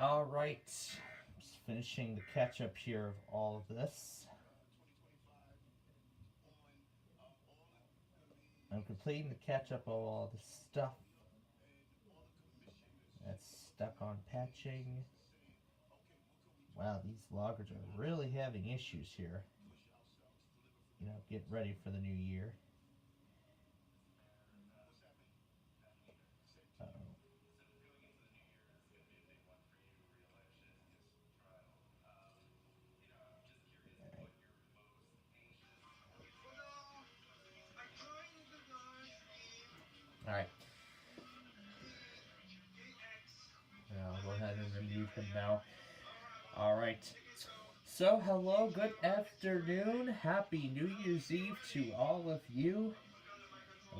Alright, just finishing the catch up here of all of this. I'm completing the catch up of all this stuff that's stuck on patching. Wow, these loggers are really having issues here. Get ready for the new year. Uh-oh. Alright. I'll go ahead and remove him now. Alright. So, hello, good afternoon. Happy New Year's Eve to all of you.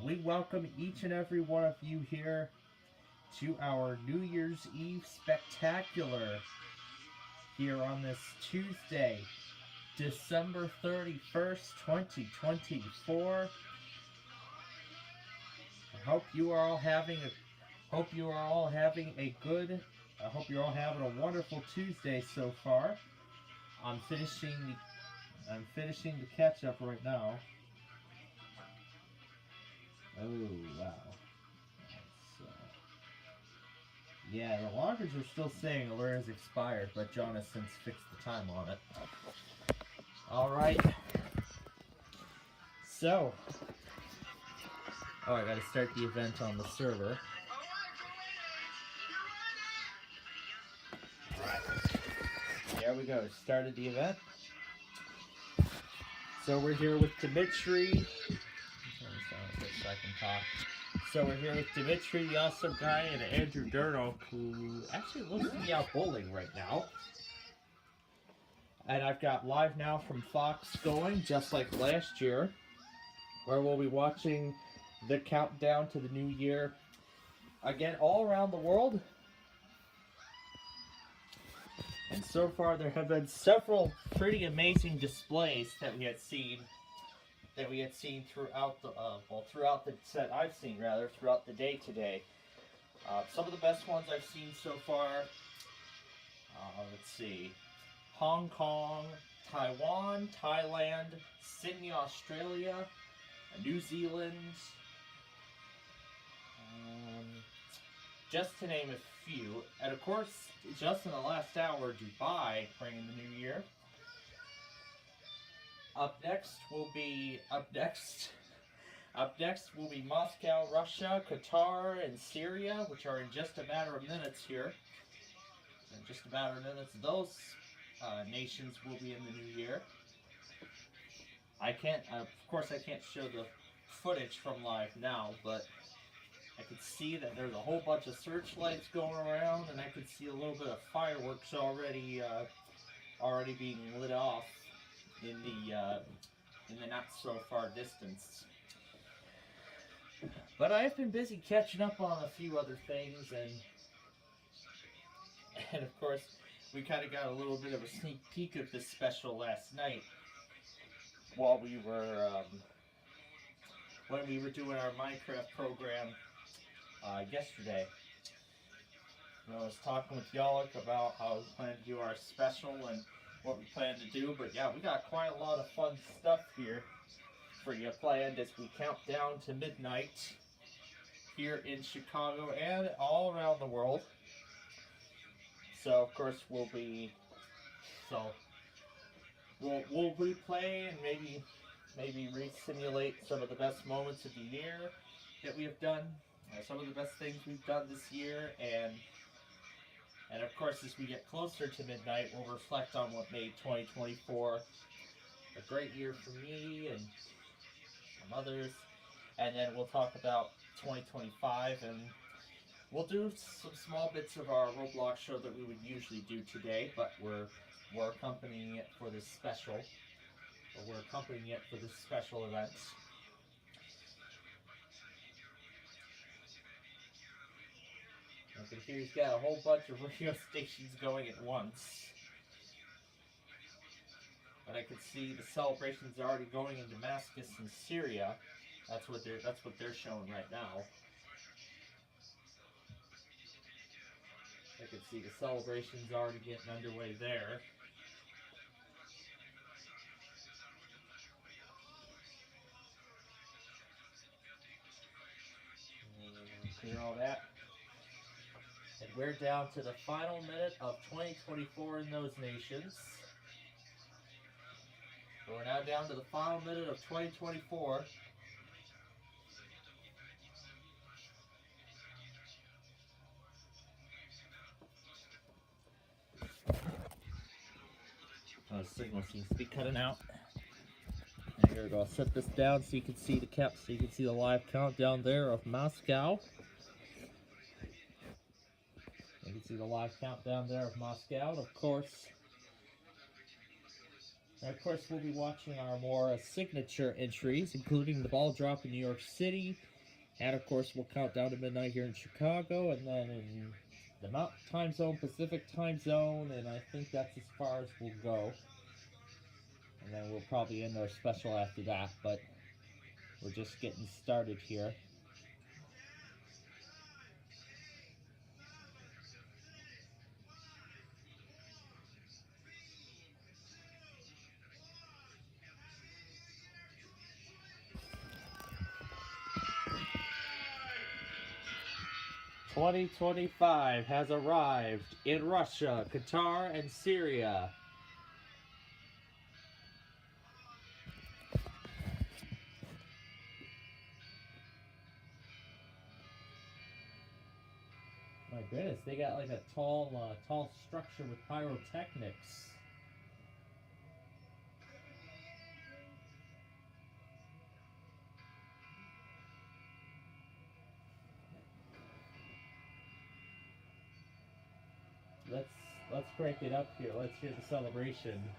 We welcome each and every one of you here to our New Year's Eve spectacular here on this Tuesday, December 31st, 2024. I hope you are all having a wonderful Tuesday so far. I'm finishing the catch up right now. Oh wow. Yeah, the loggers are still saying alert has expired, but John has since fixed the time on it. Alright. So. Oh, I gotta start the event on the server. There we go, started the event. So we're here with Dimitri. So I can talk. So we're here with Dimitri, the awesome guy, and Andrew Durno, who actually looks to be out bowling right now. And I've got Live Now from Fox going, just like last year, where we'll be watching the countdown to the new year. Again, all around the world. And so far there have been several pretty amazing displays that we had seen throughout the set I've seen throughout the day today. Some of the best ones I've seen so far, let's see, Hong Kong, Taiwan, Thailand, Sydney, Australia, New Zealand, just to name a few. And of course, just in the last hour, Dubai bringing the new year. Up next will be Moscow, Russia, Qatar, and Syria, which are in just a matter of minutes here. In just a matter of minutes, those nations will be in the new year. Of course, I can't show the footage from Live Now, but I could see that there's a whole bunch of searchlights going around, and I could see a little bit of fireworks already being lit off in the not so far distance. But I've been busy catching up on a few other things, and of course we kind of got a little bit of a sneak peek of this special last night while we were when we were doing our Minecraft program yesterday. I was talking with Yalek about how we plan to do our special and what we plan to do, but yeah, we got quite a lot of fun stuff here for you planned as we count down to midnight here in Chicago and all around the world. So of course we'll replay and maybe re-simulate some of the best moments of the year that we have done, some of the best things we've done this year, and of course, as we get closer to midnight, we'll reflect on what made 2024 a great year for me and some others. And then we'll talk about 2025, and we'll do some small bits of our Roblox show that we would usually do today, but we're accompanying it for this special. We're accompanying it for this special event. You can hear he's got a whole bunch of radio stations going at once. But I can see the celebrations are already going in Damascus and Syria. That's what they're showing right now. I can see the celebrations already getting underway there. Clear all that. And we're down to the final minute of 2024 in those nations. So we're now down to the final minute of 2024. Oh, the signal seems to be cutting out. And here we go. I'll set this down so you can see so you can see the live countdown there of Moscow. You can see the live countdown there of Moscow, and of course, we'll be watching our more signature entries, including the ball drop in New York City, and of course, we'll count down to midnight here in Chicago, and then in the Mountain Time Zone, Pacific Time Zone, and I think that's as far as we'll go. And then we'll probably end our special after that, but we're just getting started here. "2025 has arrived in Russia, Qatar, and Syria. My goodness, they got like a tall structure with pyrotechnics. Let's break it up here. Let's hear the celebration.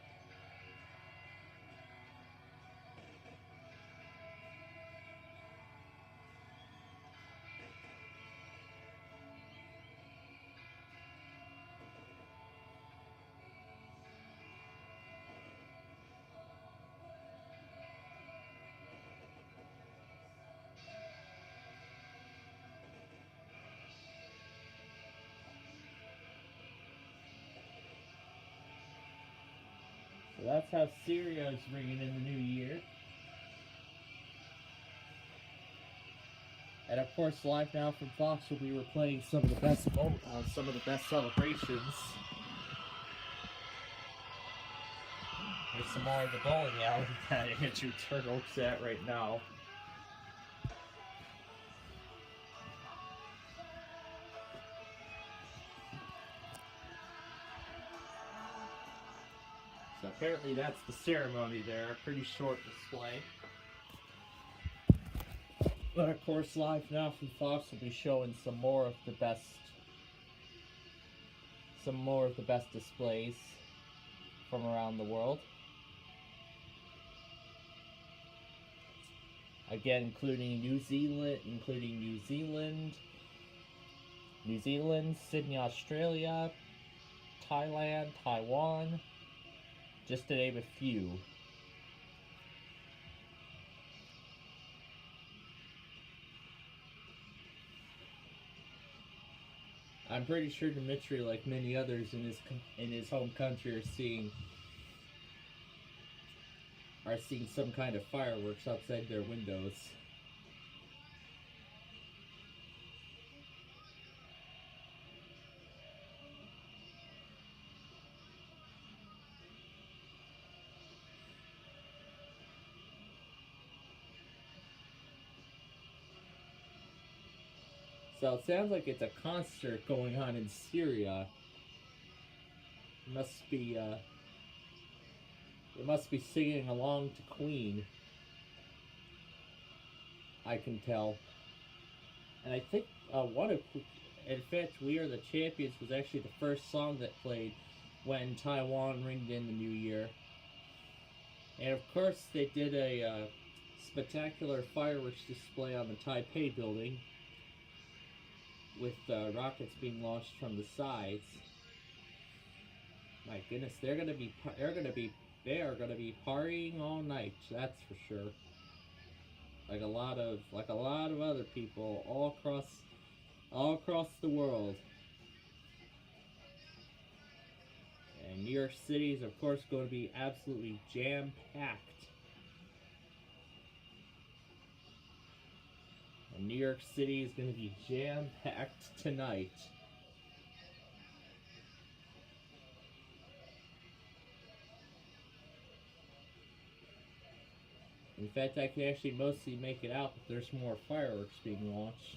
So that's how Syria is ringing in the new year. And of course, live now from Fox, we'll be replaying some of the best celebrations. There's some more of the bowling alley that Andrew Turtle's at right now. So apparently that's the ceremony there. A pretty short display. But of course, live now from Fox will be showing some more of the best displays from around the world. Again, including New Zealand, Sydney, Australia, Thailand, Taiwan, just to name a few. I'm pretty sure Dmitry, like many others in his home country, are seeing some kind of fireworks outside their windows. So it sounds like it's a concert going on in Syria. It must be singing along to Queen. I can tell. And I think in fact, "We Are the Champions" was actually the first song that played when Taiwan ringed in the new year. And of course, they did a spectacular fireworks display on the Taipei building, with rockets being launched from the sides. My goodness, they are gonna be partying all night. That's for sure. Like a lot of other people all across the world. And New York City is, of course, going to be absolutely jam-packed. And New York City is going to be jam-packed tonight. In fact, I can actually mostly make it out that there's more fireworks being launched.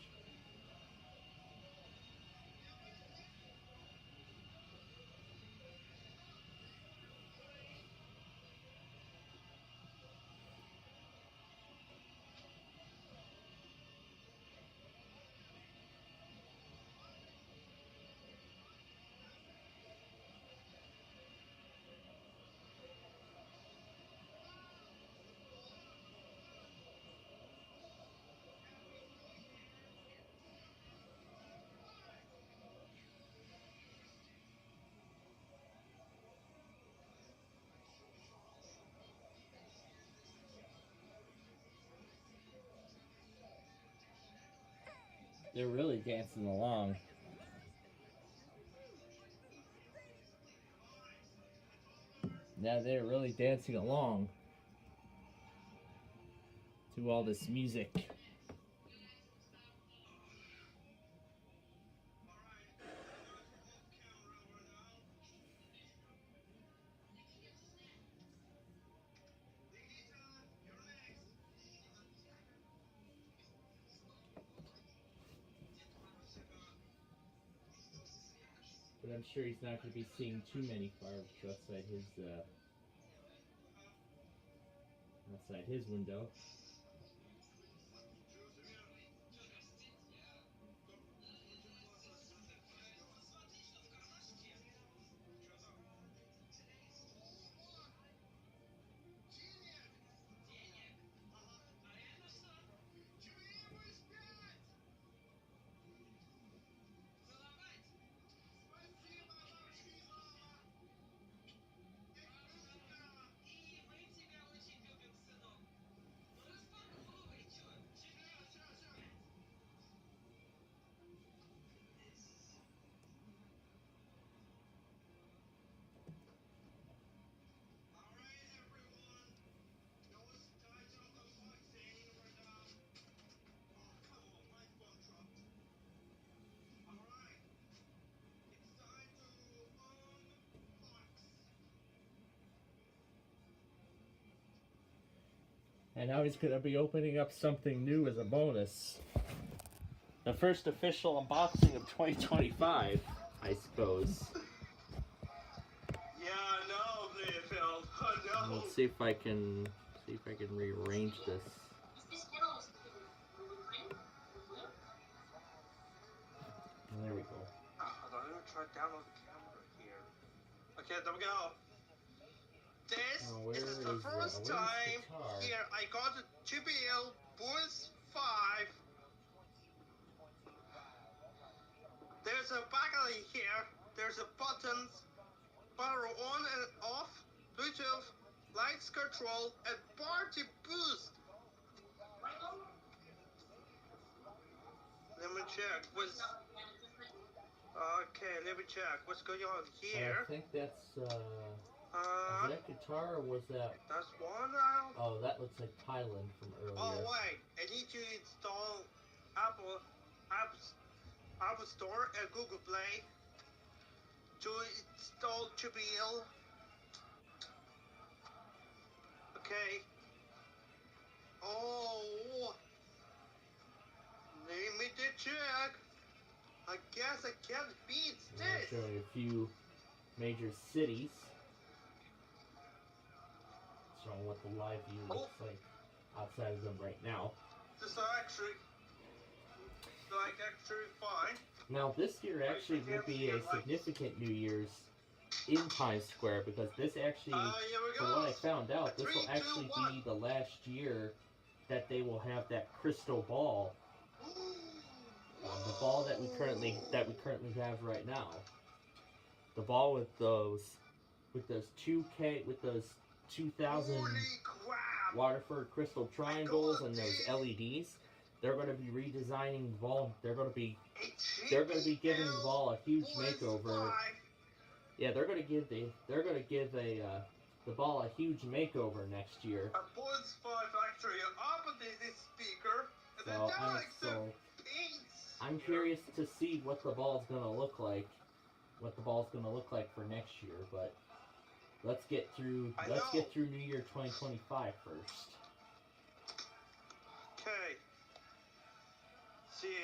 They're really dancing along. Now they're really dancing along to all this music. But I'm sure he's not going to be seeing too many fireworks outside his window. And now he's going to be opening up something new as a bonus. The first official unboxing of 2025, I suppose. Yeah, I know, Leopold. I know. Let's see if I can rearrange this. There we go. Hold on, let me try to download the camera here. Okay, there we go. This is the first time here I got a JBL Boost 5. There's a backlight here. There's a buttons, power on and off, Bluetooth, lights control, and party boost. Let me check. Okay, let me check. What's going on here? I think that's is that guitar or was that? That's one now. Oh, that looks like Thailand from earlier. Oh wait, I need to install Apple Store and Google Play to install JBL. Okay. Oh, let me check. I guess I can't beat this. I'll show you a few major cities. Showing what the live view looks like outside of them right now. This is actually fine. Now this year actually will be a significant New Year's in Times Square because this actually, from what I found out, this will actually be the last year that they will have that crystal ball. The ball that we currently have right now. The ball with those 2,000 Waterford crystal triangles and those LEDs. They're going to be redesigning the ball. They're going to be giving the ball a huge makeover Yeah, they're gonna give the ball a huge makeover next year. A Pulse 5 factory opened this speaker, and then So there like the paints. I'm curious to see what the ball's gonna look like. What the ball's gonna look like for next year, but let's get through New Year 2025 first. Okay. See.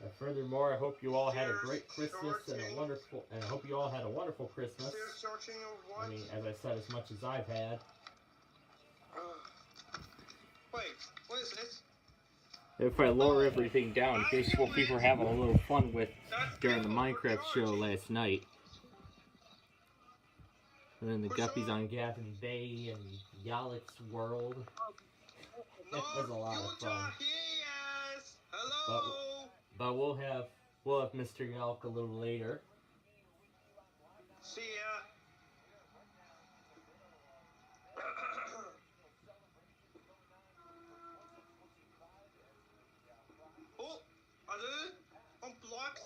And furthermore, I hope you all had a There's great Christmas and I hope you all had a wonderful Christmas. They're searching of what? I mean, as I said, as much as I've had. Wait, what is this? If I lower everything down, here's what we were having a little fun with during the Minecraft show last night. And then the Guppies on Gavin Bay and Yalek's World. It was a lot of fun. Yes. Hello. But we'll have Mr. Yalk a little later. See ya. Oh, are they unblocked?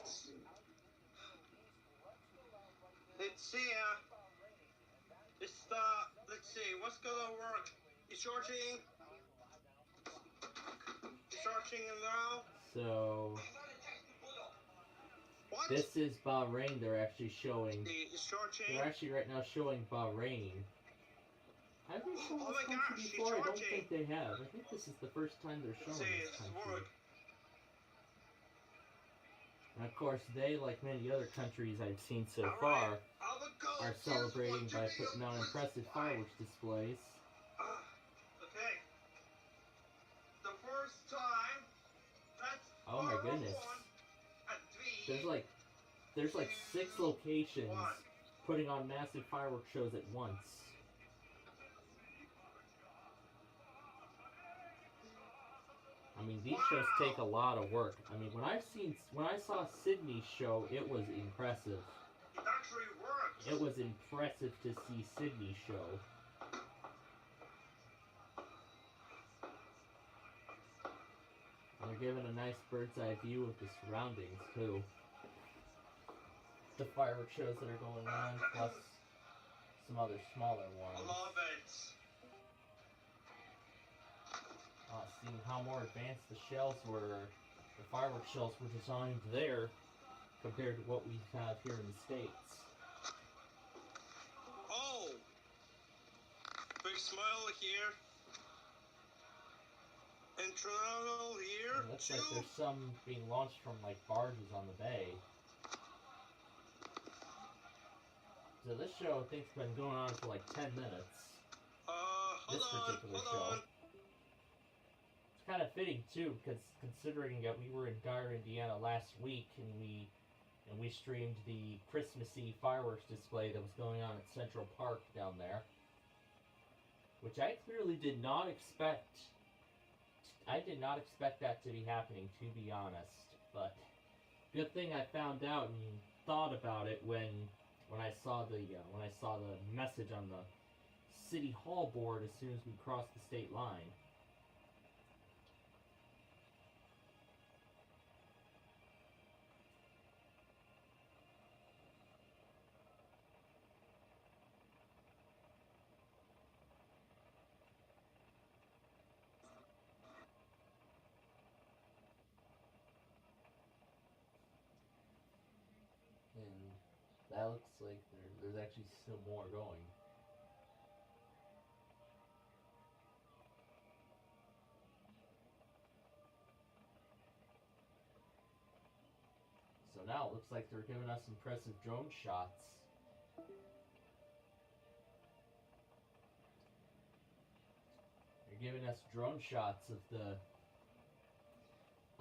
Let's see. Let's see. What's gonna work? It's charging. It's charging now. So What? this is Bahrain. They're actually showing. It's charging. They're actually right now showing Bahrain. Have they shown this country before? I don't think they have. I think this is the first time they're showing this country. And of course, they, like many other countries I've seen so far, are celebrating by putting on impressive fireworks displays. Okay. The first time. That's Oh my goodness. There's like 6 locations putting on massive fireworks shows at once. I mean, these shows take a lot of work. I mean, when I saw Sydney's show, it was impressive. It actually works. It was impressive to see Sydney's show. And they're giving a nice bird's eye view of the surroundings too. The fireworks shows that are going on, plus some other smaller ones. I love it. Seeing how more advanced the fireworks shells were designed there compared to what we have here in the States. Oh! Big smile here. And Toronto here. It looks like there's some being launched from like barges on the bay. So this show I think's been going on for like 10 minutes. Hold on. It's kind of fitting too, because considering that we were in Dyer, Indiana last week, and we streamed the Christmassy fireworks display that was going on at Central Park down there, which I clearly did not expect. I did not expect that to be happening, to be honest. But good thing I found out and thought about it when I saw the message on the City Hall board as soon as we crossed the state line. And that looks like there's actually still more going. So now it looks like they're giving us impressive drone shots. They're giving us drone shots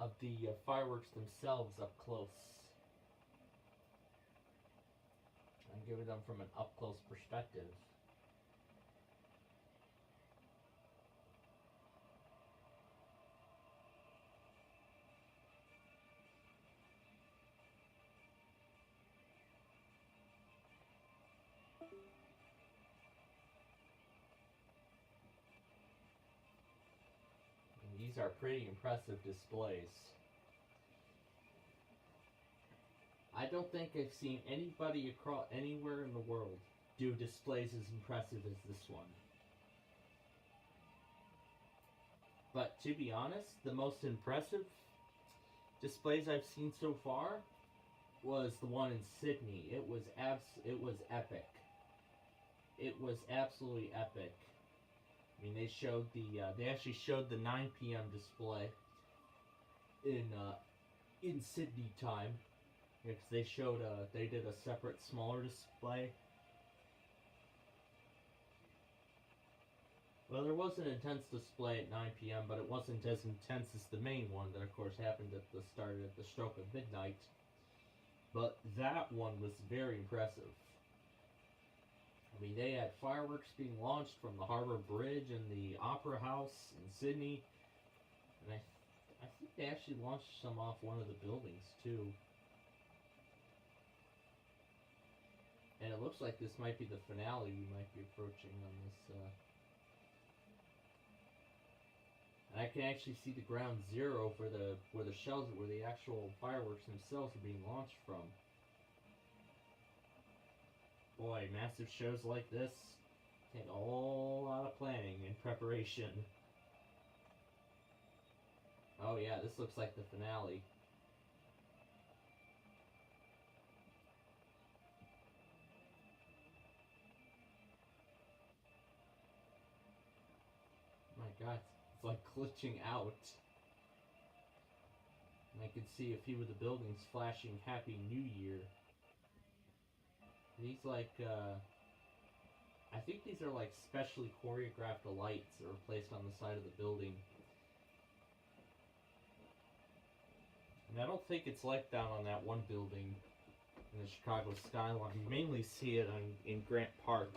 of the fireworks themselves up close. I'm giving them from an up-close perspective. And these are pretty impressive displays. I don't think I've seen anybody across anywhere in the world do displays as impressive as this one. But to be honest, the most impressive displays I've seen so far was the one in Sydney. It was epic. It was absolutely epic. I mean, they actually showed the 9 p.m. display in Sydney time. Because they did a separate, smaller display. Well, there was an intense display at 9 p.m., but it wasn't as intense as the main one that, of course, happened at the stroke of midnight. But that one was very impressive. I mean, they had fireworks being launched from the Harbor Bridge and the Opera House in Sydney. And I think they actually launched some off one of the buildings, too. And it looks like this might be the finale we might be approaching on this. And I can actually see the ground zero for where the actual fireworks themselves are being launched from. Boy, massive shows like this take a whole lot of planning and preparation. Oh yeah, this looks like the finale. My god, it's like glitching out. And I can see a few of the buildings flashing Happy New Year. These I think these are like specially choreographed lights that are placed on the side of the building. And I don't think it's like down on that one building in the Chicago skyline. You mainly see it in Grant Park.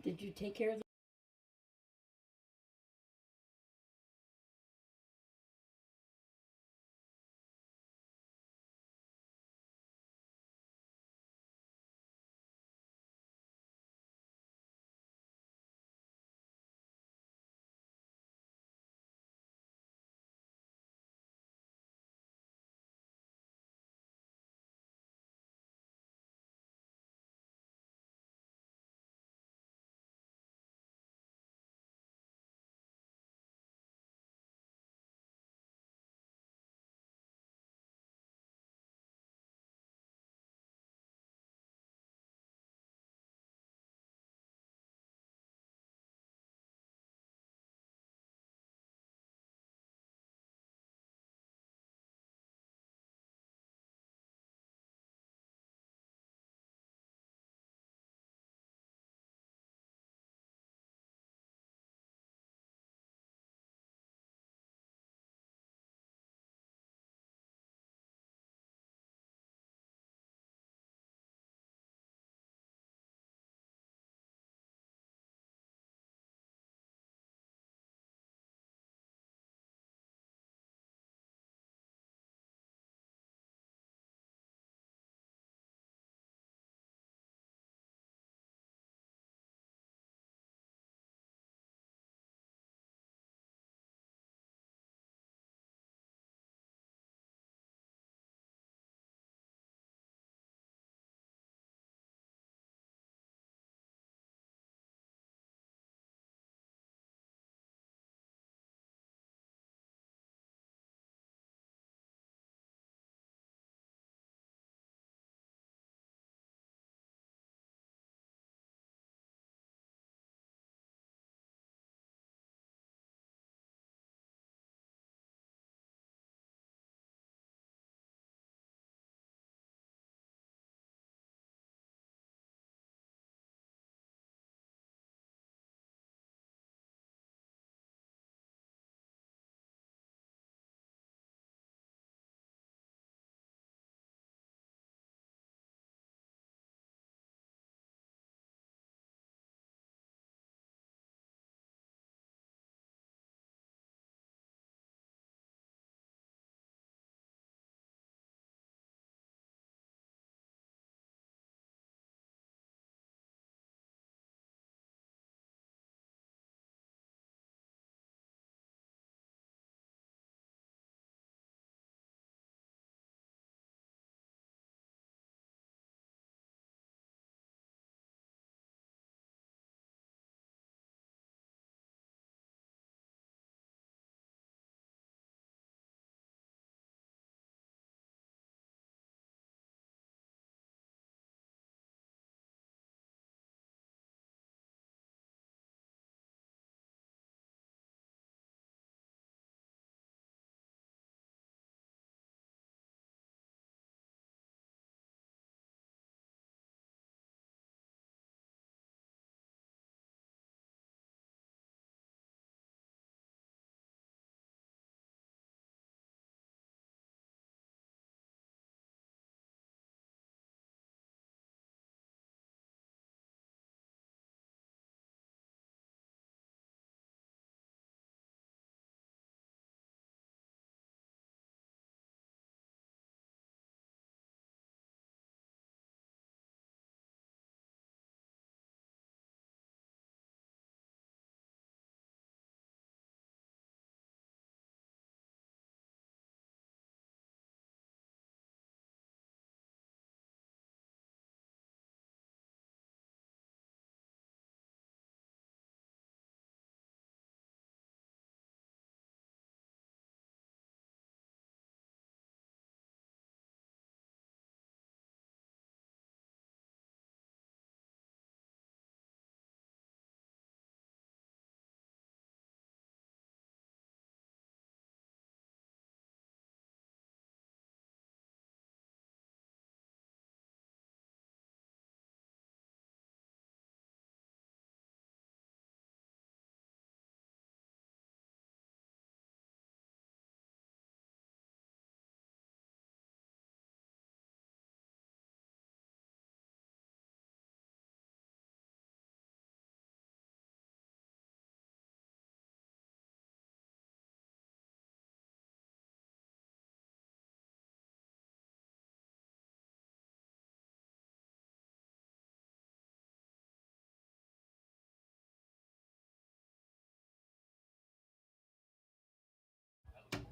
Did you take care of the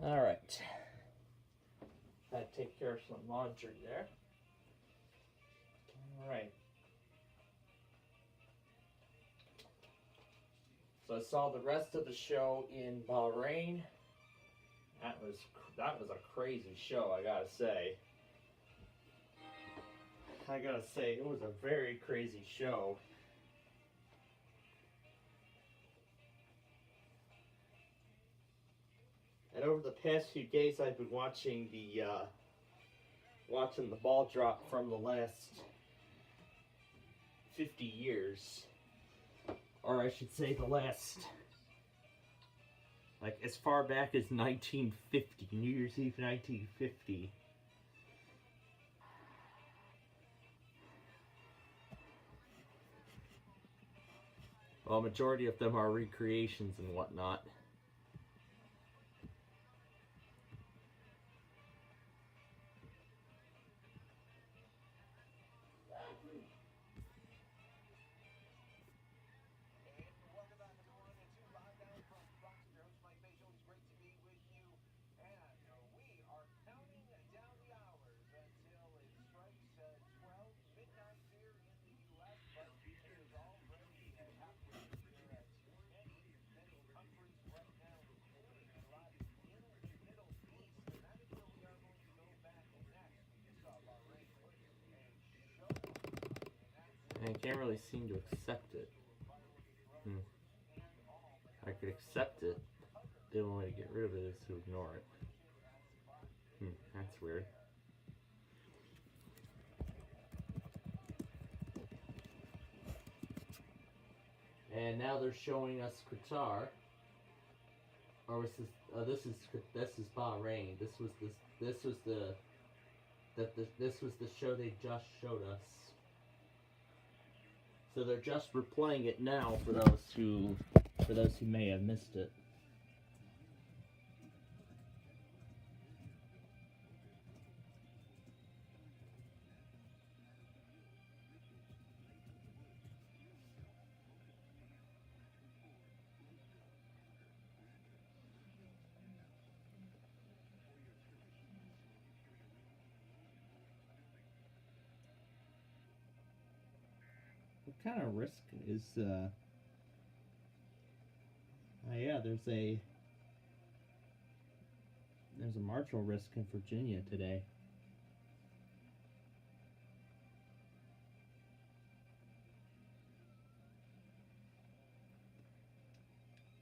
Alright. Gotta take care of some laundry there. Alright. So I saw the rest of the show in Bahrain. That was a crazy show, I gotta say. It was a very crazy show. And over the past few days, I've been watching the ball drop from the last 50 years, or I should say, the last, like, as far back as 1950, New Year's Eve 1950. Well, a majority of them are recreations and whatnot. I can't really seem to accept it. I could accept it. The only way to get rid of it is to ignore it. That's weird. And now they're showing us Qatar. Or was this? This is Bahrain. This was the show they just showed us. So they're just replaying it now for those who may have missed it. What kind of risk is yeah, there's a marginal risk in Virginia today.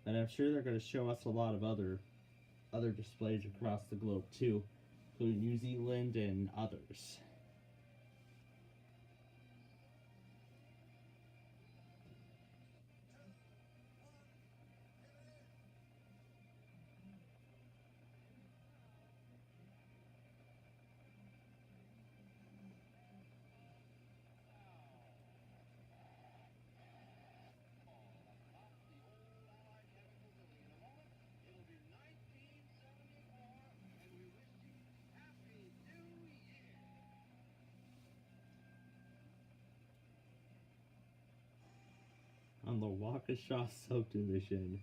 And I'm sure they're going to show us a lot of other displays across the globe too, including New Zealand and others. On the Waukesha subdivision.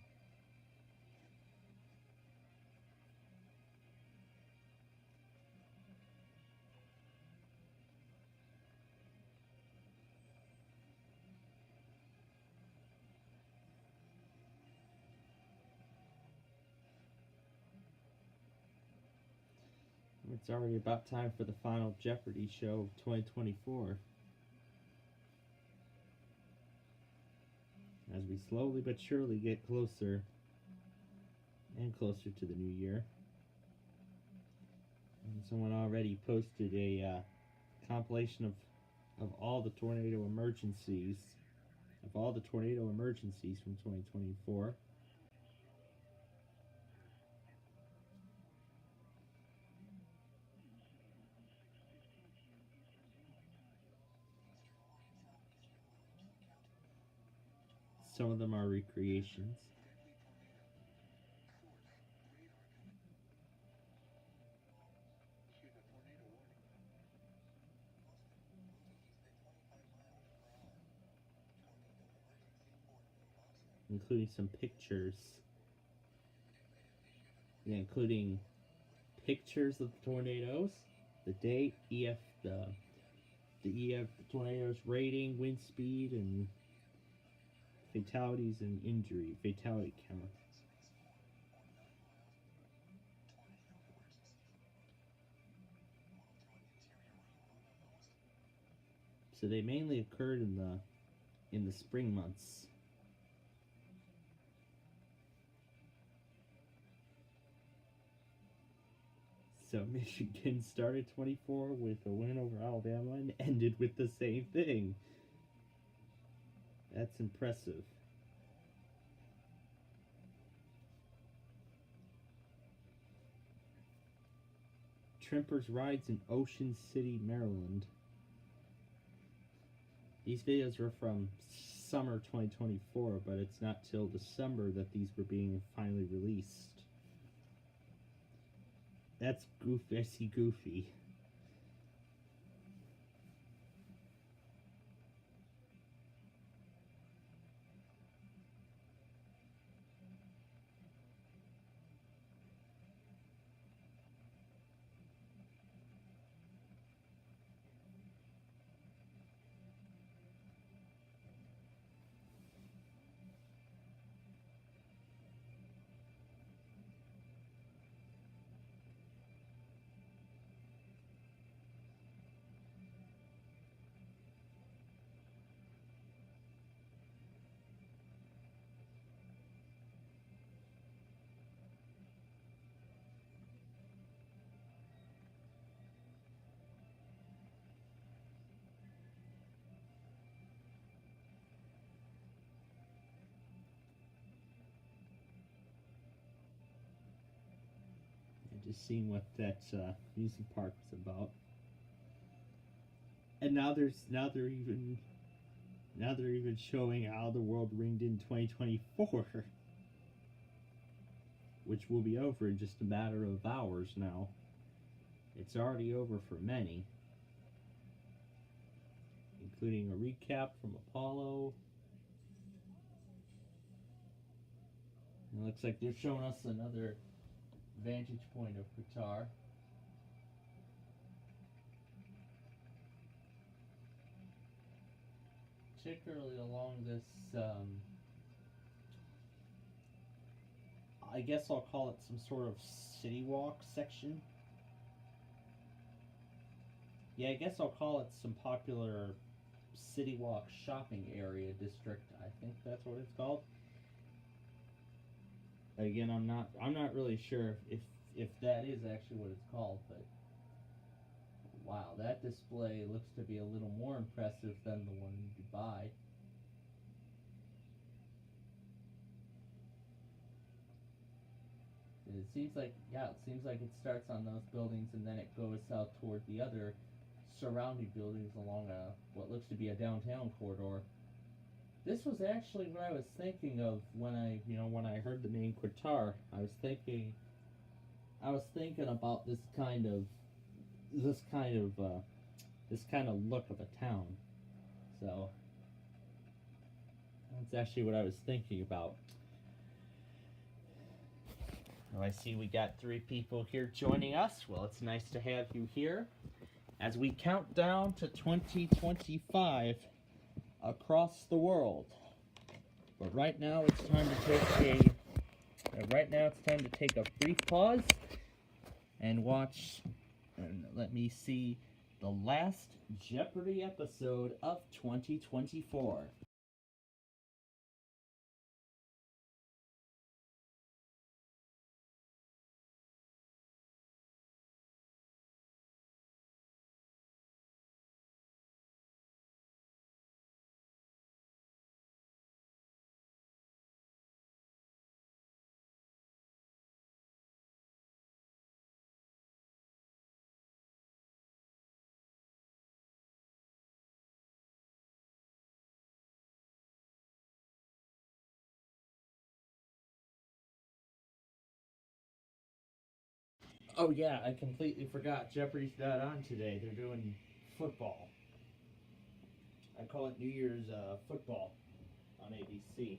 It's already about time for the final Jeopardy show of 2024. As we slowly but surely get closer and closer to the new year. And someone already posted a compilation of all the tornado emergencies from 2024. Some of them are recreations. Including some pictures. Yeah, including pictures of the tornadoes, the date, the tornado's rating, wind speed, and fatalities and fatality count. So they mainly occurred in the spring months. So Michigan started 24 with a win over Alabama and ended with the same thing. That's impressive. Trimper's rides in Ocean City, Maryland. These videos were from summer 2024, but it's not till December that these were being finally released. That's Goofy. I see Goofy. Just seeing what that amusement park was about. And now they're even showing how the world ringed in 2024, which will be over in just a matter of hours now. It's already over for many, including a recap from Apollo. It looks like they're showing us another vantage point of Qatar. Particularly along this, I guess I'll call it some sort of city walk section. Yeah, I guess I'll call it some popular city walk shopping area district. I think that's what it's called. Again, I'm not really sure if that is actually what it's called, but wow, that display looks to be a little more impressive than the one in Dubai. It seems like it starts on those buildings and then it goes out toward the other surrounding buildings along what looks to be a downtown corridor. This was actually what I was thinking of when I heard the name Qatar. I was thinking about this kind of look of a town. So that's actually what I was thinking about. Well, I see we got 3 people here joining us. Well, it's nice to have you here as we count down to 2025 across the world. But right now it's time to take a brief pause and watch and let me see the last Jeopardy episode of 2024. Oh yeah, I completely forgot. Jeopardy's not on today. They're doing football. I call it New Year's football on ABC.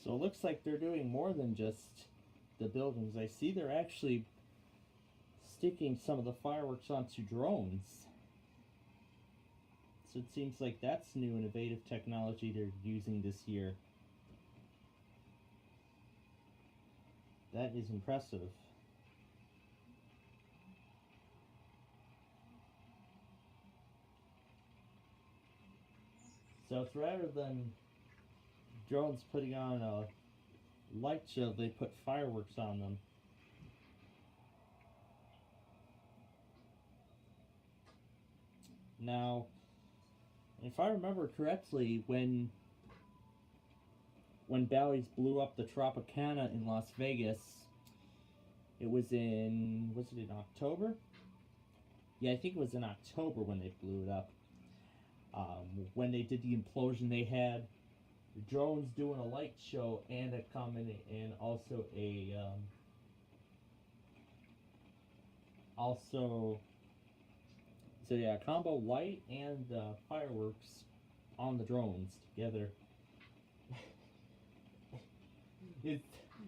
So it looks like they're doing more than just the buildings. I see they're actually sticking some of the fireworks onto drones. So it seems like that's new innovative technology they're using this year. That is impressive. So it's rather than drones putting on a light show, they put fireworks on them. Now, if I remember correctly, when Bally's blew up the Tropicana in Las Vegas, was it in October? Yeah, I think it was in October when they blew it up. When they did the implosion, they had drones doing a light show and a comment and also a combo light and fireworks on the drones together.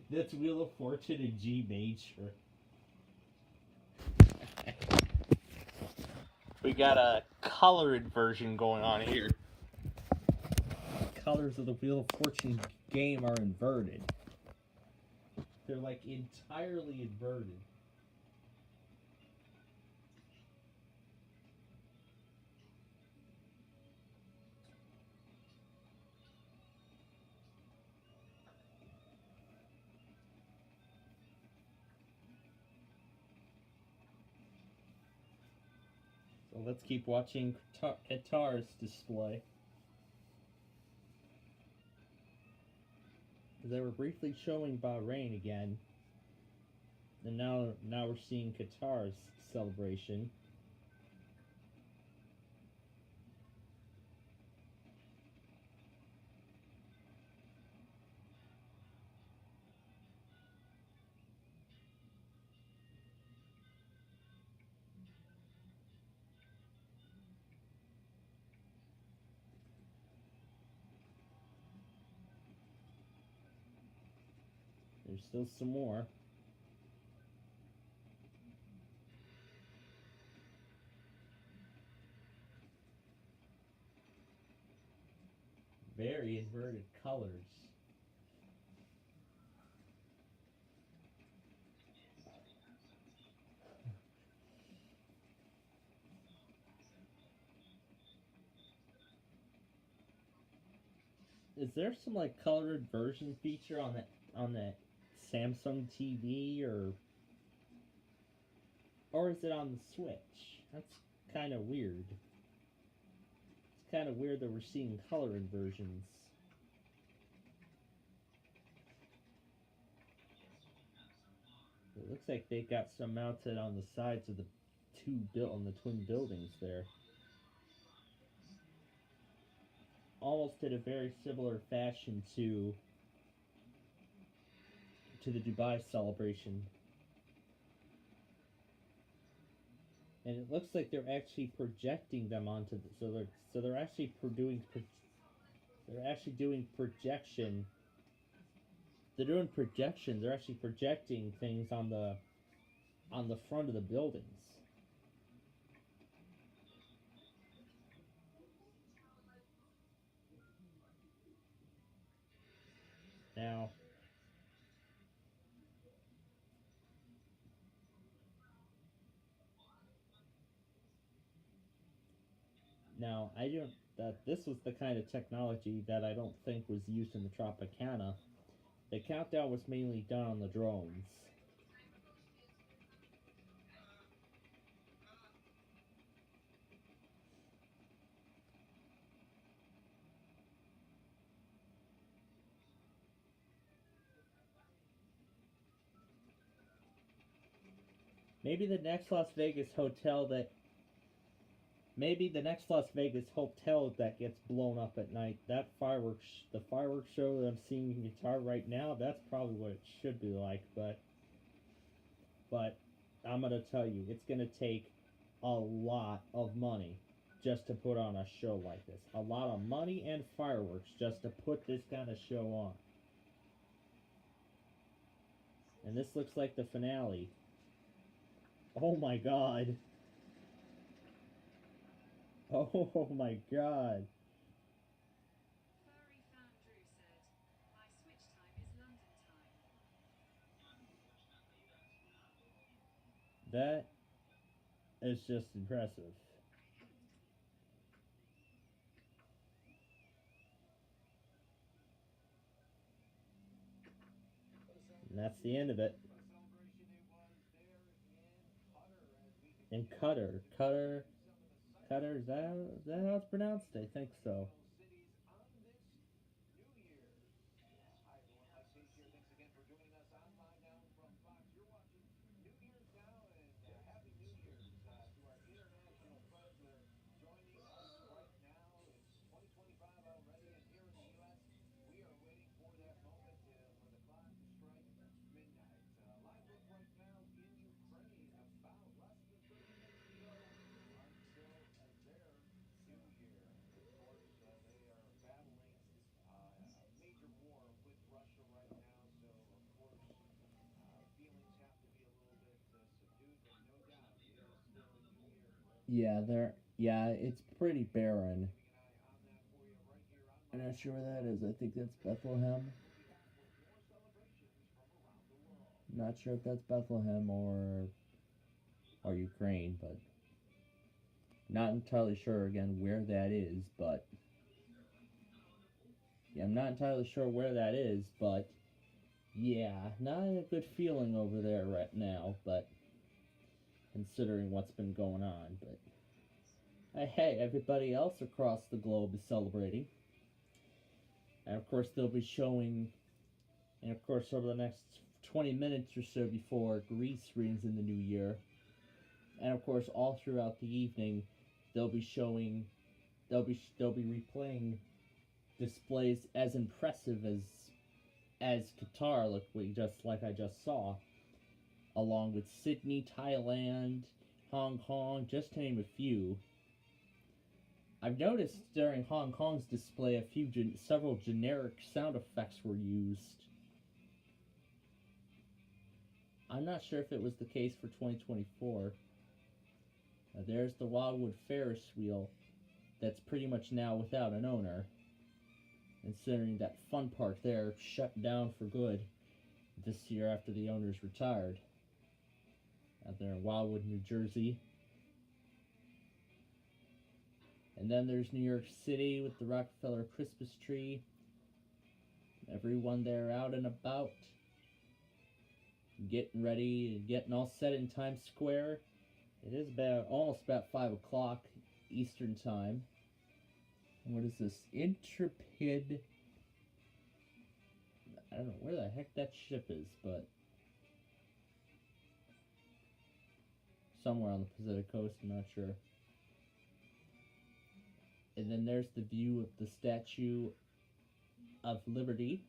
That's Wheel of Fortune in G major. We got a colored version going on here. Colors of the Wheel of Fortune game are inverted. They're like entirely inverted. So let's keep watching Qatar's display. They were briefly showing Bahrain again, and now we're seeing Qatar's celebration. There's still some more. Very inverted colors. Is there some like colored version feature on that Samsung TV or is it on the Switch? That's kind of weird. It's kind of weird that we're seeing colored versions. It looks like they got some mounted on the sides of the twin buildings there. Almost in a very similar fashion to the Dubai celebration. And it looks like they're actually projecting them onto they're actually doing projection. They're doing projection. They're actually projecting things on the front of the buildings. Now, this was the kind of technology that I don't think was used in the Tropicana. The countdown was mainly done on the drones. Maybe the next Las Vegas hotel that gets blown up at night, the fireworks show that I'm seeing in Qatar right now, that's probably what it should be like, but I'm gonna tell you, it's gonna take a lot of money just to put on a show like this. A lot of money and fireworks just to put this kind of show on. And this looks like the finale. Oh my god. Oh my god. Furry fan Drew said, "My switch time is London time." That is just impressive. And that's the end of it. In Qatar. Qatar, is that how it's pronounced? I think so. Yeah, it's pretty barren. I'm not sure where that is. I think that's Bethlehem. Not sure if that's Bethlehem or Ukraine, but not entirely sure again where that is, but yeah, I'm not entirely sure where that is, but yeah, not a good feeling over there right now, but considering what's been going on, but hey, everybody else across the globe is celebrating. And of course they'll be showing, and of course over the next 20 minutes or so before Greece rings in the new year, and of course all throughout the evening they'll be showing, they'll be replaying displays as impressive as Qatar, like I just saw, along with Sydney, Thailand, Hong Kong, just to name a few. I've noticed during Hong Kong's display several generic sound effects were used. I'm not sure if it was the case for 2024. There's the Wildwood Ferris wheel that's pretty much now without an owner, considering that fun park there shut down for good this year after the owners retired. Out there in Wildwood, New Jersey. And then there's New York City with the Rockefeller Christmas tree. Everyone there out and about, getting ready, getting all set in Times Square. It is almost about 5 o'clock Eastern time. And what is this? Intrepid. I don't know where the heck that ship is, but somewhere on the Pacific coast, I'm not sure. And then there's the view of the Statue of Liberty.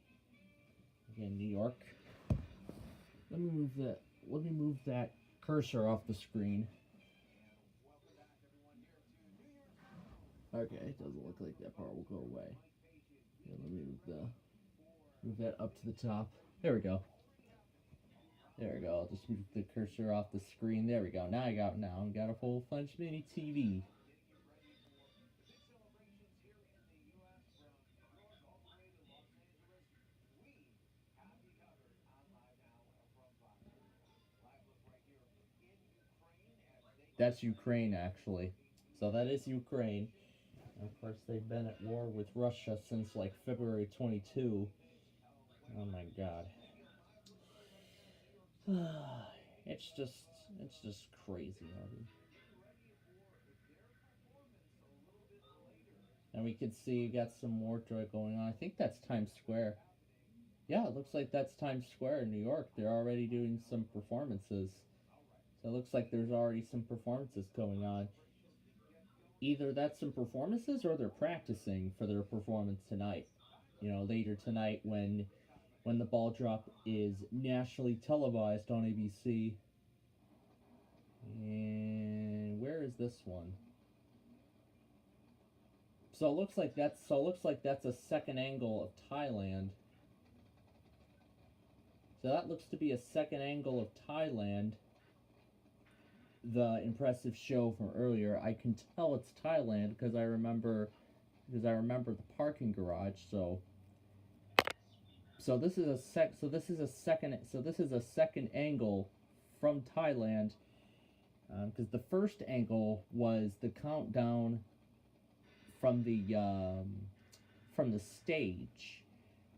Again, New York. Let me move that cursor off the screen. Okay, it doesn't look like that part will go away. Yeah, let me move that up to the top. There we go. There we go. I'll just move the cursor off the screen. There we go. Now I got a full French mini TV. That's Ukraine, actually. So that is Ukraine. And of course, they've been at war with Russia since like February 22. Oh my god. It's just crazy, Harvey. And we can see you got some more joy going on. I think that's Times Square. Yeah, it looks like that's Times Square in New York. They're already doing some performances. So it looks like there's already some performances going on. Either that's some performances or they're practicing for their performance tonight. You know, later tonight when the ball drop is nationally televised on ABC. And where is this one? So it looks like that's a second angle of Thailand. So that looks to be a second angle of Thailand. The impressive show from earlier. I can tell it's Thailand because I remember the parking garage. So this is a second angle from Thailand, because the first angle was the countdown from the stage.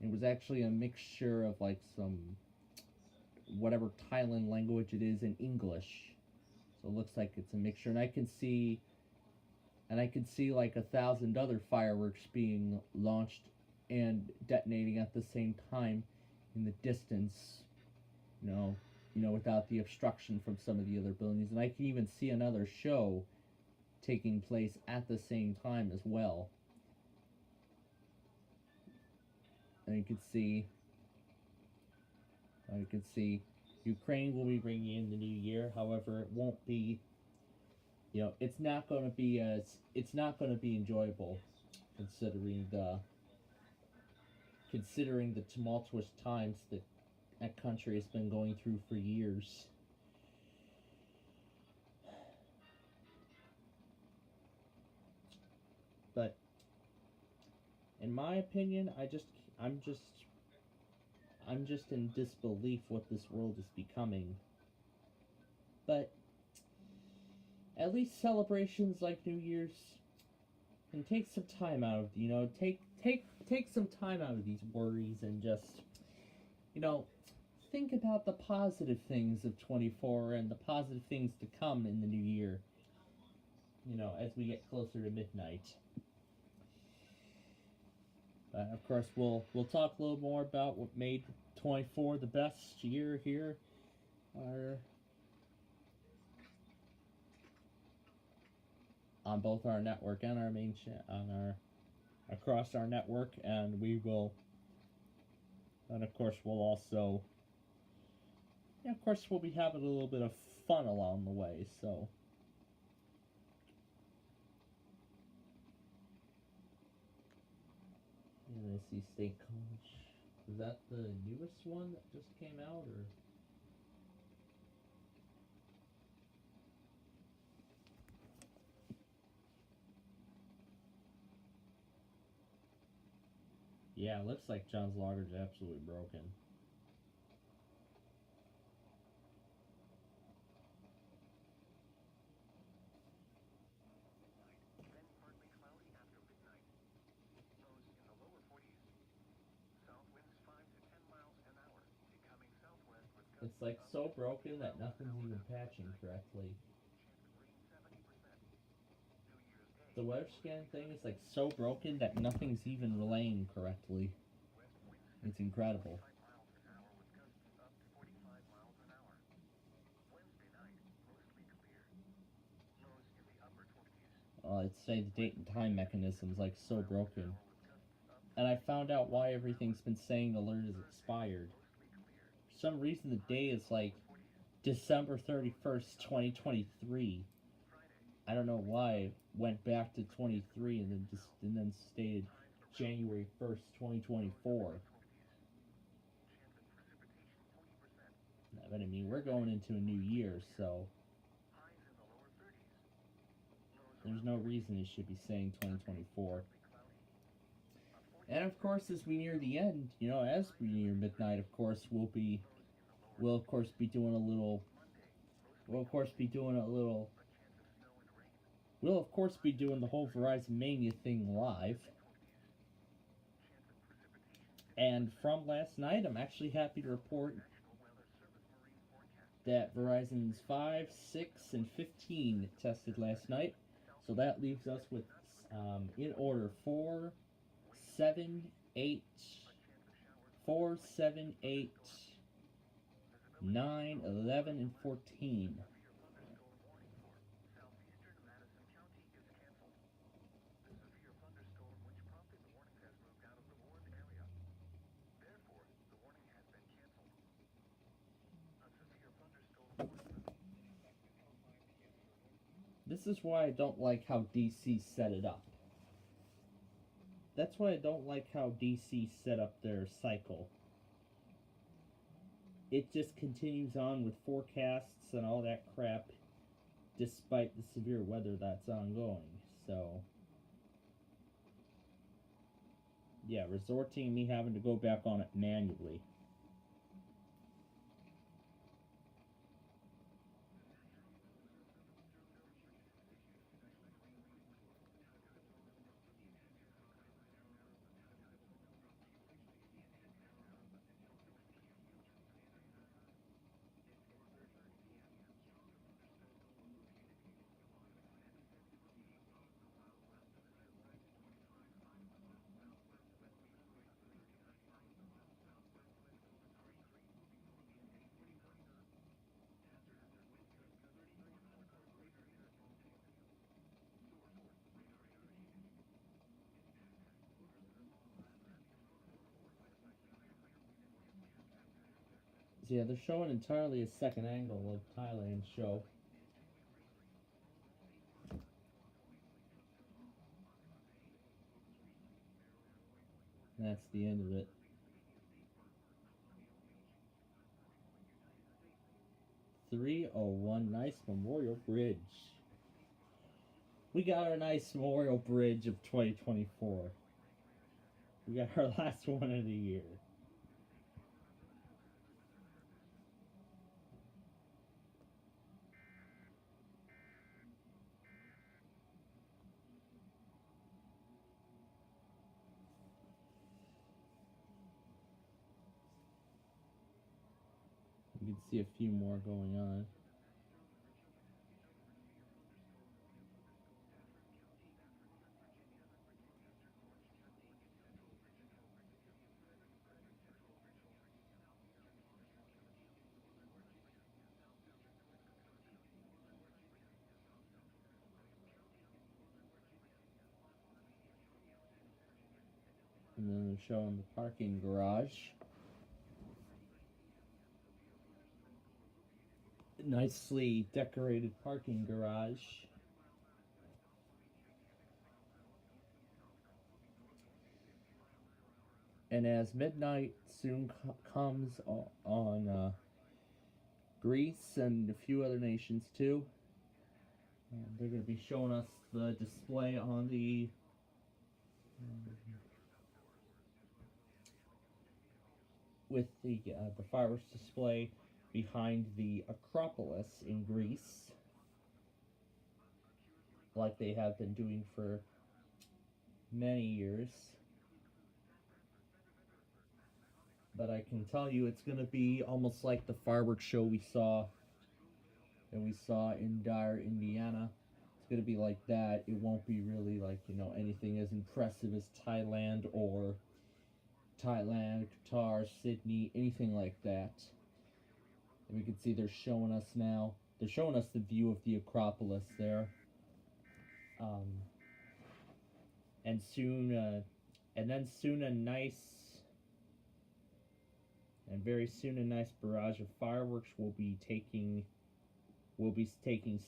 It was actually a mixture of like some whatever Thailand language it is in English. So it looks like it's a mixture, and I can see like 1,000 other fireworks being launched and detonating at the same time in the distance, without the obstruction from some of the other buildings. And I can even see another show taking place at the same time as well. And you can see Ukraine will be bringing in the new year. However, it won't be, it's not going to be enjoyable, considering the tumultuous times that country has been going through for years. But in my opinion, I'm just in disbelief what this world is becoming. But at least celebrations like New Year's can take some time out of, take some time out of these worries and just, think about the positive things of 24 and the positive things to come in the new year, as we get closer to midnight. Of course, we'll talk a little more about what made 24 the best year here. On both our network and our main across our network, and of course we'll also, we'll be having a little bit of fun along the way. So. NC State College. Is that the newest one that just came out, or? Yeah, it looks like John's Lager's absolutely broken. It's like so broken that nothing's even patching correctly. The weather scan thing is like so broken that nothing's even relaying correctly. It's incredible. I'd say the date and time mechanism's like so broken. And I found out why everything's been saying the alert is expired. For some reason the day is like December 31st, 2023. I don't know why it went back to 23 and then stated January 1st, 2024. But I mean, we're going into a new year, so there's no reason it should be saying 2024. And of course, as we near the end, as we near midnight, of course, we'll of course be doing the whole Verizon Mania thing live. And from last night, I'm actually happy to report that Verizon's 5, 6, and 15 tested last night. So that leaves us with, in order, 4, 7, 8, 9, 11, and 14. This is why I don't like how DC set it up. That's why I don't like how DC set up their cycle. it just continues on with forecasts and all that crap, despite the severe weather that's ongoing. So, yeah, resorting me having to go back on it manually. So yeah, they're showing entirely a second angle of Thailand's show. And that's the end of it. .301, nice Memorial Bridge. We got our nice Memorial Bridge of 2024. We got our last one of the year. You can see a few more going on. And then they're showing the parking garage. Nicely decorated parking garage. And as midnight soon comes on Greece and a few other nations too, they're going to be showing us the display on the with the fireworks display behind the Acropolis in Greece, like they have been doing for many years. But I can tell you it's going to be almost like the fireworks show we saw in Dyer, Indiana. It's going to be like that. It won't be really like, anything as impressive as Thailand, Qatar, Sydney, anything like that. And we can see they're showing us now. They're showing us the view of the Acropolis there. And very soon a nice barrage of fireworks will be taking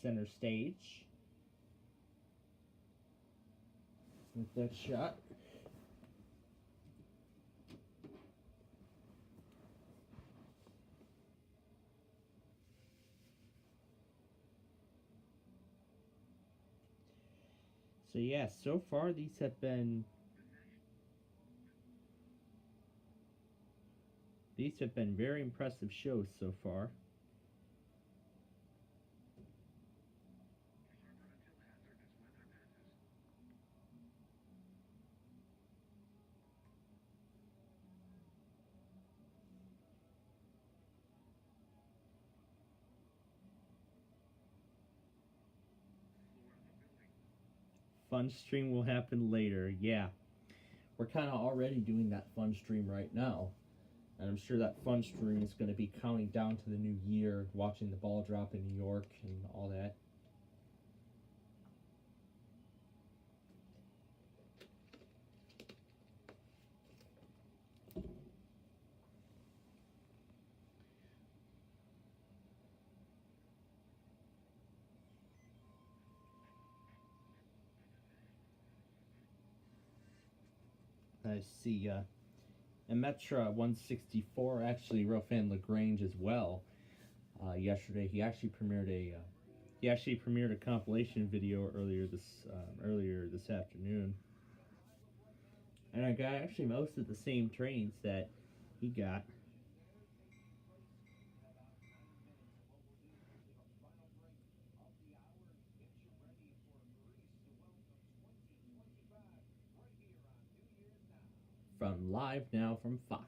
center stage with that shot. So yeah, so far these have been very impressive shows so far. Fun stream will happen later. Yeah. We're kind of already doing that fun stream right now. And I'm sure that fun stream is going to be counting down to the new year, watching the ball drop in New York and all that. I see And Metra 164, actually Rofan Lagrange as well. Yesterday, he actually premiered a compilation video earlier this afternoon, and I got actually most of the same trains that he got. From live now from Fox.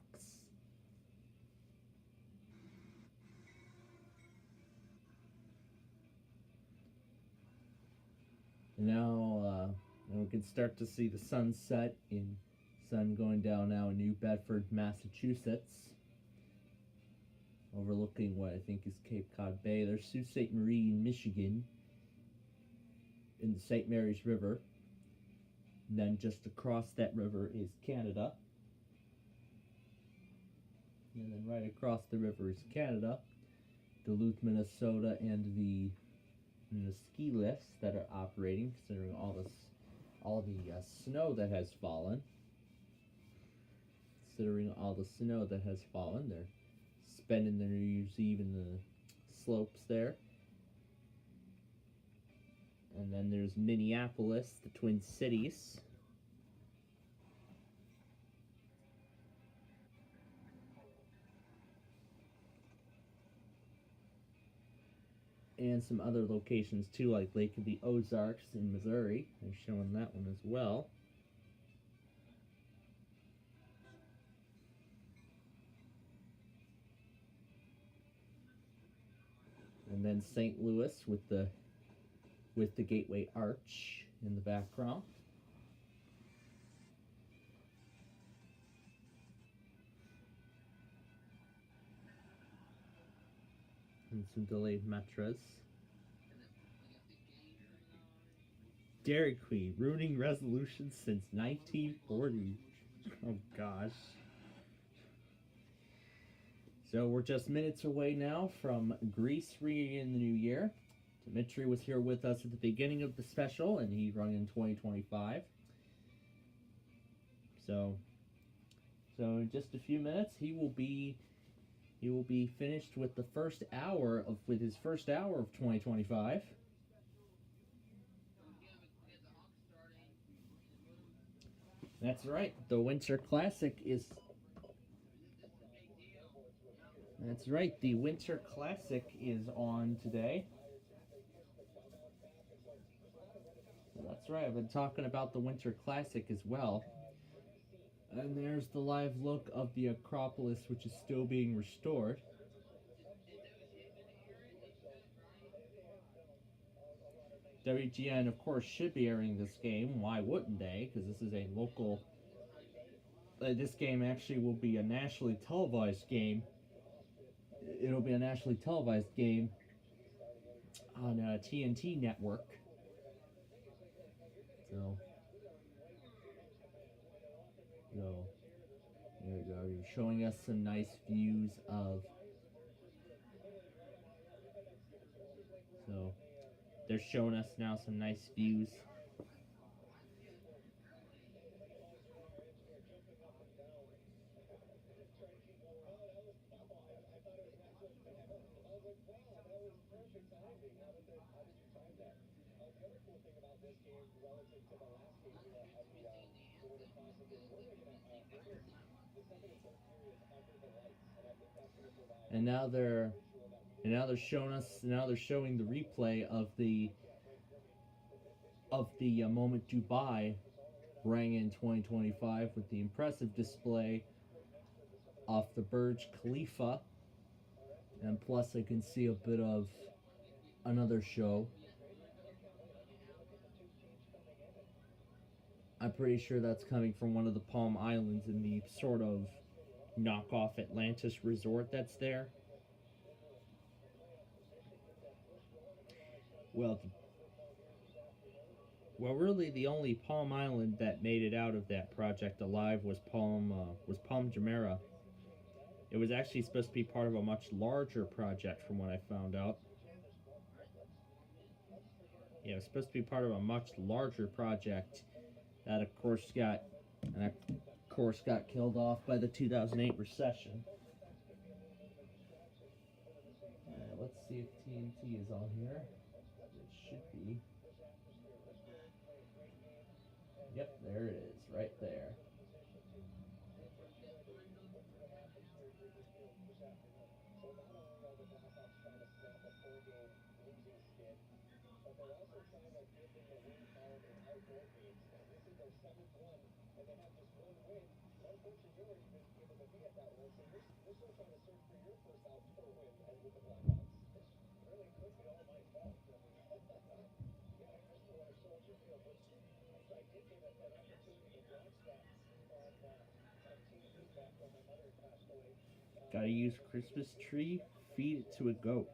Now we can start to see the sunset in sun going down now in New Bedford, Massachusetts, overlooking what I think is Cape Cod Bay. There's Sault Ste. Marie in Michigan, in the St. Mary's River. And then just across that river is Canada. And then right across the river is Canada, Duluth, Minnesota, and the ski lifts that are operating, considering all the snow that has fallen. They're spending their New Year's Eve in the slopes there. And then there's Minneapolis, the Twin Cities. And some other locations too, like Lake of the Ozarks in Missouri. They're showing that one as well. And then St. Louis with the Gateway Arch in the background. And some delayed Metras. Dairy Queen, ruining resolutions since 1940. Oh gosh. So we're just minutes away now from Grease ringing in the new year. Dimitri was here with us at the beginning of the special, and he rung in 2025. So in just a few minutes, he will be finished with his first hour of 2025. That's right. The Winter Classic is on today. That's right. I've been talking about the Winter Classic as well. And there's the live look of the Acropolis, which is still being restored. WGN, of course, should be airing this game. Why wouldn't they? Because this is a local... this game actually will be a nationally televised game. It'll be a nationally televised game on TNT network. So there we go. You're showing us some nice views of... So they're showing us now some nice views. And now they're showing the replay of the moment Dubai rang in 2025 with the impressive display off the Burj Khalifa, and plus I can see a bit of another show. I'm pretty sure that's coming from one of the Palm Islands in the sort of knockoff Atlantis resort that's there. Well, really, the only Palm Island that made it out of that project alive was Palm Jumeirah. It was actually supposed to be part of a much larger project, from what I found out. Yeah, it was supposed to be part of a much larger project that, of course, got course, got killed off by the 2008 recession. Let's see if TNT is on here. It should be. Yep, there it is, right there. Gotta use Christmas tree, feed it to a goat.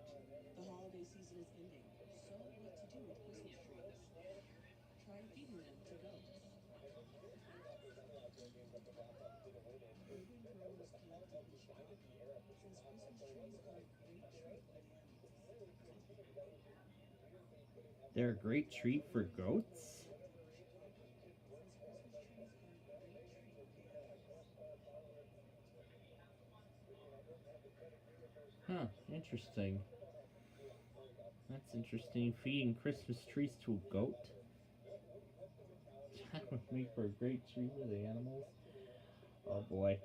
The holiday season is ending, so what to do with Christmas trees? Try feeding them to goats. Urban Grove is collected in Chicago says Christmas trees are a great treat for the animals. They're a great treat for goats? Huh, interesting. That's interesting. Feeding Christmas trees to a goat? That would make for a great treat for the animals. Oh boy.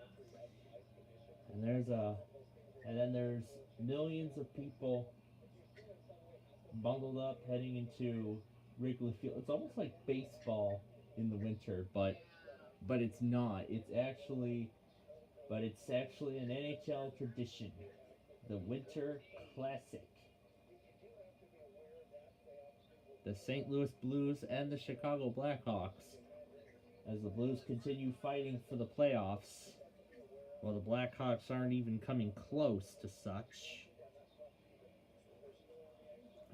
And then there's millions of people bundled up heading into Wrigley Field. It's almost like baseball in the winter, but it's not. It's actually an NHL tradition. The Winter Classic. The St. Louis Blues and the Chicago Blackhawks, as the Blues continue fighting for the playoffs, while the Blackhawks aren't even coming close to such.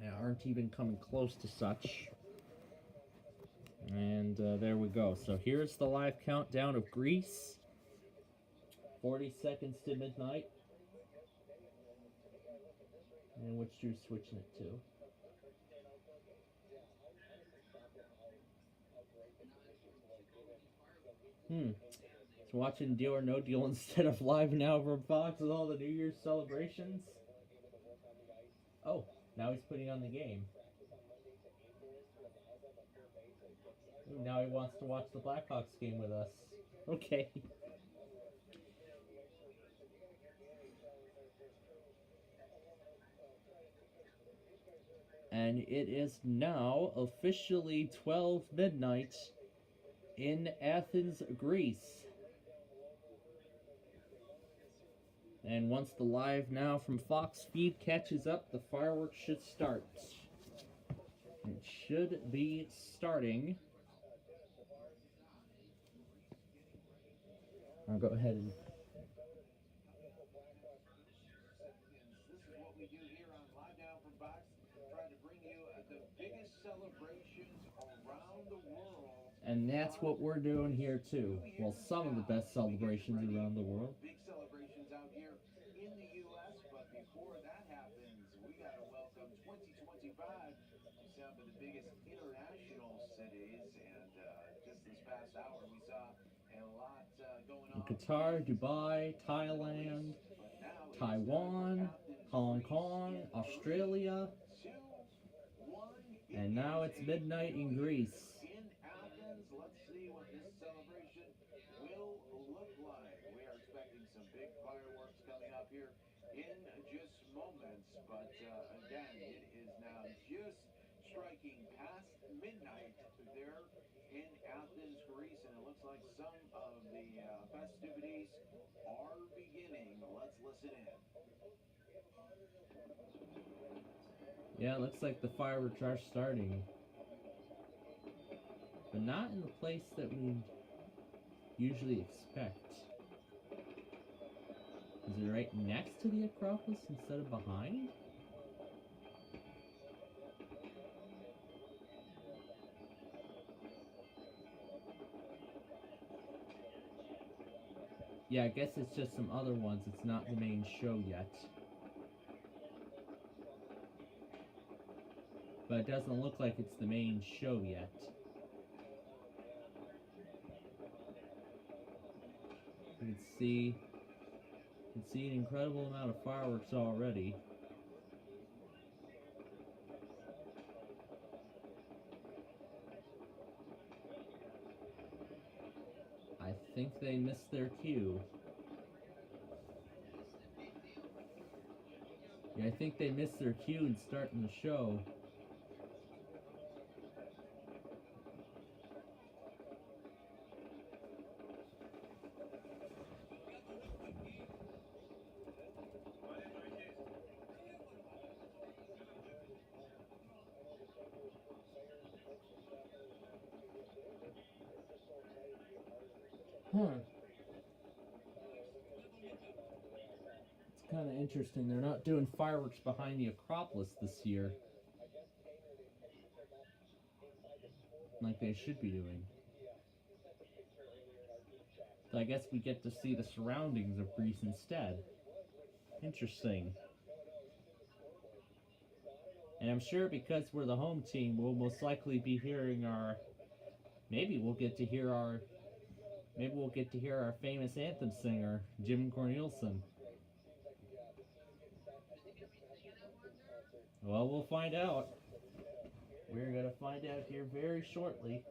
Yeah, aren't even coming close to such. And there we go. So here's the live countdown of Greece. 40 seconds to midnight. And which you're switching it to. So watching Deal or No Deal instead of Live Now from Fox with all the New Year's celebrations. Oh, now he's putting on the game. Ooh, now he wants to watch the Blackhawks game with us. Okay. And it is now officially 12 midnight in Athens, Greece. And once the Live Now from Fox feed catches up, the fireworks should start. It should be starting. I'll go ahead and... This is what we do here on Live Now from Fox, trying to bring you the biggest celebrations around the world. And that's what we're doing here too. Well, some of the best celebrations around the world. Big celebrations out here in the U.S., but before that happens, we got to welcome 2025 to some of the biggest international cities. And just this past hour, we saw a lot going on. Qatar, Dubai, Thailand, Taiwan, Hong Kong, Australia, and now it's midnight in Greece. In Athens, let's see what this celebration will look like. We are expecting some big fireworks coming up here in just moments, but again, it is now just striking past midnight there in Athens, Greece, and it looks like some of the festivities are beginning. Let's listen in. Yeah, it looks like the fireworks are starting. But not in the place that we usually expect. Is it right next to the Acropolis instead of behind? Yeah, I guess it's just some other ones. It's not the main show yet. But it doesn't look like it's the main show yet. You can see an incredible amount of fireworks already. I think they missed their cue. Yeah, I think they missed their cue in starting the show. Huh. It's kind of interesting. They're not doing fireworks behind the Acropolis this year, like they should be doing. So I guess we get to see the surroundings of Greece instead. Interesting. And I'm sure because we're the home team, we'll most likely be hearing our... Maybe we'll get to hear our famous anthem singer, Jim Cornelison. Well, we'll find out. We're going to find out here very shortly.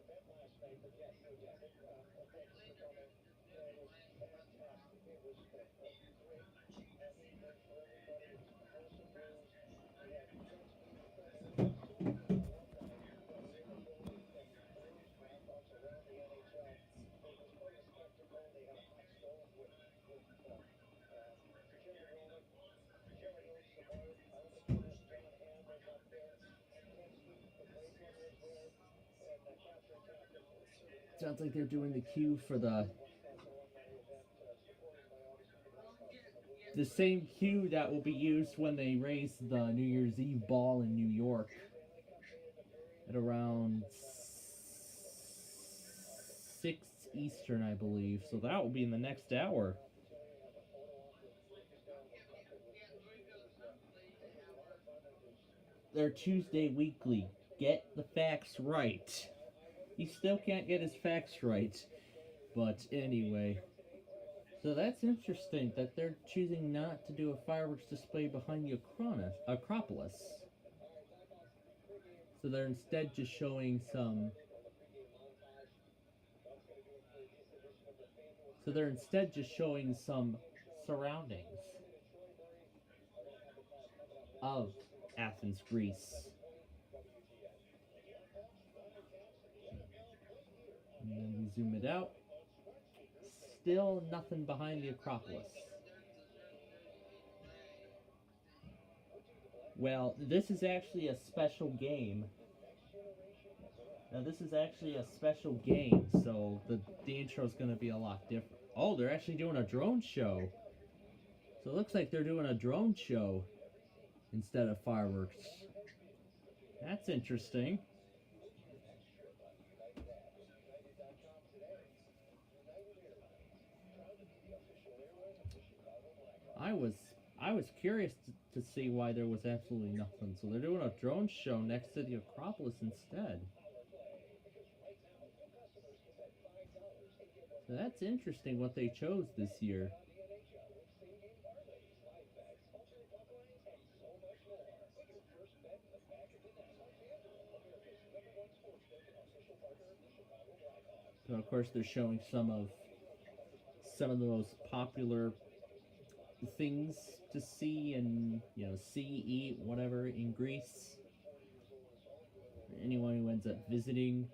Sounds like they're doing the cue for the same cue that will be used when they raise the New Year's Eve ball in New York at around 6 Eastern, I believe. So that will be in the next hour. They're Tuesday weekly. Get the facts right. He still can't get his facts right. But anyway. So that's interesting that they're choosing not to do a fireworks display behind the Acropolis. So they're instead just showing some... surroundings of Athens, Greece. And then we zoom it out. Still nothing behind the Acropolis. Well, this is actually a special game. Now this is actually a special game, so the intro is going to be a lot different. Oh, they're actually doing a drone show. So it looks like they're doing a drone show instead of fireworks. That's interesting. I was curious to see why there was absolutely nothing. So they're doing a drone show next to the Acropolis instead. So that's interesting what they chose this year. So of course they're showing some of the most popular things to see and, you know, see, eat, whatever in Greece. For anyone who ends up visiting.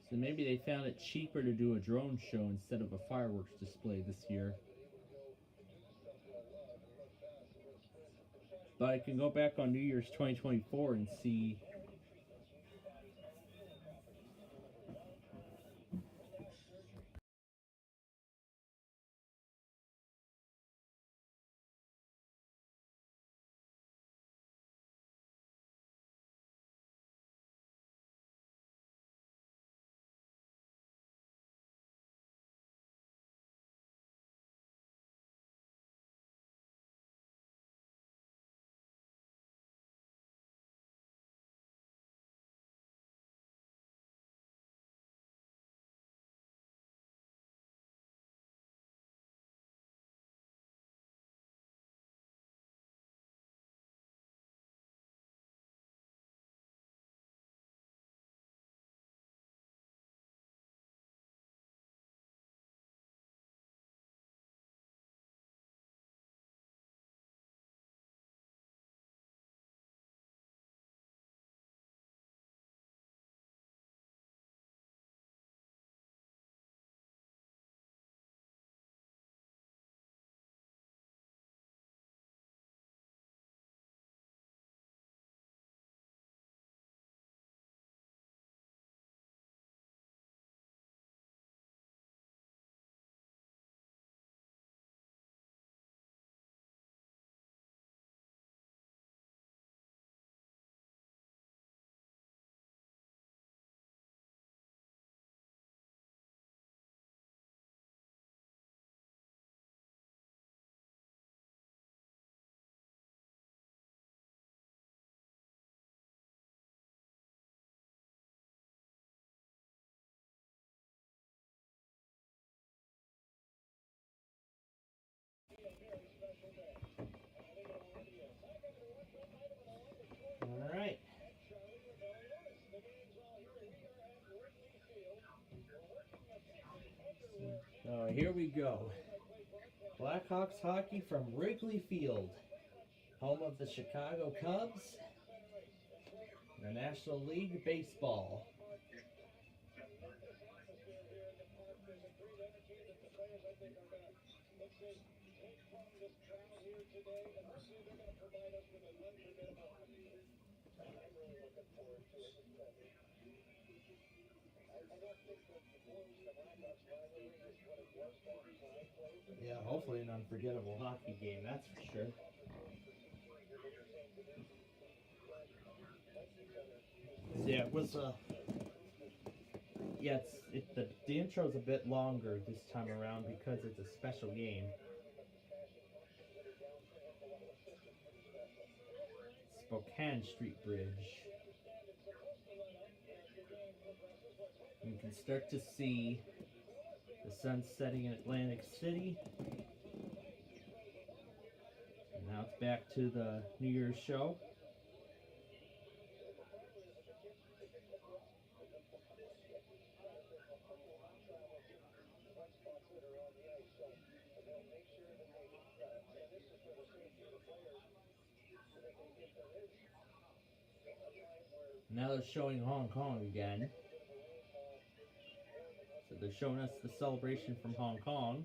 So maybe they found it cheaper to do a drone show instead of a fireworks display this year. But I can go back on New Year's 2024 and see So here we go. Blackhawks hockey from Wrigley Field, home of the Chicago Cubs, the National League Baseball. Yeah, hopefully an unforgettable hockey game, that's for sure. Yeah, it was the intro's a bit longer this time around because it's a special game. Spokane Street Bridge. You can start to see the sun setting in Atlantic City. And now it's back to the New Year's show. Now they're showing Hong Kong again. So they're showing us the celebration from Hong Kong.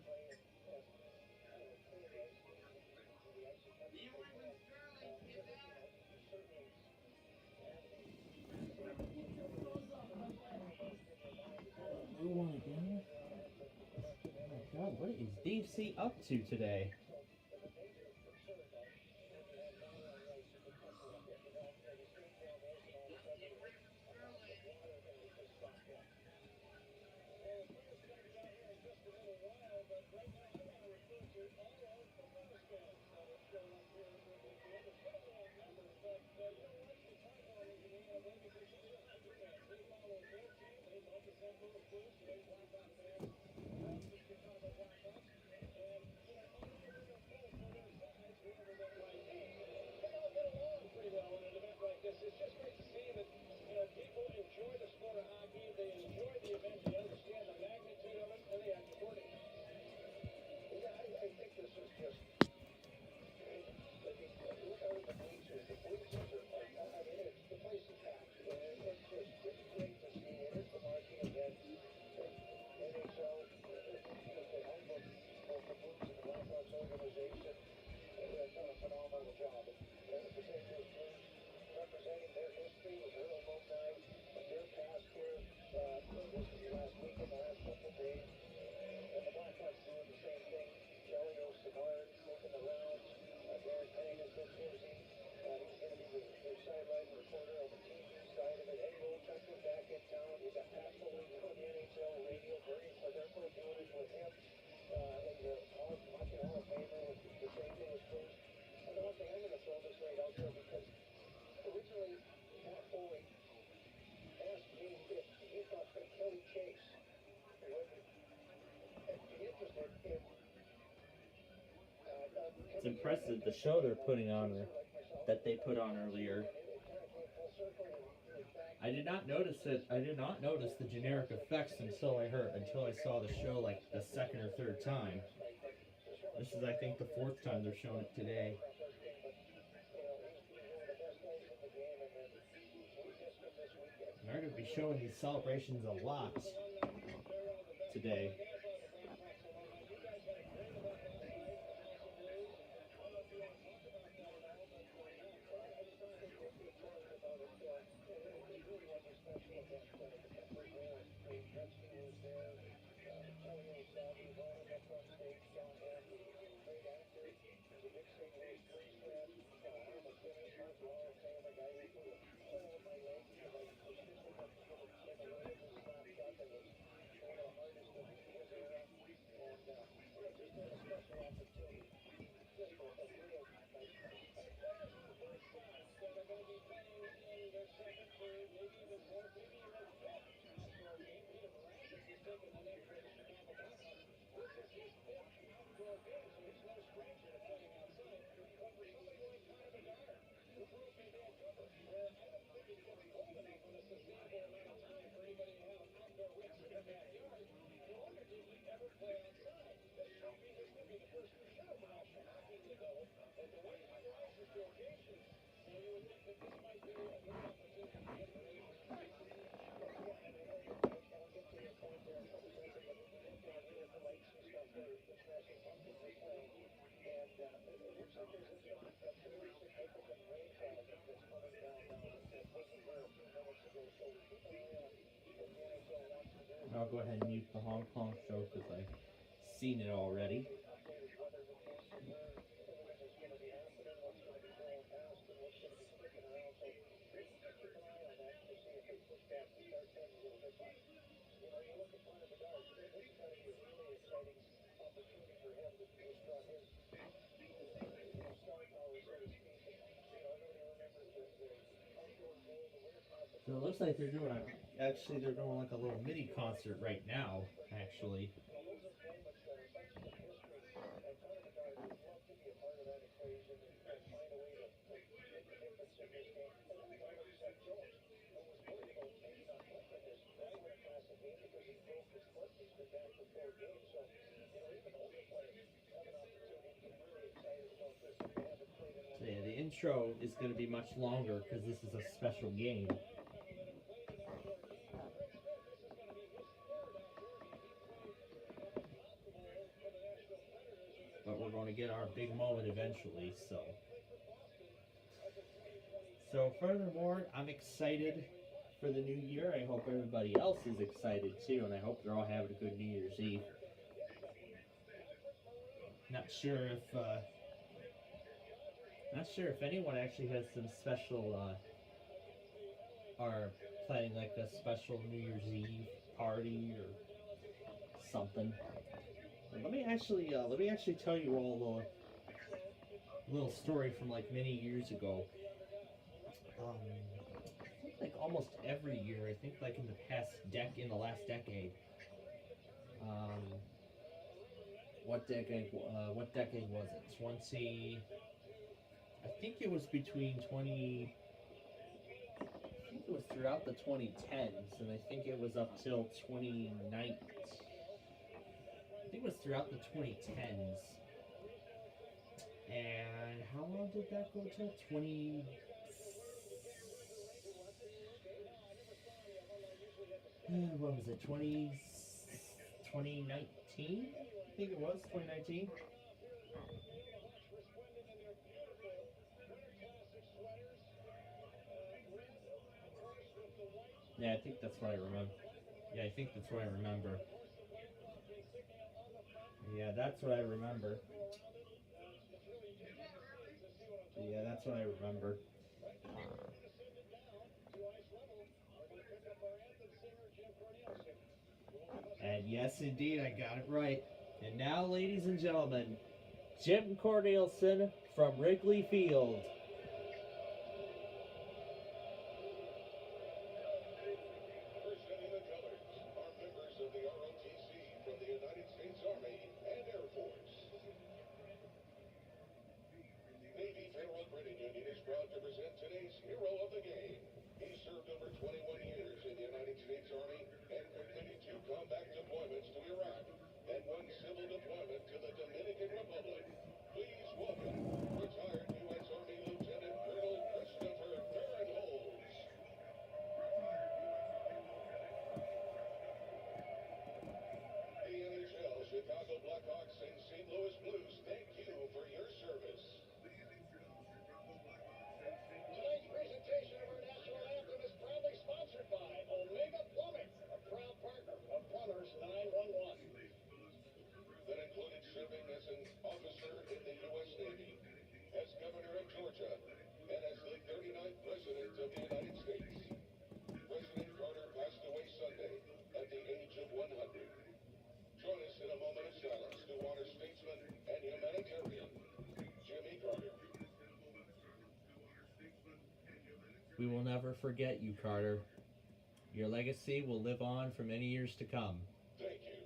New one again. Oh my God, what is Dave C up to today? It's impressive the show they're putting on, that they put on earlier. I did not notice the generic effects until I saw the show like the second or third time. This is, I think, the fourth time they're showing it today. They're going to be showing these celebrations a lot today. I'll go ahead and mute the Hong Kong show because I've seen it already. So it looks like they're doing they're doing like a little mini concert right now, actually. So yeah, the intro is going to be much longer because this is a special game. But we're going to get our big moment eventually, so. So furthermore, I'm excited for the new year. I hope everybody else is excited too, and I hope they're all having a good New Year's Eve. Not sure if anyone actually has some special are planning like a special New Year's Eve party or something. Let me actually tell you all a little story from like many years ago. I think like almost every year, I think like in the last decade. What decade was it? I think it was throughout the 2010s, and I think it was up till 2019. I think it was throughout the 2010s. And how long did that go till? 2019? I think it was 2019. Yeah, I think that's what I remember. Yeah, I think that's what I remember. Yeah, that's what I remember. Yeah, that's what I remember. And yes, indeed, I got it right. And now, ladies and gentlemen, Jim Cornelison from Wrigley Field. Presenting the colors are members of the ROTC from the United States Army and Air Force. Navy Federal Credit Union is proud to present today's hero of the game. He served over 21 years in the United States Army and completed 2 combat deployments to Iraq and 1 civil deployment to the Dominican Republic. Please welcome retired U.S. Army Lieutenant Colonel Christopher Barinholtz. The NHL, Chicago Blackhawks, and St. Louis Blues thank you for your service. Tonight's presentation of our national anthem is proudly sponsored by Omega Plumbing, a proud partner of Plumbers 911. That included serving as an officer in the U.S. Navy, as governor of Georgia, and as the 39th President of the United States. President Carter passed away Sunday at the age of 100. Join us in a moment of silence to honor statesman and humanitarian Jimmy Carter. We will never forget you, Carter. Your legacy will live on for many years to come. Thank you.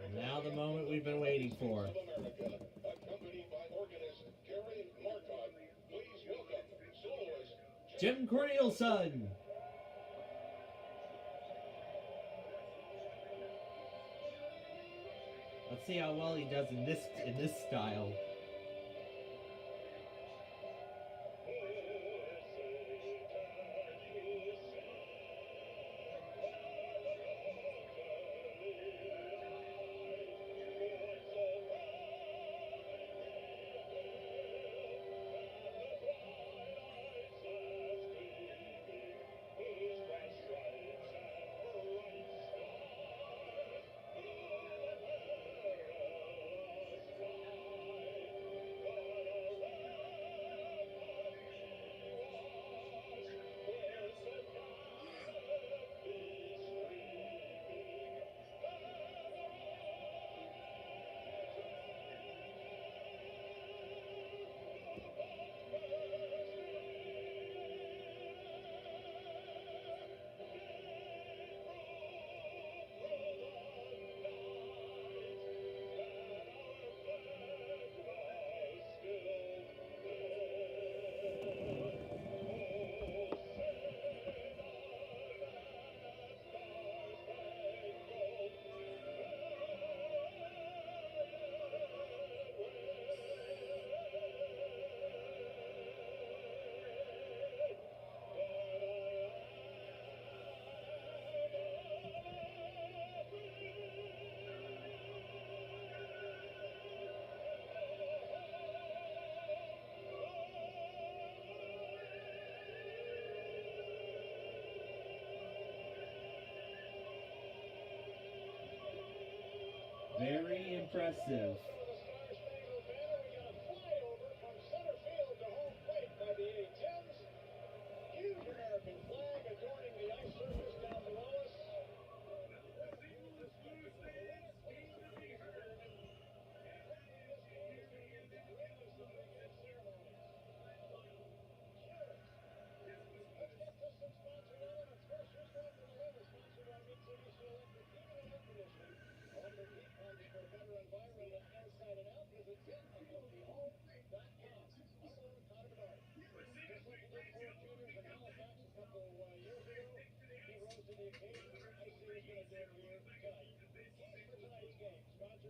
And now the moment we've been waiting for. Of America, accompanied by organist Gary Marcotte. Please welcome soloist Jim Cornelison. Let's see how well he does in this style. Very impressive.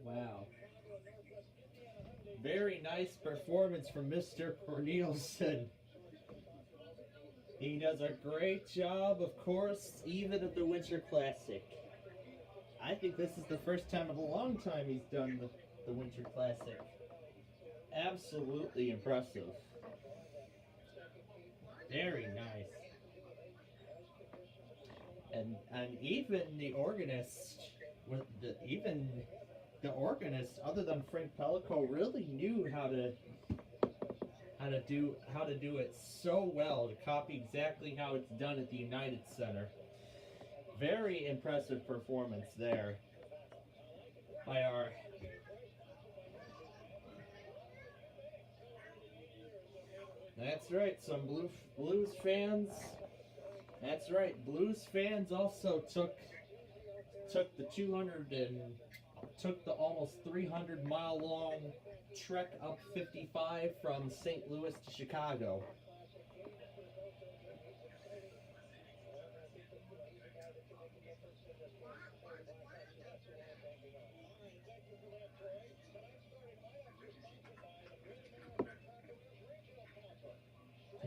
Wow. Very nice performance from Mr. Cornelison. He does a great job, of course, even at the Winter Classic. I think this is the first time in a long time he's done the Winter Classic. Absolutely impressive. Very nice. And even the organist, even the organist, other than Frank Pellico, really knew how to do it so well, to copy exactly how it's done at the United Center. Very impressive performance there by our That's right, some blues fans. That's right, blues fans also took the almost 300-mile long trek up 55 from St. Louis to Chicago.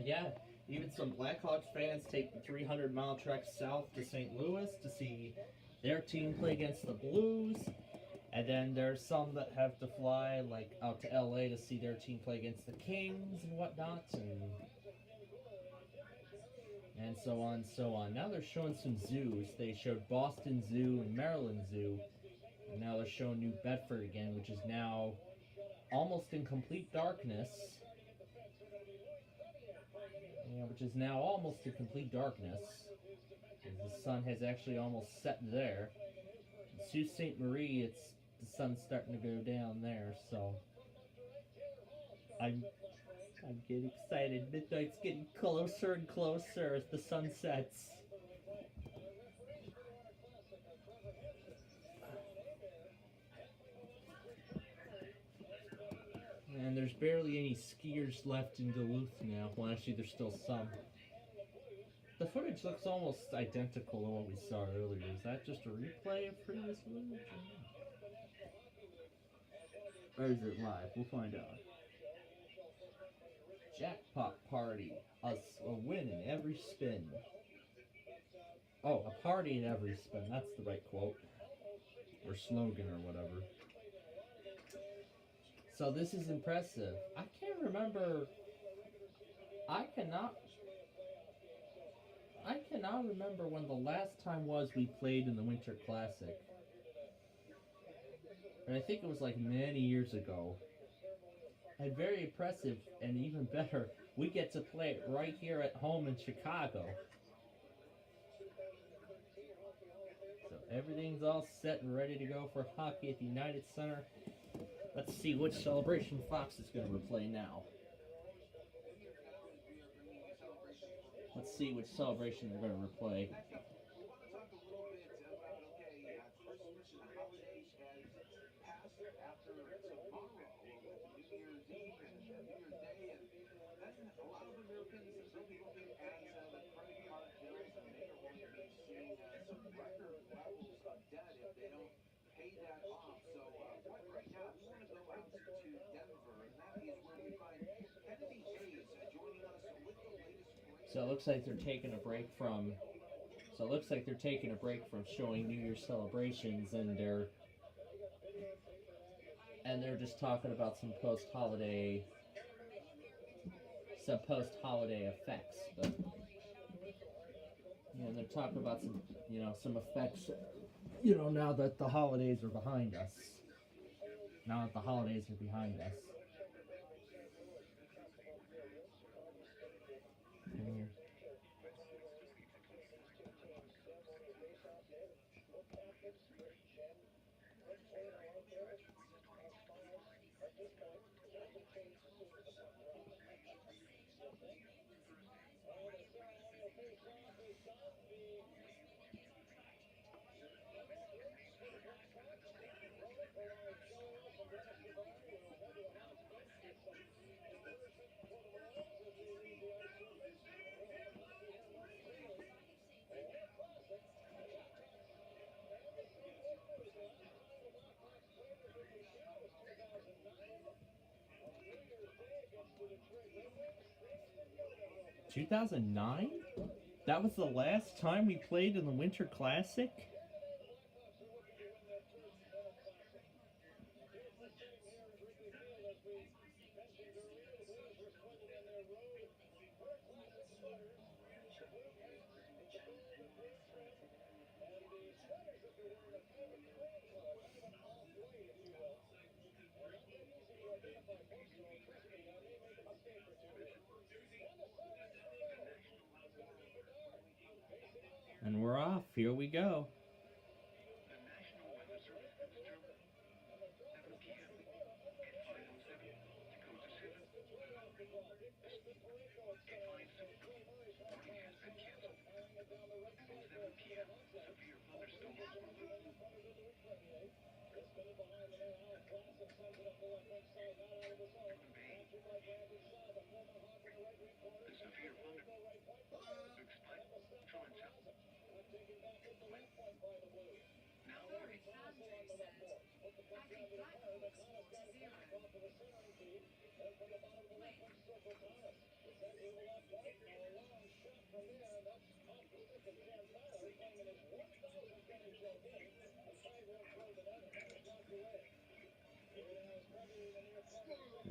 Yeah, even some Blackhawks fans take the 300-mile trek south to St. Louis to see their team play against the Blues. And then there's some that have to fly like out to LA to see their team play against the Kings and whatnot, and so on and so on. Now they're showing some zoos. They showed Boston Zoo and Maryland Zoo. And now they're showing New Bedford again, which is now almost in complete darkness. Yeah, which is now almost in complete darkness. The sun has actually almost set there. Sault Ste. Marie, the sun's starting to go down there, so I'm getting excited. Midnight's getting closer and closer as the sun sets. And there's barely any skiers left in Duluth now. Well, actually, there's still some. The footage looks almost identical to what we saw earlier. Is that just a replay of previous footage? Or is it live? We'll find out. Jackpot party. A win in every spin. Oh, a party in every spin. That's the right quote. Or slogan or whatever. So this is impressive. I can't remember. I cannot remember when the last time was we played in the Winter Classic. And I think it was like many years ago. And very impressive, and even better, we get to play it right here at home in Chicago. So everything's all set and ready to go for hockey at the United Center. Let's see which celebration Fox is going to replay now. Let's see which celebration they're going to replay. So it looks like they're taking a break from. So it looks like they're taking a break from showing New Year's celebrations, and they're just talking about some post-holiday effects. But they're talking about some effects. Now that the holidays are behind us. (2009) That was the last time we played in the Winter Classic? And we're off. Here we go.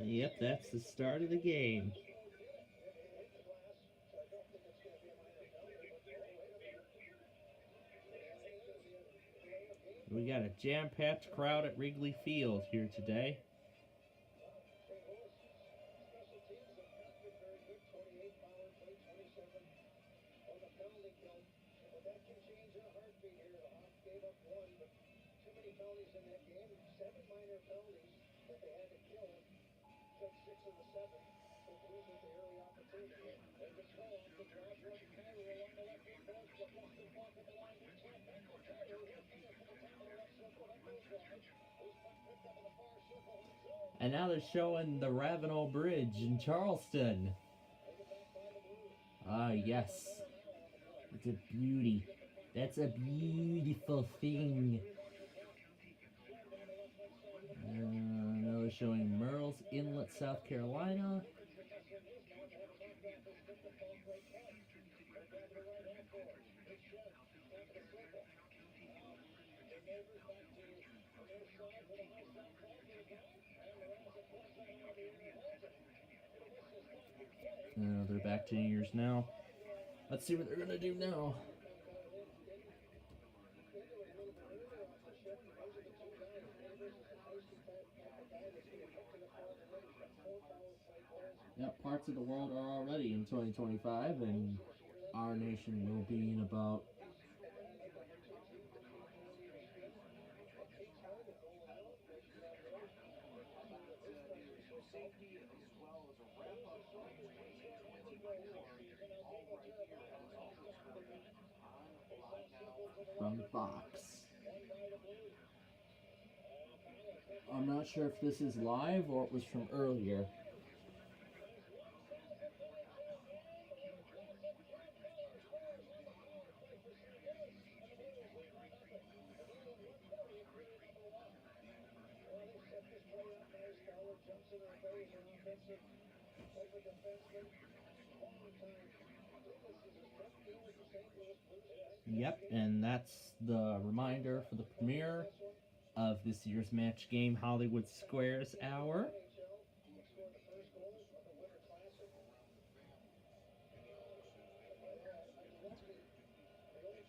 Yep, that's the start of the game. We got a jam-packed crowd at Wrigley Field here today. And now they're showing the Ravenel Bridge in Charleston. Ah, yes. It's a beauty. That's a beautiful thing. Another showing Merle's Inlet, South Carolina. They're back to New Year's now. Let's see what they're gonna do now. Yep, parts of the world are already in 2025, and our nation will be in about from the box. I'm not sure if this is live or it was from earlier. Yep, and that's the reminder for the premiere of this year's match game, Hollywood Squares Hour.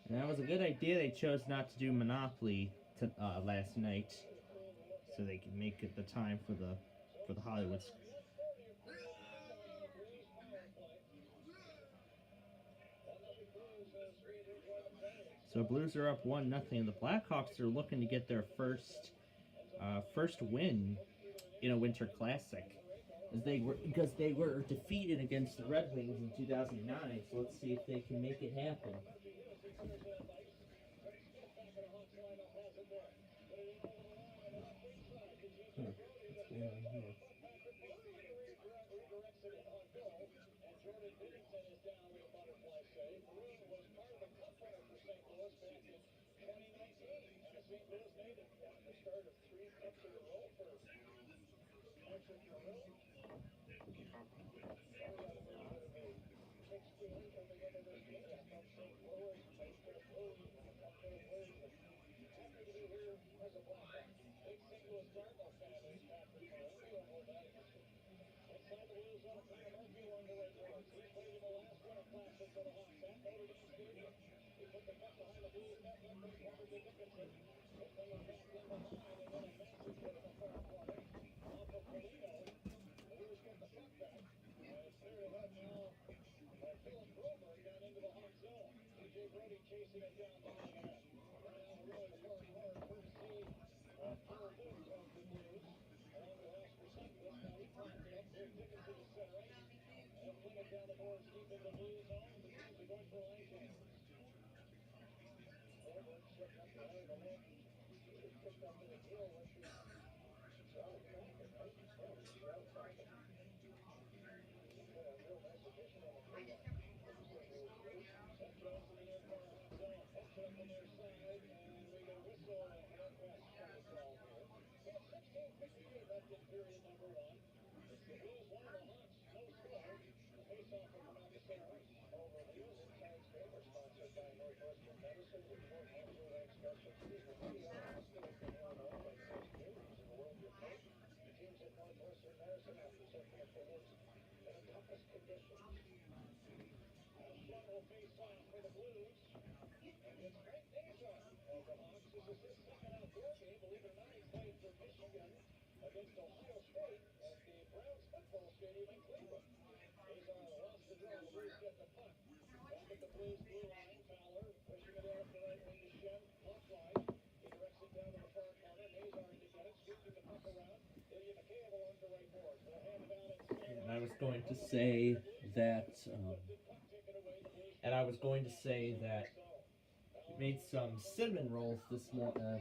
And that was a good idea. They chose not to do Monopoly last night, so they can make it the time for the Hollywood. So Blues are up 1-0. The Blackhawks are looking to get their first win in a Winter Classic, because they were defeated against the Red Wings in 2009. So let's see if they can make it happen. What's going on here? And I was going to say that we made some cinnamon rolls this morning.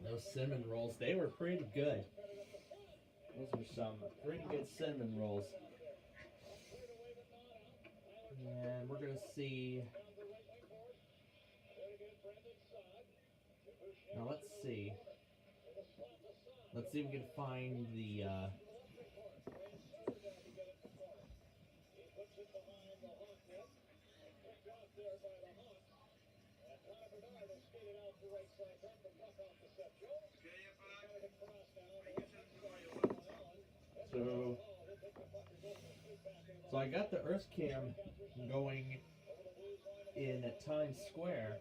Those cinnamon rolls, they were pretty good. Those are some pretty good cinnamon rolls. And we're gonna see Now let's see. Let's see if we can find the so I got the Earth Cam going in at Times Square,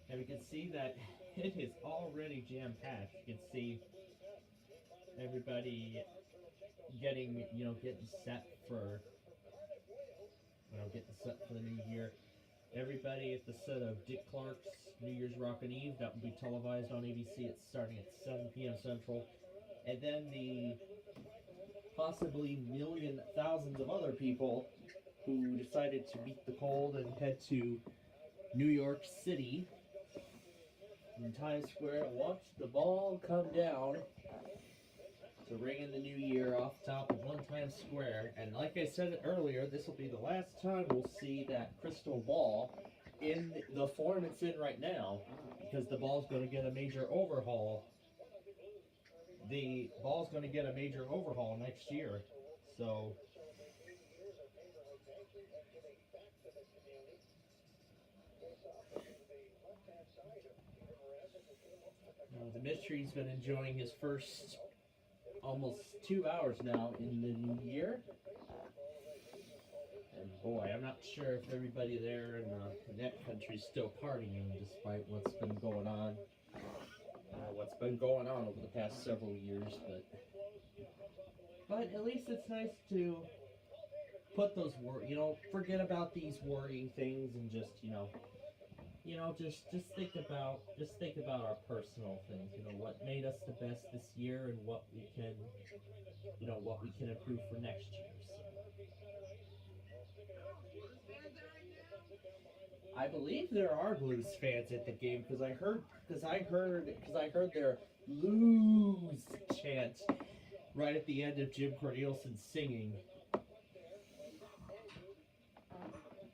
and we can see that it is already jam-packed. You can see everybody getting set for the new year. Everybody at the set of Dick Clark's New Year's Rockin' Eve, that will be televised on ABC. It's starting at 7 p.m. Central. And then the possibly thousands of other people who decided to beat the cold and head to New York City in Times Square to watch the ball come down to ring in the new year off the top of one Times Square. And like I said earlier, this will be the last time we'll see that crystal ball in the form it's in right now, because the ball's going to get a major overhaul. The ball's going to get a major overhaul next year. So the Mystery's been enjoying his first almost 2 hours now in the new year. And boy, I'm not sure if everybody there in the net country's still partying despite what's been going on. Over the past several years, but at least it's nice to put those forget about these worrying things and just think about our personal things. What made us the best this year and what we can improve for next year. I believe there are Blues fans at the game because I heard their "lose" chant right at the end of Jim Cornelison singing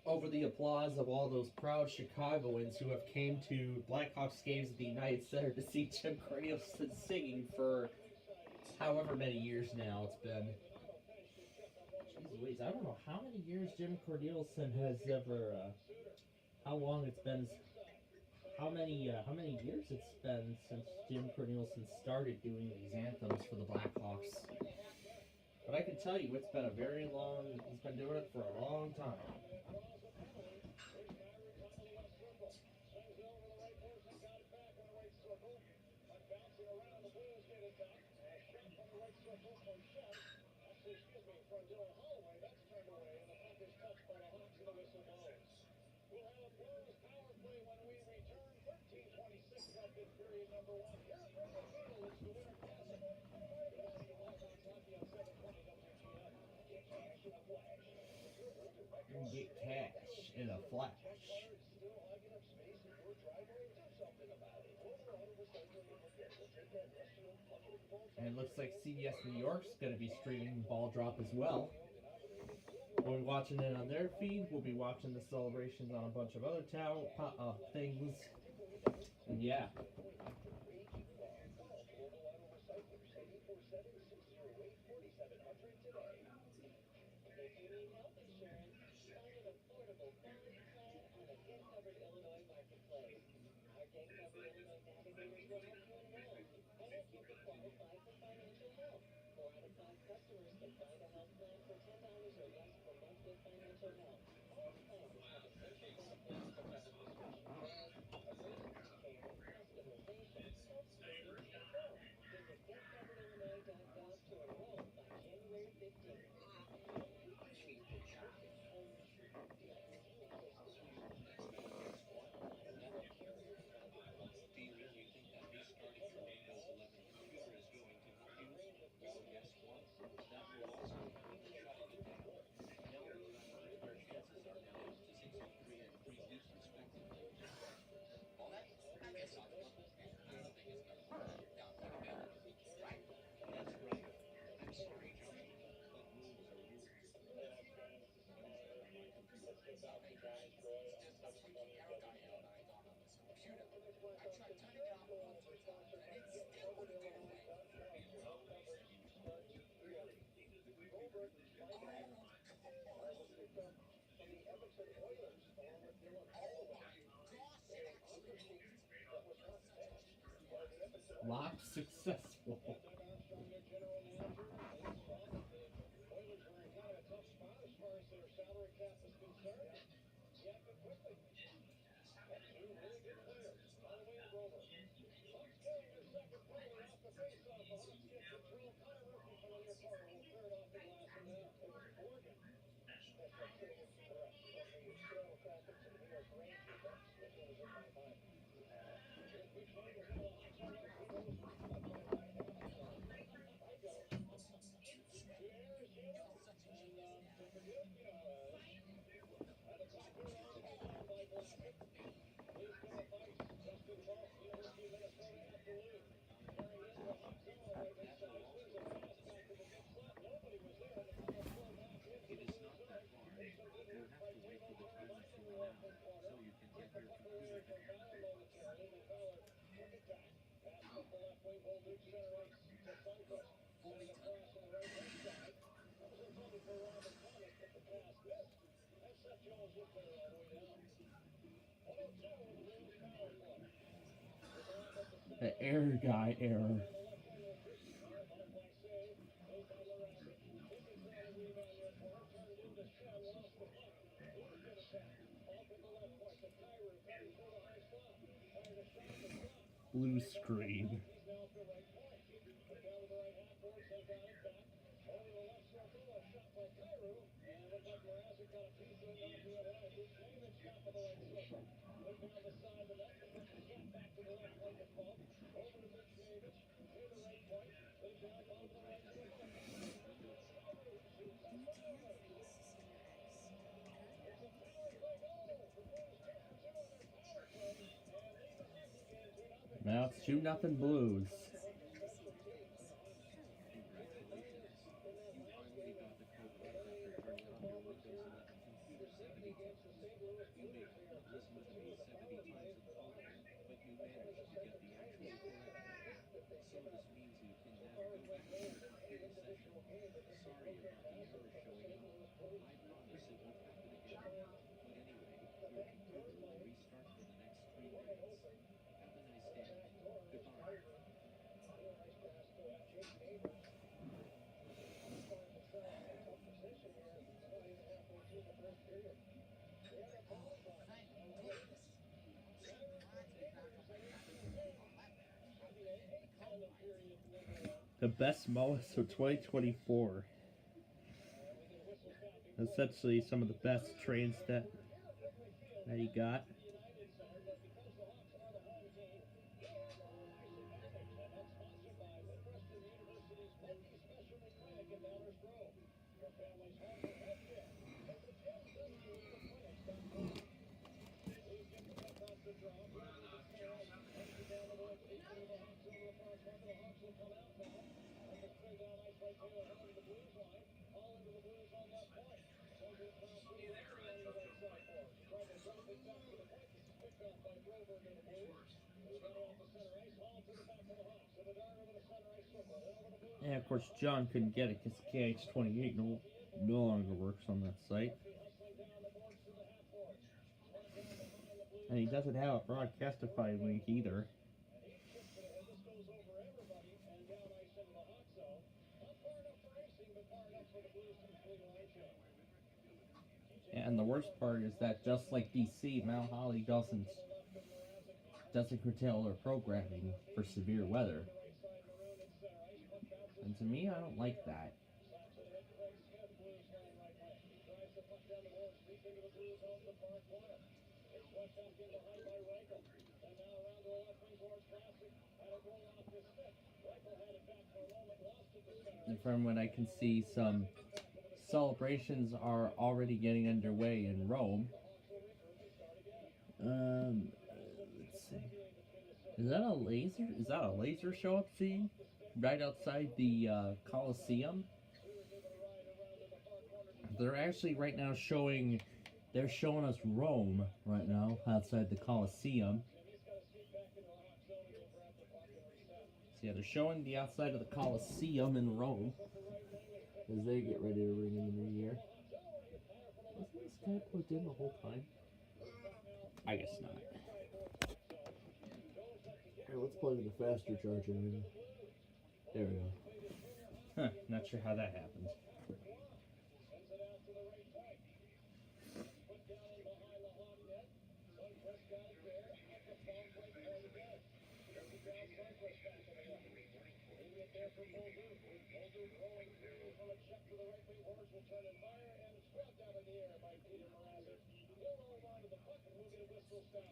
over the applause of all those proud Chicagoans who have came to Blackhawks games at the United Center to see Jim Cornelison singing for however many years now it's been. Jeez Louise, I don't know how many years Jim Cornelison has ever. How long it's been? How many years it's been since Jim Cornelison started doing these anthems for the Blackhawks? But I can tell you, it's been he's been doing it for a long time. Get cash in a flash. And it looks like CBS New York's going to be streaming Ball Drop as well. We'll be watching it on their feed. We'll be watching the celebrations on a bunch of other things. And yeah. Lock successful. The air guy error. Blue screen. Now it's 2-0 Blues. The best moments of 2024. Essentially, some of the best trains that he got. And of course, John couldn't get it because KH28 no longer works on that site. And he doesn't have a Broadcastify link either. And the worst part is that just like DC, Mount Holly doesn't curtail their programming for severe weather. And to me, I don't like that. And from what I can see, some celebrations are already getting underway in Rome. Let's see. Is that a laser? Is that a laser show up scene? Right outside the Colosseum? They're actually right now showing... They're showing us Rome right now, outside the Colosseum. So yeah, they're showing the outside of the Colosseum in Rome. as they get ready to ring in the new year. Wasn't this guy plugged in the whole time? I guess not. Alright, let's plug in the faster charger in. There we go. Huh, not sure how that happened.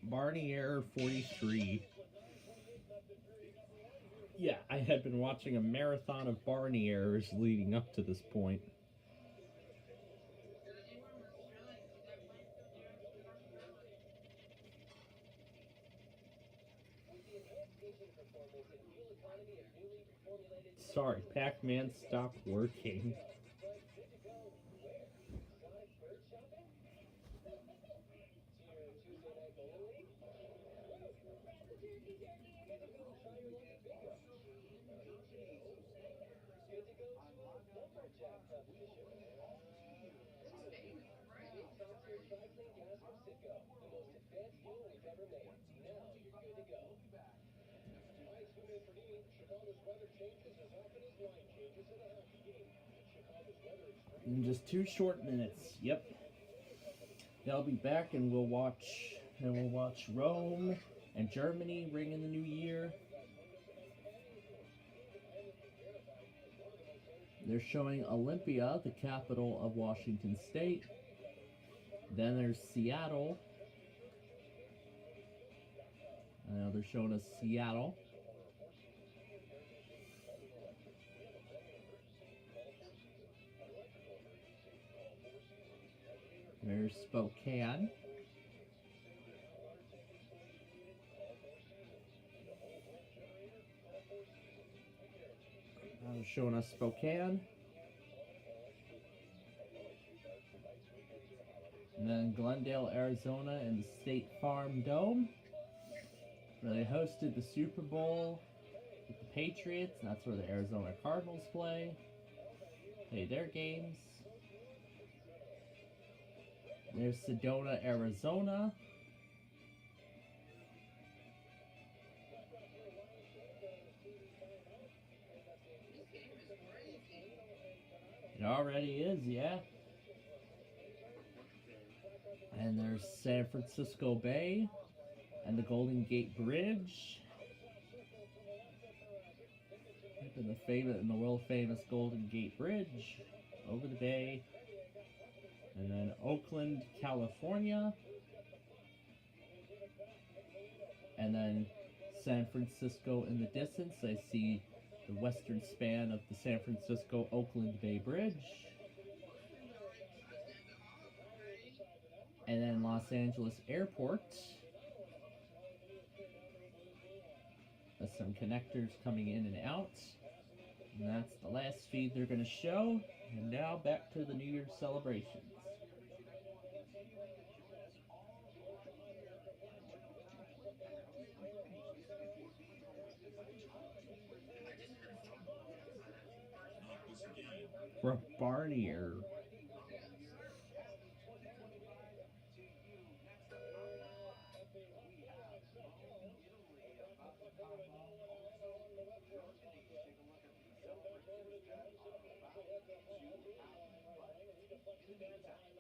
Barney Error 43. Yeah, I had been watching a marathon of Barney errors leading up to this point. Sorry, Pac-Man stopped working. In just 2 short minutes. Yep. I'll be back and we'll watch Rome and Germany ring in the new year. They're showing Olympia, the capital of Washington State. Then there's Seattle. Now they're showing us Seattle. There's Spokane. Now they're showing us Spokane. And then Glendale, Arizona in the State Farm Dome, where they hosted the Super Bowl with the Patriots, and that's where the Arizona Cardinals play their games. There's Sedona, Arizona. It already is, yeah. And there's San Francisco Bay and the Golden Gate Bridge. And the world famous Golden Gate Bridge over the bay. And then Oakland, California. And then San Francisco in the distance. I see the western span of the San Francisco-Oakland Bay Bridge. And then Los Angeles Airport. With some connectors coming in and out. And that's the last feed they're going to show. And now back to the New Year's celebrations. For Barnier.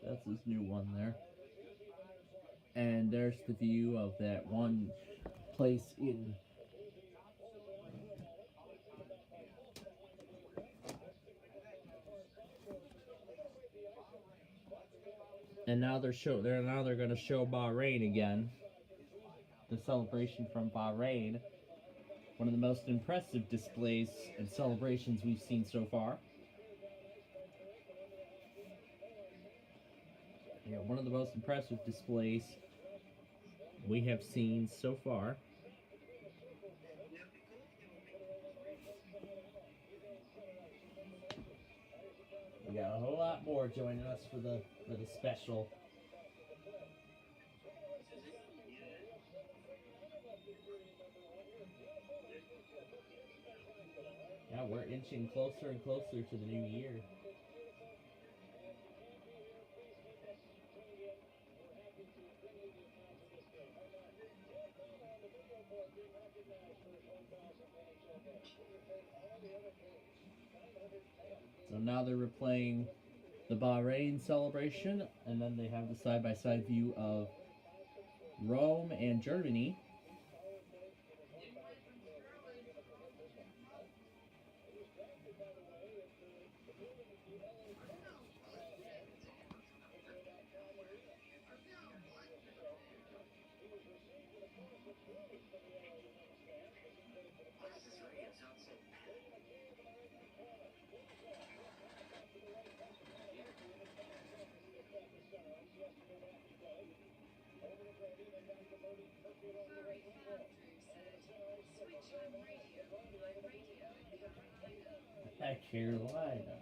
That's his new one there. And there's the view of that one place in and now they're going to show Bahrain again. The celebration from Bahrain. One of the most impressive displays and celebrations we've seen so far. Yeah, one of the most impressive displays we have seen so far. We got a whole lot more joining us for the special. Yeah, we're inching closer and closer to the new year. So now they're replaying the Bahrain celebration, and then they have the side-by-side view of Rome and Germany. Murray Andrew said, switch on radio. I'm radio in Carolina. At Carolina.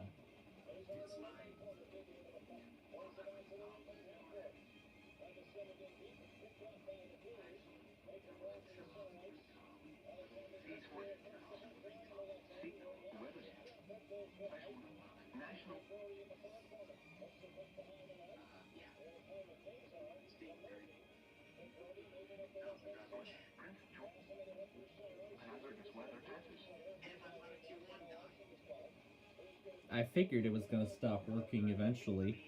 I figured it was going to stop working eventually.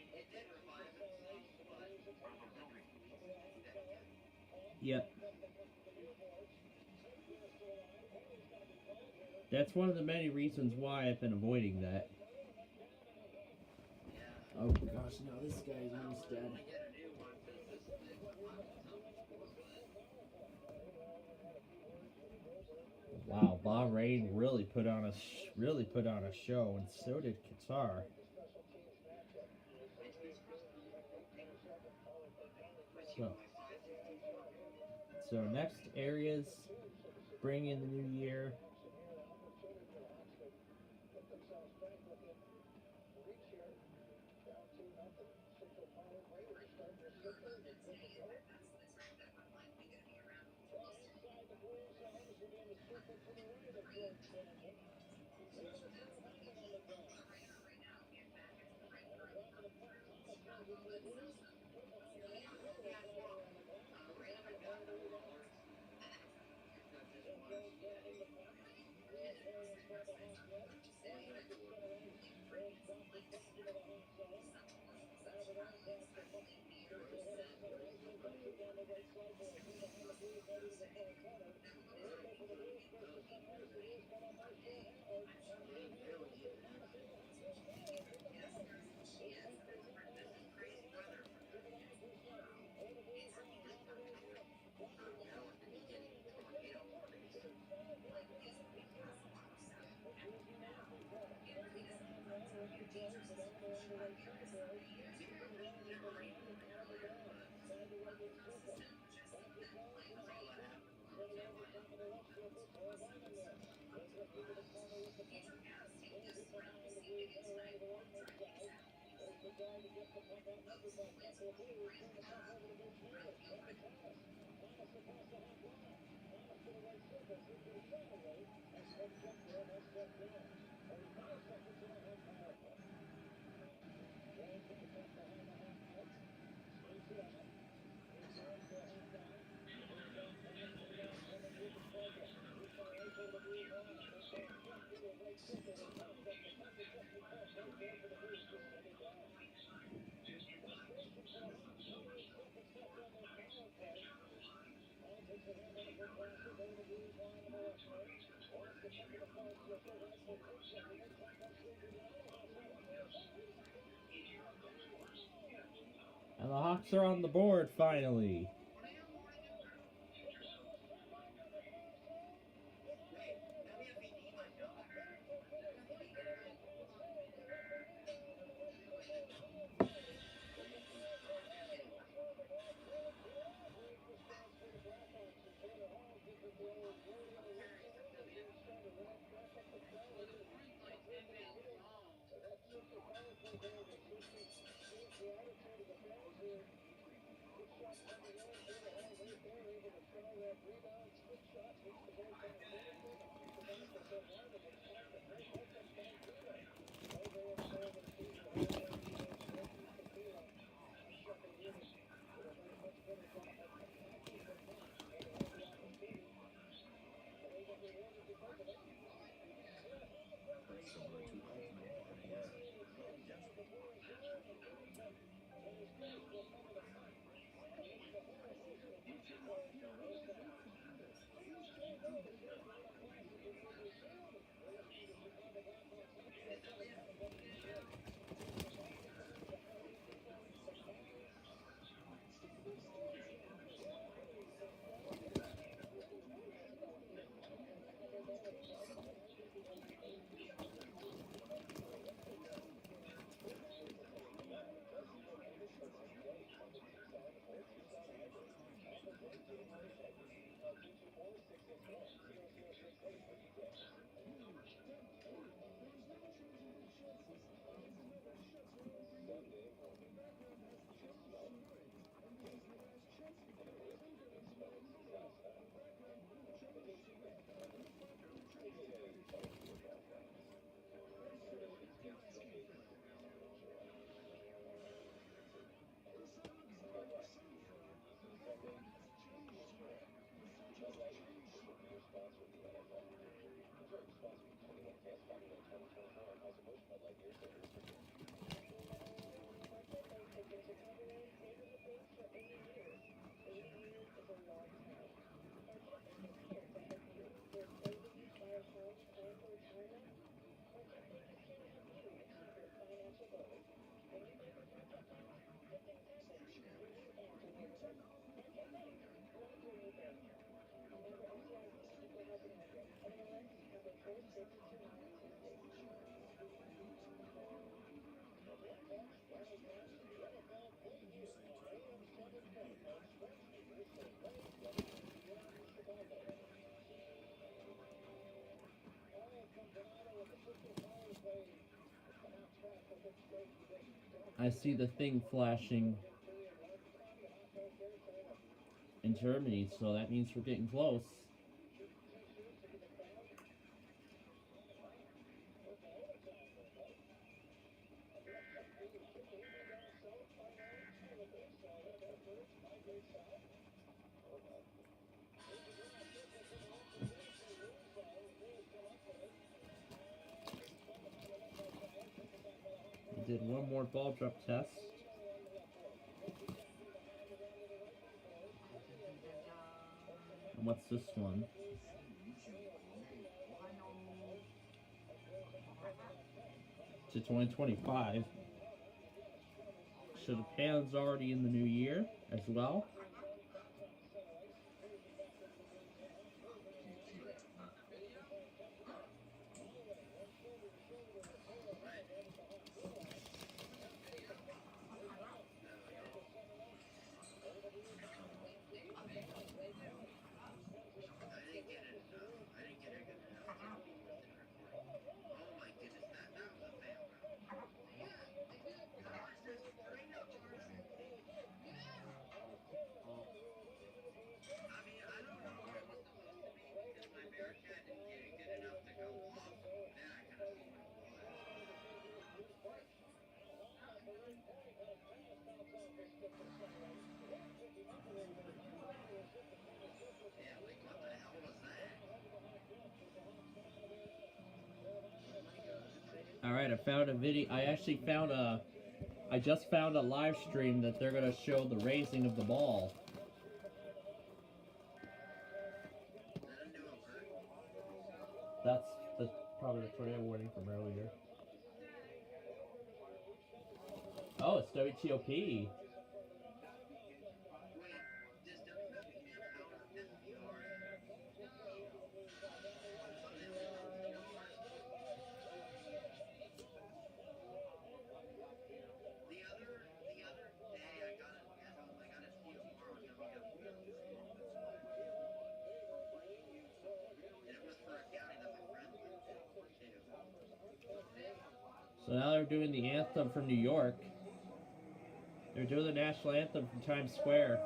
Yep. That's one of the many reasons why I've been avoiding that. Oh gosh, no, this guy's almost dead. Wow, Bahrain really put on a show, and so did Qatar. So next areas, bring in the new year. And the Hawks are on the board finally. I see the thing flashing in Germany, so that means we're getting close. We did one more ball drop test. And what's this one? To 2025. So Japan's already in the new year as well. Alright, I found a video. I just found a live stream that they're going to show the raising of the ball. That's probably the tornado warning from earlier. Oh, it's WTOP. So now they're doing the anthem from New York. They're doing the national anthem from Times Square.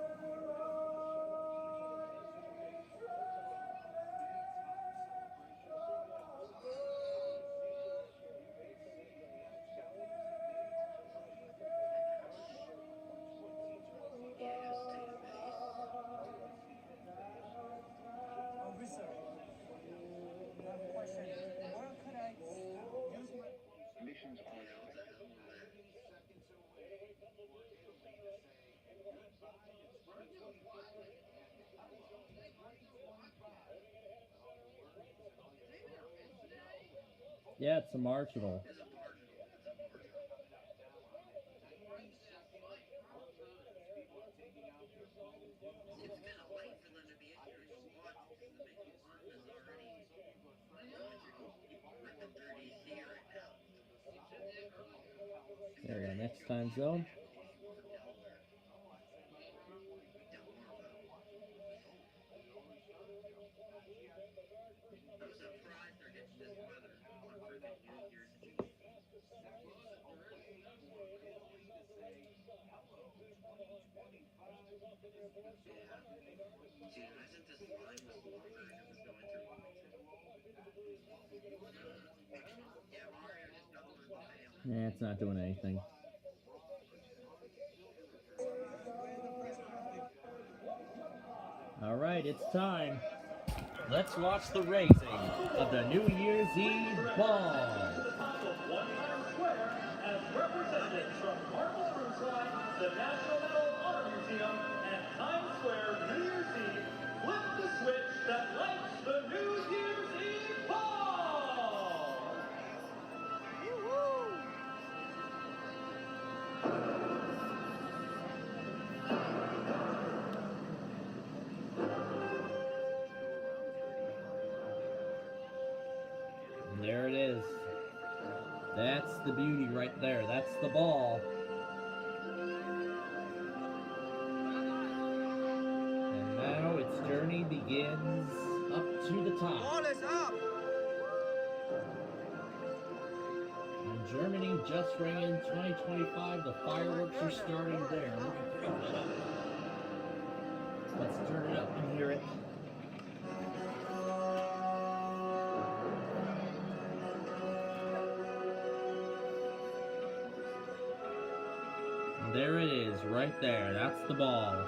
Missions are Yeah, it's a marginal. There we go, next time zone. Nah, it's not doing anything. Alright, it's time. Let's watch the raising of the New Year's Eve ball. As representatives from Marble Cruise Line, the National Medal of Honor Museum, and Times Square New Year's Eve, flip the switch that lights the New Year's Eve ball! And there it is. That's the beauty right there. That's the ball. And now its journey begins up to the top. Ball is up! And Germany just rang in 2025. The fireworks are starting there. Let's turn it up and hear it. There it is, right there. That's the ball.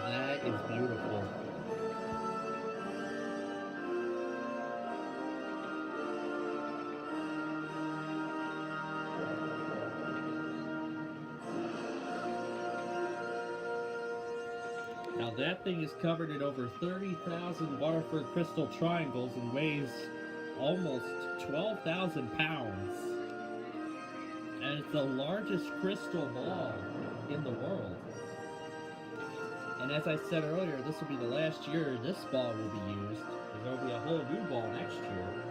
That is beautiful. Now that thing is covered in over 30,000 Waterford crystal triangles and weighs almost 12,000 pounds. And it's the largest crystal ball in the world. And as I said earlier, this will be the last year this ball will be used. There will be a whole new ball next year.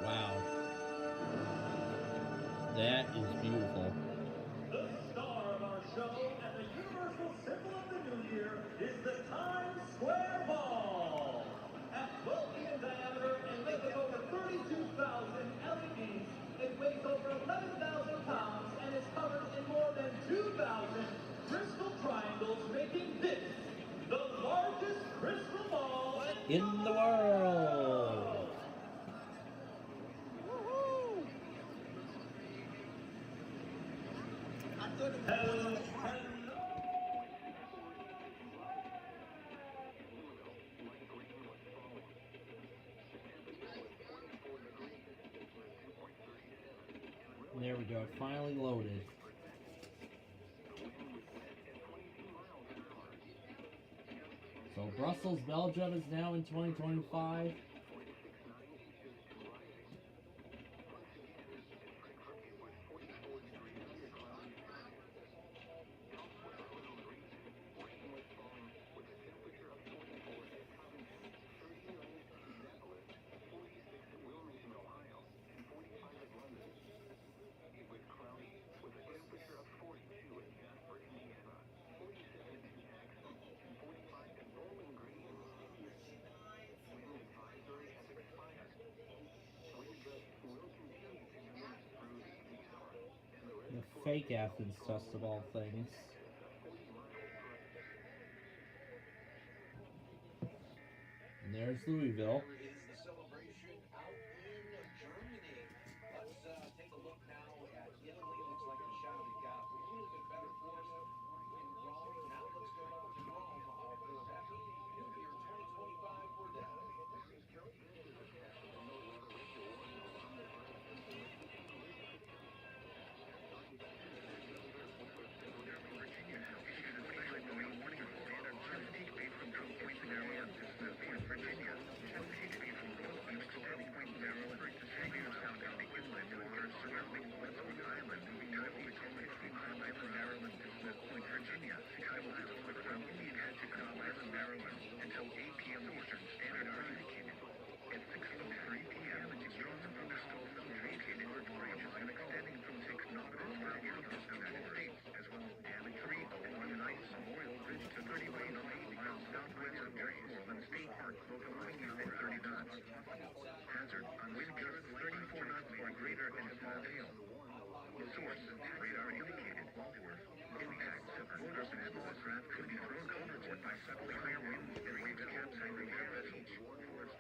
Wow. That is beautiful. The star of our show and the universal symbol of the new year is the Times Square Ball. At 12 feet in diameter and made of over 32,000 LEDs, it weighs over 11,000 pounds and is covered in more than 2,000 crystal triangles, making this the largest crystal ball In the world. There we go, it finally loaded. So Brussels, Belgium is now in 2025. The fake Athens test of all things. And there's Louisville. Is the celebration out in Germany? Let's take a look now at Italy. Looks like the shot got a little bit better for us in Rome. Now let's go out to Rome for Happy New Year 2025 for them. Dale. Source, radar indicated Waldorf. Impact person and or craft could be thrown overboard by suddenly higher winds and waves capsizing their vessels.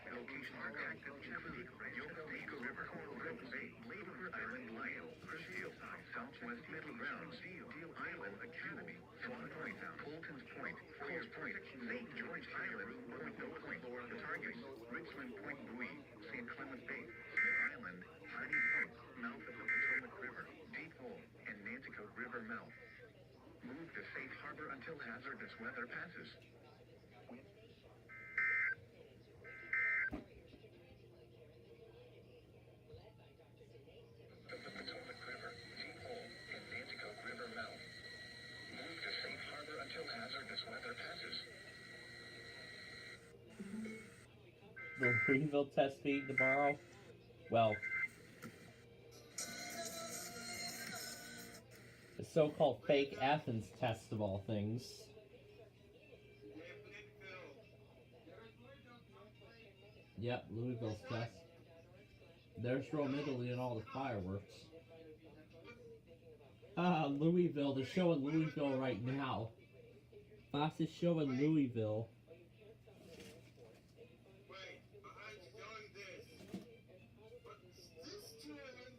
Locations are active Japanese, Yokohama River, Golden Bay, Labor Island, Lyle, Chrisfield, Southwest Middle Ground, Deal Island Academy, Swan Point, Colton's Point, Coles Point, St. George Island, Point No Point, the targets, Richland Point Buoy, St. Clement Bay, Smith Island, Piney Point, mouth of the Potomac River, Deep Hole, and Nanticoke River mouth. Move to safe harbor until hazardous weather passes. The Potomac River, Deep Hole, and Nanticoke River mouth. Move to safe harbor until hazardous weather passes. The Louisville test being tomorrow. Well, the so-called fake Athens test of all things. Yep, Louisville's test. There's Rome, Italy, and all the fireworks. Louisville. They're showing Louisville right now. Fox is showing Louisville. Wait, I'm doing this. But this time,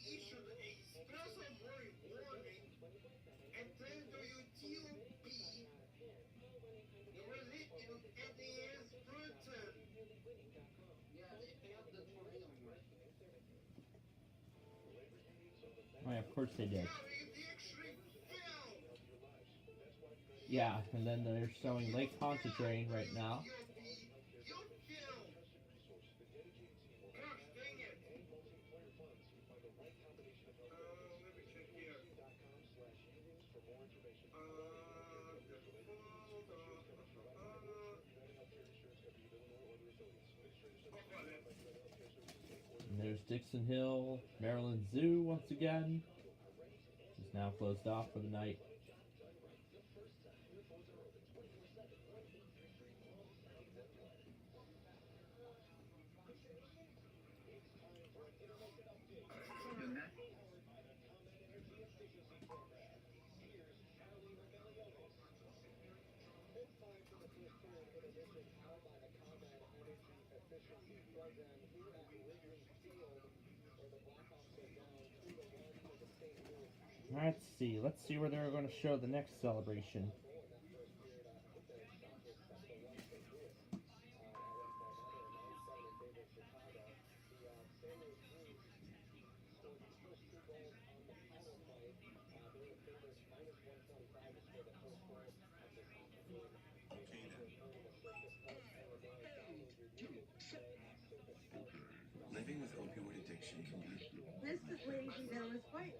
issued a special warning, and then the UTOP, the religion, and the is Britain. Yeah, they failed the tornado. Oh, yeah, of course they did. Yeah, they actually failed. Yeah, and then they're showing Lake Pontchartrain right now. You failed. Gosh, dang it. Let me check here. And there's Dixon Hill, Maryland Zoo once again. It's now closed off for the night. Let's see where they're going to show the next celebration. Living with opioid addiction. This is, ladies and gentlemen, quite.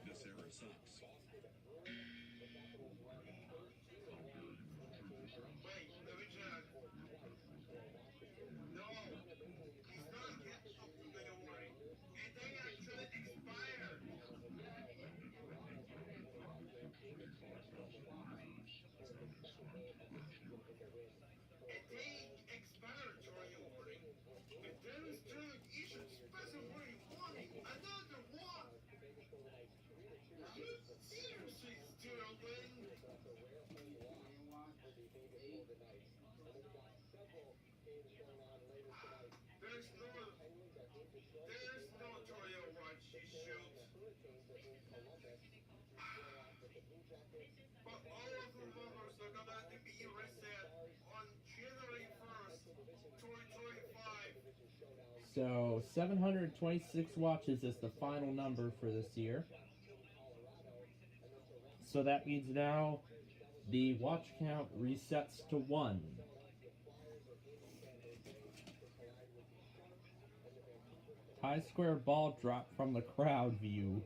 This era sucks. Wait, let me check. No, he's not getting something to worry. And they actually expired. And they expired during warning. And then it's during issued special warning. Another one. You seriously still win? There's no Toyo watch issued. But all of the numbers are gonna be reset on January 1st, 2025. So 726 watches is the final number for this year. So that means now the watch count resets to 1. High square ball drop from the crowd view.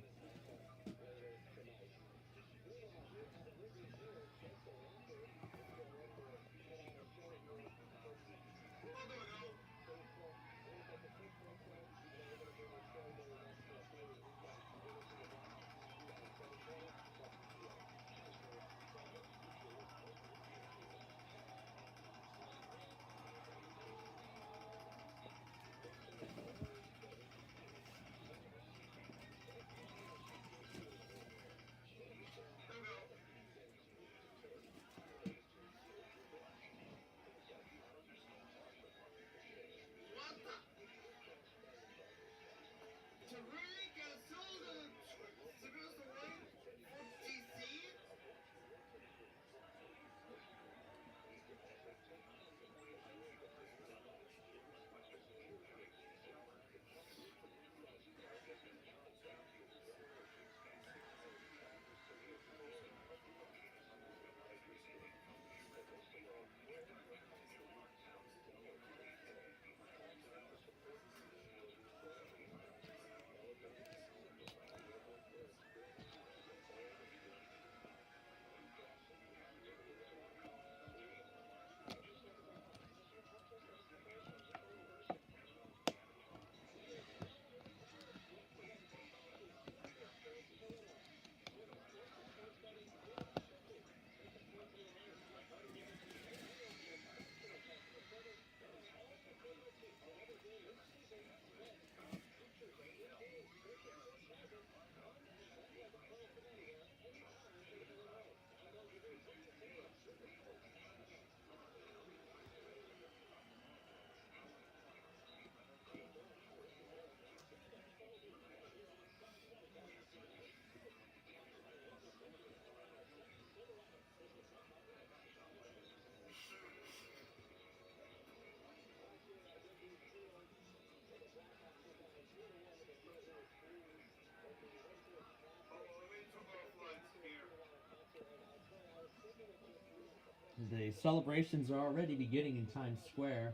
The celebrations are already beginning in Times Square.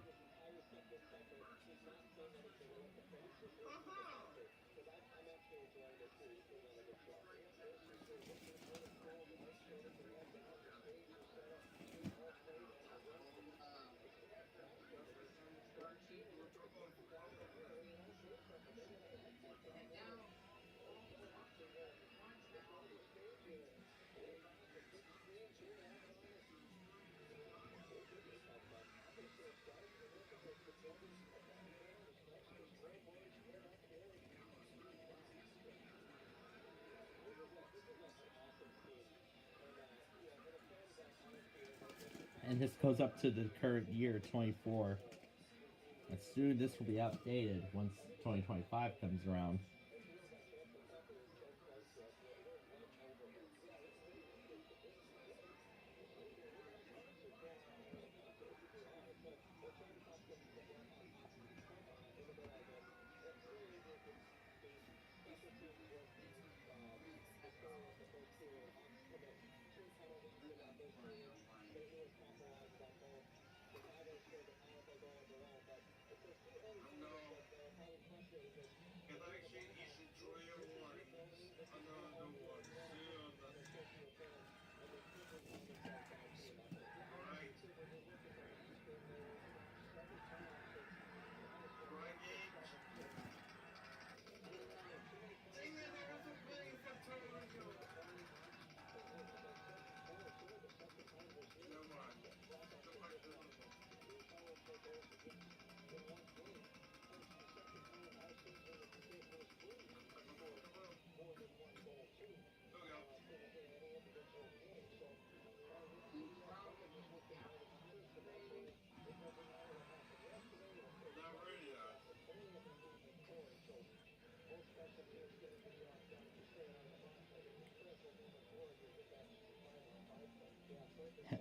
And this goes up to the current year, 24. And soon this will be outdated once 2025 comes around.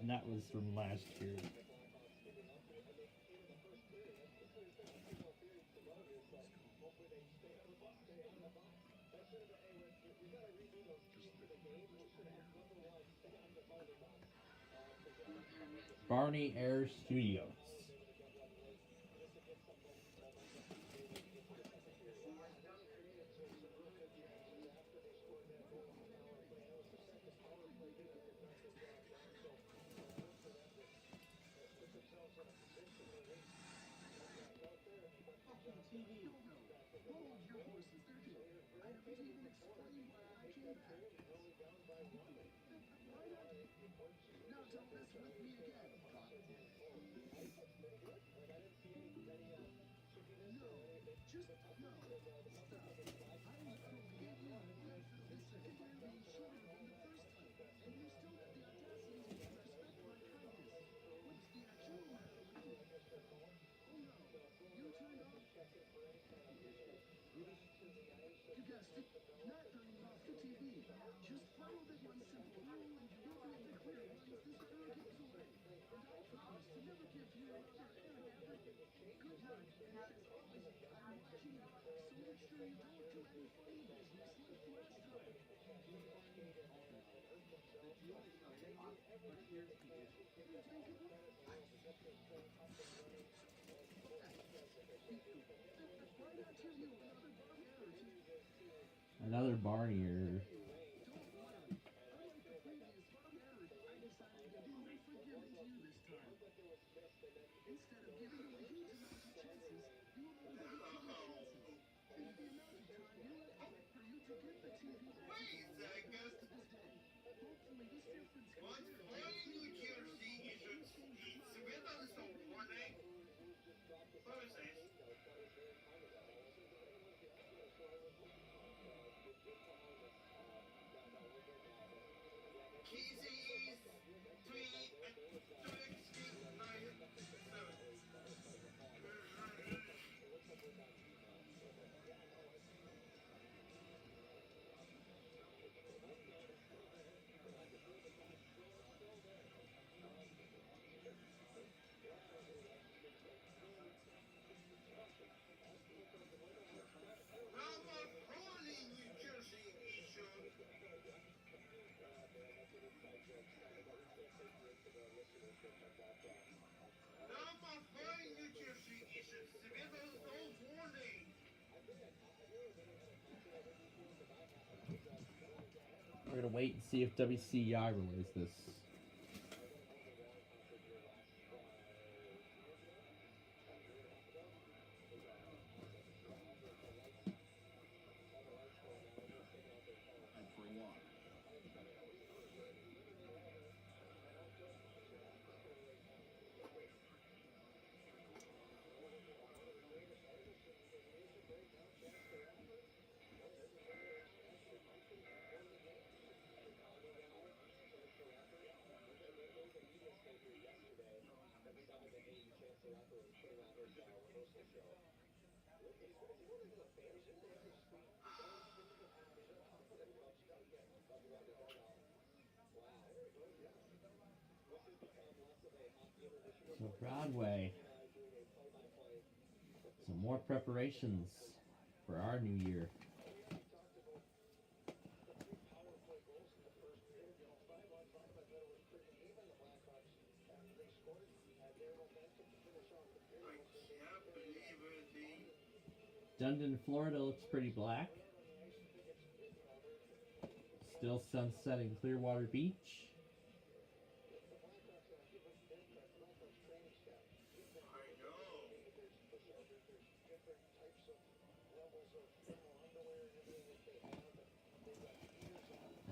And that was from last year. Barney Air Studios. Another Barnier. Now my flying New Jersey is a civil warning. We're gonna wait and see if WCEI relays this. And for a walk. So Broadway. Some more preparations for our new year. Dundon, Florida looks pretty black. Still sunsetting Clearwater Beach.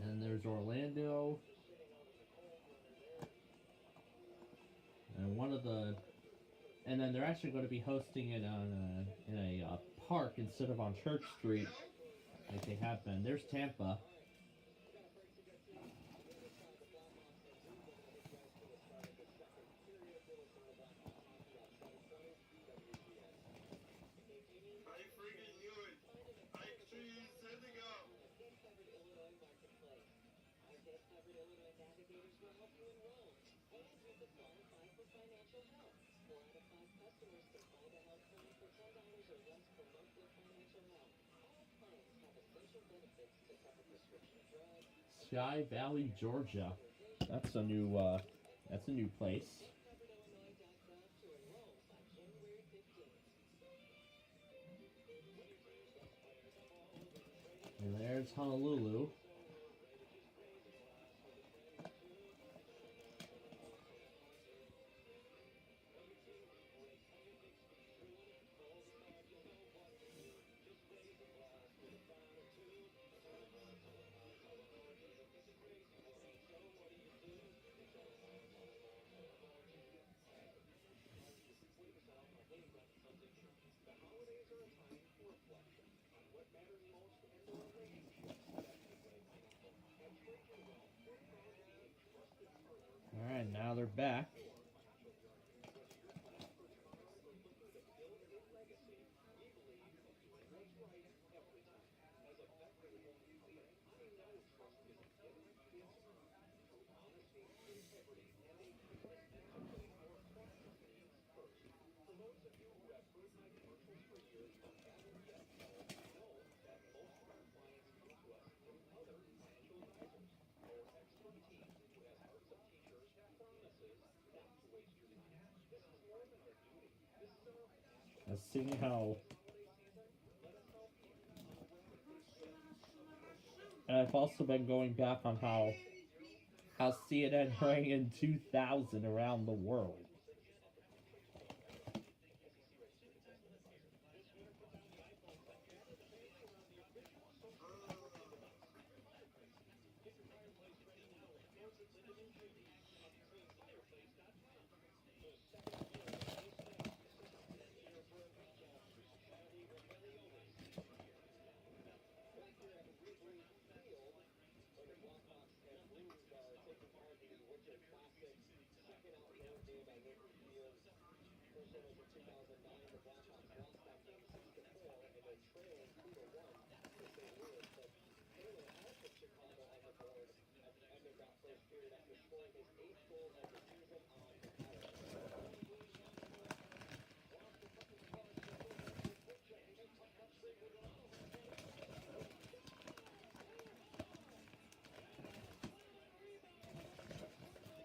And there's Orlando. And then they're actually going to be hosting it on in a park instead of on Church Street, like they have been. There's Tampa. Sky Valley, Georgia. That's a new place. And there's Honolulu. Alright, now they're back. Let's see how. And I've also been going back on how CNN rang in 2000 around the world.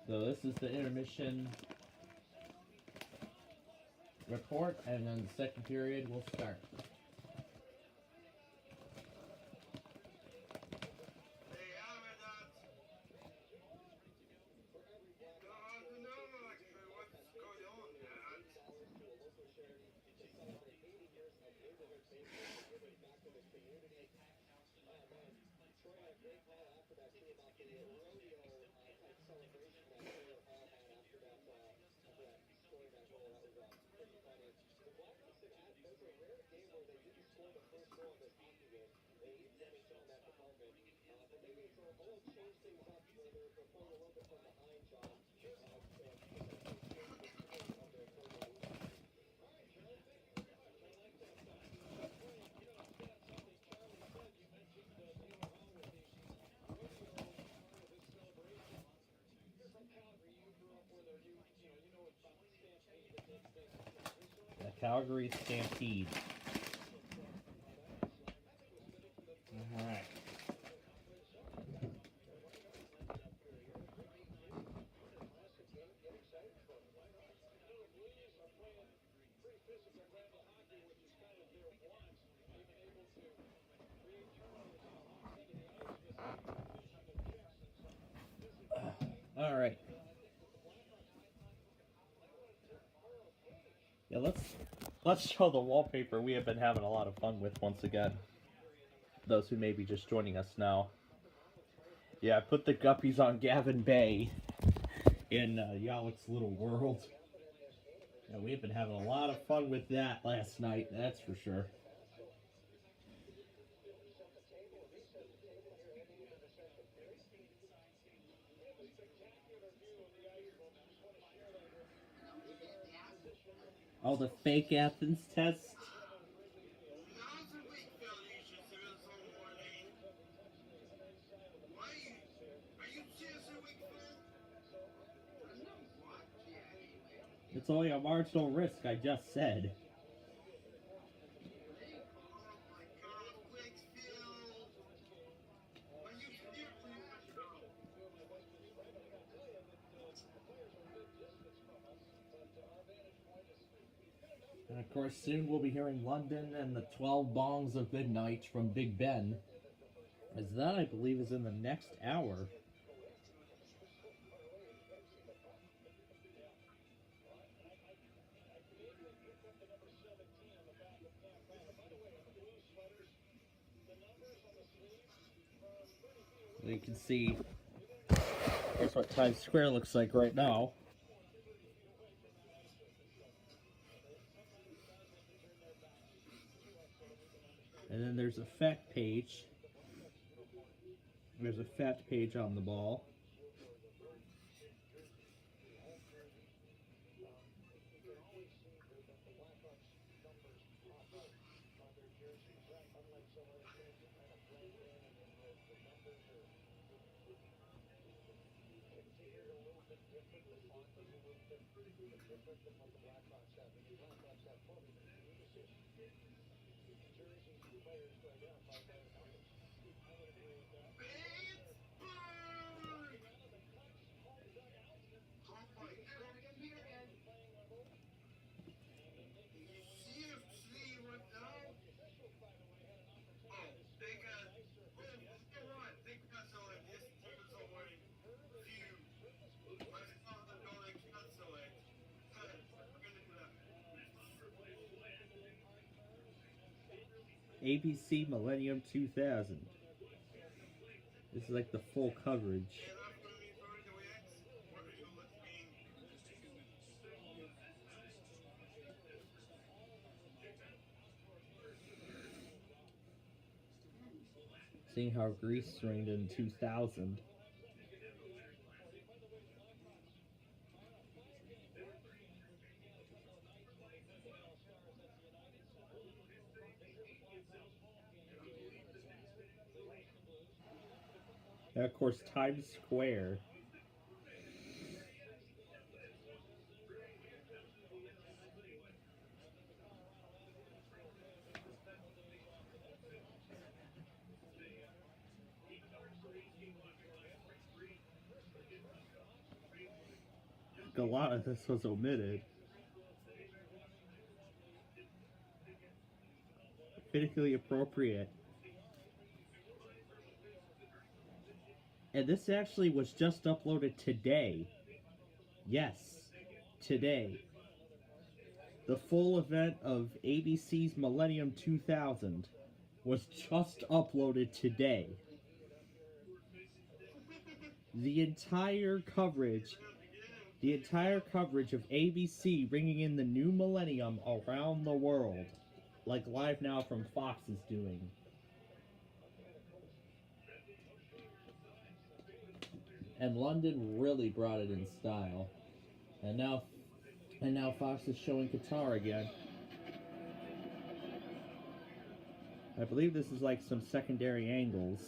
So this is the intermission report, and then the second period will start. The Calgary Stampede. Alright. Alright. Yeah, let's show the wallpaper we have been having a lot of fun with once again. Those who may be just joining us now. Yeah, I put the guppies on Gavin Bay in Yalek's Little World. Yeah, we've been having a lot of fun with that last night, that's for sure. Oh, the fake Athens test? It's only a marginal risk, I just said. And of course, soon we'll be hearing London and the 12 Bongs of Midnight from Big Ben. As that, I believe, is in the next hour. You can see, here's what Times Square looks like right now. And then there's a fact page. There's a fact page on the ball. ABC Millennium 2000. This is like the full coverage. Seeing how Greece reigned in 2000. And of course, Times Square. a lot of this was omitted. Politically appropriate. And this actually was just uploaded today. Yes, today. The full event of ABC's Millennium 2000 was just uploaded today. The entire coverage of ABC bringing in the new millennium around the world, like Live Now from Fox is doing. And London really brought it in style. And now Fox is showing Qatar again. I believe this is like some secondary angles.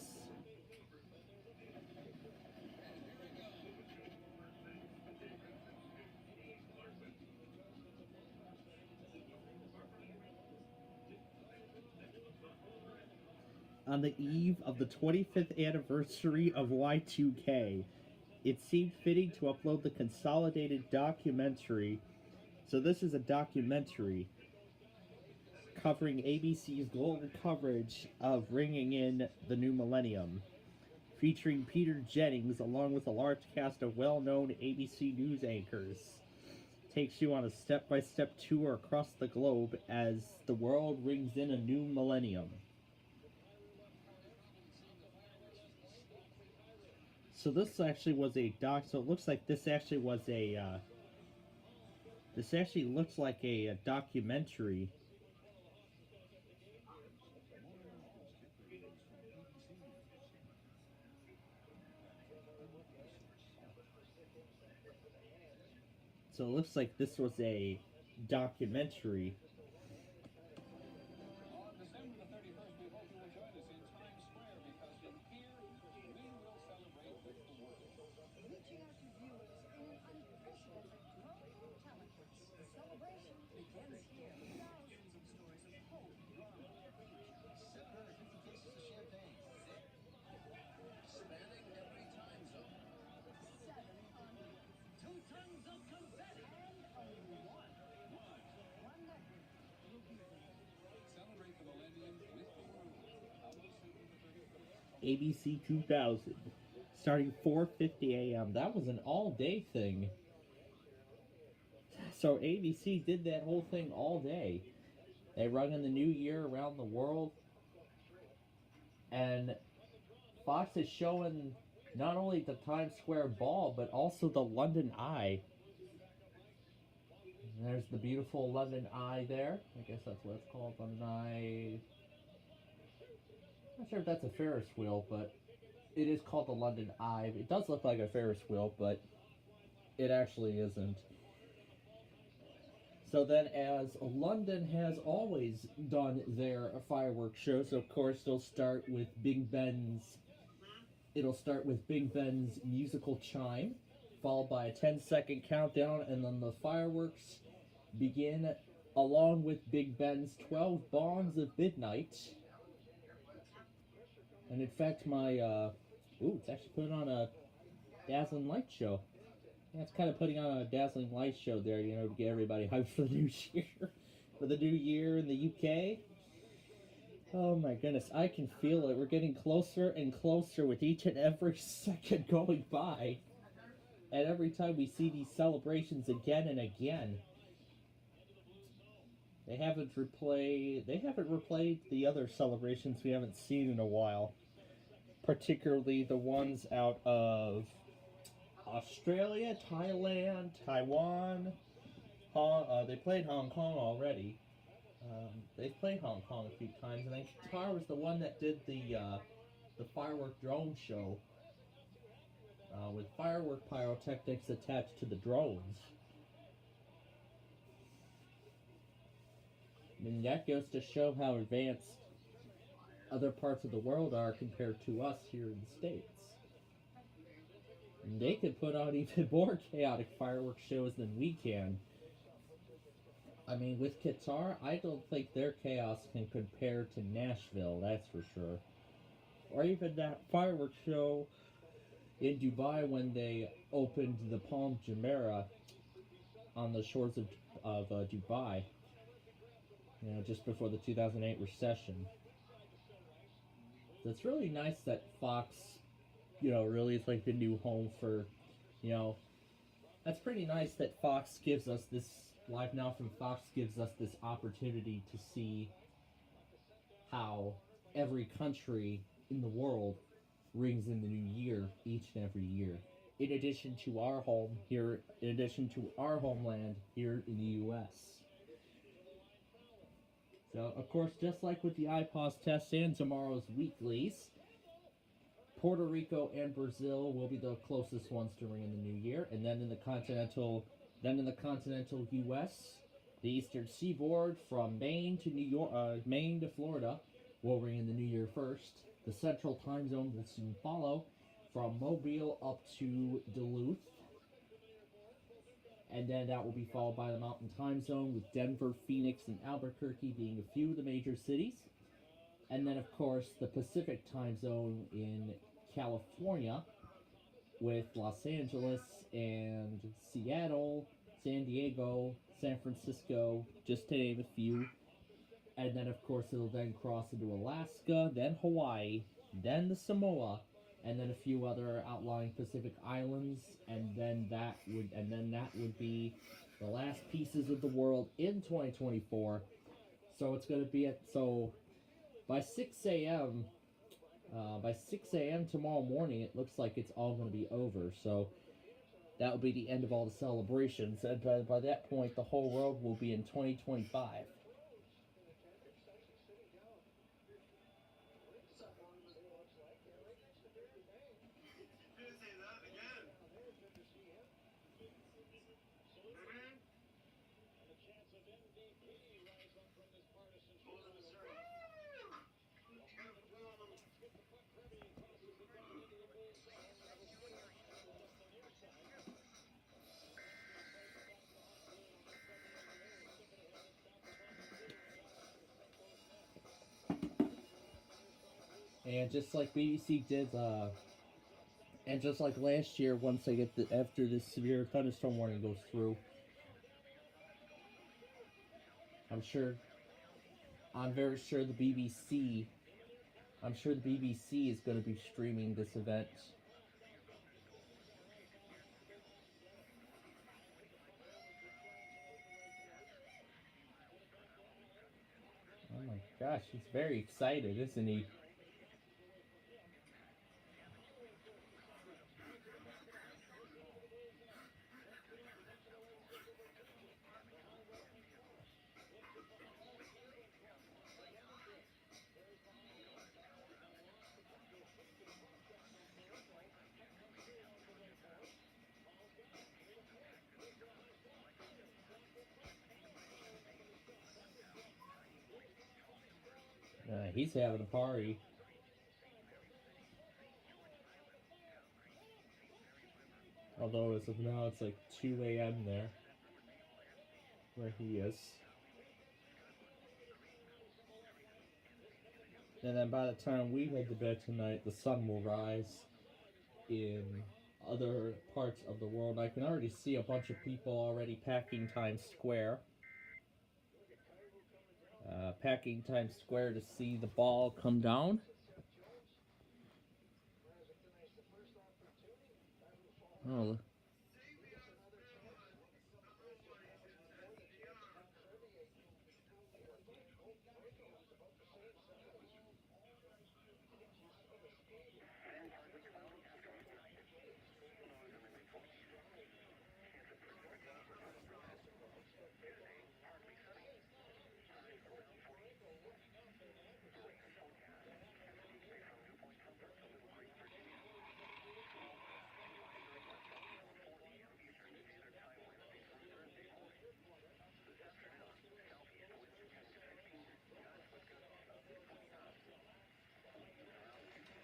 On the eve of the 25th anniversary of Y2K, it seemed fitting to upload the consolidated documentary. So this is a documentary covering ABC's global coverage of bringing in the new millennium, featuring Peter Jennings along with a large cast of well-known ABC News anchors. Takes you on a step-by-step tour across the globe as the world rings in a new millennium. So this actually was a so it looks like this actually was a, this actually looks like a documentary. So it looks like this was a documentary. ABC 2000, starting 4:50 a.m. That was an all-day thing. So ABC did that whole thing all day. They rung in the new year around the world. And Fox is showing not only the Times Square Ball, but also the London Eye. And there's the beautiful London Eye there. I guess that's what it's called, London Eye. Not sure if that's a Ferris wheel, but it is called the London Eye. It does look like a Ferris wheel, but it actually isn't. So then, as London has always done their fireworks shows, of course, it'll start with Big Ben's musical chime, followed by a 10-second countdown, and then the fireworks begin along with Big Ben's 12 Bongs of Midnight. And in fact, it's actually putting on a dazzling light show. Yeah, it's kind of putting on a dazzling light show there, to get everybody hyped for the new year. For the new year in the UK. Oh my goodness, I can feel it. We're getting closer and closer with each and every second going by. And every time we see these celebrations again and again. They haven't replayed the other celebrations we haven't seen in a while. Particularly the ones out of Australia, Thailand, Taiwan. They played Hong Kong already. They've played Hong Kong a few times, and then Qatar was the one that did the firework drone show with firework pyrotechnics attached to the drones. I mean, that goes to show how advanced other parts of the world are compared to us here in the States. And they could put on even more chaotic fireworks shows than we can. I mean, with Qatar, I don't think their chaos can compare to Nashville, that's for sure. Or even that fireworks show in Dubai when they opened the Palm Jumeirah on the shores of Dubai, just before the 2008 recession. So it's really nice that Fox, really is like the new home for, that's pretty nice that Fox gives us this, Live Now from Fox gives us this opportunity to see how every country in the world rings in the new year each and every year. In addition to our home here, in addition to our homeland here in the U.S. So, of course, just like with the iPOS test and tomorrow's weeklies, Puerto Rico and Brazil will be the closest ones to ring in the new year, and then in the continental U.S., the Eastern Seaboard from Maine to Maine to Florida will ring in the new year first. The Central Time Zone will soon follow, from Mobile up to Duluth, and then that will be followed by the Mountain Time Zone, with Denver, Phoenix, and Albuquerque being a few of the major cities. And then, of course, the Pacific Time Zone in California, with Los Angeles and Seattle, San Diego, San Francisco, just to name a few. And then, of course, it'll then cross into Alaska, then Hawaii, then the Samoa, and then a few other outlying Pacific islands, and then that would be the last pieces of the world in 2024. So it's going to be by 6 a.m. Tomorrow morning, it looks like it's all going to be over. So that will be the end of all the celebrations, and by that point, the whole world will be in 2025. And just like BBC did, and just like last year, once they get after this severe thunderstorm warning goes through, I'm very sure the BBC is going to be streaming this event. Oh my gosh, he's very excited, isn't he? He's having a party. Although as of now it's like 2 a.m. there, where he is. And then by the time we head to bed tonight, the sun will rise in other parts of the world. I can already see a bunch of people already packing Times Square. Packing Times Square to see the ball come down. Oh.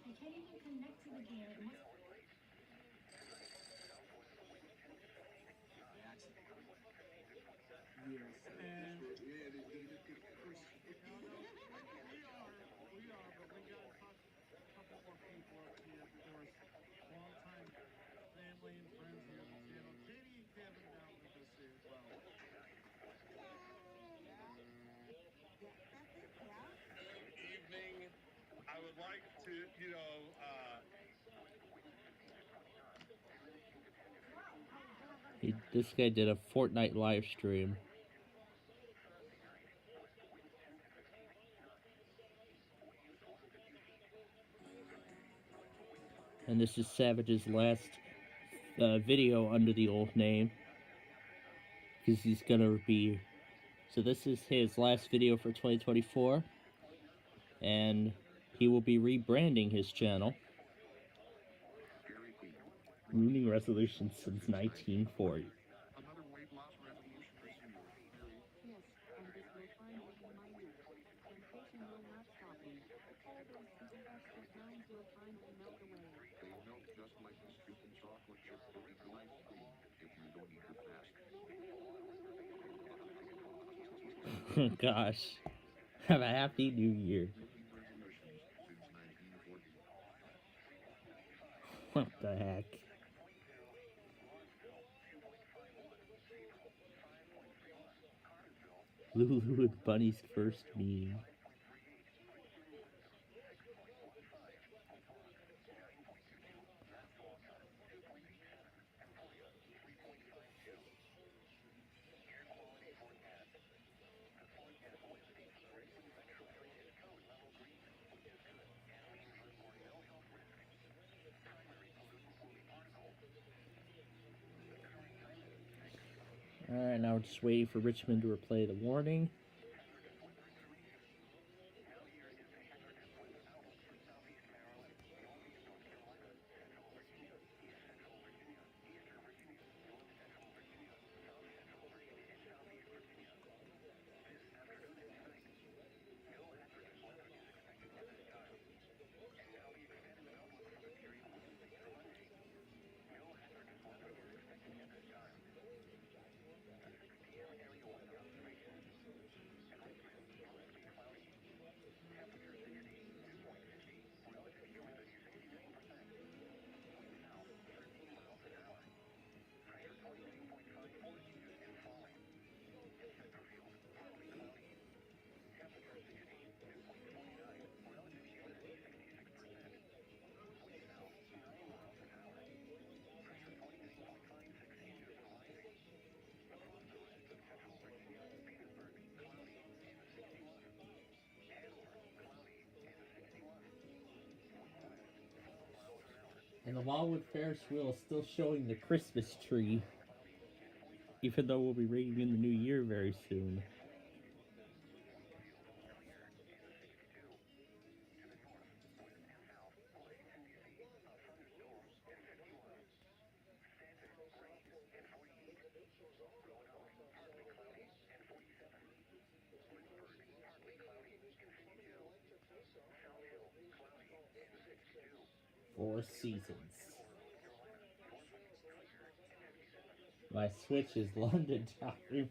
You can't even connect to the game. It must We are, but we got to talk a couple more people up here because long-time playing friends here on the channel. Katie and Kevin down with us there as well. Good evening. I would like to, This guy did a Fortnite live stream. And this is Savage's last video under the old name. Because he's gonna be... So this is his last video for 2024. And he will be rebranding his channel. Ruining resolutions since 1940. Another weight loss resolution this year. Yes, and this will finally be my year. Temptation will not stop me. All those super extra pounds will finally melt away. They melt just like the scoop of chocolate chip cookie ice cream if you don't eat it fast. Gosh. Have a happy new year. Resolutions since 1940. What the heck? Lulu and Bunny's first meeting. Alright, now we're just waiting for Richmond to replay the warning. And the Wildwood Ferris wheel is still showing the Christmas tree, even though we'll be ringing in the new year very soon. Four seasons. My Switch is London time.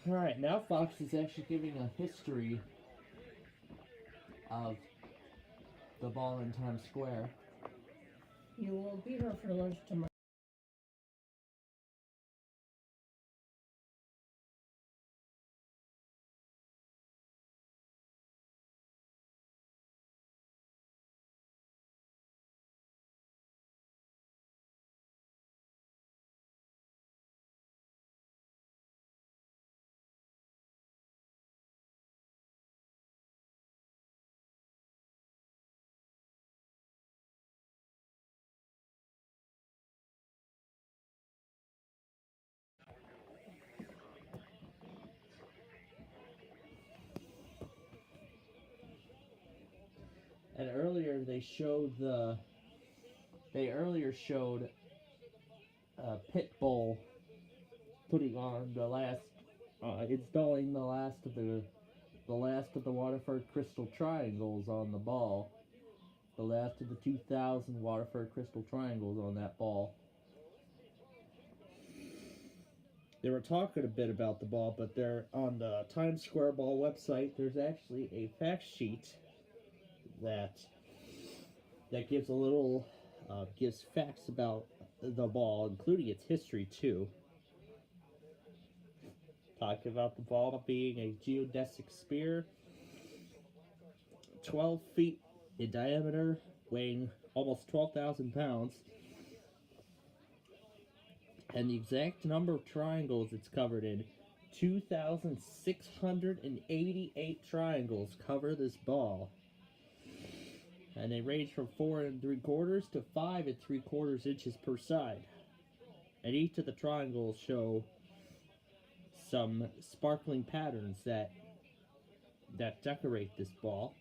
Alright, now Fox is actually giving a history of the ball in Times Square. You will be here for lunch tomorrow. And earlier they showed Pitbull putting on the last, installing the last of the Waterford Crystal Triangles on the ball. The last of the 2000 Waterford Crystal Triangles on that ball. They were talking a bit about the ball, but they're on the Times Square Ball website. There's actually a fact sheet that gives a little gives facts about the ball, including its history too. Talking about the ball being a geodesic spear, 12 feet in diameter, weighing almost 12,000 pounds. And the exact number of triangles it's covered in, 2,688 triangles cover this ball. And they range from 4 3/4 to 5 3/4 inches per side. And each of the triangles show some sparkling patterns that decorate this ball.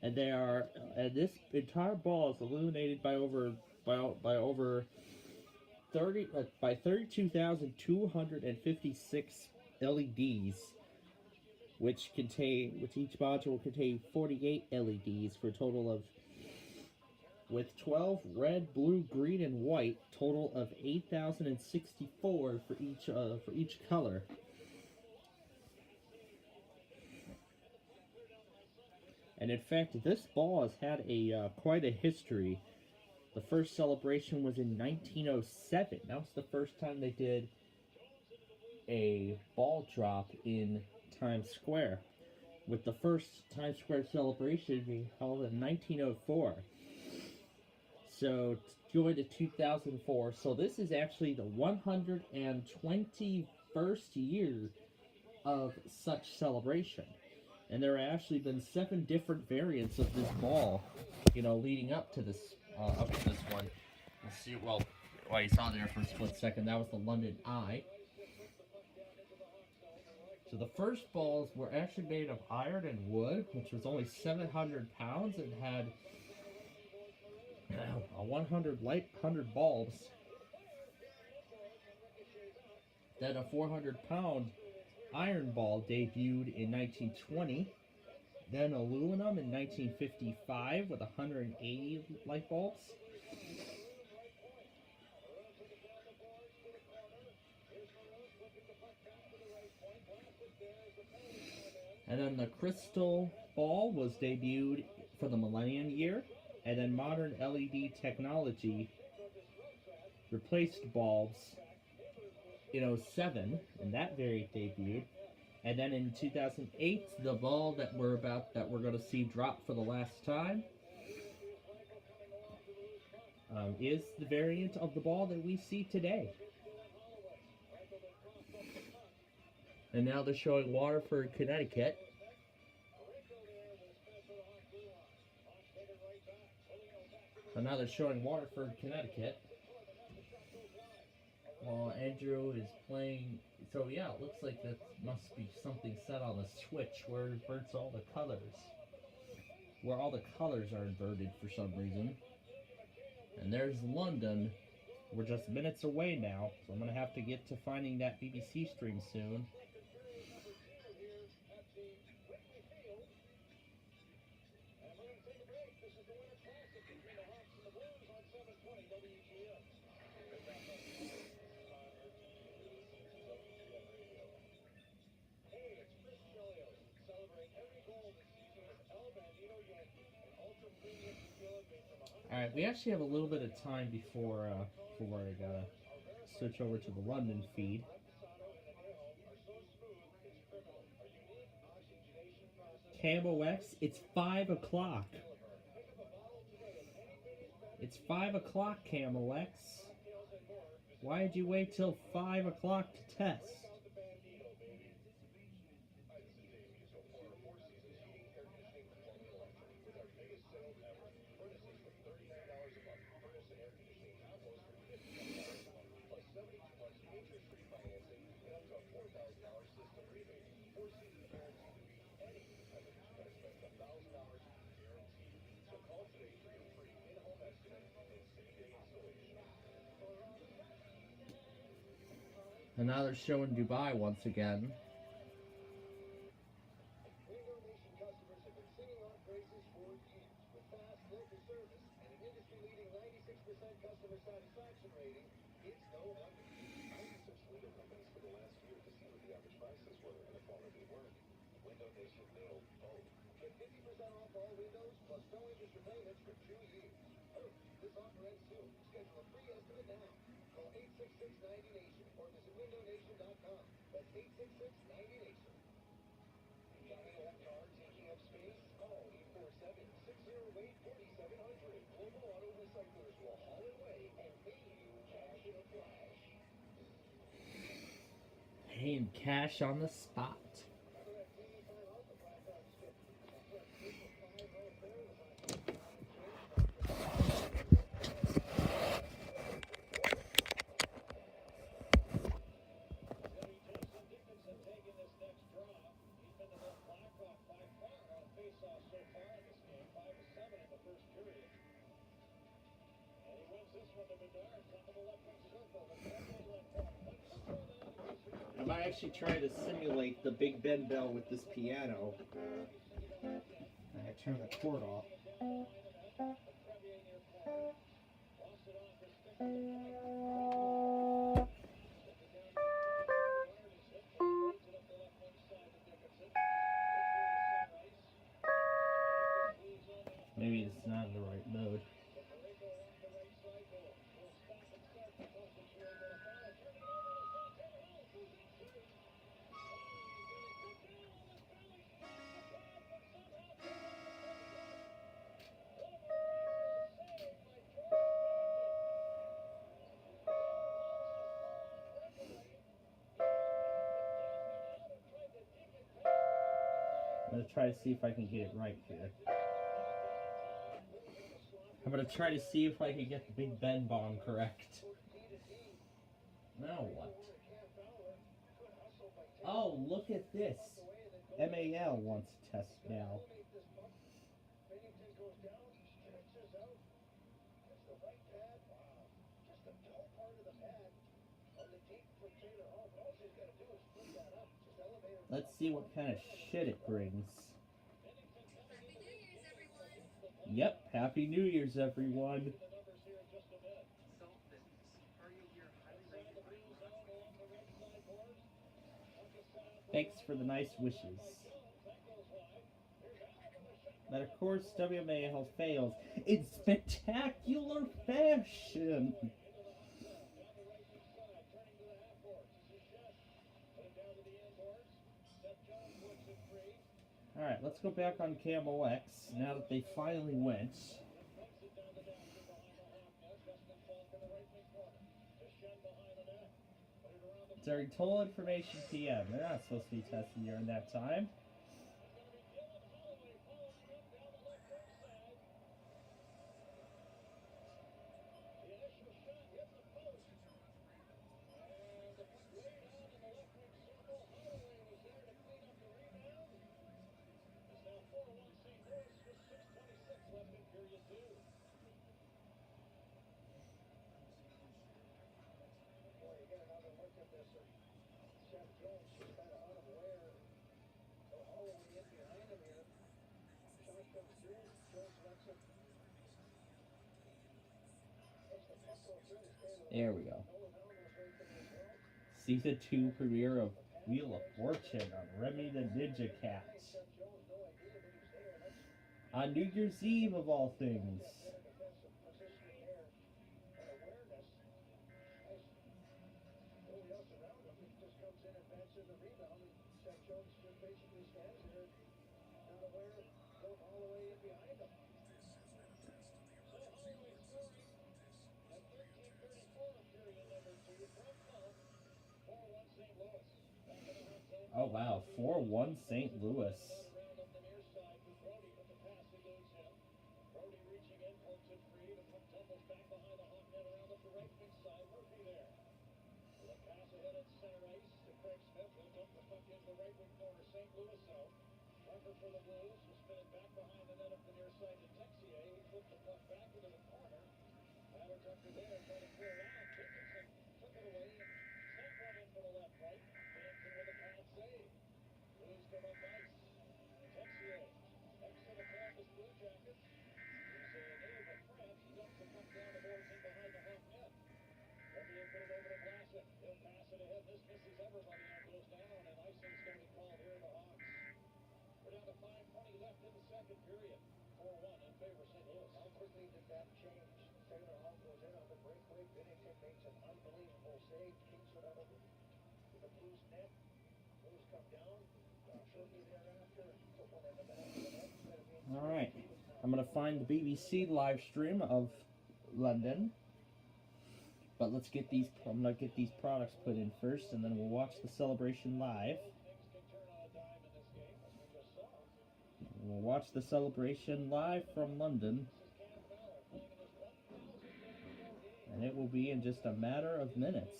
And this entire ball is illuminated by over 32,256 LEDs, which each module will contain 48 LEDs for a total of, with 12 red, blue, green, and white, total of 8,064 for each color. And in fact, this ball has had quite a history. The first celebration was in 1907. That was the first time they did a ball drop in Times Square, with the first Times Square celebration being held in 1904. So going to 2004. So this is actually the 121st year of such celebration. And there have actually been 7 different variants of this ball, leading up to this one. Let's see. Well, you saw there for a split second, that was the London Eye. So the first balls were actually made of iron and wood, which was only 700 pounds and had 100 bulbs. Then a 400-pound iron ball debuted in 1920. Then aluminum in 1955 with 180 light bulbs. And then the crystal ball was debuted for the millennium year. And then modern LED technology replaced bulbs in 2007, and that variant debuted. And then in 2008, the ball that we're going to see drop for the last time is the variant of the ball that we see today. And now they're showing Waterford, Connecticut. And now they're showing Waterford, Connecticut. While Andrew is playing. So yeah, it looks like that must be something set on the switch where it inverts all the colors. Where all the colors are inverted for some reason. And there's London. We're just minutes away now, so I'm going to have to get to finding that BBC stream soon. Alright, we actually have a little bit of time before I gotta switch over to the London feed. Camo X, it's 5 o'clock. It's 5 o'clock, Camo X. Why did you wait till 5 o'clock to test? Another show in Dubai once again. Paying cash on the spot. I might actually try to simulate the Big Ben bell with this piano. I turn the cord off. Maybe it's not in the right mode. I'm going to try to see if I can get it right here. I'm going to try to see if I can get the Big Ben bomb correct. Now what? Oh, look at this. MAL wants to test now. Let's see what kind of shit it brings. Yep, Happy New Year's, everyone. Thanks for the nice wishes. But of course, WMAL fails in spectacular fashion. Alright, let's go back on Camo X now that they finally went. During total information PM. They're not supposed to be testing during that time. There we go. Season 2 premiere of Wheel of Fortune on Remy the Ninja Cat. On New Year's Eve, of all things. Oh wow, 4-1 St. Louis. Alright, I'm going to find the BBC live stream of London. But let's get these, I'm going to get these products put in first, and then we'll watch the celebration live. We'll watch the celebration live from London. And it will be in just a matter of minutes.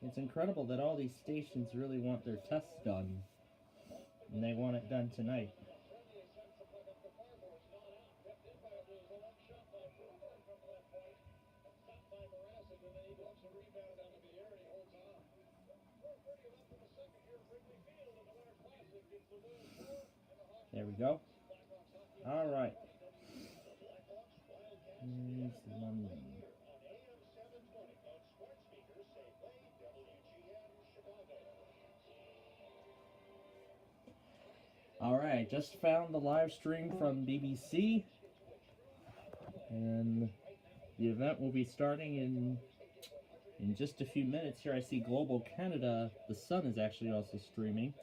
It's incredible that all these stations really want their tests done, and they want it done tonight. There we go. All right. Here's London. Alright, just found the live stream from BBC, and the event will be starting in just a few minutes. Here I see Global Canada, The Sun is actually also streaming.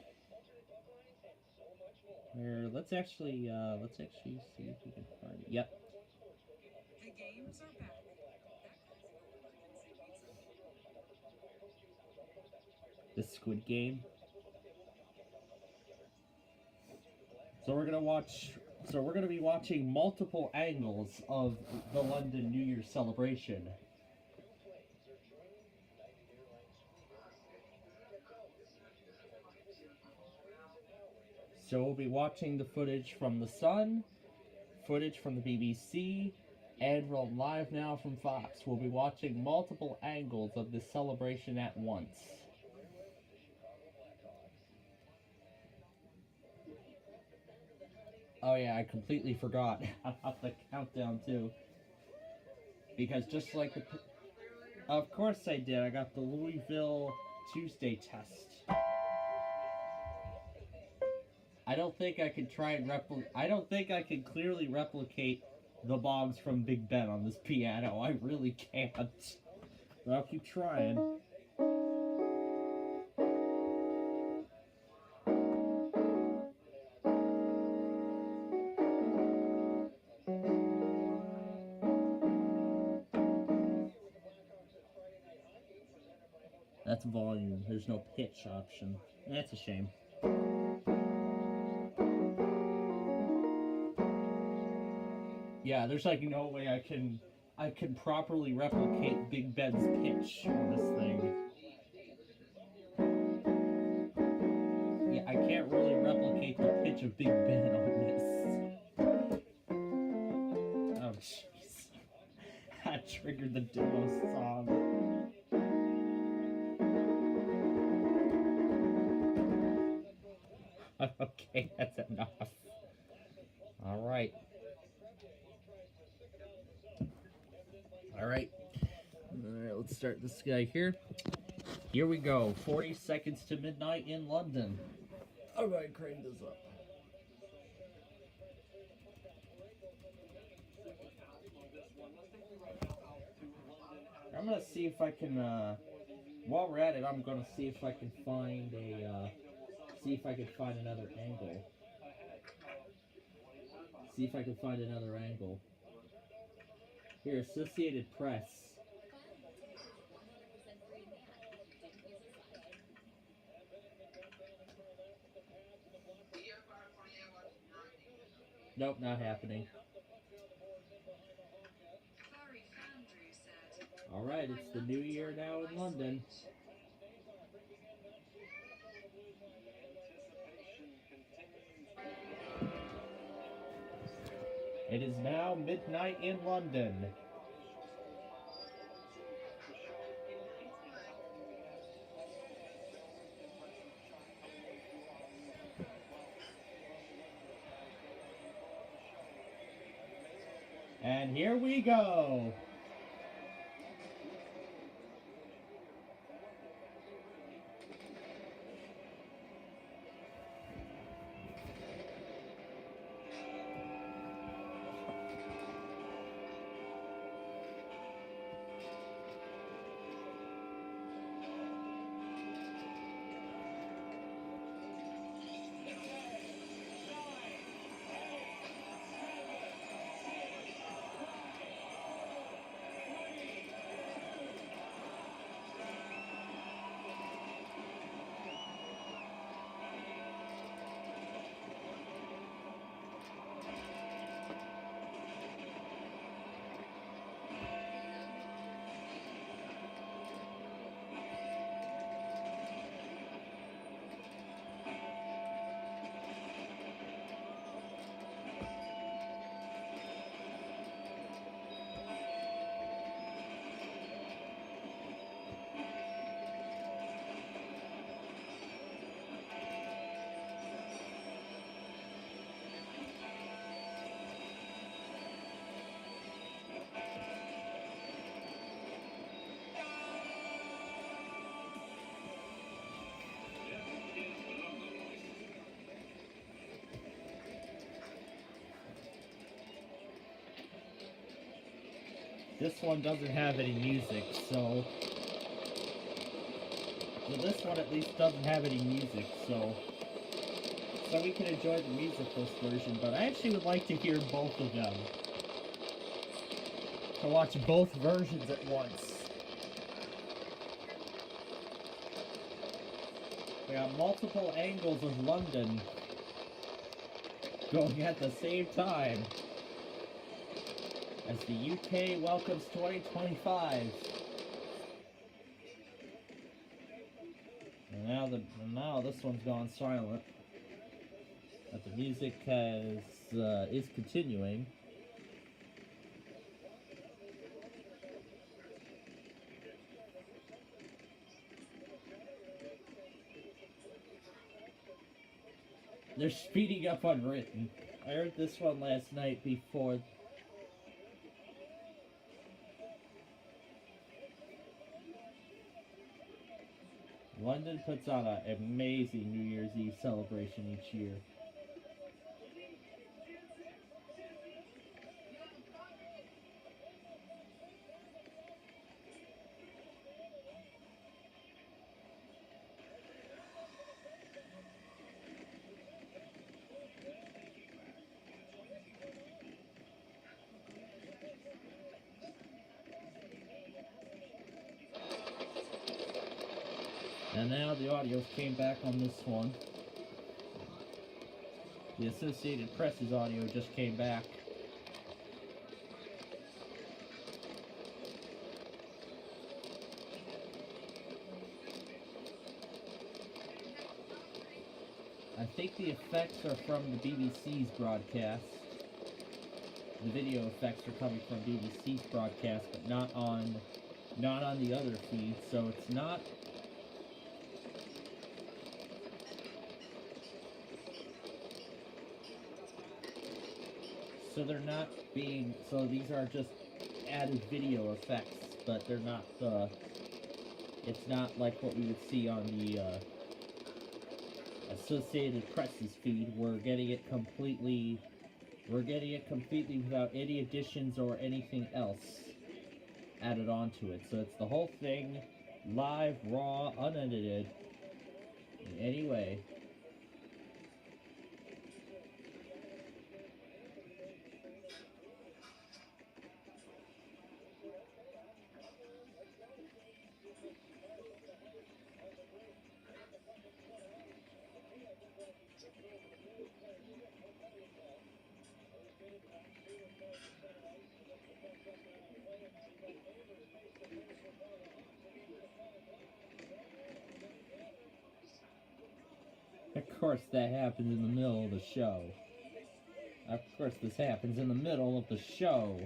Here, let's actually see if we can find it. Yep. The games are back. The Squid Game. So we're gonna be watching multiple angles of the London New Year celebration. So we'll be watching the footage from The Sun, footage from the BBC, and we're live now from Fox. We'll be watching multiple angles of this celebration at once. Oh yeah, I completely forgot about the countdown too. Because just like the... Of course I did, I got the Louisville Tuesday test. I don't think I can try and I don't think I can clearly replicate the Boggs from Big Ben on this piano. I really can't. But I'll keep trying. That's volume. There's no pitch option. That's a shame. Yeah, there's like no way I can properly replicate Big Ben's pitch on this thing. Yeah, I can't really replicate the pitch of Big Ben on this. Oh jeez. That triggered the demo song. Okay, that's enough. Alright. Alright. Alright, let's start this guy here. Here we go. 40 seconds to midnight in London. I'm gonna crank this up. I'm gonna see if I can, while we're at it, I'm gonna see if I can find another angle. See if I can find another angle. Here, Associated Press. Nope, not happening. Alright, it's the new year now in London. It is now midnight in London. And here we go. This one doesn't have any music, so this one at least doesn't have any music, so we can enjoy the musicless version, but I actually would like to hear both of them. To watch both versions at once. We got multiple angles of London going at the same time as the UK welcomes 2025. And now this one's gone silent. But the music is continuing. They're speeding up Unwritten. I heard this one last night before. London puts on an amazing New Year's Eve celebration each year. And now the audio came back on this one. The Associated Press's audio just came back. I think the effects are from the BBC's broadcast. The video effects are coming from BBC's broadcast, but not on the other feed, so it's not. So they're not being, so these are just added video effects, but they're not it's not like what we would see on the Associated Press's feed. We're getting it completely without any additions or anything else added onto it. So it's the whole thing, live, raw, unedited, in any way. Of course, that happens in the middle of the show. Of course, this happens in the middle of the show.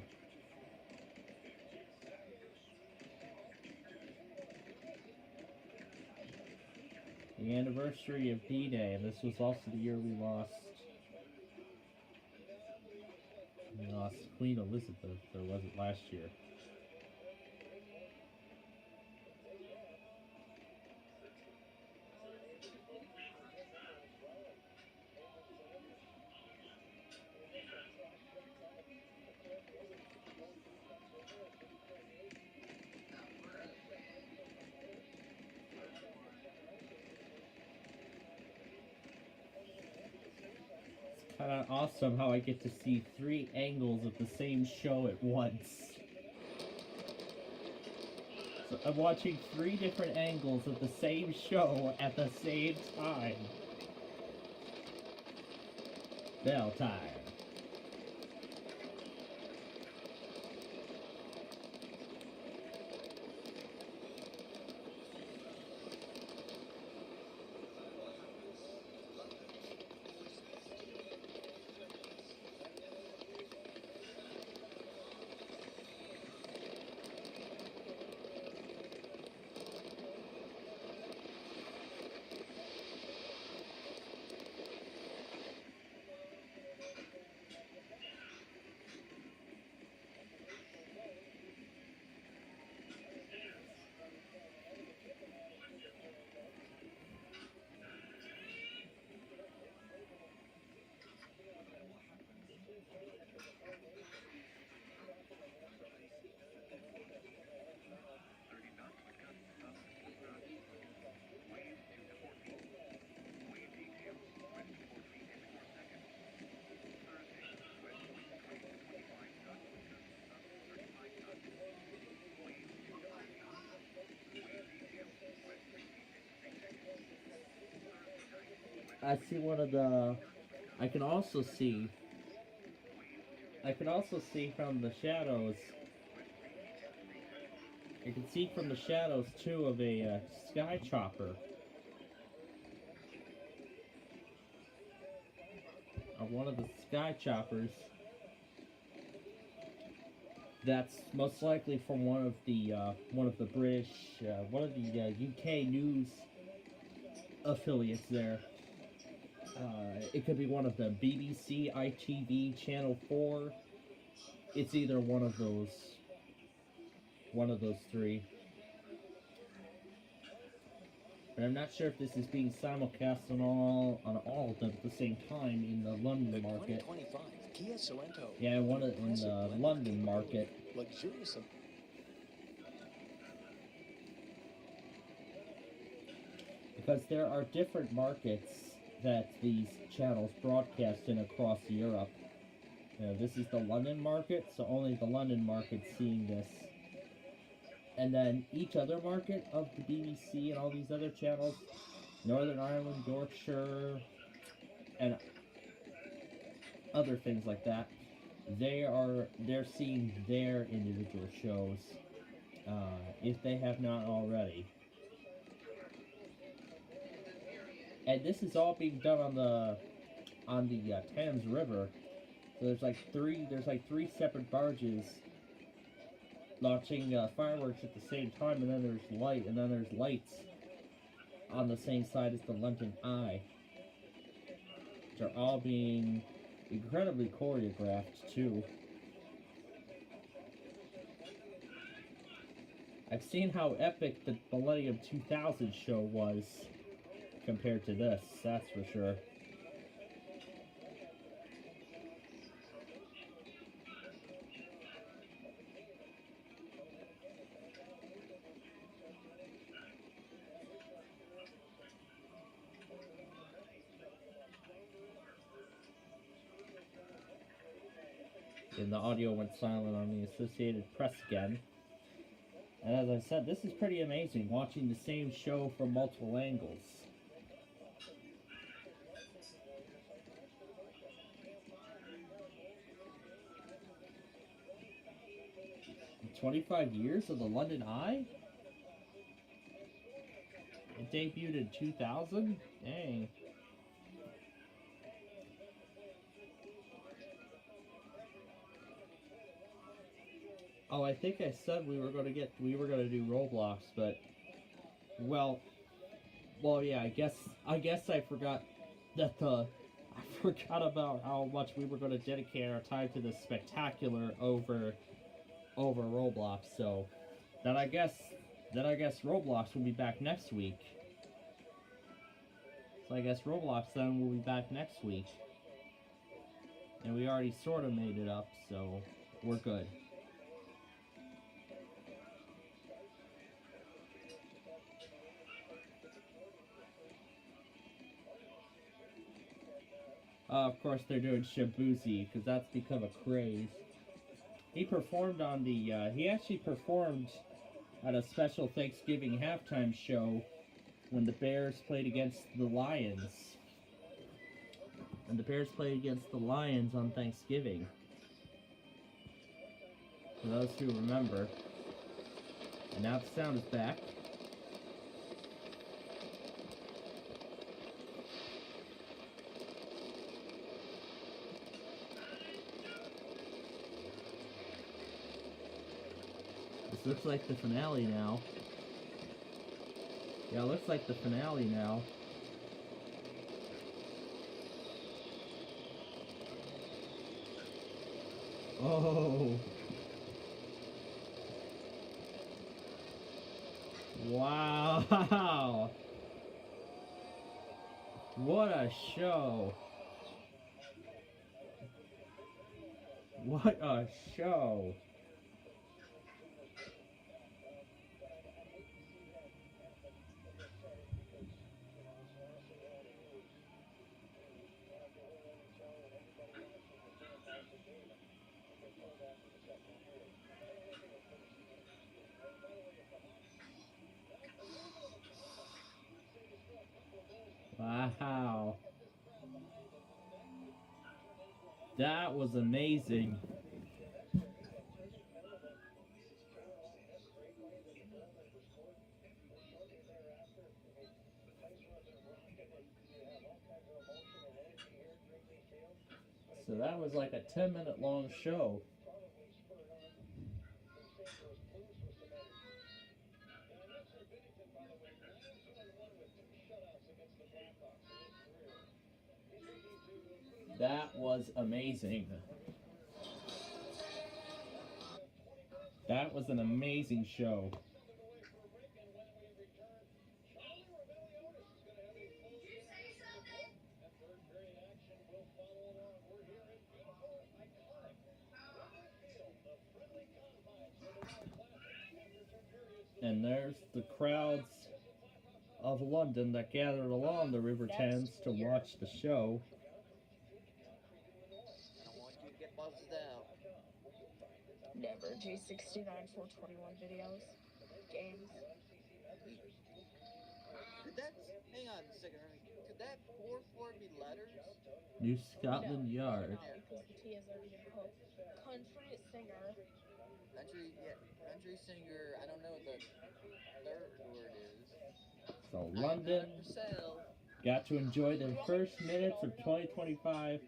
The anniversary of D-Day, and this was also the year we lost Queen Elizabeth, or was it last year? Kind of awesome how I get to see 3 angles of the same show at once. So I'm watching 3 different angles of the same show at the same time. Bell time. I see one of the. I can also see from the shadows. I can see from the shadows too of a sky chopper. Of one of the sky choppers. That's most likely from one of the British, one of the UK news affiliates there. It could be one of the BBC, ITV, Channel 4. It's either one of those 3. But I'm not sure if this is being simulcast on all of them at the same time in the London market. Kia Sorento. Yeah, in the London market. Luxurious. Because there are different markets that these channels broadcast in across Europe. You know, this is the London market, so only the London market's seeing this. And then each other market of the BBC and all these other channels, Northern Ireland, Yorkshire, and other things like that, they're seeing their individual shows, if they have not already. And this is all being done on the Thames River. So there's like three separate barges launching fireworks at the same time, and then there's lights on the same side as the London Eye, which are all being incredibly choreographed too. I've seen how epic the Millennium 2000 show was compared to this, that's for sure. And the audio went silent on the Associated Press again. And as I said, this is pretty amazing, watching the same show from multiple angles. In 25 years of the London Eye? It debuted in 2000? Dang. Oh, I think I said we were gonna do Roblox, but well, yeah, I guess I forgot that I forgot about how much we were gonna dedicate our time to this spectacular over Roblox. So then I guess Roblox will be back next week. So I guess Roblox then will be back next week, and we already sort of made it up, so we're good. Of course, they're doing Shabuzi, because that's become a craze. He performed on the, he actually performed at a special Thanksgiving halftime show when the Bears played against the Lions. And the Bears played against the Lions on Thanksgiving. For those who remember. And now the sound is back. This looks like the finale now. Yeah, it looks like the finale now. Oh. Wow. What a show. What a show. Wow. That was amazing. So that was like a 10-minute long show. That was amazing. That was an amazing show. And there's the crowds of London that gathered along the River Thames to watch the show. Never. G69 421 videos. Games. Could that, hang on a second, could that 4-4 be letters? New Scotland Yard. Because the T has already been put. Country singer. Country singer, I don't know what the third word is. So London got to enjoy their first minutes of 2025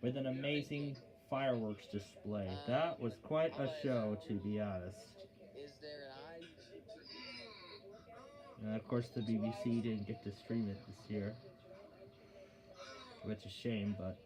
with an amazing fireworks display. That was quite a show, to be honest. Is there an eye? And of course the BBC didn't get to stream it this year. Which is a shame, but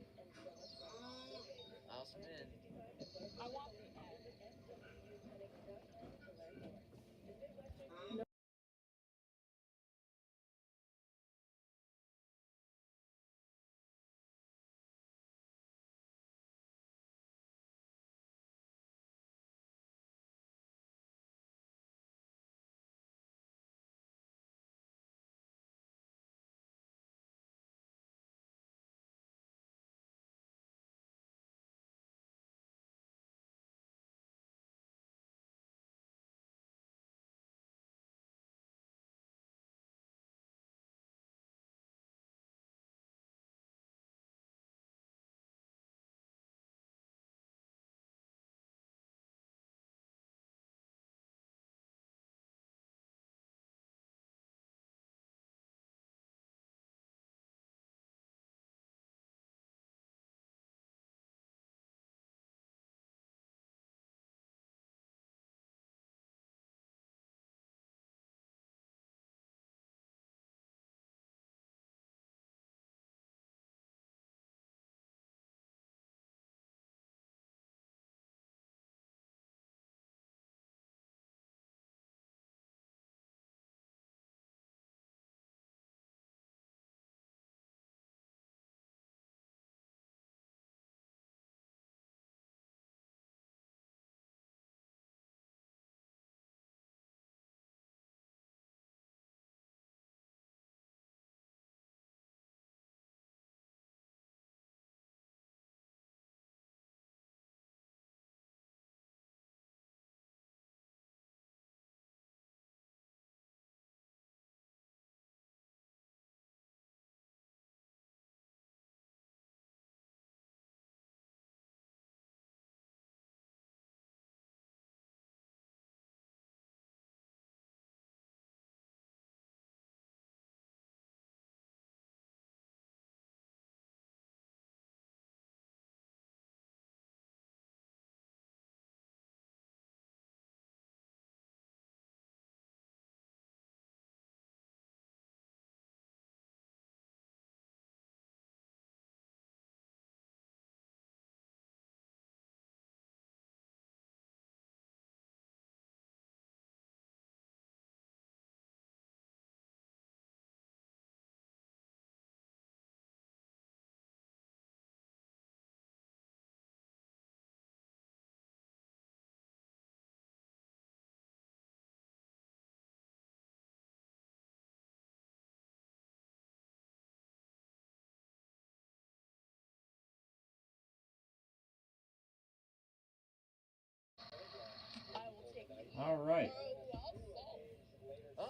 Alright.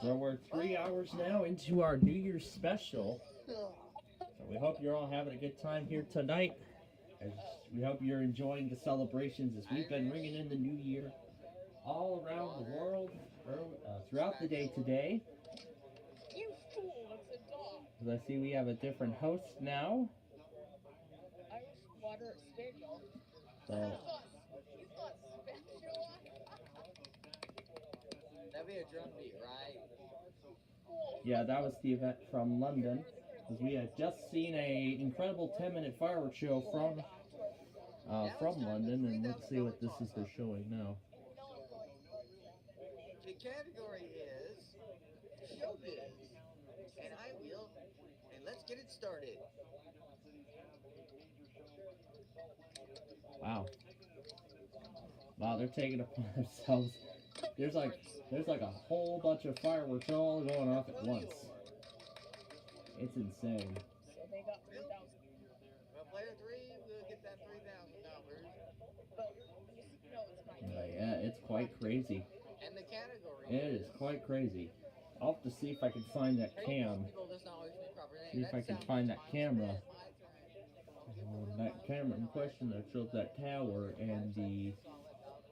So we're 3 hours now into our New Year's special. So we hope you're all having a good time here tonight. As we hope you're enjoying the celebrations as we've been ringing in the new year all around the world throughout the day today. You fool, it's a dog. As I see we have a different host now. Irish water spaniel. So You thought spaniel? That'd be a drum beat, right? yeah, that was the event from London. Because we had just seen a incredible 10-minute fireworks show from London, and let's see what this is they're showing now. The category is showbiz, and I will, and let's get it started. Wow, they're taking it upon themselves. There's like a whole bunch of fireworks all going off at once. It's insane. So they got 3,000. Well, player 3 will get that $3,000. But you know it's my game. Yeah, it's quite crazy. And the category It is quite crazy. I'll have to see if I can find that cam. See if I can find that camera. That camera in question that shows that tower and the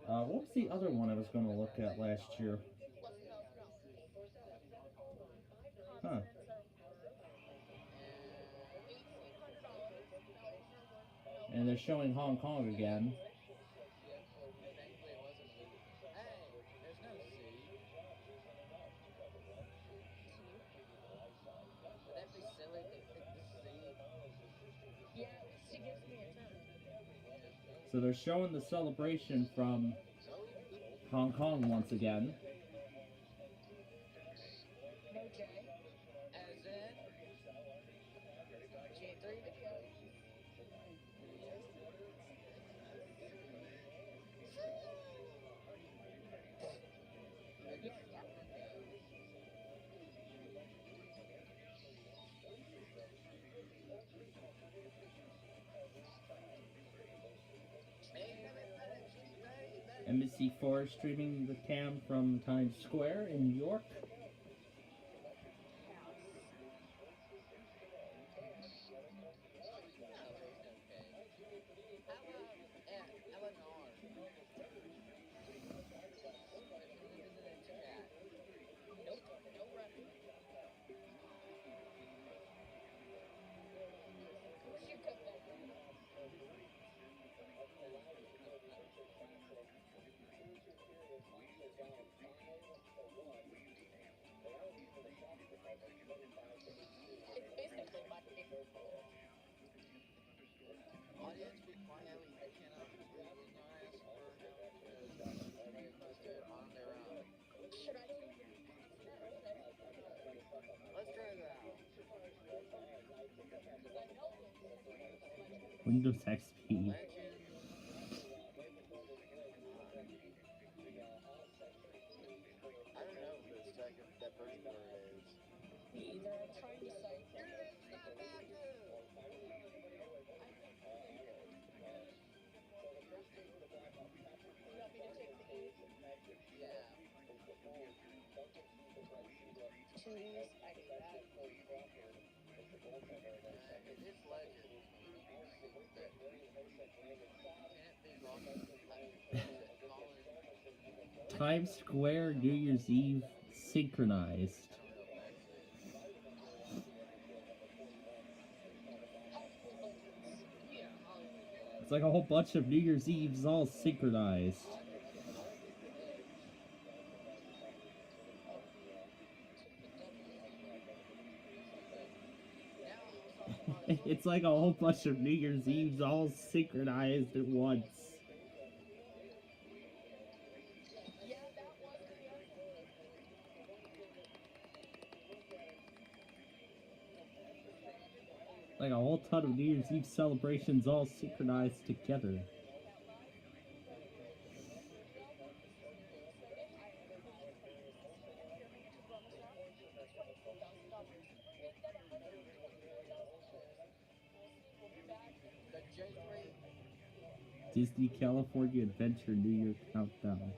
what was the other one I was going to look at last year? Huh. And they're showing Hong Kong again. So they're showing the celebration from Hong Kong once again. No J. As in J3 video. Embassy 4 streaming the cam from Times Square in New York. Audience, be quiet. We cannot really not ask for help because everybody must do it on their own. Should I do it? Let's try it out. Windows XP. I don't know if the second that first word is. Me either. I'm trying to cite. Times Square New Year's Eve synchronized. It's like a whole bunch of New Year's Eves all synchronized. It's like a whole bunch of New Year's Eves all synchronized at once. Like a whole ton of New Year's Eve celebrations all synchronized together. Disney California Adventure New Year Countdown.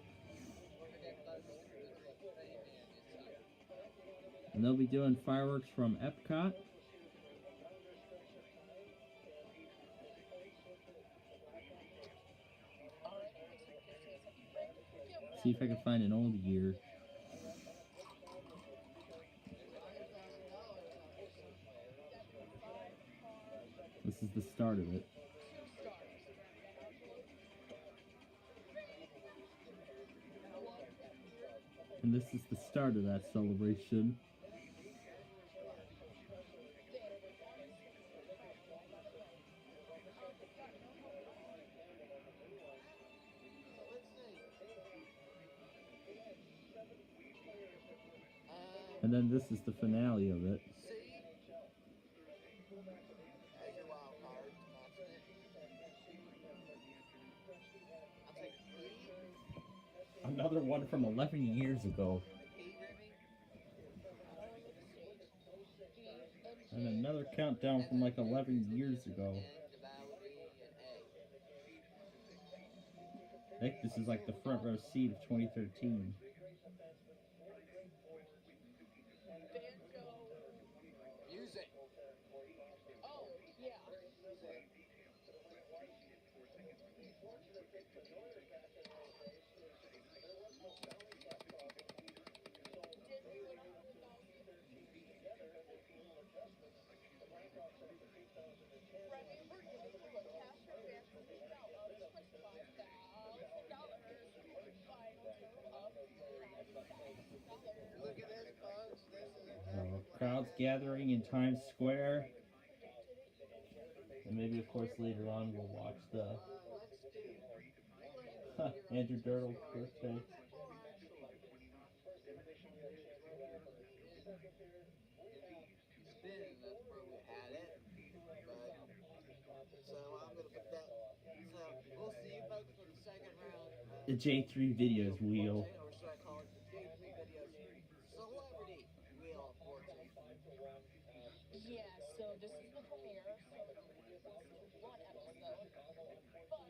And they'll be doing fireworks from Epcot. See if I can find an old year. This is the start of it. And this is the start of that celebration. And then this is the finale of it. Another one from 11 years ago. And another countdown from like 11 years ago. I think this is like the front row seat of 2013. Music. Oh, yeah. Look at this, folks. This is Crowds gathering in Times Square. And maybe, of course, later on we'll watch the Andrew Dirtle's birthday. spin, that's where we had it. But so I'm gonna put that. So we'll see you folks for the second round. The J3 Videos wheel. Or should I call it the J3 Videos Celebrity Wheel of Fortune? Yeah, so this is the premiere, so it's one episode. But let's have a quick chat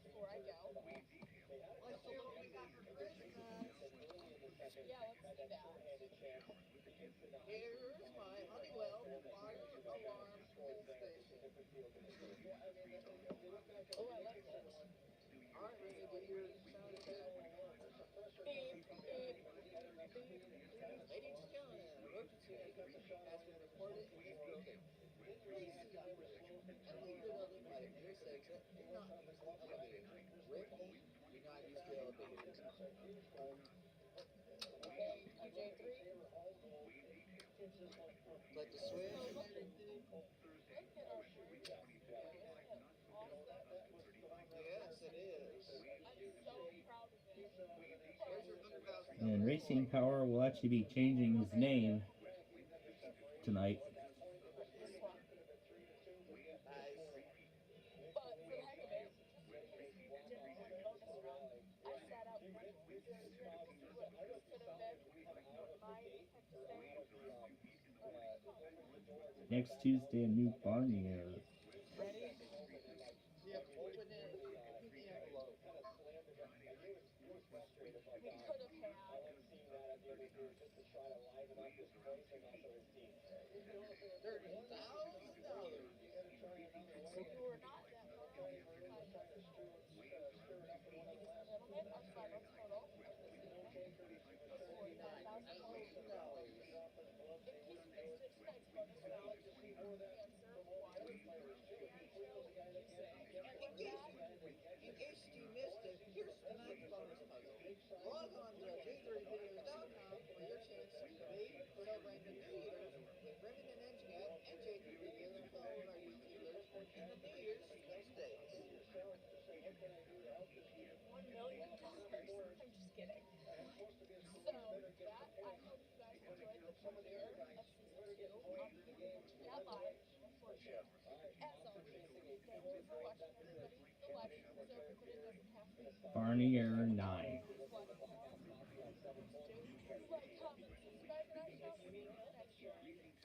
before I go. Let's see what we got for Christmas. Yeah, let's do that. Here's my Honeywell fire alarm station. Oh, I like that. Alright, let me get your sound effect. Beep, beep, beep. Lady Chicana, emergency has been reported in this building. Please see and leave the building by your exit. Do not use the elevator. Repeat, do not use the elevator. J3. But the switch. Yes, it is. I'm so proud of it. Where's your $100,000? And Racing Power will actually be changing his name tonight. This one. Nice. But for the heck of it, just because we didn't win bonus round, I sat out pretty good to see what this could have been. My pick to say. Next Tuesday, a new Barnier. Ready? Yep, open it. Give me the envelope. We could have had. $30,000. So we were not that far away from $5,000. Gentlemen, our final total of this evening is $49,000. In case you missed it, tonight's bonus round, the answer was In case you missed it, here's tonight's bonus puzzle. Log on to j3videos.com for your chance to be celebrate the New Year's with Remington Engineer and J3 Videos and follow our youth dealers in the New Year's Sweet Stakes. $1 million. I'm just kidding. So, that, I hope you guys enjoyed the premiere of season 2 of Cat Live. As always, thank you for watching, everybody. The live stream is over, but it doesn't have to be. Barnier 9. Like, comment, subscribe, and I shall see you next year.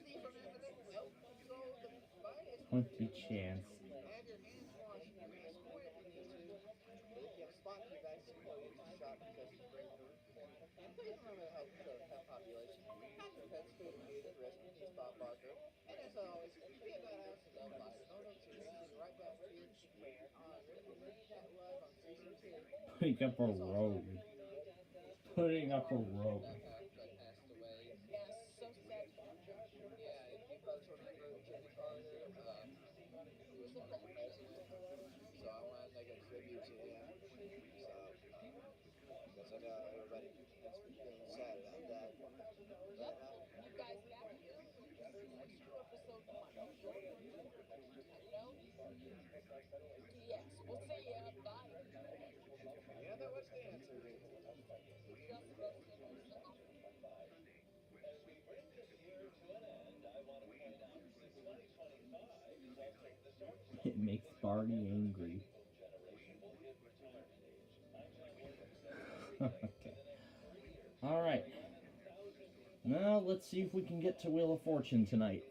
See from evidence, nope. So the finest 20 chance. have your hands washed and your hands squared when you need to. If you have spot your vaccine, go get your shot because it's great. And please remember to help the pet population. pets food immediately, rest in peace, Bob Barker. And as always, be a badass and love life. Don't know too easy, right back here on River Moon Cat Love on season 2. Putting up a road. Putting up a road. That passed away. Yeah, so sad. Yeah, he passed from Jimmy Carter, who was the president. So I want to make a tribute to him. So, because I know everybody has been sad about that. But, Yep, you guys back here with season 2, episode 1. Yes, we'll see ya. Bye. yeah, that was the answer. It makes Barney angry. Okay. Alright. Now let's see if we can get to Wheel of Fortune tonight.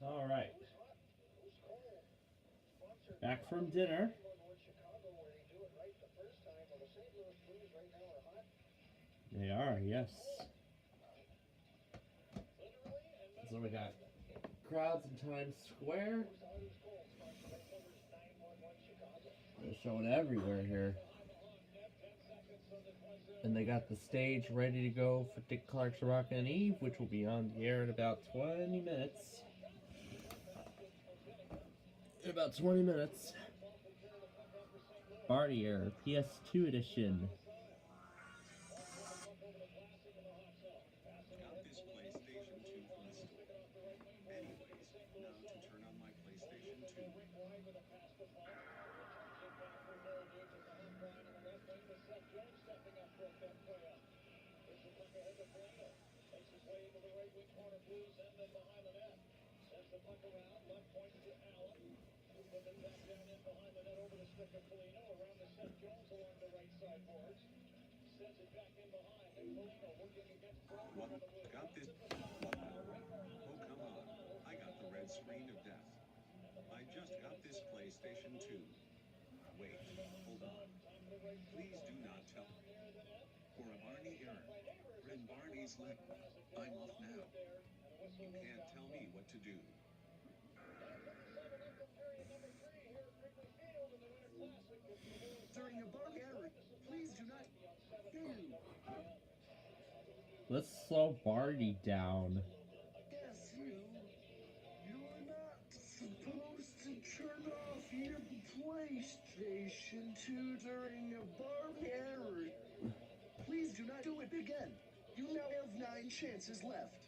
All right. Back from dinner. They are, yes. So we got crowds in Times Square. They're showing everywhere here. And they got the stage ready to go for Dick Clark's Rockin' Eve, which will be on the air in about 20 minutes. In about 20 minutes. Barnier, PS2 edition. Got this. Oh, come on. I got the red screen of death. I just got this PlayStation 2. Wait, hold on. Please do not tell. For a Barney error. When Barney's left, I'm off now. You can't tell me what to do. During a Barney error, please do not. Let's slow Barney down. Yes, you're not supposed to turn off your PlayStation 2 during a Barney error. Please do not do it again. You now have 9 chances left.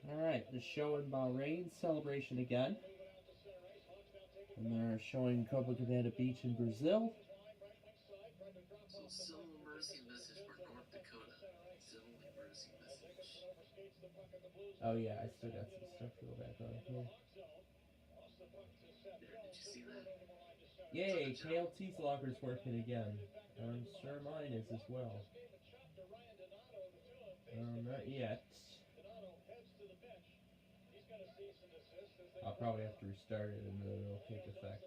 Alright, the show in Bahrain celebration again. And they're showing Copacabana Beach in Brazil. So, Civil Mercy message for North Dakota. Civil Mercy message. Oh yeah, I still got some stuff to go back on here. There, did you see that? Yay, KLT's locker's working again. I'm sure mine is as well. Not yet. I'll probably have to restart it and then it'll take effect.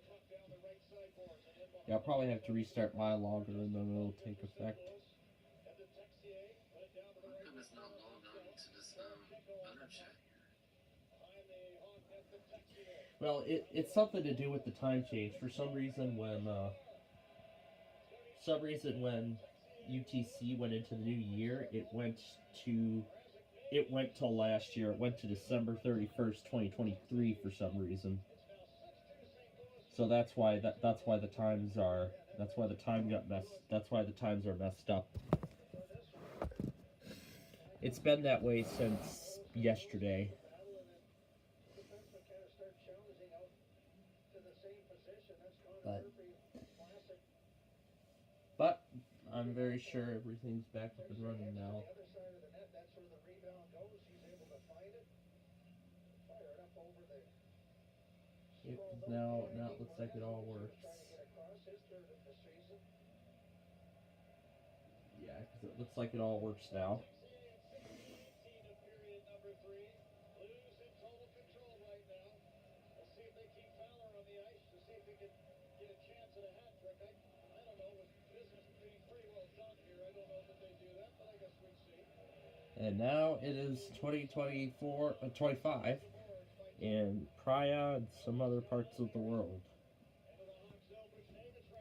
Yeah, I'll probably have to restart my logger and then it'll take effect. How come it's not logged on to this other chat here? Well, it's something to do with the time change. For some reason when UTC went into the new year, it went till last year. It went to December 31st, 2023 for some reason. So that's why the times are messed up. It's been that way since yesterday. But I'm very sure everything's back up and running now. Now it looks like it all works. Yeah, because it looks like it all works now. And now it is 25 in Praia and some other parts of the world.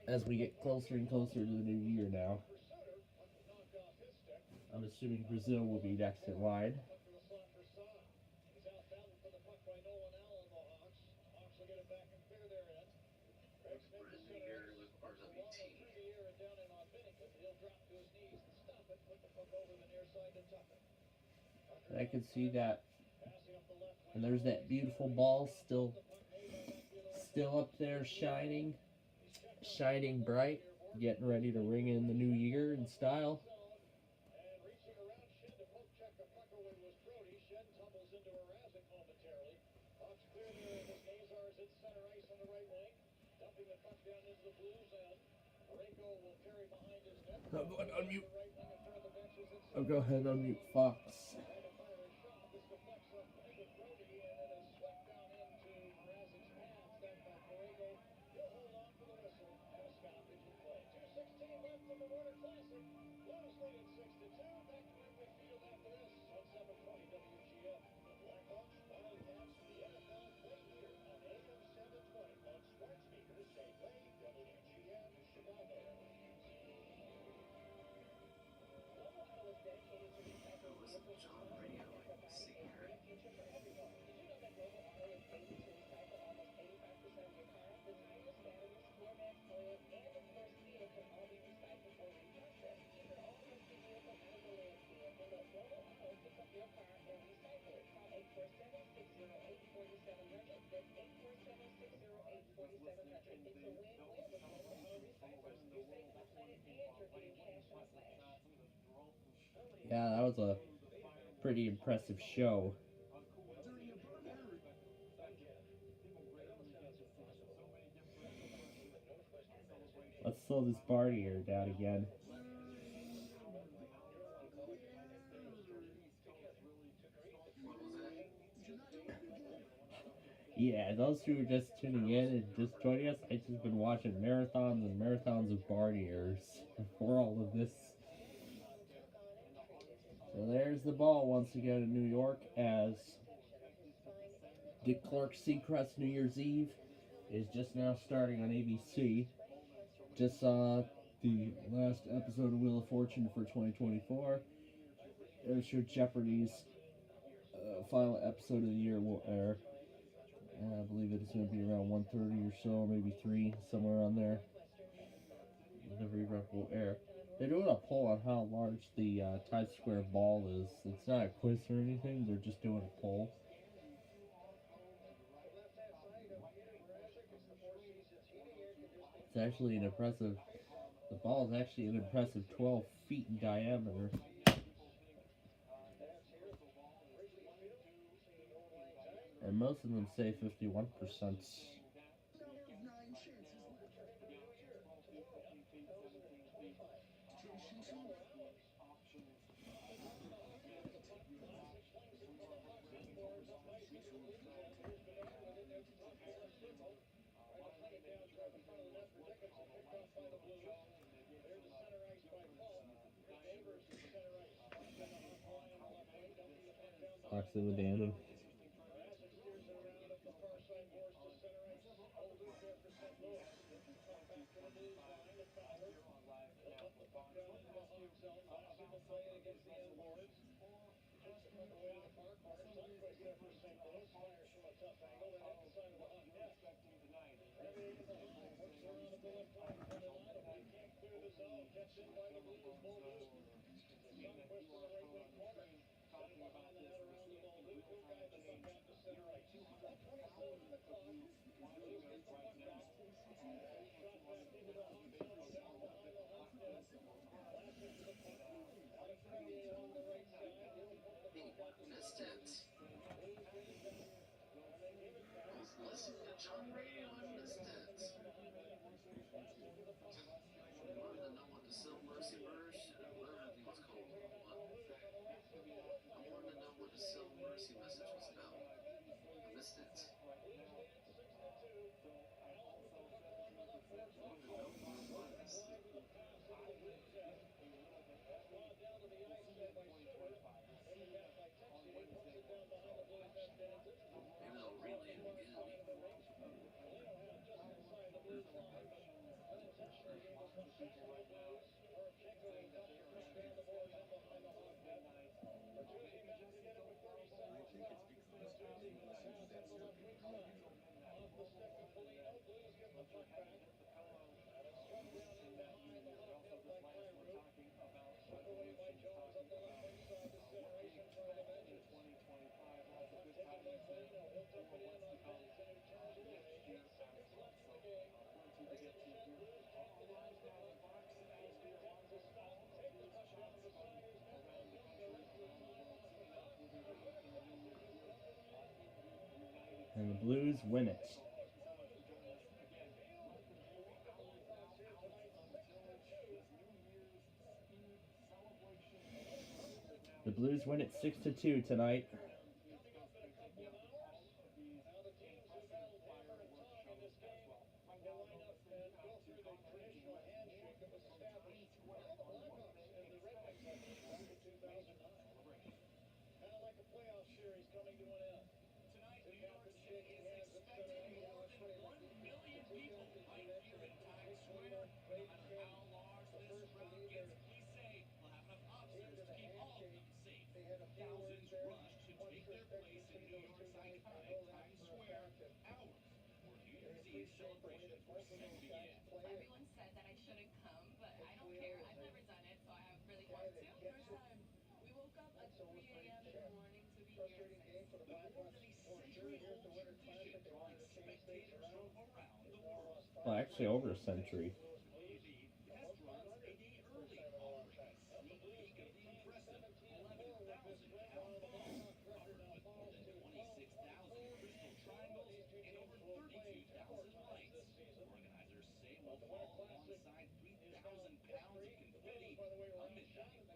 As we get closer and closer to the new year now. I'm assuming Brazil will be next in line. I can see that, and there's that beautiful ball still up there shining bright, getting ready to ring in the new year in style. I'm going on mute. I'll go ahead and unmute Fox. Yeah, that was a pretty impressive show. Let's slow this bar here down again. Yeah, those who are just tuning in and just joining us, I've just been watching marathons and marathons of Barniers before all of this. So there's the ball once again in New York as Dick Clark's Seacrest New Year's Eve is just now starting on ABC. Just saw the last episode of Wheel of Fortune for 2024. I'm sure Jeopardy's final episode of the year will air. I believe it's going to be around 1:30 or so, maybe 3, somewhere around there. Whenever event will air. They're doing a poll on how large the Times Square ball is. It's not a quiz or anything, they're just doing a poll. It's actually an impressive, the ball is actually an impressive 12 feet in diameter. And most of them say 51%. Oxley with Dannon. Missed it. I was listening to John Radio and missed it. I wanted to know what the Still Mercy verse, whatever that thing was called. I wanted to know what the Still Mercy message was about. I missed it. And the Blues win it. The Blues win it 6-2 tonight. Everyone said that I shouldn't come, but I don't care. I've never done it, so I really want to. First time. We woke up at 3 a.m. in the morning to be here at 6. With more than a century-old tradition drawing spectators from around the world. Well, actually over a century. Test runs a day early, offering a sneak peek of the impressive 11,000-pound ball, covered with more than 26,000 crystal triangles and over 32,000 lights. Organizers say will fall alongside 3,000 pounds of confetti come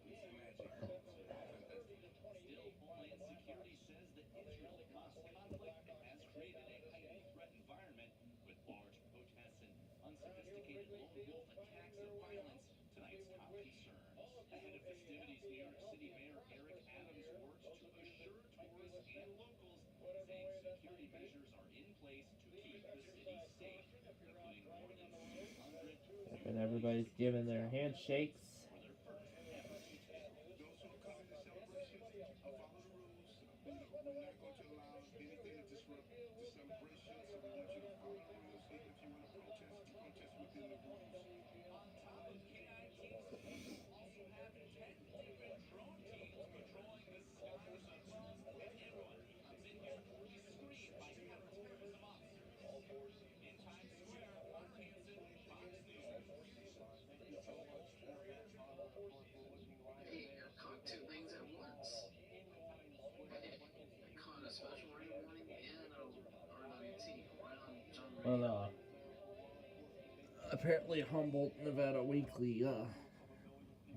midnight. It's magic. Still, Homeland Security says the Israel-Hamas conflict has created a heightened threat environment with large protests and unsophisticated lone wolf attacks of violence tonight's top concerns. Ahead of festivities, New York City Mayor Eric Adams works to assure tourists and locals, saying security measures are in place to keep the city safe, including more than 300 And everybody's giving their handshakes. on apparently Humboldt, Nevada Weekly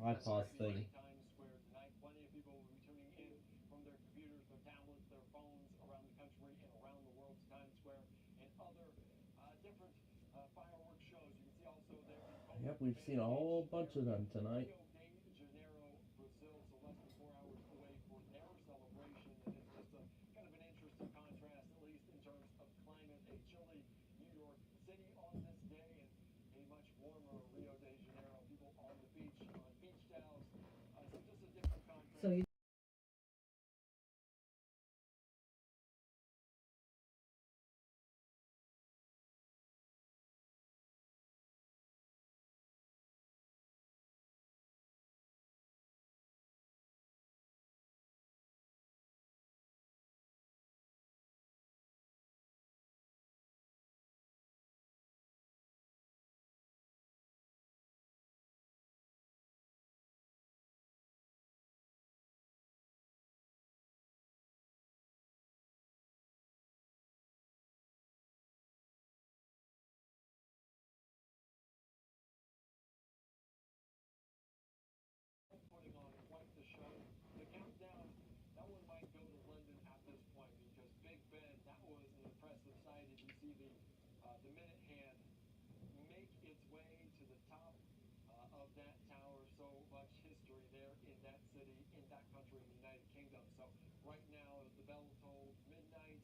iPod thing. Plenty of people will be tuning in from their computers, their tablets, their phones around the country and around the world to Times Square and other different fireworks shows. You can see also there in Boca Yep, we've seen a whole bunch of them tonight. Rio de Janeiro, Brazil, so less than 4 hours away for their celebration. And it's just a kind of an interesting contrast, at least in terms of climate. A chilly New York City on this day and a much warmer Rio de Janeiro. People on the beach, on beach towels. So just a different contrast. So you putting on quite the show. The countdown, that one might go to London at this point because Big Ben, that was an impressive sight as you see the minute hand make its way to the top of that tower. So much history there in that city, in that country, in the United Kingdom. So right now, the bell tolled midnight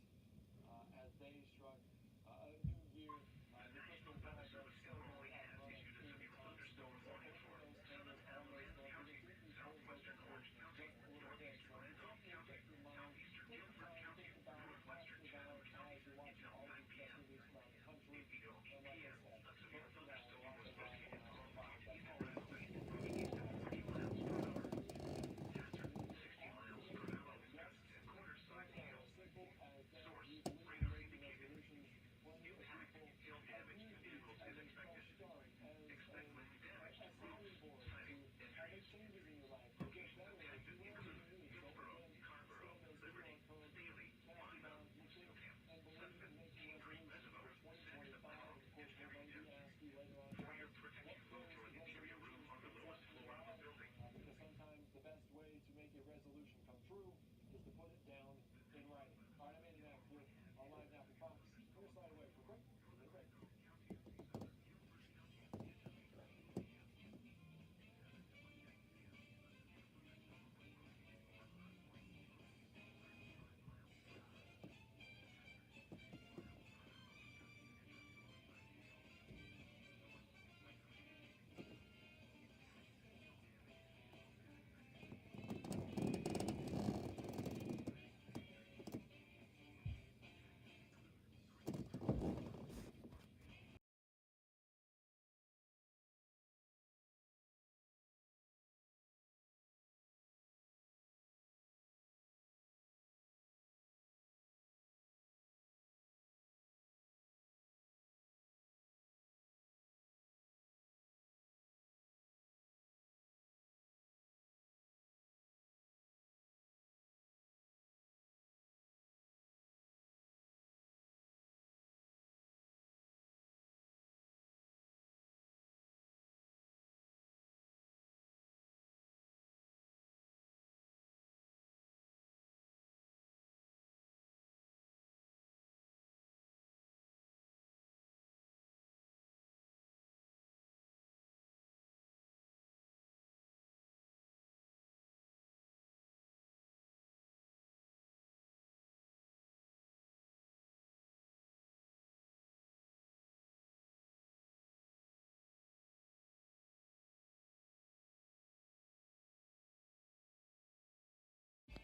as they struck a new year. The crystal ball does still go up running in Tunstall. So hopefully those cameras on those phones, you can keep these holes open for just a little bit. So continue to get your mind, take your time, think about it, cast your ballot as you're watching all of these festivities around the country. And like I said, vote for that one. Watch it live now on Fox. That's always changes in your life to get better or do whatever you need. So again, scan those QR codes, cast your ballots, you think and believe in making resolutions for 2025. And of course, we're going to ask you later on tonight, what those resolutions exactly are, because sometimes the best way to make a resolution come true is to put it down in writing. All right, I'm Andy Mack here on Live Now from Fox. We're slide away for a quick break.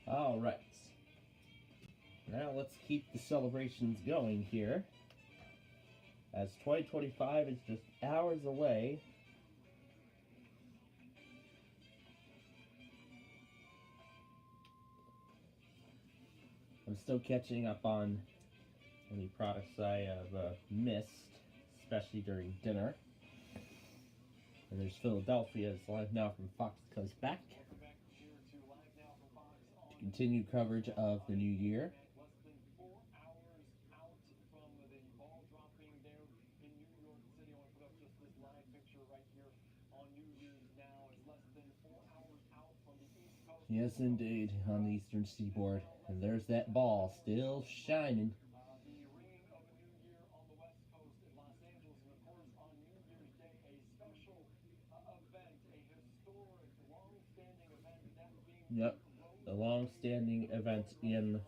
Alright. Now let's keep the celebrations going here, as 2025 is just hours away. I'm still catching up on any products I have missed, especially during dinner. And there's Philadelphia, it's Live Now from Fox comes back to continue coverage of the new year. Less than 4 hours out from the ball dropping there Yes, indeed, on the eastern seaboard. And there's that ball still shining. Yep, the long-standing event in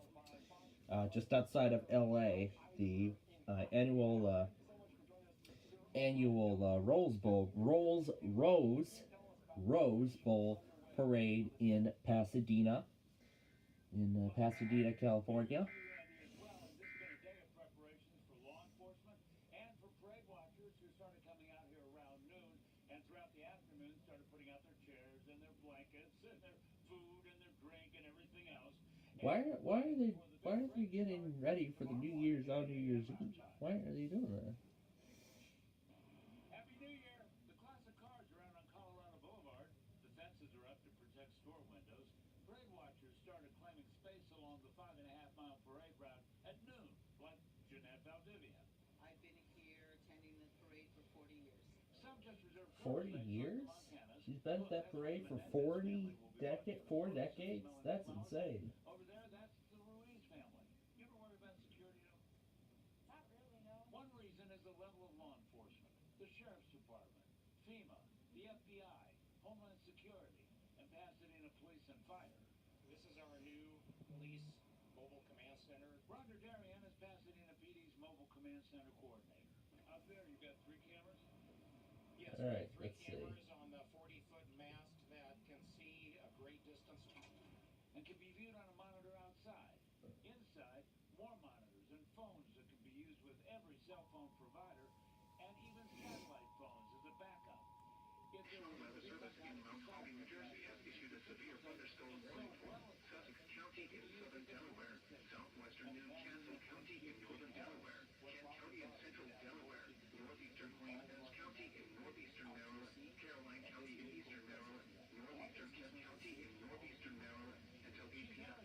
just outside of L.A. The annual Rose Bowl parade in Pasadena, California. Why are they getting ready for the New Year's on New Year's Eve? Why are they doing that? I've been here attending the parade for 40 years. 40 years? She's been at that parade for 4 decades? That's insane. This is our new police mobile command center. Roger Darian is Pasadena PD's mobile command center coordinator. Out there, you've got 3 cameras? Yes, All right, we have 3 let's see. cameras on the 40-foot mast that can see a great distance. And can be viewed on a monitor outside. Inside, more monitors and phones that can be used with every cell phone provider and even satellite phones as a backup. If there were Weather Service in Mount Holly, New Jersey has issued a severe thunderstorm warning for Sussex County in southern Delaware, southwestern Newcastle County in northern Delaware, Kent County in central Delaware, northeastern Queens County in northeastern Maryland, Caroline County in eastern Maryland, northeastern Kent County in northeastern Maryland until 8 p.m.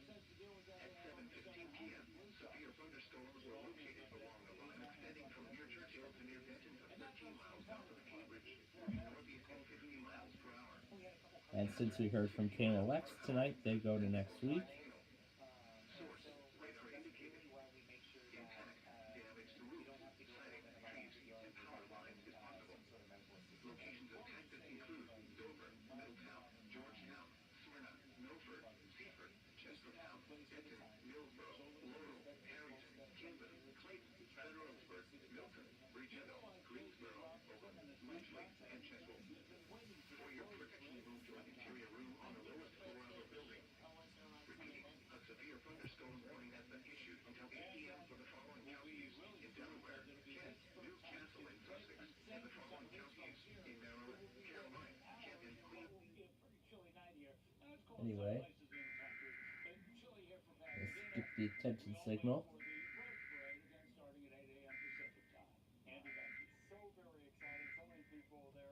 At 7:15 p.m., severe thunderstorms were located along the line extending from near Churchill to near Benton to 13 miles south of Cambridge, moving northeast at 50 miles per hour. And since we heard from KMOX tonight, they go to next week. Source, radar indicated impact, damage to roof, siding, trees, and power lines is possible. Locations of Texas include Dover, Middletown, Georgetown, Smyrna, Milford, Seaford, Chestertown, Denton, Millsboro, Laurel, Harrington, Camden, Clayton, Federalsburg, Milton, Bridgeville, Greensboro, Ridgely, and Cheswell. For your protection, move to an interior room on the lowest floor of a building. Repeating, a severe thunderstorm warning has been issued until 8 p.m. for the following counties in Delaware, Kent, Newcastle, and Sussex, and the following counties in Maryland, Caroline, Kent, and Queens. Anyway, let's get the attention signal.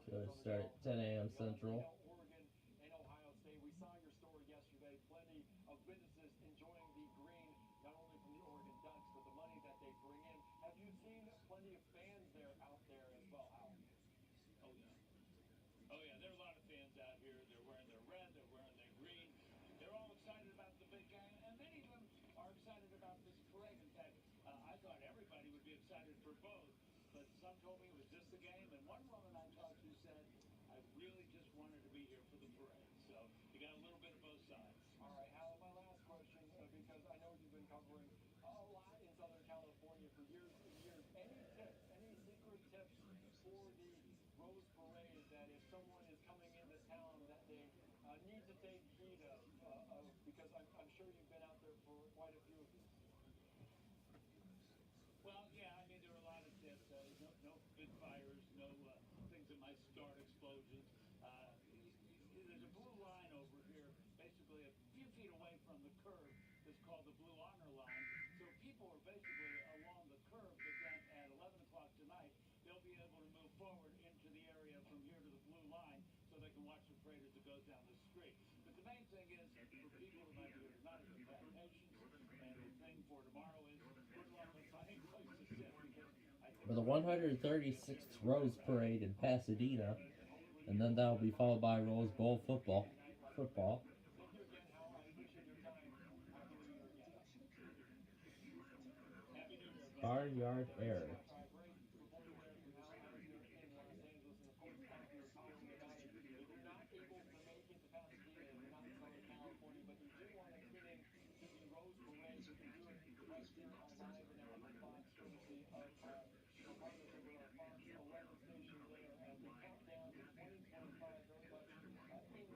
So it'll start at 10 a.m. Central. Oh yeah, there are a lot of fans out here. They're wearing their red, they're wearing their green. They're all excited about the big game, and many of them are excited about this parade. In fact, I thought everybody would be excited for both, but some told me it was just the game, and one woman I talked to said, I really just wanted to be here for the parade. So you got a little bit of both sides. All right, Alan, my last question, because I know you've been covering a lot in Southern California for years and years. Any tips, any secret tips for the Rose Parade that if someone is coming into town that they need to take heed of? Because I'm sure you've been out there for quite a few of these. Well, yeah, I mean, there are a lot of tips. No big fires, no things that might start explosions. There's a blue line over here, basically a few feet away from the curb. It's called the Blue Honor Line. So people are basically along the curb, but then at 11 o'clock tonight, they'll be able to move forward into the area from here to the blue line so they can watch the parade as it goes down the street. But the main thing is, for people who might be here tonight, is have patience. And the thing for tomorrow is good luck on finding places to sit. For the 136th Rose Parade in Pasadena, and then that'll be followed by Rose Bowl football. Car yard error. Great reporter there from Al Eisner in Los Angeles. And of course, Tom, we were talking about it. If you're not able to make it to Pasadena, if you're not in Southern California, but you do want to tune in to the Rose Parade, you can do it right here on Live and Apple Fox, courtesy of our partnership with our Fox 11 station there as the countdown to 2025 very much in full swing.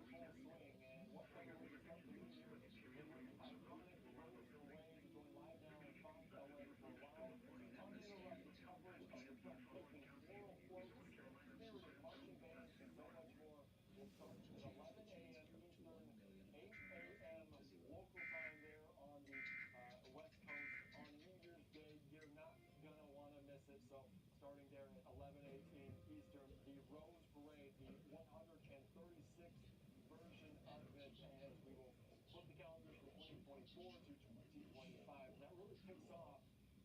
And what better way to start the new year than with the iconic Rose Parade going live now on Fox LA for a while. Uninterrupted coverage of the breathtaking floral floats, spirited marching bands, and so much more will start at 11 a.m. Eastern, 8 a.m. local time there on the West Coast on New Year's Day. You're not going to want to miss it. So starting there at 11:18 Eastern, the Rose Parade, the 136th version of it, as we will flip the calendars from 2024 to 2025. And that really kicks off,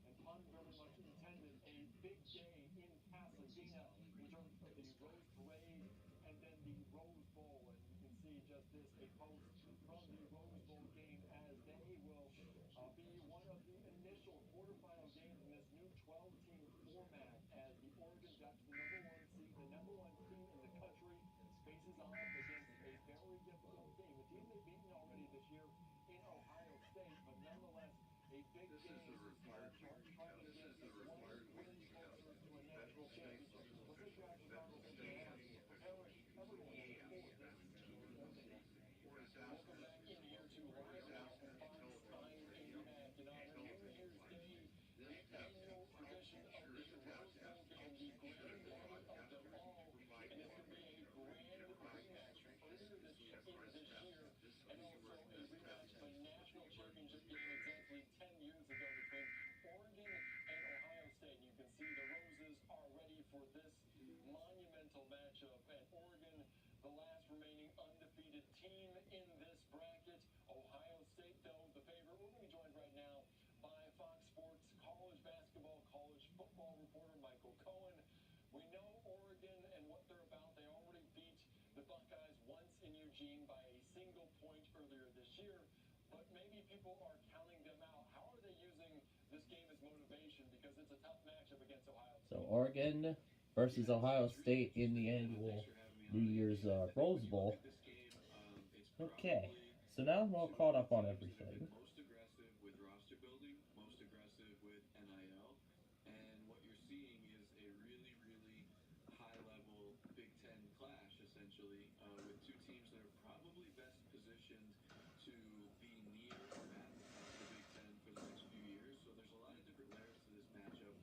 and pun very much intended, a big day in Pasadena in terms of the Rose Parade and then the Rose Bowl. And you can see just this, a post from the Rose Bowl game, as they will be one of the initial quarterfinal games in this new 12-team format, as the Oregon Ducks, the #1 seed, the #1 team in the country, faces off against a very difficult team, a team they've beaten already this year in Ohio State, but nonetheless a big game trying to get this one win closer to a national championship. We'll sit back with Donald Cincinnati, preparing everyone for this Oregon Ducks. Welcome back in here to Live now from Fox. I'm Andy Mack, and on New Year's Day, the annual tradition of the Rose Bowl game, the granddaddy of them all, and this could be a grand rematch from earlier this year, and also a rematch of a national championship game exactly 10 years ago between Oregon and Ohio State. And you can see the Roses are ready for this monumental matchup, and Oregon, the last remaining undefeated team in this bracket. Ohio State, though, the favorite. We're going to be joined right now by Fox Sports college basketball, college football reporter Michael Cohen. We know Oregon and what they're about. They already beat the Buckeyes once in Eugene by a single point earlier this year, but maybe people are counting them out. How are they using this game as motivation? Because it's a tough matchup against Ohio State. So Oregon versus Ohio State in the annual New Year's Rose Bowl. Okay, so now I'm all caught up on everything. Most aggressive with roster building, most aggressive with NIL, and what you're seeing is a really, really high-level Big Ten clash, essentially, with two teams that are probably best positioned to be near or at the top of the Big Ten for the next few years. So there's a lot of different layers to this matchup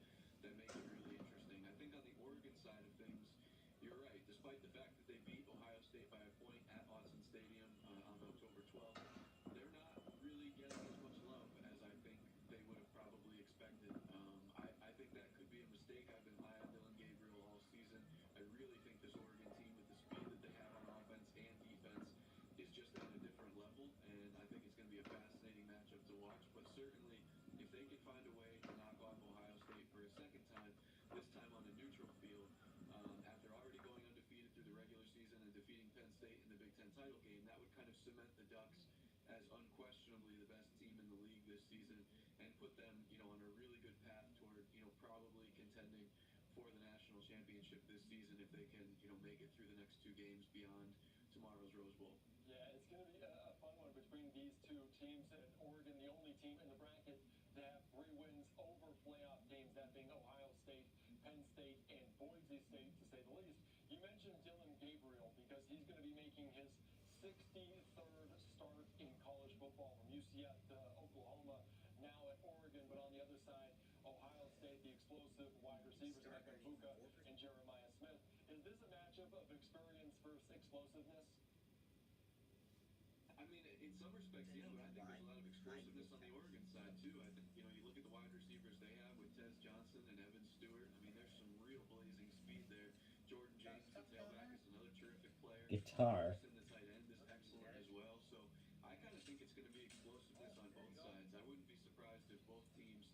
that make it really interesting. I think on the Oregon side of things, you're right. Despite the fact that they beat Ohio State by a point at Autzen Stadium on October 12th, they're not really getting as much love as I think they would have probably expected. I think that could be a mistake. I've been high on Dylan Gabriel all season. I really think this Oregon team, with the speed that they have on offense and defense, is just at a different level, and I think it's going to be a fascinating matchup to watch. But certainly, if they can find a way to knock off Ohio State for a second time, this time on a neutral field, after already going undefeated through the regular season and defeating Penn State in the Big Ten title game, that would kind of cement the Ducks as unquestionably the best team in the league this season, and put them, on a really good path toward, probably contending for the national championship this season if they can, make it through the next two games beyond tomorrow's Rose Bowl. Yeah, it's going to be a fun one between these two teams, and Oregon, the only team in the bracket to have 3 wins over playoff games, that being Ohio State, Penn State, and Boise State, to say the least. You mentioned Dylan Gabriel because he's going to be making his 63rd start in college football, from UCF to Oklahoma, now at Oregon. But on the other side, Ohio State, the explosive wide receivers, Emeka Egbuka and Jeremiah Smith. Is this a matchup of experience versus explosiveness? I mean, in some respects, yeah, but I think there's a lot of explosiveness on the Oregon side, too. I think, you look at the wide receivers they have with Tez Johnson and Evan Stewart. I mean, there's some real blazing speed there. Jordan James, the tailback, is another terrific player. Guitar. Anderson, the tight end, is excellent as well. So I kind of think it's going to be explosiveness on both sides. I wouldn't be surprised if both teams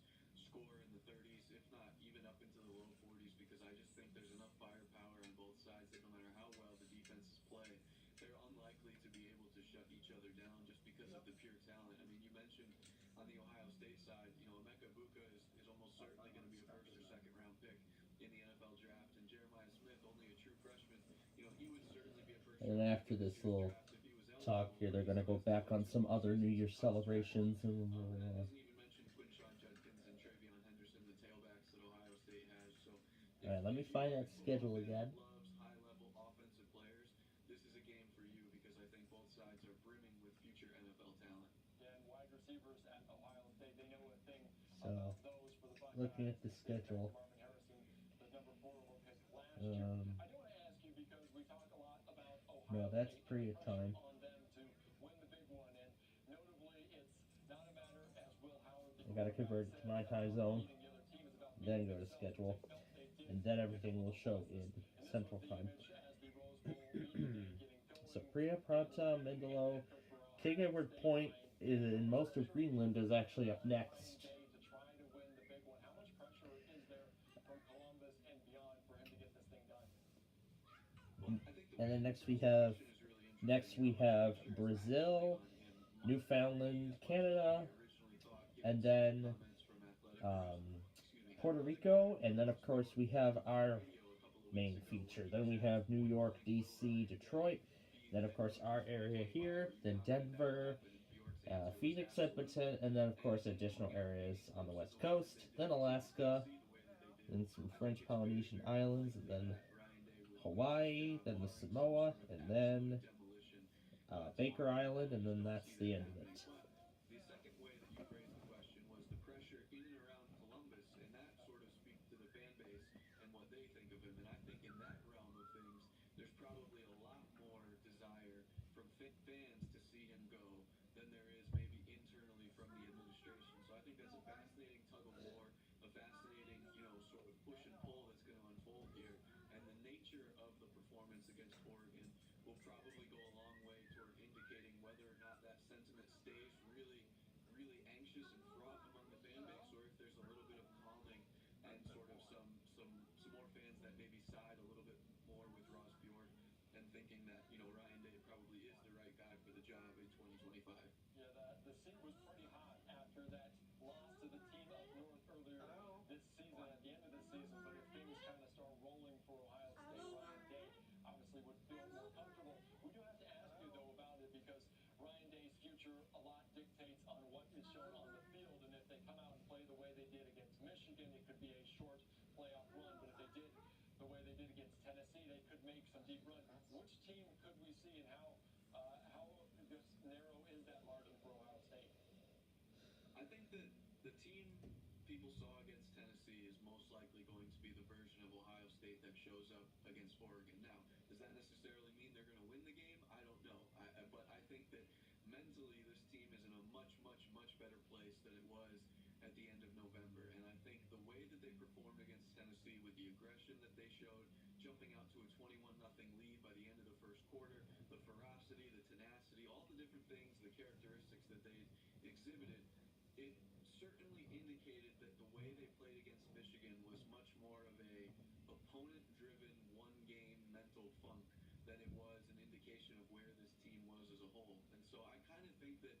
score in the 30s, if not even up into the low 40s, because I just think there's enough firepower on both sides that no matter how well the defenses play, they're unlikely to be able to shut each other down just because of the pure talent. I mean, you mentioned on the Ohio State side, Emeka Egbuka is almost certainly going to be a first or second round pick in the NFL draft. And Jeremiah Smith, only a true freshman, you know, he would certainly be a first And then round after pick this this year's little draft if he was talk eligible. here, they're gonna go back on some other New Year's celebrations. And that doesn't even mention Quinshawn Judkins and Travion Henderson, the tailbacks that Ohio State has. So All right, let me find that schedule again. loves high-level offensive players, this is a game for you because I think both sides are brimming with future NFL talent. Yeah, and wide receivers at Ohio State, they know a thing So, about those for the Buckeyes. looking at the schedule, Marvin Harrison, the number 4 overall pick last year. I do want to ask you because we talk a lot about Ohio no, that's State Priya time. on them to win the big one, and notably, it's not a matter as Will Howard. I gotta convert it to my time zone, then go to schedule, and then everything will show in Central Time. So Priya, Prata, Mindelo, King Edward Point is in most of Greenland is actually up next. To try to win the big one, how much pressure is there from Columbus and beyond for him to get this thing done? And then next we have Brazil, Newfoundland, Canada, and then Puerto Rico, and then of course we have our main feature. Then we have New York, DC, Detroit, then of course our area here, then Denver, Phoenix, Edmonton, and then of course additional areas on the west coast, then Alaska, then some French Polynesian islands, and then Hawaii, then the Samoa, and then Baker Island, and then that's the end of it. The second way that you phrased the question was the pressure in and around Columbus, and that sort of speaks to the fan base and what they think of him. And I think in that realm of things, there's probably a lot more desire from fans to see him go than there is maybe internally from the administration. So I think that's a fascinating tug of war, a fascinating, sort of push and pull that's going to unfold here. And the nature of the performance against Oregon will probably go a long way toward indicating whether or not that sentiment stays really, really anxious and fraught among the fan base, or if there's a little bit of calming and sort of some more fans that maybe side a little bit more with Ross Bjork and thinking that, Ryan Day probably is the right guy for the job in 2025. Yeah, the seat was pretty hot after that loss to the team up north earlier this season, at the end of the season, but if things kind of start rolling for Ohio State, Ryan Day obviously would feel more comfortable. We do have to ask you, though, about it because Ryan Day's future a lot dictates on what is shown on the field, and if they come out and play the way they did against Michigan, it could be a short playoff run, but if they did the way they did against Tennessee, they could make some deep run. Which team could we see, and how this narrow is that margin for Ohio State? I think that the team people saw against Tennessee is most likely going to be the version of Ohio State that shows up against Oregon. Now, does that necessarily mean they're going to win the game? I don't know. But I think that mentally this team is in a much, much, much better place than it was at the end of November. And I think the way that they performed against Tennessee with the aggression that they showed, jumping out to a 21-0 lead by the end of the first quarter, the ferocity, the tenacity, all the different things, the characteristics that they exhibited, it certainly indicated that the way they played against Michigan was much more of a opponent-driven, one-game mental funk than it was an indication of where this team was as a whole. And so I kind of think that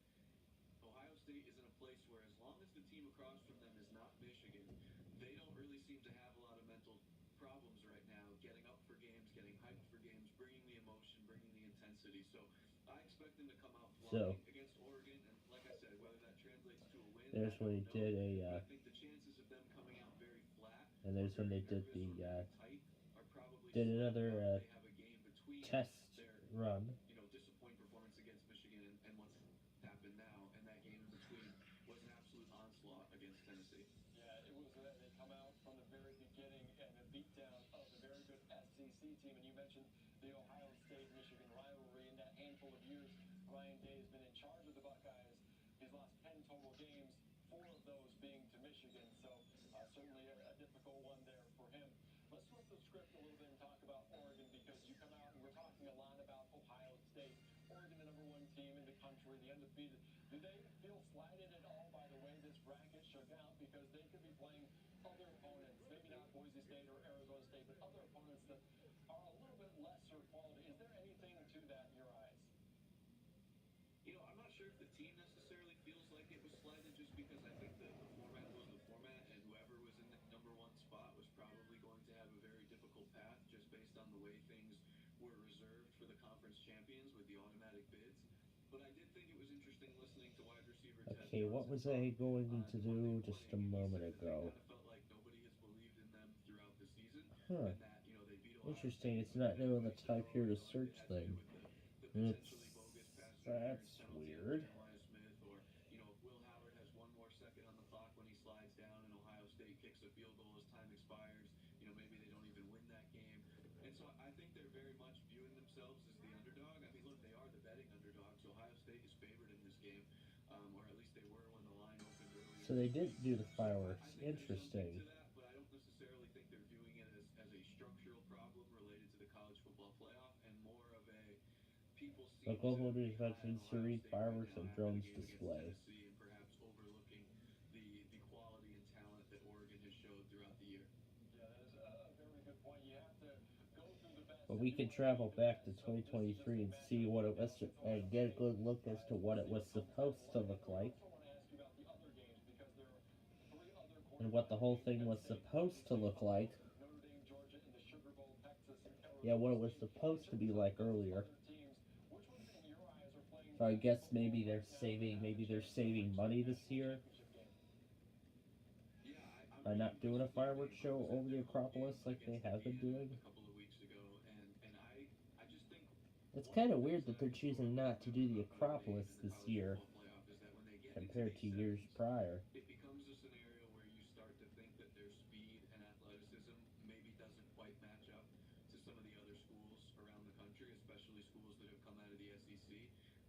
Ohio State is in a place where as long as the team across from them is not Michigan, they don't really seem to have a lot of mental problems right now, getting up for games, getting hyped for games, bringing the emotion, bringing the intensity. So I expect them to come out flying against Oregon, and like I said, whether that translates to a win, There's when he did I think the chances of them coming out very flat, and there's when they did another test run. Disappointing performance against Michigan and what's happened now, and that game in between was an absolute onslaught against Tennessee. Yeah, it was. They come out from the very beginning and a beatdown of a very good SEC team. And you mentioned the Ohio State-Michigan rivalry. In that handful of years, Ryan Day has been in charge of the Buckeyes. He's lost 10 total games, 4 of those being to Michigan. So certainly a difficult one there for him. Let's flip the script a little bit and talk about Oregon, because you come out and we're talking a lot about Ohio State. Oregon, the number 1 team in the country, the undefeated. Do they feel slighted at all by the way this bracket shook out? Because they could be playing other opponents, maybe not Boise State or Arizona State, but other opponents that are a little bit lesser quality. Is there anything to that in your eyes? I'm not sure if the team necessarily feels like it was slighted, just because I think that the format was the format, and whoever was were reserved for the conference champions with the automatic bids. But I did think it was interesting listening to wide receiver Ted Okay, what was I going to do just a moment ago? felt like nobody has believed in them throughout the season. Huh. Interesting, it's not doing the type here to search thing. That's weird. Elias Smith, or if Will Howard has one more second on the clock when he slides down and Ohio State kicks a field goal as time expires, maybe they don't even win that game. And so I think they're very much viewing themselves as the underdog. I mean, look, they are the betting underdogs. Ohio State is favored in this game, or at least they were when the line opened earlier. So they did do the fireworks. Interesting. But I don't necessarily think they're viewing it as a structural problem related to the college football playoff, and more of a people see The global news mentions serene fireworks and drones display. and perhaps overlooking the quality and talent that Oregon has showed throughout the year. Yeah, that is a very good point. You have to go through the best. But we can travel back to 2023 and see what it was and get a good look as to what it was supposed to look like. And what the whole thing was supposed to look like. Yeah, what it was supposed to be like earlier. So I guess maybe they're saving money this year by not doing a fireworks show over the Acropolis like they have been doing. It's kind of weird that they're choosing not to do the Acropolis this year compared to years prior. It becomes a scenario where you start to think that their speed and athleticism maybe doesn't quite match up to some of the other schools around the country, especially schools that have come out of the SEC.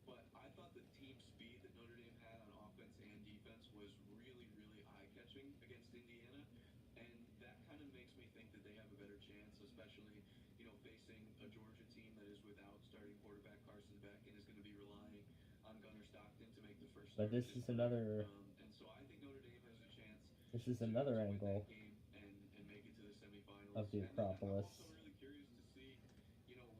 But I thought the team speed that Notre Dame had on offense and defense was really, really eye-catching against Indiana, and that kind of makes me think that they have a better chance, especially facing a Georgia team that is without starting quarterback Carson Beck and is going to be relying on Gunnar Stockton to make the first. But this is another. And so I think Notre Dame has a chance. This is another angle And make it to the semifinals. of the Acropolis. I'm also really curious to see,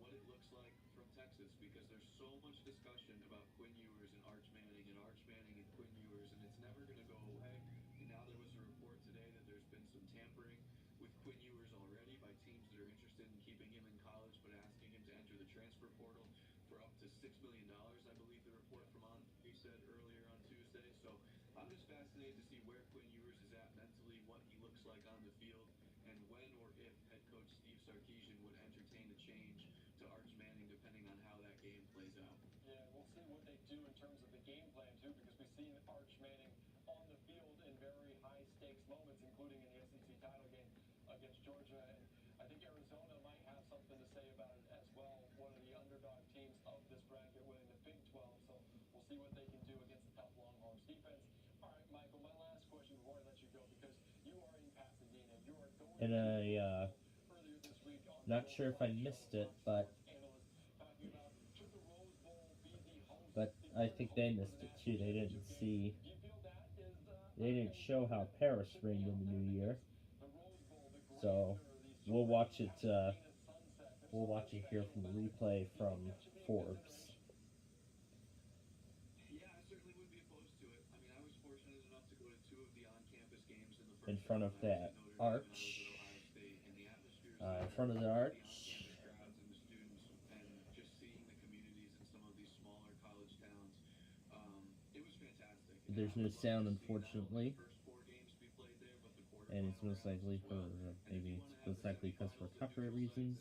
what it looks like from Texas, because there's so much discussion about Quinn Ewers and Arch Manning and Quinn Ewers, and it's never going to go away. And now there was a report today that there's been some tampering with Quinn Ewers already by teams that are interested in keeping him in college but asking him to enter the transfer portal for up to $6 million, I believe the report from he said earlier on Tuesday. So I'm just fascinated to see where Quinn Ewers is at mentally, what he looks like on the field, and when or if head coach Steve Sarkisian would entertain a change to Arch Manning depending on how that game plays out. Yeah, we'll see what they do in terms of the game plan too, because we've seen Arch Manning on the field in very high stakes moments, including in the SEC title game against Georgia. And I think Arizona might have something to say about it as well. One of the underdog teams of this bracket winning the Big 12, so we'll see what they can do against the tough Longhorns defense. All right, Michael, my last question before I let you go, because you are in Pasadena. You are going And earlier this week on not sure if I missed it, but I think they missed it too. They didn't see. They didn't show how Paris reigned in the new year. So we'll watch it. We'll watch it here from the replay from Forbes. Yeah, I certainly wouldn't be opposed to it. I mean, I was fortunate enough to go to 2 of the on-campus games in the first. In front of that arch. In front of the arch. Crowds and the students, and just seeing the communities in some of these smaller college towns, it was fantastic. There's no sound, unfortunately. And it's most likely for because for copyright reasons.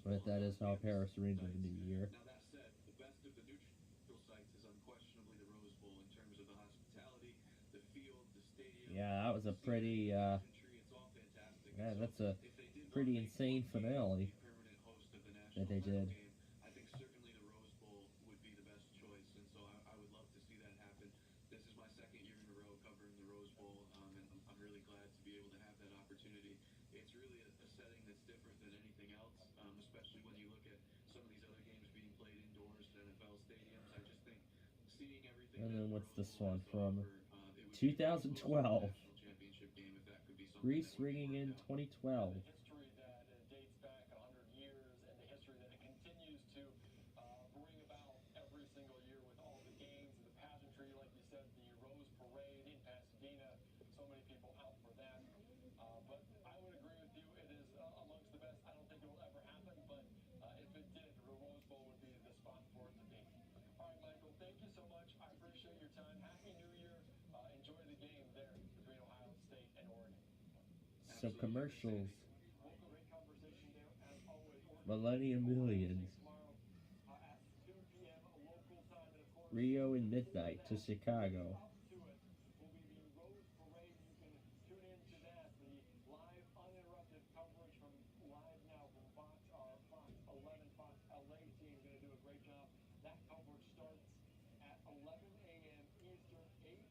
But that is how Paris reigned in the new year. Now that said, the best of the neutral sites is unquestionably the Rose Bowl in terms of the hospitality, the field, the stadium. Yeah, that was a pretty. Yeah, that's a pretty insane finale that they did. I think certainly the Rose Bowl would be the best choice, and so I would love to see that happen. This is my second year in a row covering the Rose Bowl, and I'm really glad to be able to have that opportunity. It's really a setting that's different than anything else, especially when you look at some of these other games being played indoors at NFL stadiums. I just think seeing everything. And then what's this one from 2012? Greece ringing in 2012. History that dates back 100 years, and the history that it continues to bring about every single year with all the games and the pageantry, like you said, the Rose Parade in Pasadena. So many people out for that. enjoy the game there between Ohio State and Oregon. Some commercials. Well, great conversation there as always. Millennium Millions. Tomorrow at 2 p.m. local time, and of course, Rio and Midnight to Chicago. up to it will be the Rose Parade. You can tune in to that. The live, uninterrupted coverage from live now from Fox 11, Fox LA team going to do a great job. That coverage starts at 11 a.m. Eastern,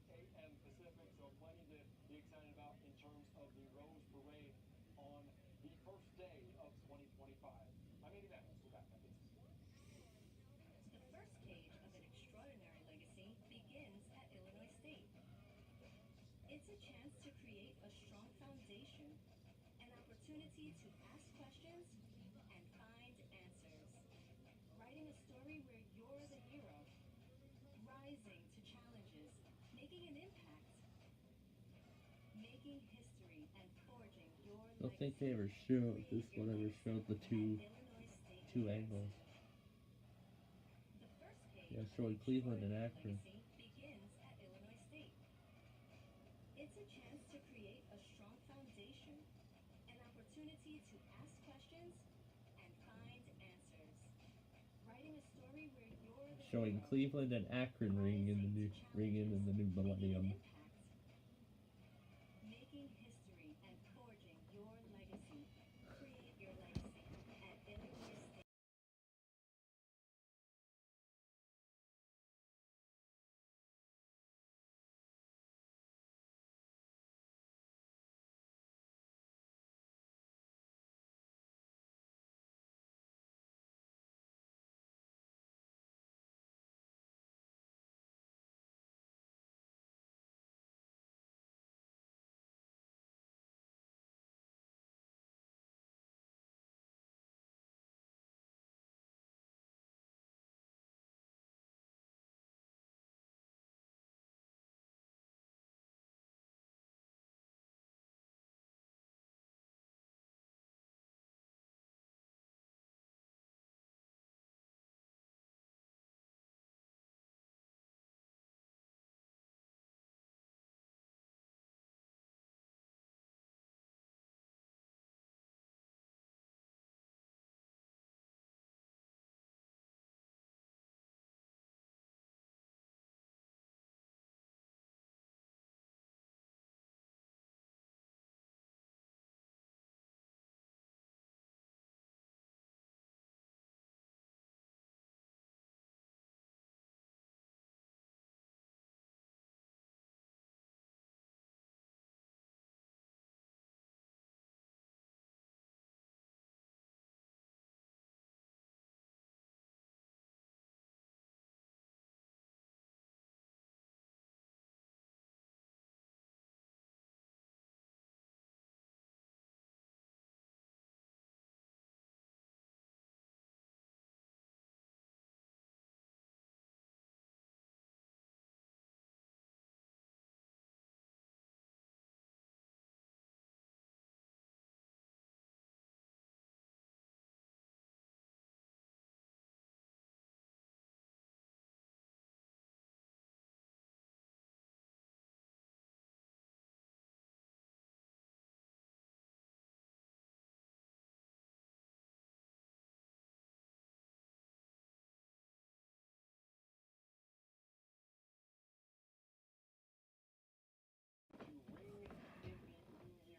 8 a.m. Pacific. So plenty to be excited about in terms of the Rose Parade on the first day of 2025. I'm Eddie Mathis. We're back after this. The first page of an extraordinary legacy begins at Illinois State. It's a chance to create a strong foundation, an opportunity to ask questions and find answers. Writing a story where you're the hero, rising to challenges, making an impact, making history and forging your I don't think they ever showed this one ever showed the two angles. The first page Yeah, showing Cleveland and Akron. begins at Illinois State. It's a chance to create a strong foundation, an opportunity to ask questions and find answers. Writing a story where you're the Showing hero, Cleveland and Akron ringing in the new millennium. making history and forging your legacy. Create your legacy at Illinois State.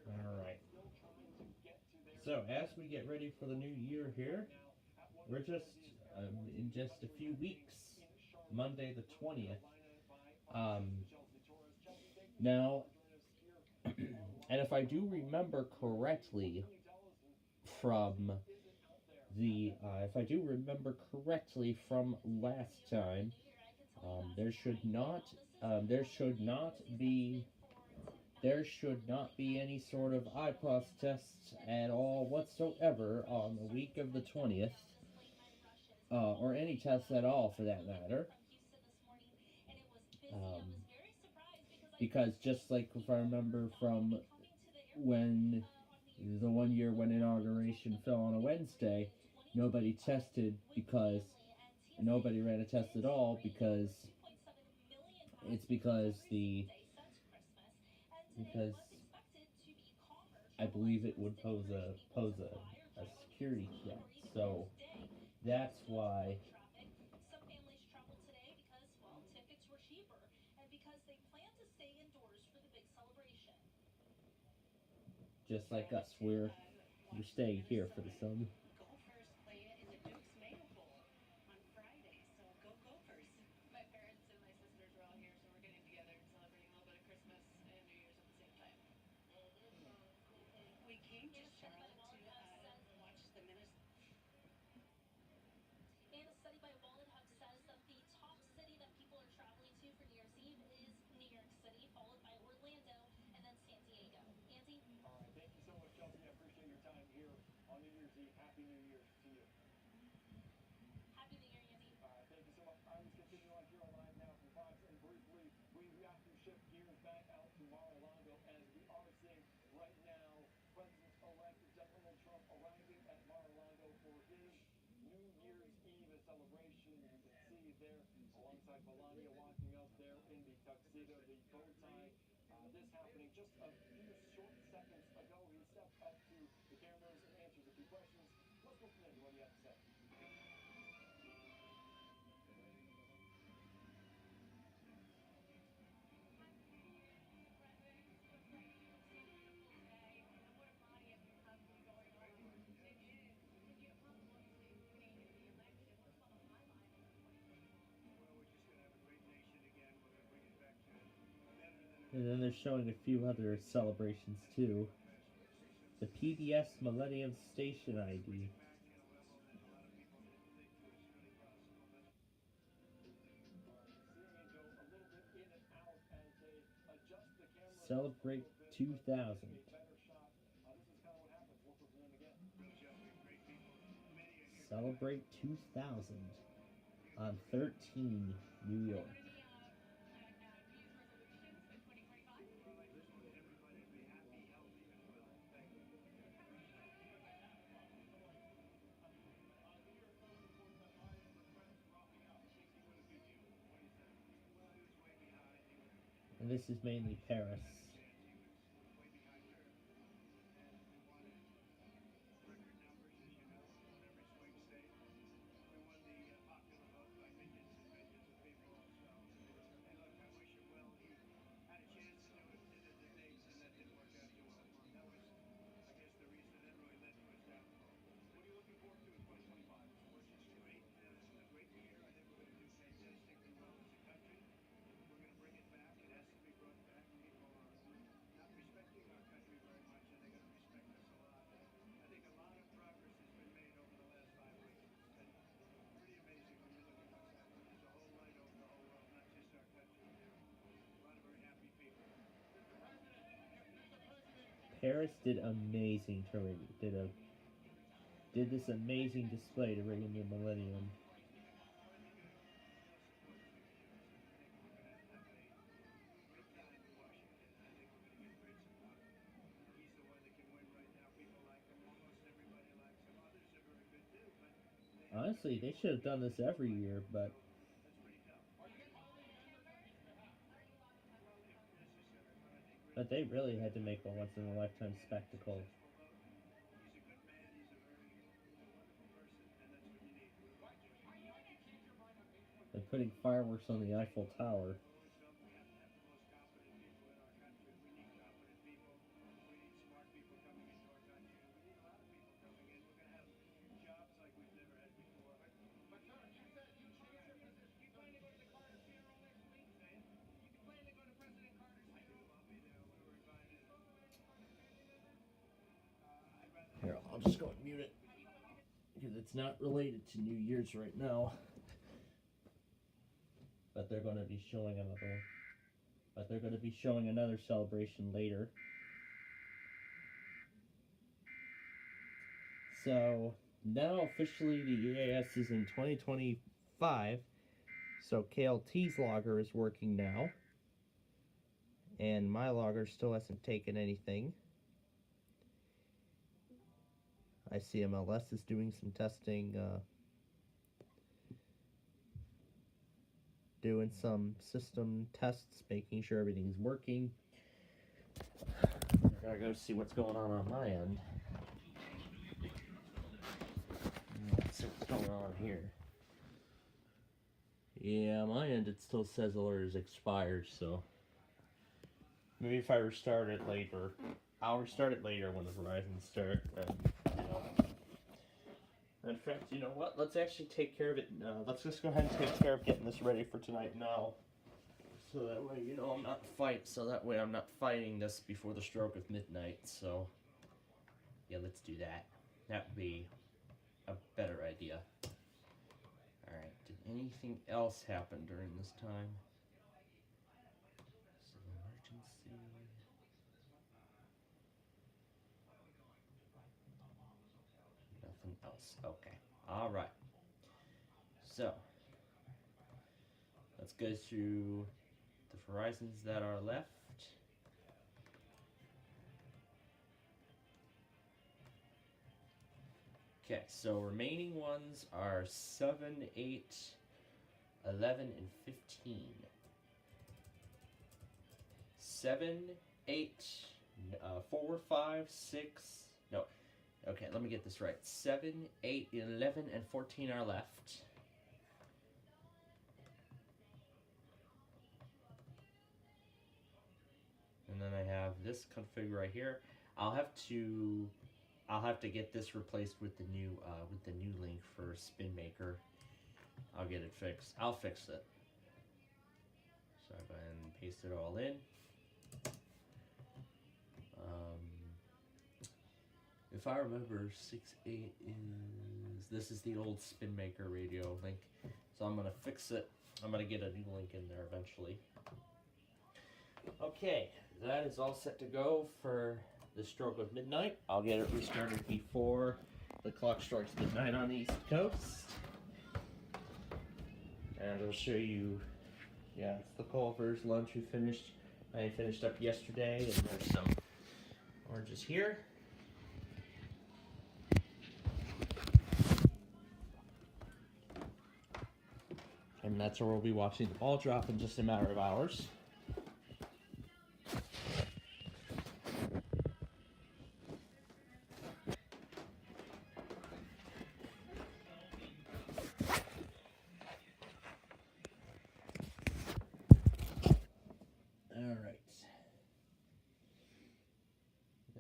Alright. So, as we get ready for the new year here, we're just in just a few weeks, Monday the 20th. Now, and if I do remember correctly from last time, there should not be any sort of IPOS tests at all whatsoever on the week of the 20th, or any tests at all for that matter. Because just like if I remember from when the one year when inauguration fell on a Wednesday, nobody ran a test at all because because I believe it would pose a security threat. So that's why Some families traveled today because, well, tickets were cheaper and because they plan to stay indoors for the big celebration. just like us, we're staying here for the sun. Gophers play in the Duke's Mayo Bowl on Friday, so go Gophers. My parents and my sisters are all here, so we're getting together and celebrating a little bit of Christmas and New Year's at the same time. We came to Charlotte to watch the Minnesota. And a study by Wallet Hub says that the top city that people are traveling to for New Year's Eve is New York City, followed by Orlando, and then San Diego. Andy? All right, thank you so much, Chelsea. I appreciate your time here on New Year's Eve. Happy New Year's to you. Happy New Year, Andy. All right, thank you so much. All right, let's continue on here on Live Now from Fox. And briefly, we have to shift gears back out to Mar-a-Lago as we are seeing right now President-elect Donald Trump arriving at Mar-a-Lago for his New Year's Eve celebration. You can see there alongside Melania walking up there in the tuxedo, the bow tie. This happening just a few short seconds ago. He stepped up to the cameras and answers a few questions. Let's listen in to what he had to say. And then they're showing a few other celebrations too. The PBS Millennium Station ID. Celebrate 2000. Celebrate 2000 on 13 New York. And this is mainly Paris. Paris did amazing to ring. Did this amazing display to ring in the Millennium. Honestly, they should have done this every year, but they really had to make a once-in-a-lifetime spectacle. And putting fireworks on the Eiffel Tower. Here, I'll just go and mute it because it's not related to New Year's right now. But they're going to be showing another celebration later. So now officially the EAS is in 2025. So KLT's logger is working now. And my logger still hasn't taken anything. ICMLS is doing some testing, doing some system tests, making sure everything's working. Gotta go see what's going on my end. Let's see what's going on here. Yeah, my end it still says alert is expired, so maybe if I restart it later, I'll restart it later when the Verizon start. In fact, you know what? Let's actually take care of it. Let's just go ahead and take care of getting this ready for tonight now. So that way, you know, I'm not fighting this before the stroke of midnight. So, yeah, let's do that. That would be a better idea. Alright, did anything else happen during this time? So, emergency. Nothing else. Okay. Alright. So, let's go through the Verizons that are left. Okay, so remaining ones are 7, 8, 11, and 15. 7, 8, 4, 5, 6, no. Okay, let me get this right. 7, 8, 11, and 14 are left. And then I have this config right here. I'll have to get this replaced with the new link for SpinMaker. I'll get it fixed. I'll fix it. So I'll go ahead and paste it all in. If I remember, 6.8 this is the old SpinMaker radio link. So I'm gonna fix it. I'm gonna get a new link in there eventually. Okay, that is all set to go for the stroke of midnight. I'll get it restarted before the clock strikes midnight on the East Coast. And I'll show you, yeah, it's the Culver's lunch we finished. I finished up yesterday, and there's some oranges here. And that's where we'll be watching the ball drop in just a matter of hours.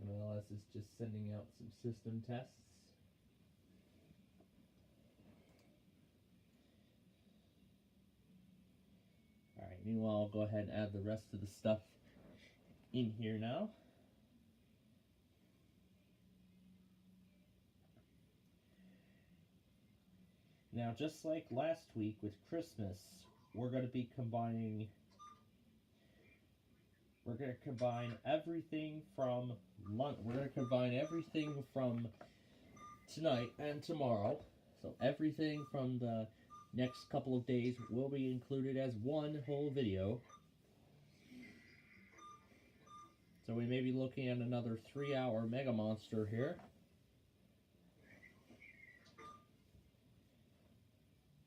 MLS is just sending out some system tests. Alright, meanwhile, I'll go ahead and add the rest of the stuff in here now. Now, just like last week with Christmas, we're going to be combining... We're going to combine everything from tonight and tomorrow. So everything from the next couple of days will be included as one whole video. So we may be looking at another 3-hour Mega Monster here.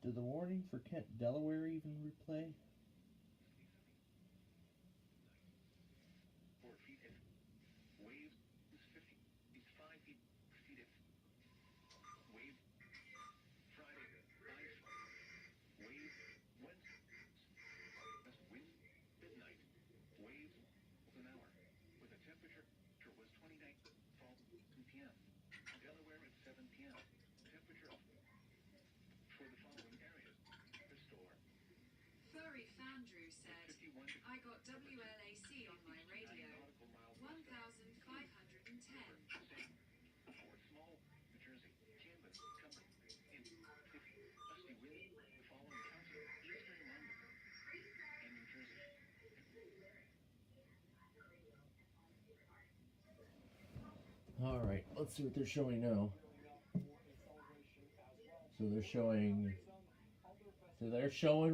Did the warning for Kent, Delaware even replay? I got WLAC on my radio. 1,510. Fort Small, New Jersey, Camden, Cumberland, Indy, Tiffy, Gusty Wind, following county, Eastern London, and New Jersey. Alright, let's see what they're showing now. So they're showing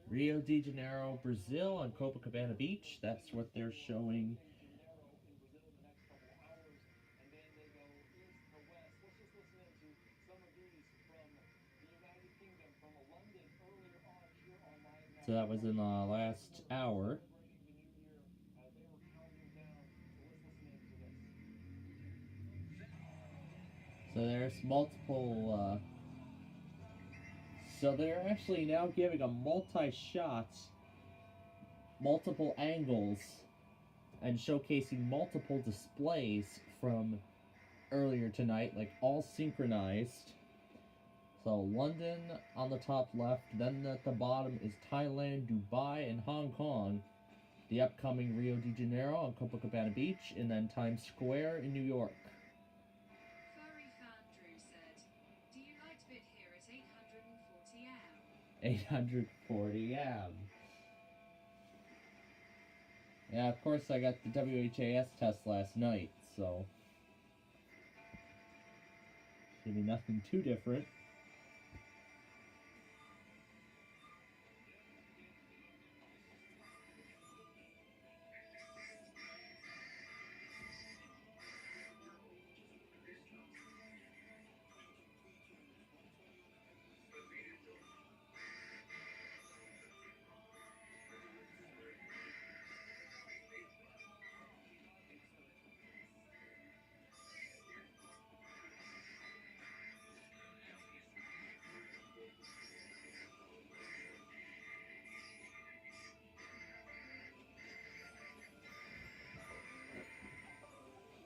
Rio de Janeiro, Brazil on Copacabana Beach. That's what they're showing. So that was in the last hour. So there's multiple, so they're actually now giving a multi-shot, multiple angles, and showcasing multiple displays from earlier tonight, like all synchronized. So London on the top left, then at the bottom is Thailand, Dubai, and Hong Kong. The upcoming Rio de Janeiro on Copacabana Beach, and then Times Square in New York. Furry fan Drew said, "Do you like to bid here at 840 AM?" 840 AM. Yeah, of course I got the WHAS test last night, so should be nothing too different.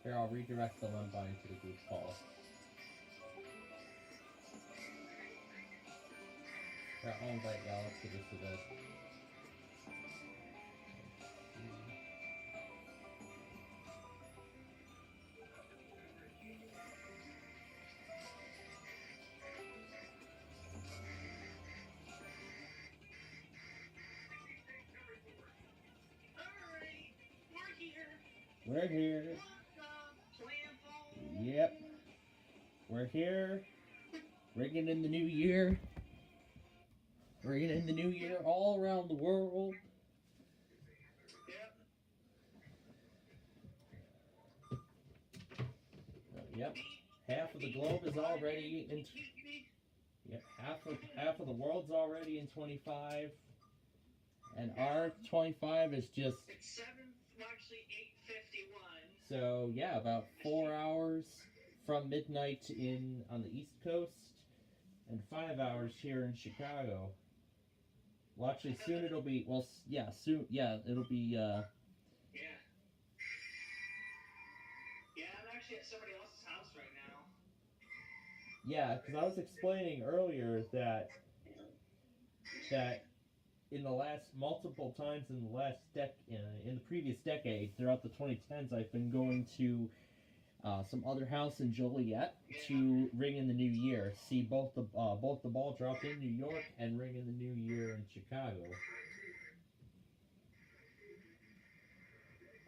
Here, I'll redirect the Lembi into the group call. Here, I'll invite y'all up to this event. We're here. Yep. We're here. Ringing in the new year. Ringing in the new year all around the world. Yep. Half of the globe is already in. Yep. Half of the world's already in 25. And our 25 is just. It's 7, well, actually 8:51. So yeah, about 4 hours from midnight on the East Coast, and 5 hours here in Chicago. Well, actually, soon it'll be. Well, yeah, soon. Yeah, it'll be. Yeah. Yeah, I'm actually at somebody else's house right now. Yeah, because I was explaining earlier that in the last multiple times in the last in the previous decade, throughout the 2010s, I've been going to some other house in Joliet to ring in the new year. See both the ball drop in New York and ring in the new year in Chicago.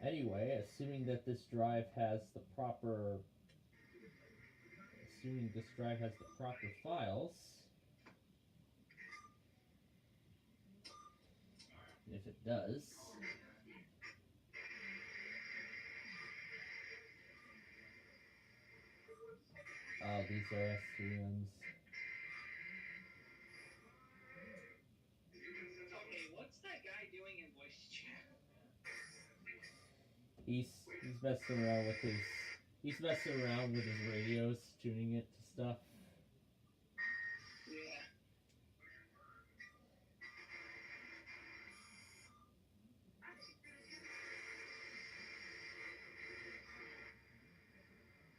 Anyway, assuming this drive has the proper files. If it does. Oh, these are S3Ms. Okay, what's that guy doing in voice chat? He's messing around with his radios, tuning it to stuff. Yeah.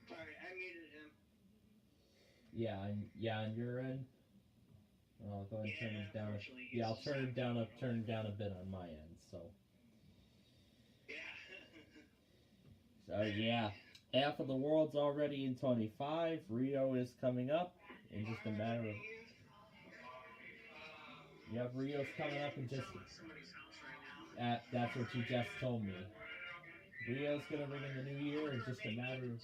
Sorry, I muted him. Yeah, on your end. I'll go ahead and turn it down. Yeah, I'll turn it down a bit on my end. So. Yeah. So yeah, half of the world's already in 25. Rio is coming up in just a matter of. Yep, Rio's coming up in just. That's what you just told me. Rio's gonna ring in the new year in just a matter of.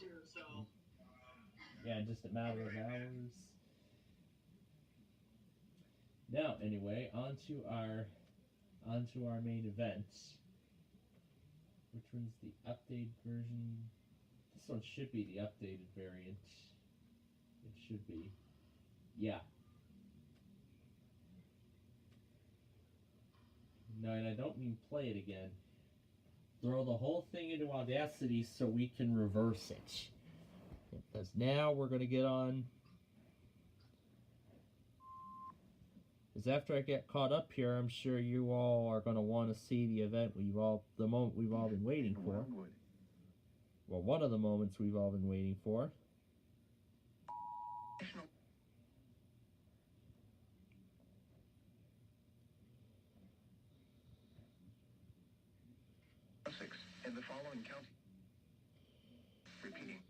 Yeah, just a matter of hours. Now, anyway, on to our main event. Which one's the updated version? This one should be the updated variant. It should be. Yeah. No, and I don't mean play it again. Throw the whole thing into Audacity so we can reverse it. Because now we're going to get on. Because after I get caught up here, I'm sure you all are going to want to see the event the moment we've all been waiting for. Well, one of the moments we've all been waiting for. In the following county. Repeating.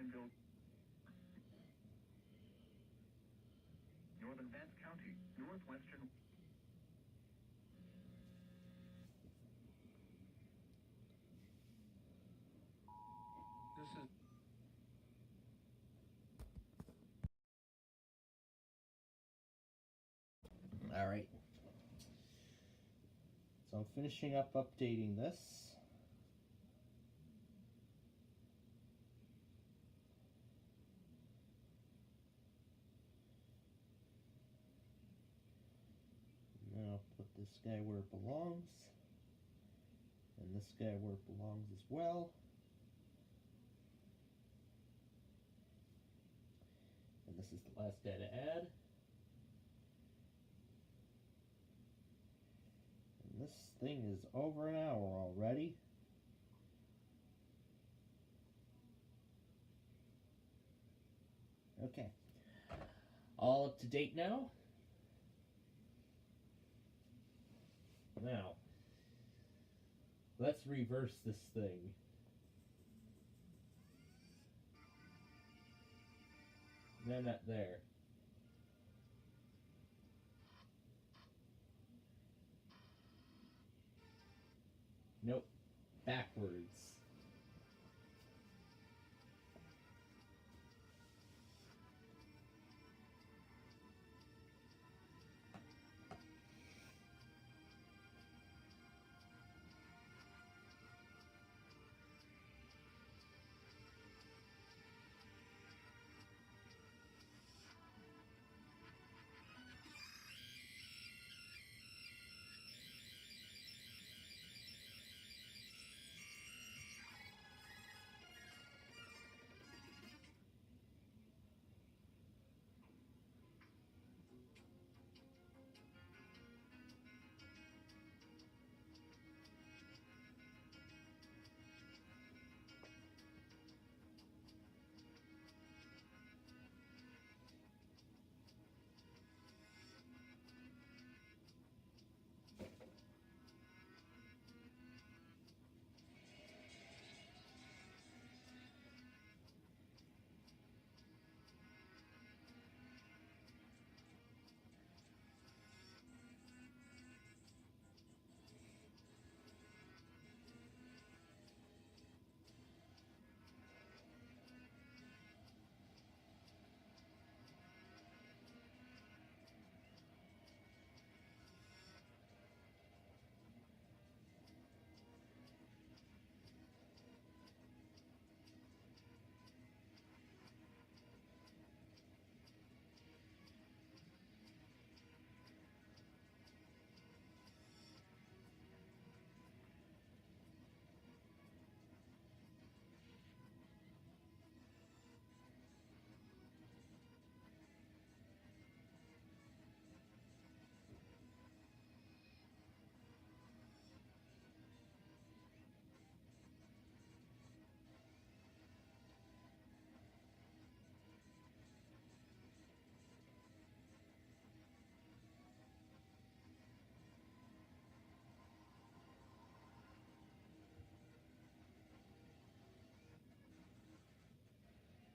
Granville, Northern Vance County, Northwestern. This is all right. So I'm finishing up updating this. Now put this guy where it belongs. And this guy where it belongs as well. And this is the last guy to add. And this thing is over an hour already. Okay. All up to date now. Now, let's reverse this thing. No, not there. Nope. Backwards.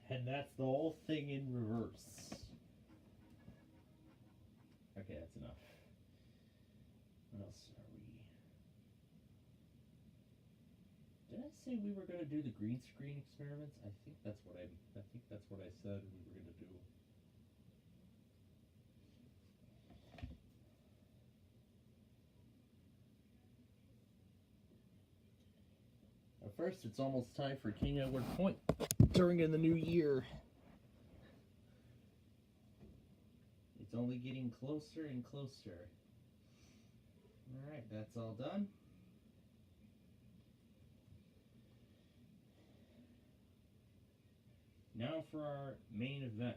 And that's the whole thing in reverse. Okay, that's enough. say we were gonna do the green screen experiments? I think that's what I said we were gonna do. But first, it's almost time for King Edward Point during in the new year. It's only getting closer and closer. Alright, that's all done. Now for our main event.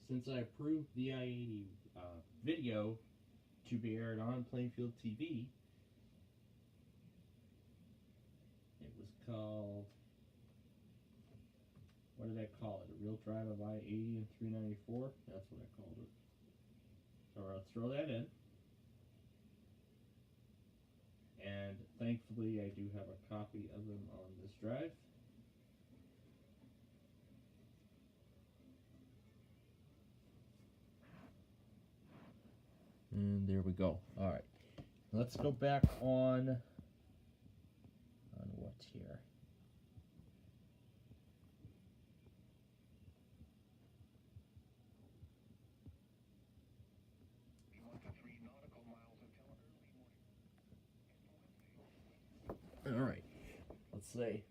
Since I approved the I-80 video to be aired on Plainfield TV, it was called, what did I call it? A real drive of I-80 and 394? That's what I called it. So let's throw that in. And thankfully I do have a copy of them on this drive. And there we go. Alright. Let's go back on what here? Alright. Let's see.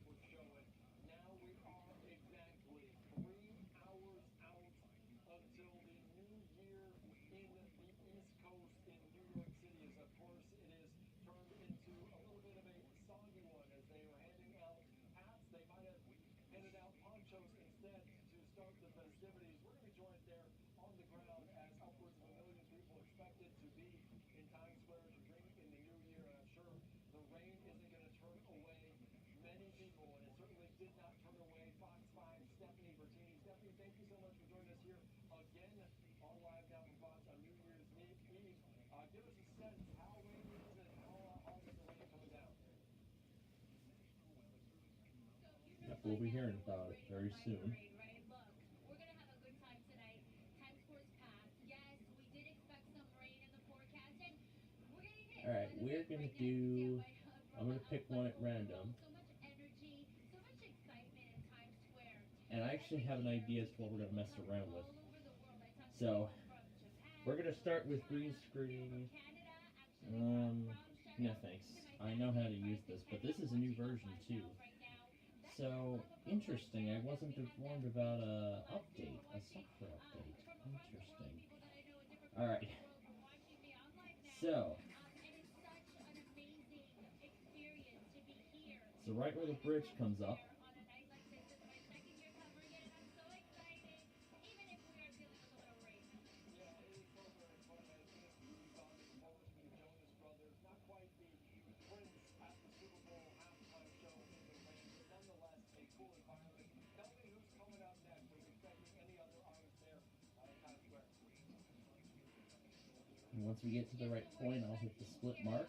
We'll be hearing about it very soon. Alright, we're gonna do, I'm gonna pick one at random. And I actually have an idea as to what we're gonna mess around with. So, we're gonna start with green screen. No thanks. I know how to use this, but this is a new version too. So, interesting, I wasn't informed about a update, a software update. Interesting. Alright. So right where the bridge comes up, and once we get to the right point, I'll hit the split mark.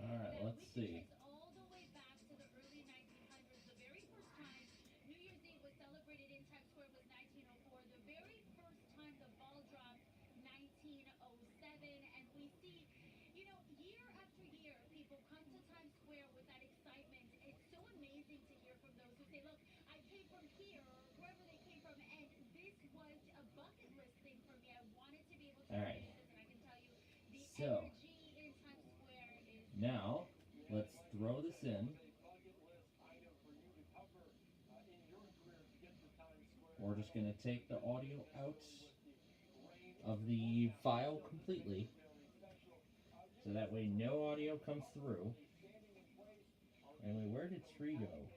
Alright, let's see. Alright. So, now, let's throw this in. We're just going to take the audio out of the file completely, so that way no audio comes through. Anyway, where did 3 go?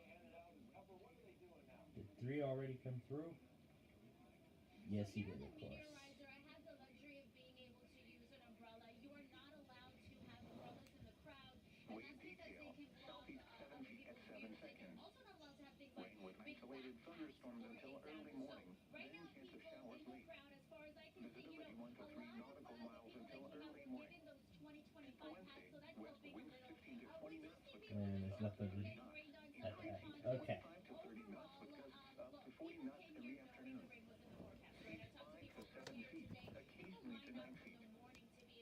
Did 3 already come through? Yes, he did, of course. Isolated thunderstorms until early morning, then chance of showers late. Visibility 1 to 3 nautical miles until early morning. nothing at the end. Okay. 25 to 30 knots with gusts up to 40 knots in the afternoon. Seas 5 to 7 feet, occasionally to 9 feet.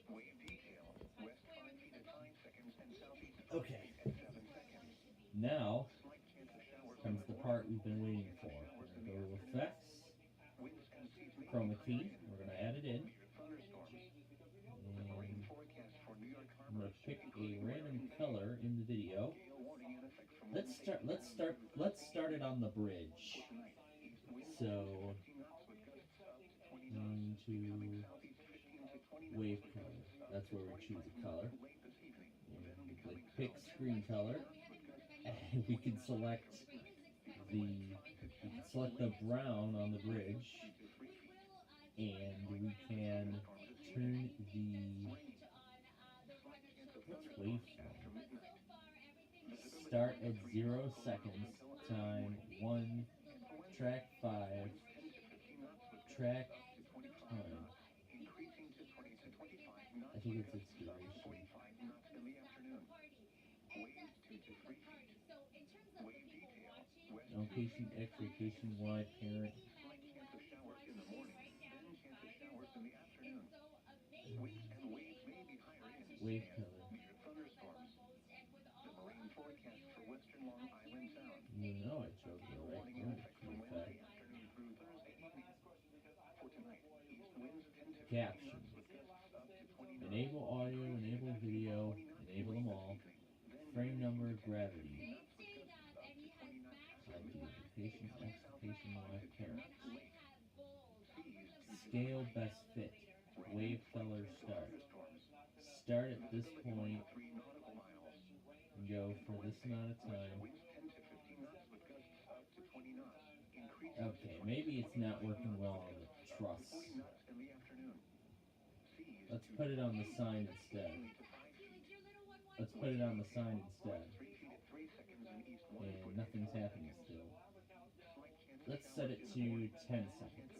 Wave detail, west 5 feet at 5 seconds and southeast 5 Okay. feet at 7 seconds. Now Slight chance of showers comes the part we've been waiting for. We're going to go to effects, winds and seas may chroma be key. higher in We're going to add it in. thunderstorms. And Rain forecast for New York I'm going Harbor. to pick a random color in the video. Gale warning in effect from Let's start it on the bridge. So, into wave color. That's where we choose a color. And we pick screen color, and we can select the brown on the bridge, and we can turn the what's wave color? Start at 0 seconds, time 1, track 5, track time. I think it's its duration. Location X, location Y, parent. Wave color. You know I chose the right one. In fact. Caption. Enable audio, enable video, enable them all. Frame number, gravity. Location X, location Y, parent. Scale best fit. Wave color start. Start at this point and go for this amount of time. Okay, maybe it's not working well on the truss. Let's put it on the sign instead. Let's put it on the sign instead. And nothing's happening still. Let's set it to 10 seconds.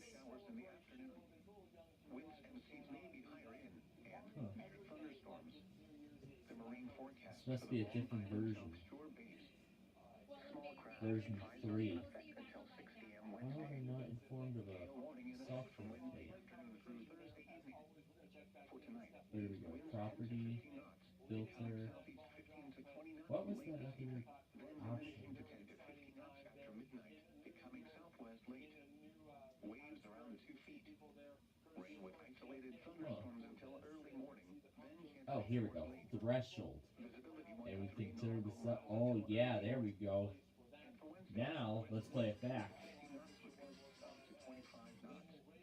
Huh. This must be a different version. Version 3. Why was I not informed of a software update? There we go. Property, filter. What was that other option? Oh, here we go. Threshold. And we can turn this up. Oh, yeah, there we go. Now, let's play it back.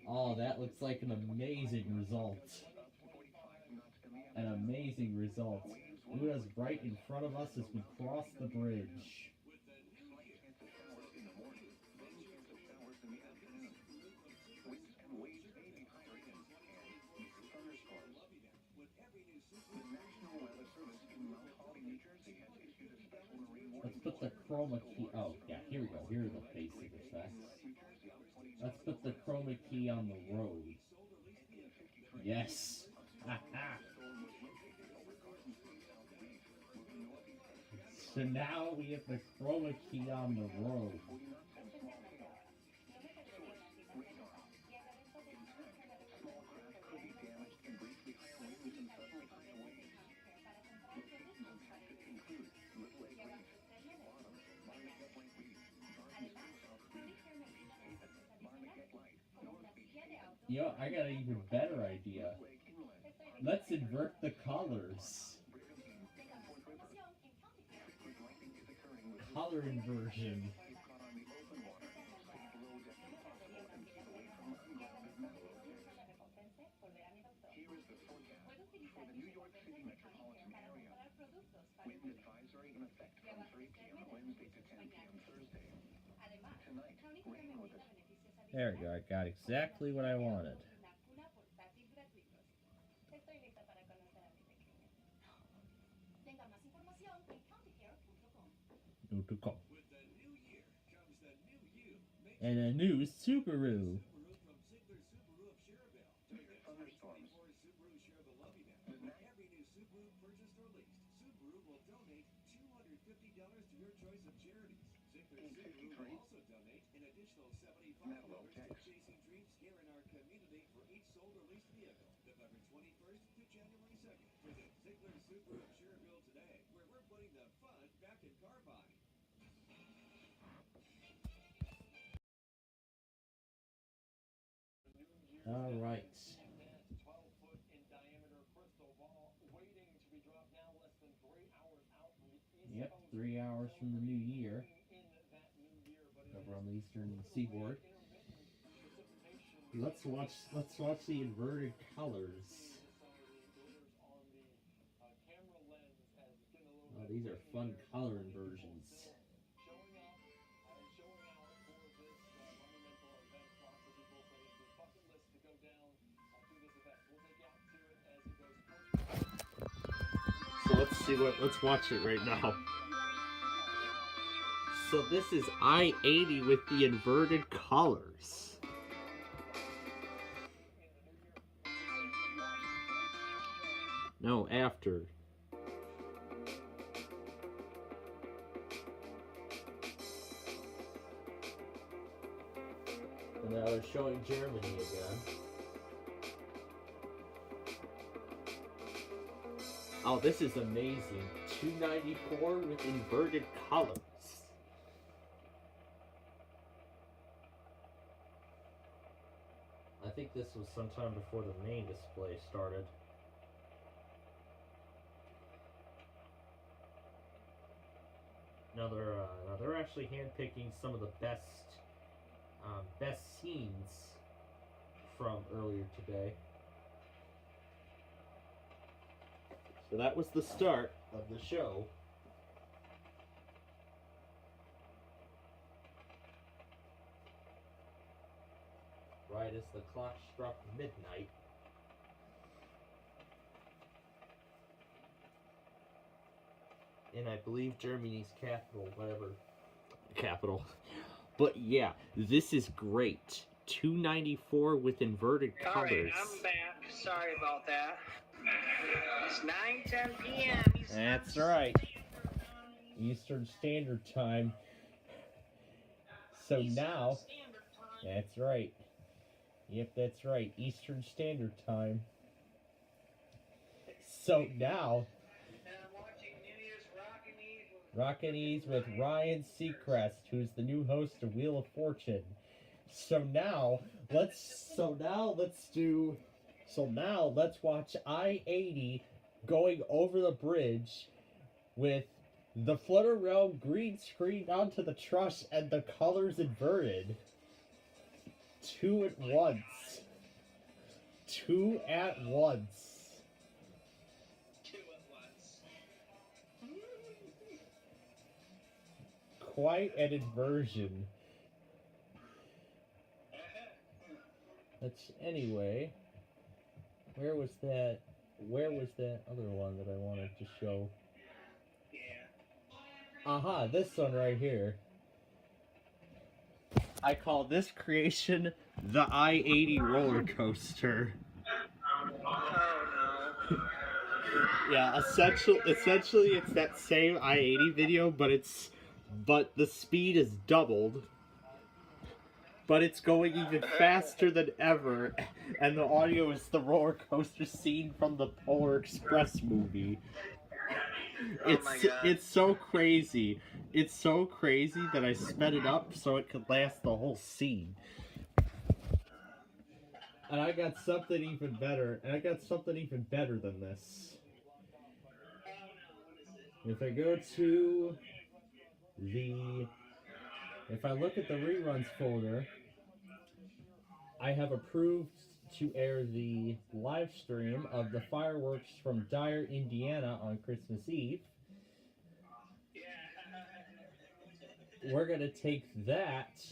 Oh, that looks like an amazing result. An amazing result. Luna's right in front of us as we cross the bridge. Let's put the chroma key. Oh, yeah, here we go. Here are the basic effects. Let's put the chroma key on the road. Yes. So now we have the chroma key on the road. Yo, I got an even better idea. Let's invert the colors. Color inversion. There we go, I got exactly what I wanted. To come. And a new Subaru. $150 to your choice of charities. Ziegler Subaru will also donate an additional $75 to Chasing Dreams here in our community for each sold or leased vehicle. November 21st to January 2nd. Visit Ziegler Subaru of Cherville today, where we're putting the fun back in car buying. All right. 12-foot in diameter crystal ball waiting to be dropped now, less than 3 hours out from the East Yep, Coast. 3 hours from the new year. In that new year, but it Over is on the eastern seaboard. precipitation. Let's watch the inverted colors. Camera lens has been a little Oh, these are fun color inversions. showing out for this monumental event. Lots of people say it's a bucket list to go down to this event. We'll take you out to it as it goes closer. So let's watch it right now. So this is I-80 with the inverted colors. No, after. And now they're showing Germany again. Oh, this is amazing. 294 with inverted colors. I think this was sometime before the main display started. Now they're actually handpicking some of the best scenes from earlier today. So that was the start of the show. Right as the clock struck midnight. And I believe Germany's capital. But yeah, this is great. 294 with inverted colors. Alright, I'm back. Sorry about that. It's 9:10 p.m. That's right. Eastern Standard Time. So now, that's right. Yep, that's right. Eastern Standard Time. So now, Rockin' Ease with Ryan Seacrest, who's the new host of Wheel of Fortune. So now let's watch I-80 going over the bridge with the Flutter Realm green screened onto the truss and the colors inverted. Two at once. Quite an inversion. Anyway, where was that other one that I wanted to show? Aha, this one right here. I call this creation the I-80 roller coaster. Yeah, essentially it's that same I-80 video, but the speed is doubled. But it's going even faster than ever, and the audio is the roller coaster scene from the Polar Express movie. It's so crazy. It's so crazy that I sped it up so it could last the whole scene. And I got something even better. Than this. If I look at the reruns folder, I have approved to air the live stream of the fireworks from Dyer, Indiana on Christmas Eve. We're going to take that,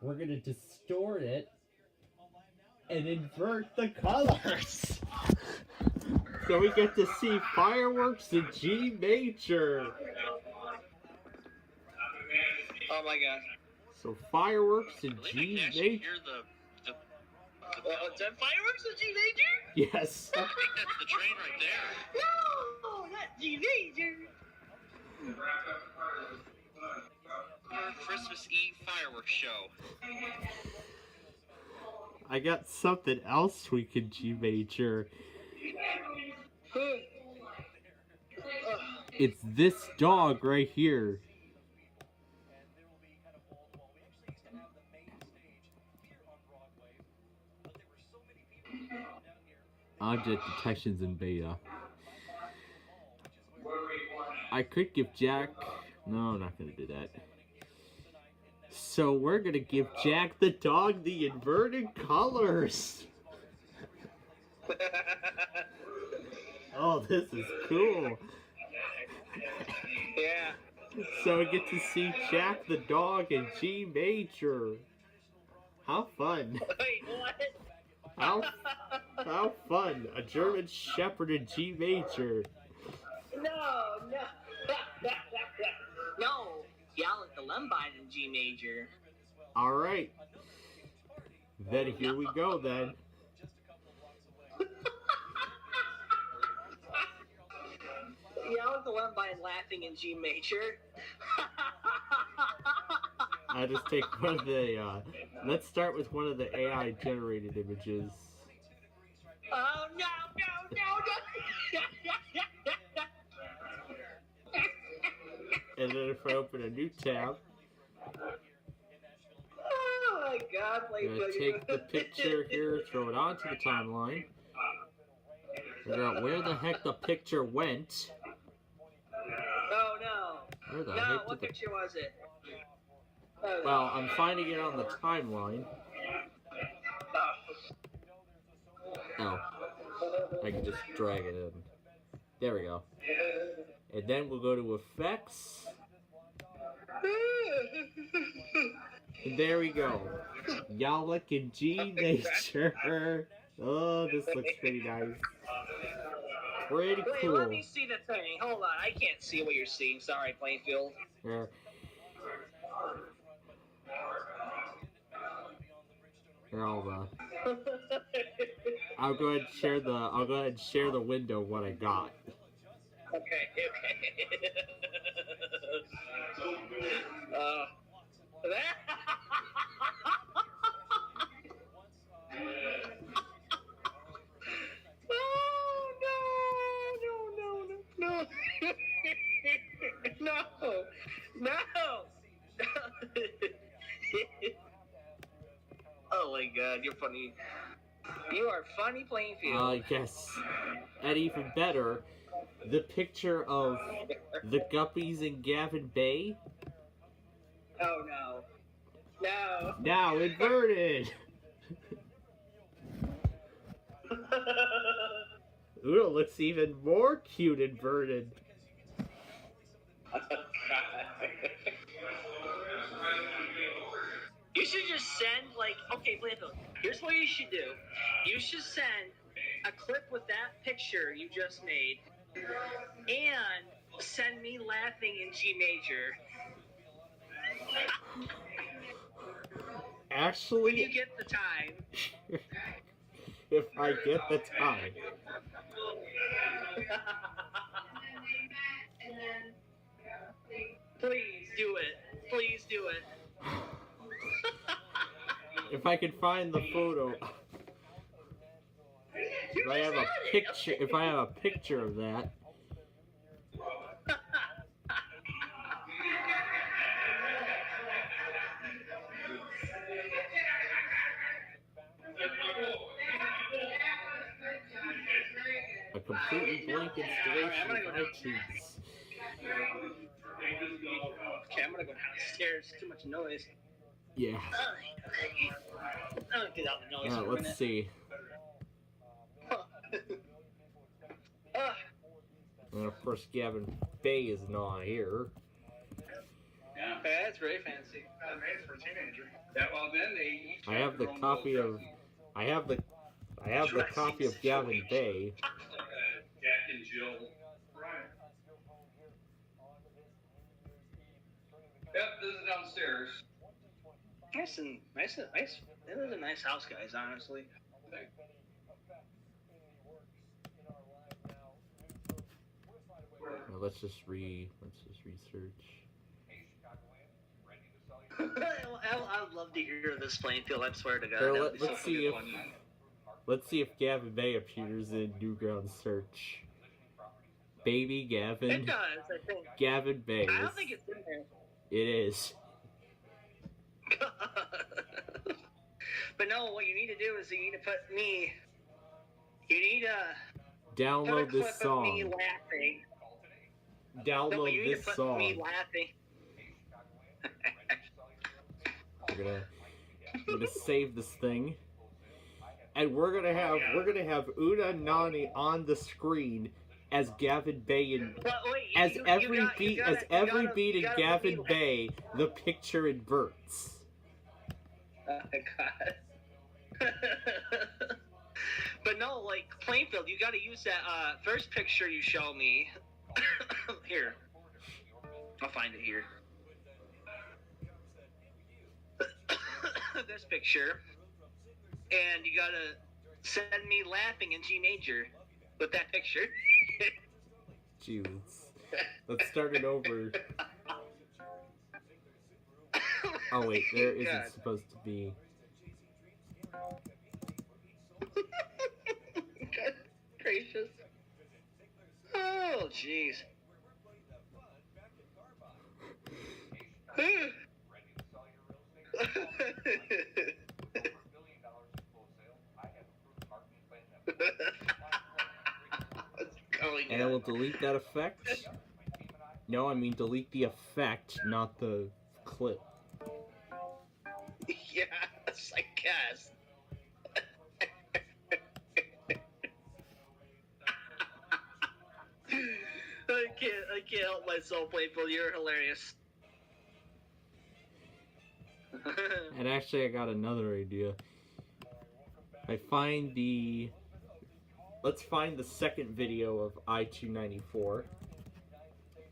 we're going to distort it, and invert the colors. So we get to see fireworks in G major. Oh my god. So fireworks in G major. Is that fireworks in G major? Yes. I think that's the train right there. No, not G major. Christmas Eve fireworks show. I got something else we could G major. It's this dog right here. Object detection's in beta. I could give Jack... No, I'm not gonna do that. So we're gonna give Jack the dog the inverted colors. Oh, this is cool. Yeah. So we get to see Jack the dog in G major. How fun. Wait, what? How fun. A German Shepherd in G major. No. No. Gallic the Lembine in G major. Alright. Then here we go then. Gallic the Lembine laughing in G major. I just take one of the, let's start with one of the AI generated images. Oh, no. And then if I open a new tab, Oh my God, I'm gonna take the picture here, throw it onto the timeline, figure out where the heck the picture went. Oh no. Where the No, heck what did the... picture was it? Oh, Well, I'm finding it on the timeline. Oh. I can just drag it in. There we go. And then we'll go to effects. And there we go. Yalak in G major. Oh, this looks pretty nice. Pretty Wait, cool. let me see the thing. Hold on, I can't see what you're seeing. Sorry, Plainfield. Yeah. Here, I'll go ahead and share the. I'll go ahead and share the window of what I got. Okay. No. Oh my God, you're funny. You are funny, Plainfield. Yes. And even better, the picture of the Guppies in Gavin Bay. Oh no. No. Now inverted. Ooh, it looks even more cute inverted. You should just send, like, okay, Plainfield, here's what you should do. You should send a clip with that picture you just made and send me laughing in G major. Actually, when you get the time. If I get the time. Please do it. Please do it. If I can find the photo. If I have a picture of that. A completely blank installation of iTunes. Okay, I'm gonna go downstairs. Too much noise. Yeah. I'll get out the noise for a Let's minute. see. And of course, Gavin Bay is not here. Yeah, that's very fancy. Made for a teenager. Yeah, well then they each I have the copy of. I have the copy of Gavin Bay. Jack and Jill. Right. Yep, this is downstairs. Nice. It was a nice house, guys. Honestly. Let's just research. I would love to hear this playing field. I swear to God. Here, that would be let's so see if fun. let's see if Gavin Bay appears in Newground search. Baby Gavin. It does, I think. Gavin Bay. I don't think it's in there. It is. But no, what you need to do is you need to put me. You need to Download put a this clip of me song. laughing. No, Download you need this to put song. me laughing. We're gonna save this thing, and we're gonna have Una Nani on the screen as Gavin Bay and But wait, as you every gotta- beat you gotta- as every you gotta- beat you in gotta Gavin put me Bay, the picture inverts. Oh my God. But no, like Plainfield, you got to use that first picture you show me. Here, I'll find it here. This picture, and you gotta send me laughing in G major with that picture. Gee, let's start it over. Oh wait, there isn't God. supposed to be. God gracious. Oh, jeez. And I will delete that effect. No, I mean delete the effect, not the clip. Yes, I guess. I can't help myself, Playful. You're hilarious. And actually, I got another idea. Let's find the second video of I-294.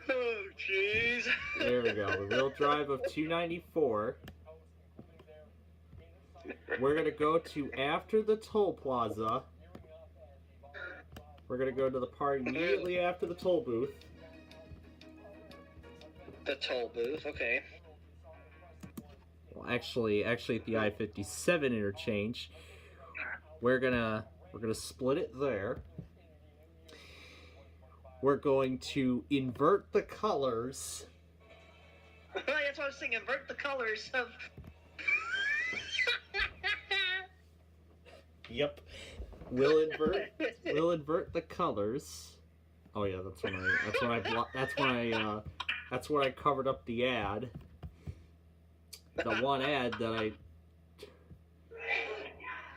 Oh, jeez. There we go. The real drive of 294. We're gonna go to after the toll plaza. We're gonna go to the part immediately after the toll booth. The toll booth, okay. Well, actually at the I-57 interchange. We're gonna split it there. We're going to invert the colors. That's what I was saying. Invert the colors of. Yep. We'll invert the colors. Oh yeah, that's when I covered up the ad. The one ad that I.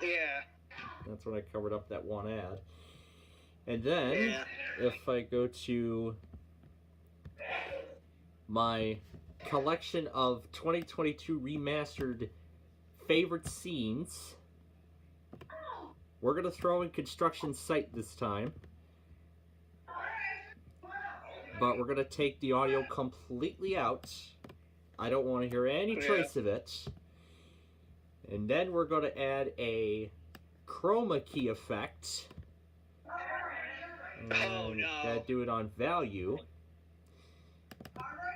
Yeah. That's when I covered up that one ad. And then, if I go to my collection of 2022 remastered favorite scenes, we're going to throw in construction site this time. But we're going to take the audio completely out. I don't want to hear any trace of it. And then we're going to add a chroma key effect. Oh no. Gotta do it on value.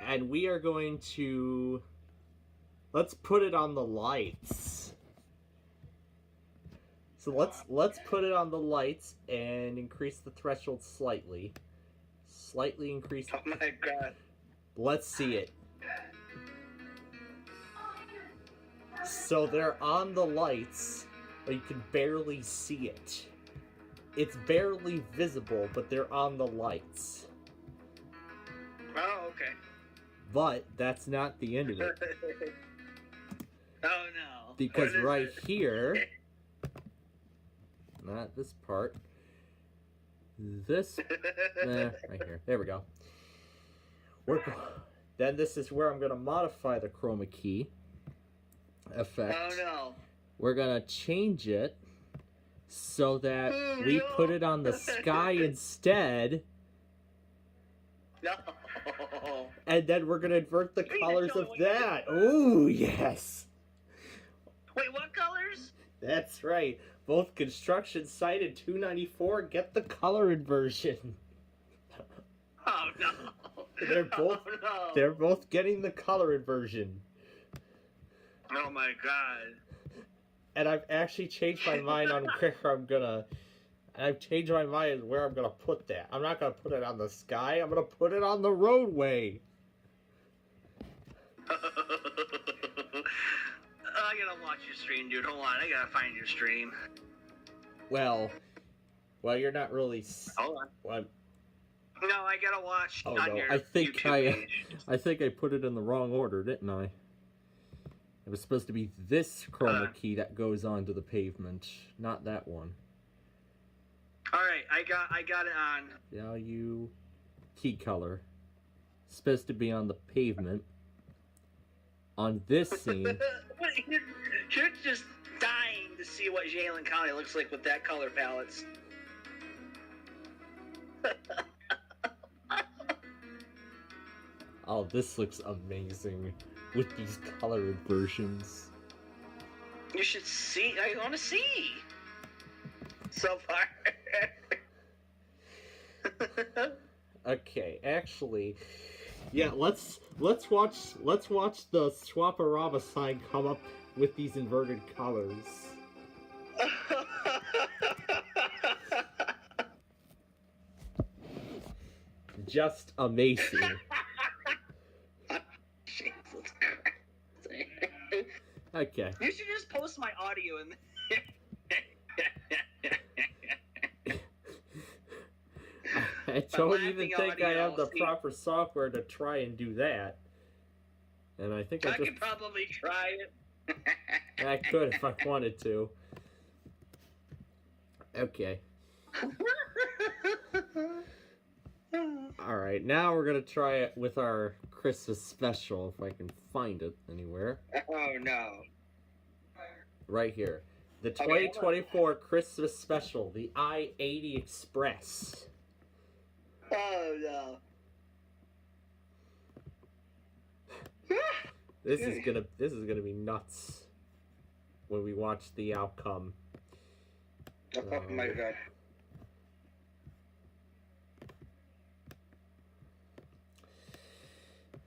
And we are going to... Let's put it on the lights. So let's put it on the lights and increase the threshold slightly. Slightly increase. Oh my God. Let's see it. So they're on the lights, but you can barely see it. It's barely visible, but they're on the lights. Oh, okay. But that's not the end of it. Oh no. Because What is right it? here, not this part, this, right here, there we go. Then this is where I'm going to modify the chroma key effect. Oh no. We're going to change it so that we put it on the sky instead. No. And then we're going to invert the colors of that. Ooh, yes. Wait, what colors? That's right. Both construction site and 294 get the color inversion. Oh no. They're both Oh, no. they're both getting the color inversion. Oh my god. And I've actually changed my mind on I've changed my mind where I'm gonna put that. I'm not gonna put it on the sky. I'm gonna put it on the roadway. I gotta watch your stream, dude. Hold on, I gotta find your stream. Well, you're not really. Hold on. Well, No, I gotta watch oh on no, your I think YouTube page. I think I put it in the wrong order, didn't I? It was supposed to be this chroma key that goes onto the pavement, not that one. All right, I got it on. Value, key color. Supposed to be on the pavement. On this scene. You're just dying to see what Jalen County looks like with that color palettes. Oh, this looks amazing with these colored versions. You should see. I want to see. So far. Okay, actually, yeah. Let's watch the Swaparama sign come up with these inverted colors. Just amazing. Okay. You should just post my audio in there. I don't even think I have the proper software to try and do that. And I think I could probably try it. I could if I wanted to. Okay. Alright, now we're gonna try it with our Christmas special, if I can find it anywhere. Oh no. Right here. The Okay, 2024 Christmas special, the I-80 Express. Oh no. This is gonna be nuts when we watch the outcome. Oh my god.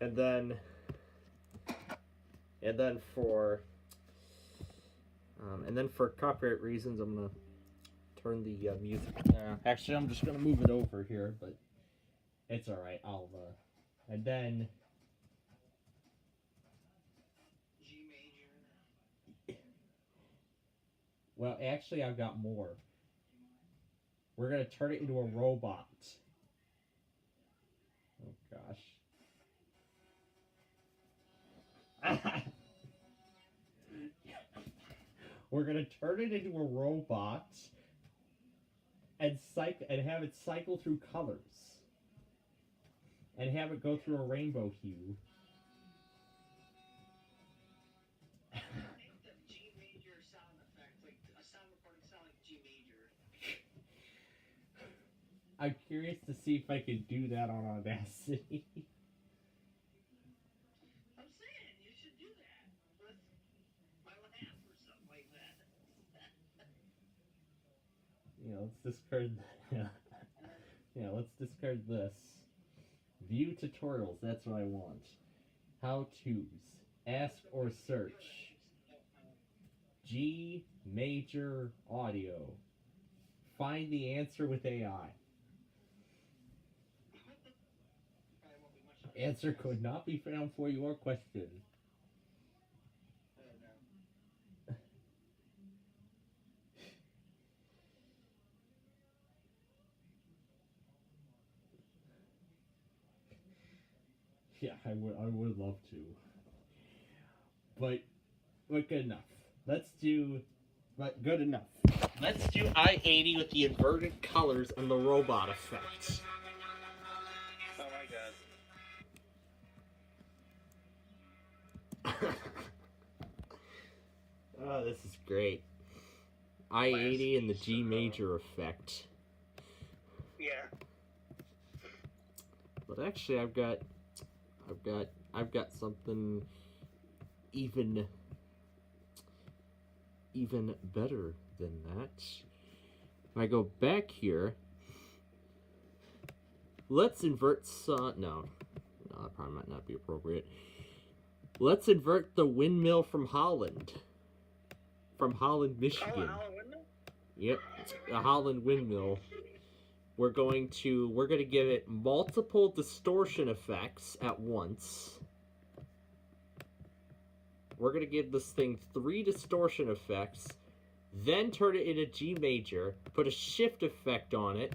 And then for copyright reasons, I'm gonna turn the music. Actually, I'm just gonna move it over here, but it's all right. I'll and then. Well, actually, I've got more. We're gonna turn it into a robot. Oh gosh. We're gonna turn it into a robot and have it cycle through colors. And have it go through a rainbow hue. I'm curious to see if I can do that on Audacity. I'm saying you should do that with my laugh or something like that. Let's discard let's discard this. View tutorials, that's what I want. How-tos. Ask or search. G major audio. Find the answer with AI. Answer could not be found for your question. Yeah, I would love to. But good enough. Good enough. Let's do I-80 with the inverted colors and the robot effect. Oh my god. Oh, this is great. I-80 and the G major effect. Yeah. But actually, I've got something even better than that. If I go back here, let's invert no, that probably might not be appropriate. Let's invert the windmill from Holland. From Holland, Oh, Michigan. Holland Windmill? Yep, it's a Holland windmill. We're going to give it multiple distortion effects at once. We're going to give this thing 3 distortion effects, then turn it into G major, put a shift effect on it,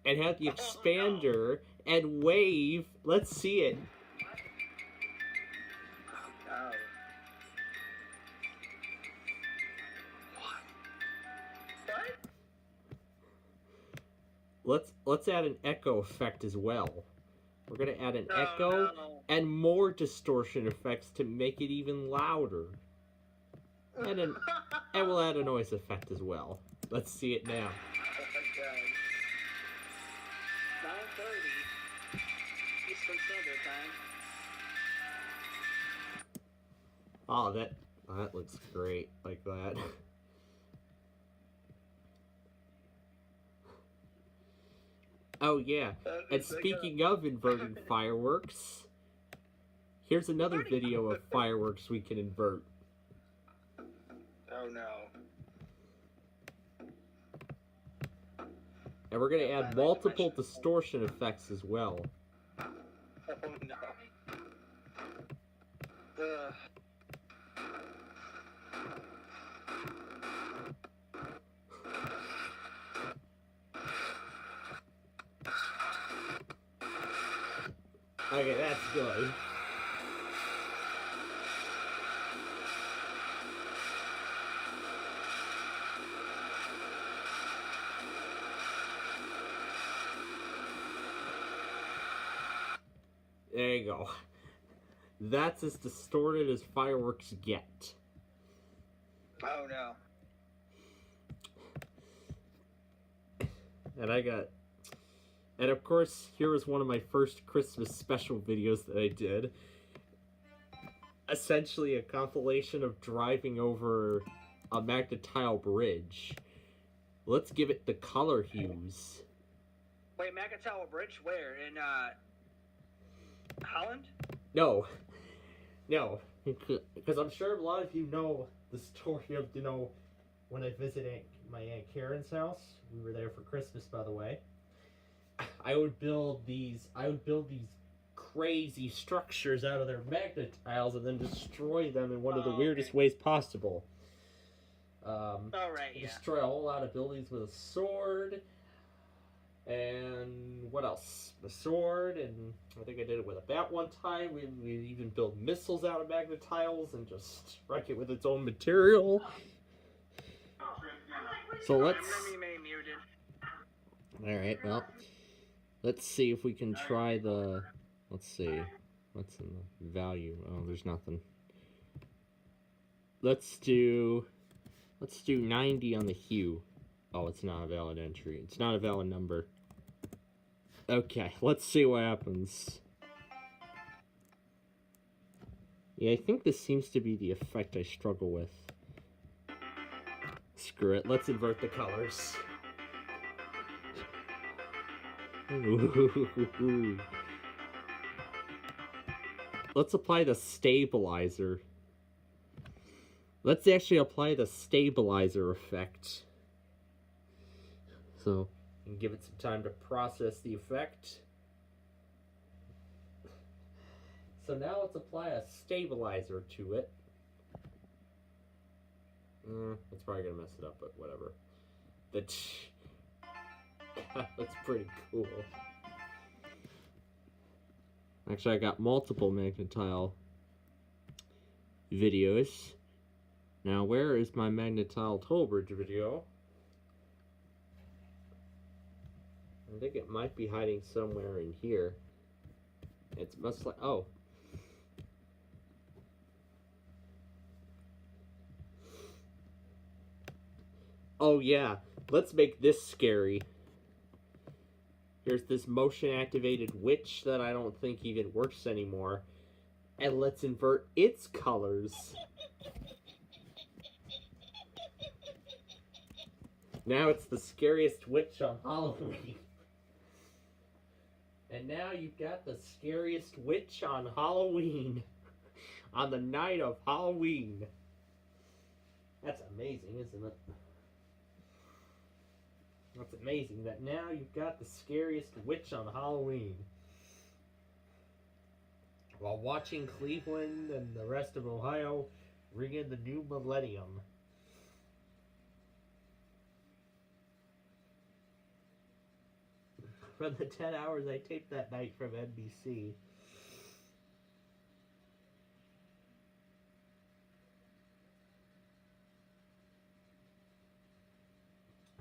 and have the expander and wave. Let's see it. Oh. What? Let's add an echo effect as well. We're gonna add an No, echo no. and more distortion effects to make it even louder. And we'll add a noise effect as well. Let's see it now. Oh my god. 9:30 Eastern Standard Time. Oh, that looks great like that. Oh yeah, and speaking of inverting fireworks, here's another video of fireworks we can invert. Oh no. And we're gonna add multiple distortion effects as well. Oh no. Ugh. Okay, that's good. There you go. That's as distorted as fireworks get. Oh no. And of course, here was one of my first Christmas special videos that I did. Essentially a compilation of driving over a magnetile bridge. Let's give it the color hues. Wait, Macatawa Bridge? Where? In Holland? No, because I'm sure a lot of you know the story of, when I visited my Aunt Karen's house. We were there for Christmas, by the way. I would build these crazy structures out of their magnet tiles and then destroy them in one of the weirdest ways possible. Right, yeah. Destroy a whole lot of buildings with a sword. And what else? The sword, and I think I did it with a bat one time. We even built missiles out of magnet tiles and just wreck it with its own material. So let's... Alright, well, let's see if we can try the... Let's see. What's in the value? Oh, there's nothing. Let's do 90 on the hue. Oh, it's not a valid entry. It's not a valid number. Okay, let's see what happens. Yeah, I think this seems to be the effect I struggle with. Screw it, let's invert the colors. Ooh. Let's apply the stabilizer. Let's actually apply the stabilizer effect. So, and give it some time to process the effect. So now let's apply a stabilizer to it. It's probably gonna mess it up, but whatever. That's pretty cool. Actually, I got multiple magnetile videos. Now, where is my magnetile toll bridge video? I think it might be hiding somewhere in here. It's must like, oh. Oh yeah, let's make this scary. Here's this motion activated witch that I don't think even works anymore. And let's invert its colors. Now it's the scariest witch on Halloween. And now you've got the scariest witch on Halloween. on the night of Halloween. That's amazing, isn't it? That's amazing that now you've got the scariest witch on Halloween. While watching Cleveland and the rest of Ohio ring in the new millennium. From the 10 hours I taped that night from NBC.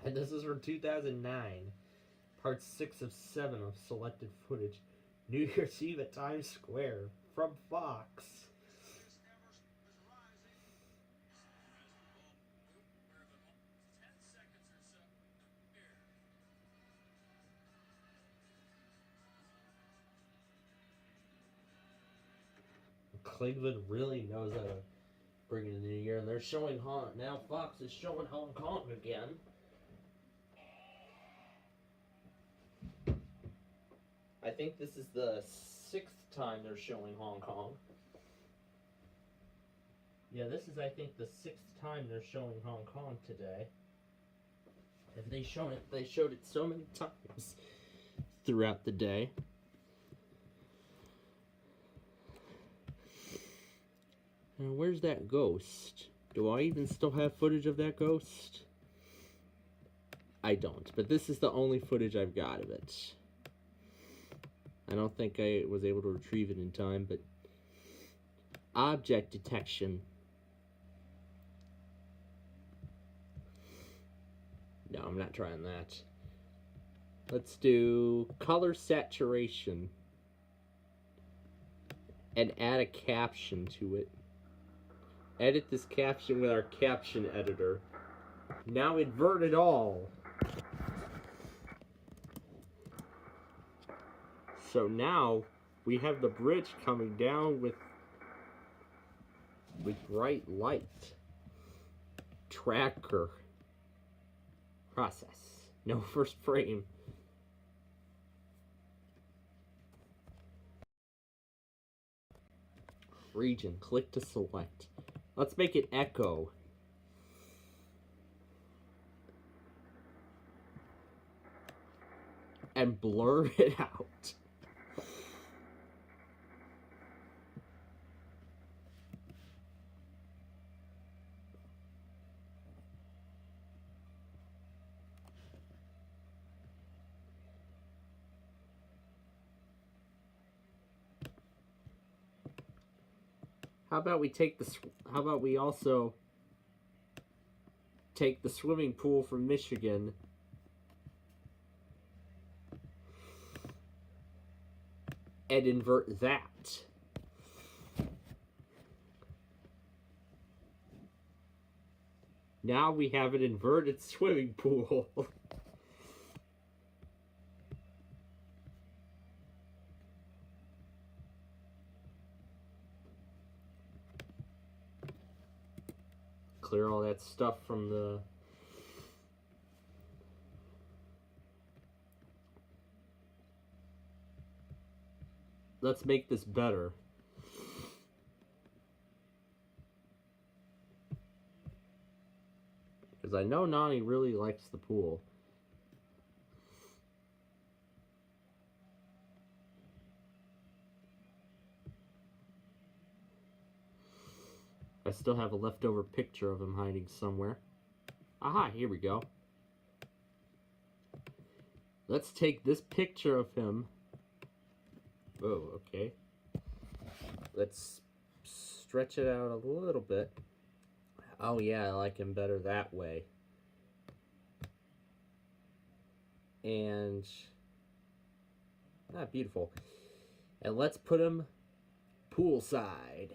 And this is from 2009. Part 6 of 7 of selected footage. New Year's Eve at Times Square. From Fox. Cleveland really knows how to bring in the new year, and they're showing now Fox is showing Hong Kong again. I think this is the 6th time they're showing Hong Kong. Yeah, this is, I think, the 6th time they're showing Hong Kong today. And they showed it so many times throughout the day. Now, where's that ghost? Do I even still have footage of that ghost? I don't, but this is the only footage I've got of it. I don't think I was able to retrieve it in time, but object detection. No, I'm not trying that. Let's do color saturation and add a caption to it. Edit this caption with our caption editor. Now invert it all. So now we have the bridge coming down with bright light. Tracker. Process. No first frame. Region. Click to select. Let's make it echo. And blur it out. How about we also take the swimming pool from Michigan and invert that. Now we have an inverted swimming pool. Clear all that stuff from the... Let's make this better. Because I know Nani really likes the pool. I still have a leftover picture of him hiding somewhere. Aha, here we go. Let's take this picture of him. Oh, okay. Let's stretch it out a little bit. Oh yeah, I like him better that way. And... beautiful. And let's put him poolside.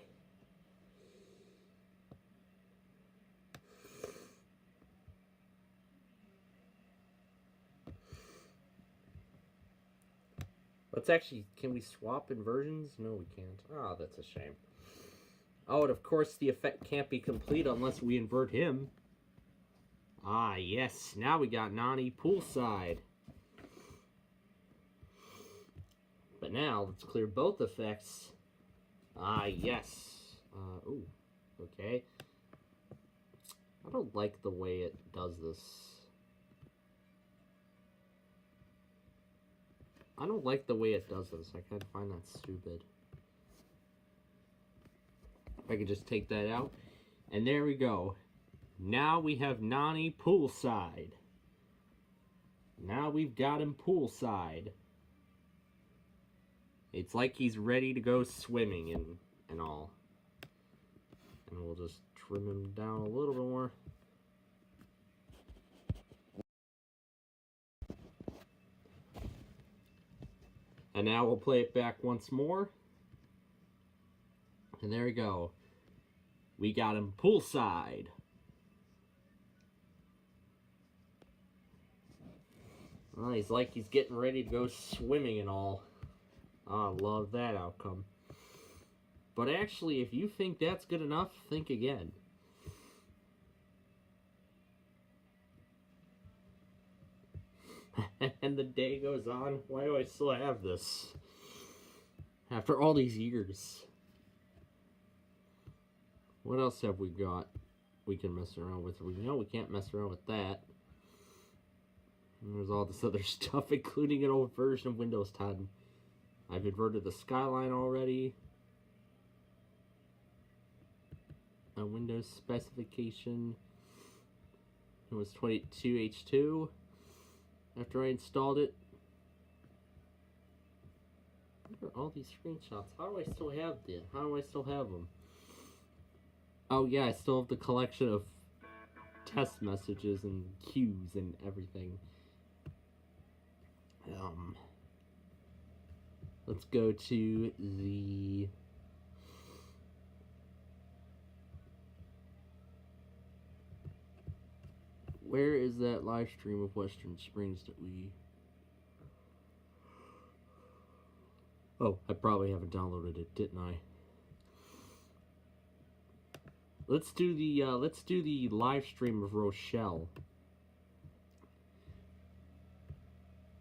Let's actually, can we swap inversions? No, we can't. Oh, that's a shame. Oh, and of course the effect can't be complete unless we invert him. Ah, yes. Now we got Nani poolside. But now, let's clear both effects. Ah, yes. Ooh, okay. I don't like the way it does this. I don't like the way it does this. I kind of find that stupid. If I could just take that out. And there we go. Now we have Nani poolside. Now we've got him poolside. It's like he's ready to go swimming and all. And we'll just trim him down a little bit more. And now we'll play it back once more. And there we go. We got him poolside. Oh, he's like he's getting ready to go swimming and all. I love that outcome. But actually, if you think that's good enough, think again. And the day goes on. Why do I still have this? After all these years. What else have we got we can mess around with? We know we can't mess around with that. And there's all this other stuff, including an old version of Windows 10. I've inverted the skyline already. A Windows specification. It was 22H2 after I installed it. What are all these screenshots? How do I still have them? How do I still have them? Oh yeah, I still have the collection of test messages and queues and everything. Let's go to the... Where is that live stream of Western Springs that we... Oh, I probably haven't downloaded it, didn't I? Let's do the live stream of Rochelle.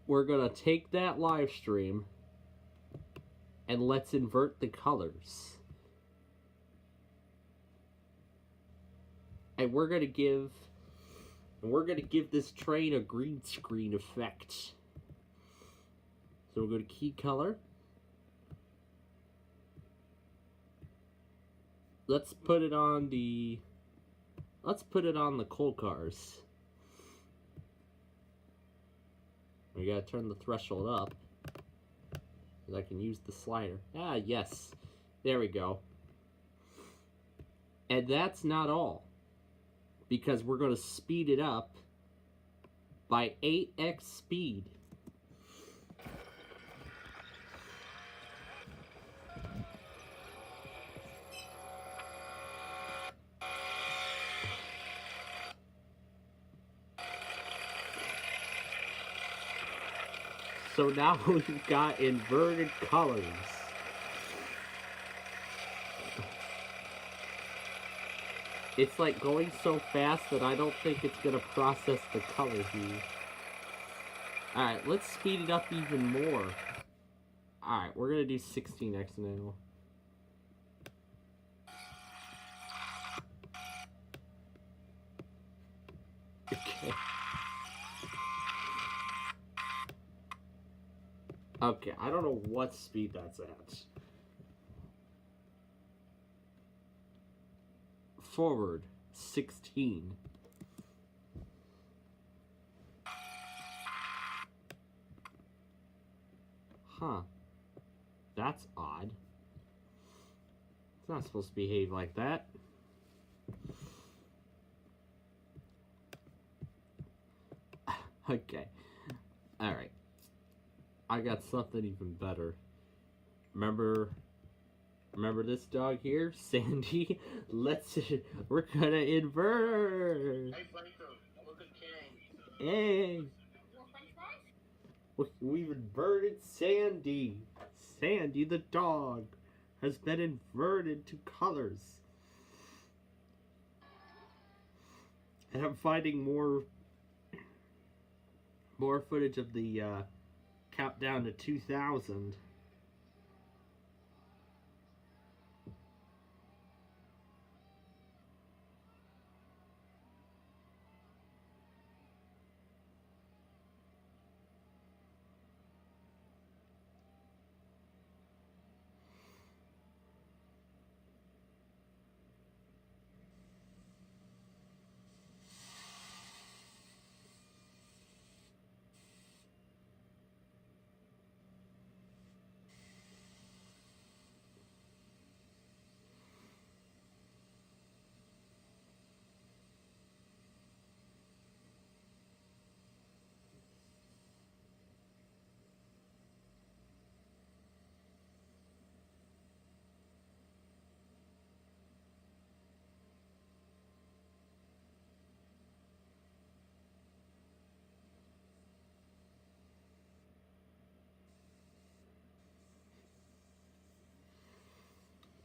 We're gonna take that live stream and let's invert the colors. And we're gonna give this train a green screen effect. So we'll go to key color. Let's put it on the coal cars. We gotta turn the threshold up. I can use the slider. Ah, yes. There we go. And that's not all. Because we're gonna speed it up by 8x speed. So now we've got inverted colors. It's like going so fast that I don't think it's gonna process the color here. Alright, let's speed it up even more. Alright, we're gonna do 16x now. Okay. Okay, I don't know what speed that's at. Forward, 16. Huh. That's odd. It's not supposed to behave like that. Okay. Alright. I got something even better. Remember this dog here? Sandy? We're gonna invert! Hey, Franco, look at King. Hey! We've inverted Sandy. Sandy the dog has been inverted to colors. And I'm finding more footage of the countdown to 2000.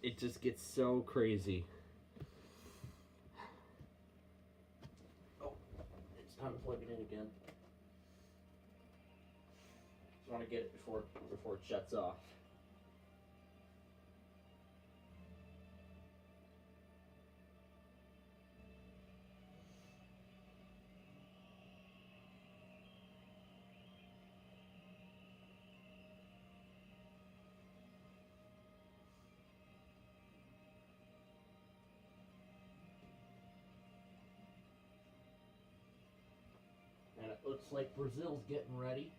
It just gets so crazy. Oh, it's time to plug it in again. I want to get it before it shuts off. And it looks like Brazil's getting ready.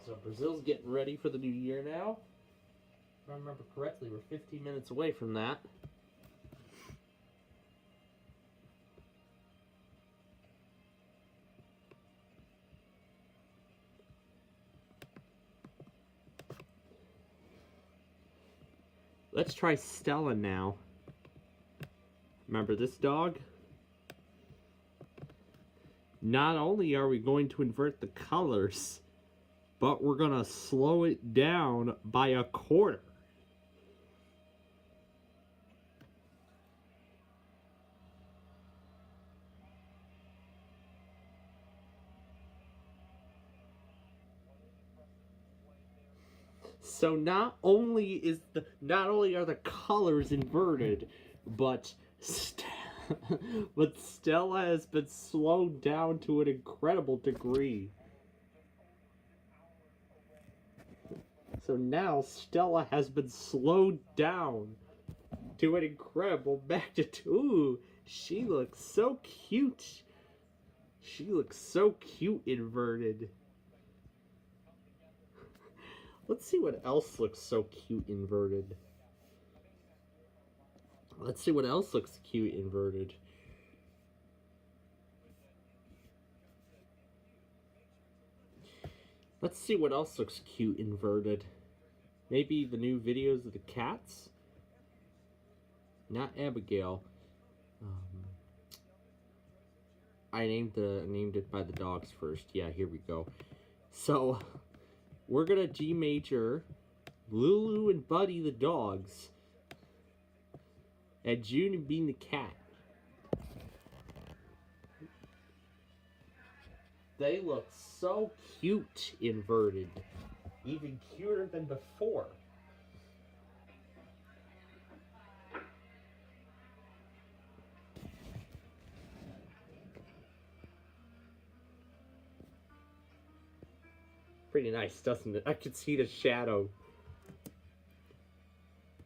So Brazil's getting ready for the new year now. If I remember correctly, we're 15 minutes away from that. Let's try Stella now. Remember this dog? Not only are we going to invert the colors, but we're gonna slow it down by a quarter. So not only are the colors inverted, but Stella has been slowed down to an incredible degree. So now Stella has been slowed down to an incredible magnitude. Ooh, she looks so cute. She looks so cute inverted. Let's see what else looks so cute inverted. Let's see what else looks cute inverted. Let's see what else looks cute inverted. Maybe the new videos of the cats? Not Abigail. I named it by the dogs first. Yeah, here we go. So we're gonna G major Lulu and Buddy the dogs, and June and Bean the cat. They look so cute inverted, even cuter than before. Pretty nice, doesn't it? I can see the shadow.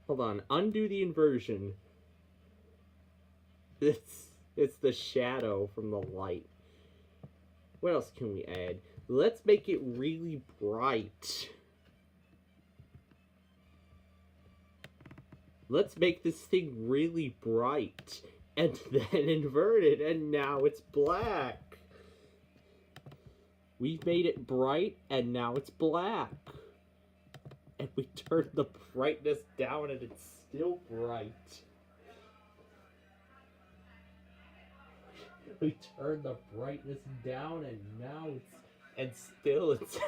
Hold on, undo the inversion. It's the shadow from the light. What else can we add? Let's make it really bright. Let's make this thing really bright. And then invert it, and now it's black. We've made it bright, and now it's black. And we turned the brightness down, and it's still bright. We turned the brightness down, and now it's... And still it's...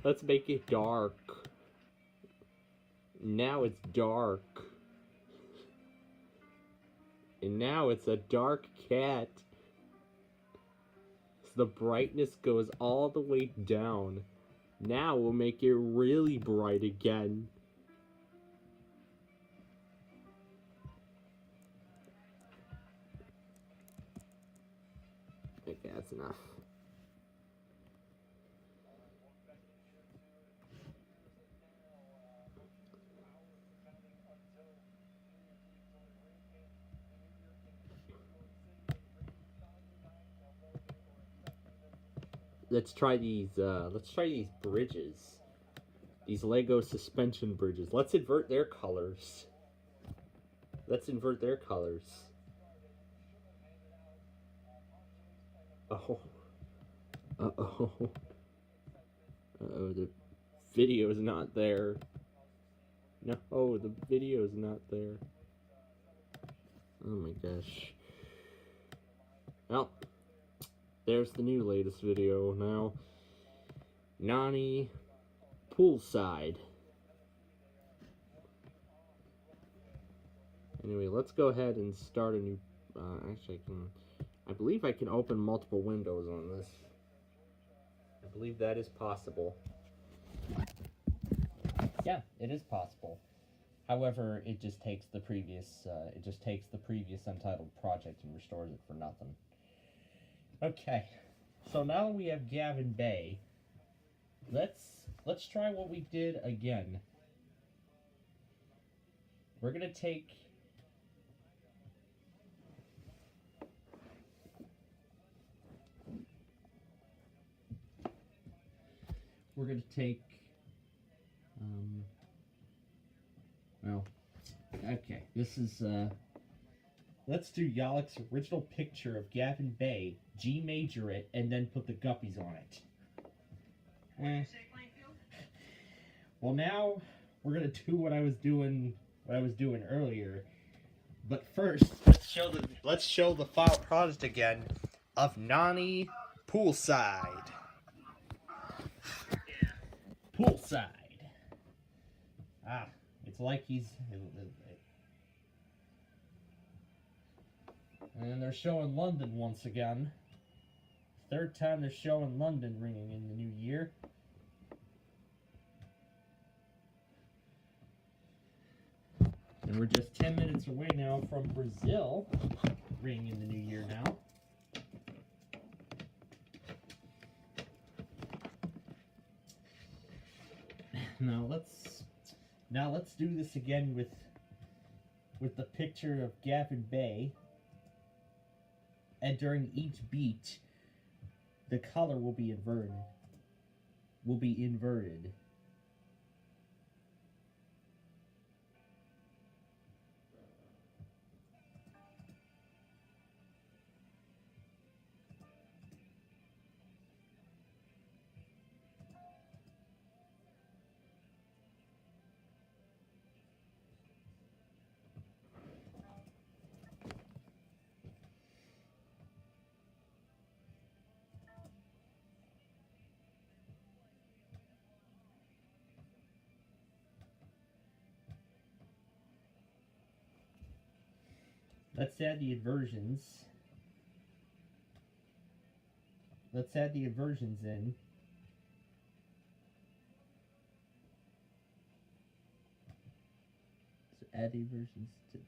Let's make it dark. Now it's dark. And now it's a dark cat. The brightness goes all the way down. Now we'll make it really bright again. Okay, that's enough. Let's try these bridges. These Lego suspension bridges. Let's invert their colors. Let's invert their colors. Oh. Uh-oh. Uh-oh, the video is not there. No, the video's not there. Oh my gosh. Well, there's the new latest video now. Nani poolside. Anyway, let's go ahead and start a new. Actually, I believe I can open multiple windows on this. I believe that is possible. Yeah, it is possible. However, it just takes the previous untitled project and restores it for nothing. Okay, so now we have Gavin Bay. Let's try what we did again. We're gonna take well, okay, this is let's do Yalek's original picture of Gavin Bay, G major it, and then put the guppies on it. Well, now we're gonna do what I was doing earlier. But first, let's show the final product again of Nani Poolside. Poolside. It's like he's. And they're showing London once again. Third time they're showing London ringing in the new year. And we're just 10 minutes away now from Brazil ringing in the new year now. Now let's do this again with the picture of Gavin Bay. And during each beat, the color will be inverted. Let's add the inversions. Let's add the inversions in. So add the inversions to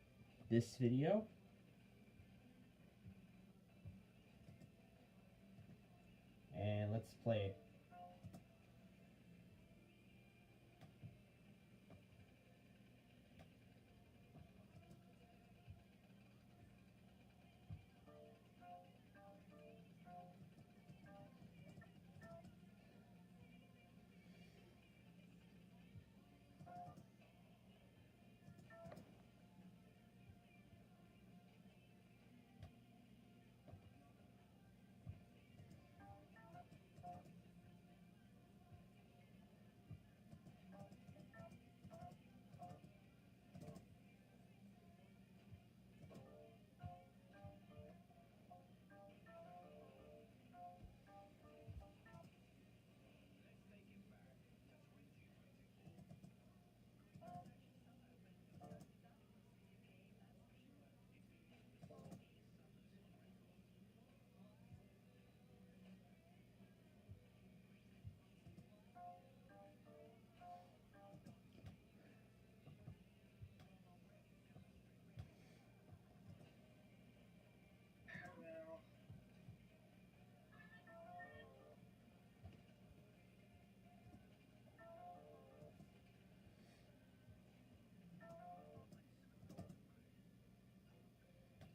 this video. And let's play it.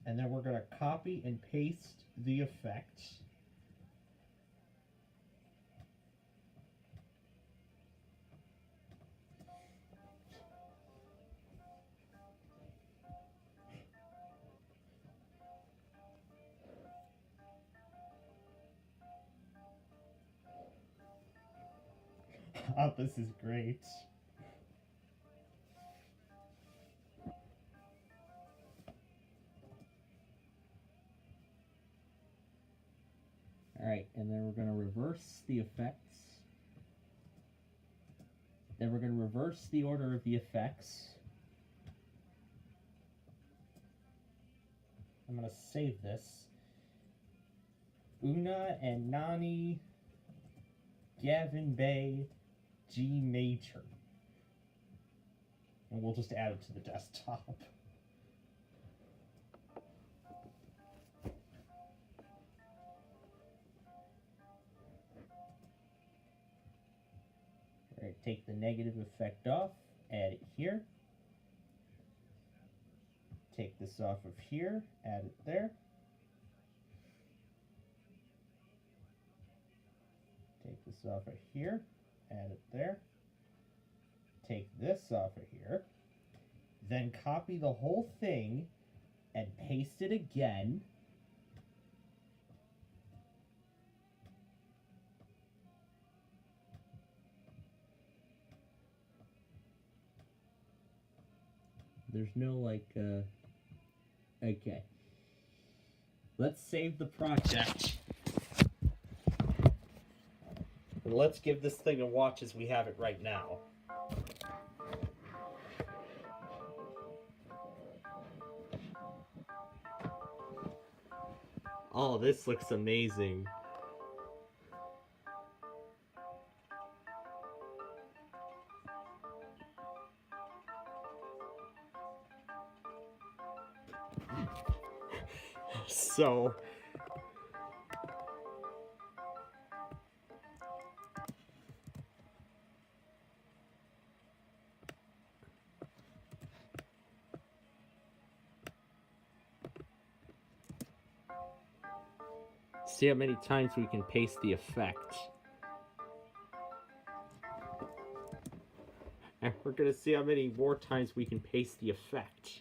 And then we're going to copy and paste the effect. Oh, this is great. Alright, and then we're going to reverse the effects. Then we're going to reverse the order of the effects. I'm going to save this. Una and Nani, Gavin Bay, G major. And we'll just add it to the desktop. Alright, take the negative effect off, add it here. Take this off of here, add it there. Take this off of here, add it there. Take this off of here. Then copy the whole thing and paste it again. There's no like, okay. Let's save the project. And let's give this thing a watch as we have it right now. Oh, this looks amazing. So see how many times we can paste the effect. And we're gonna see how many more times we can paste the effect.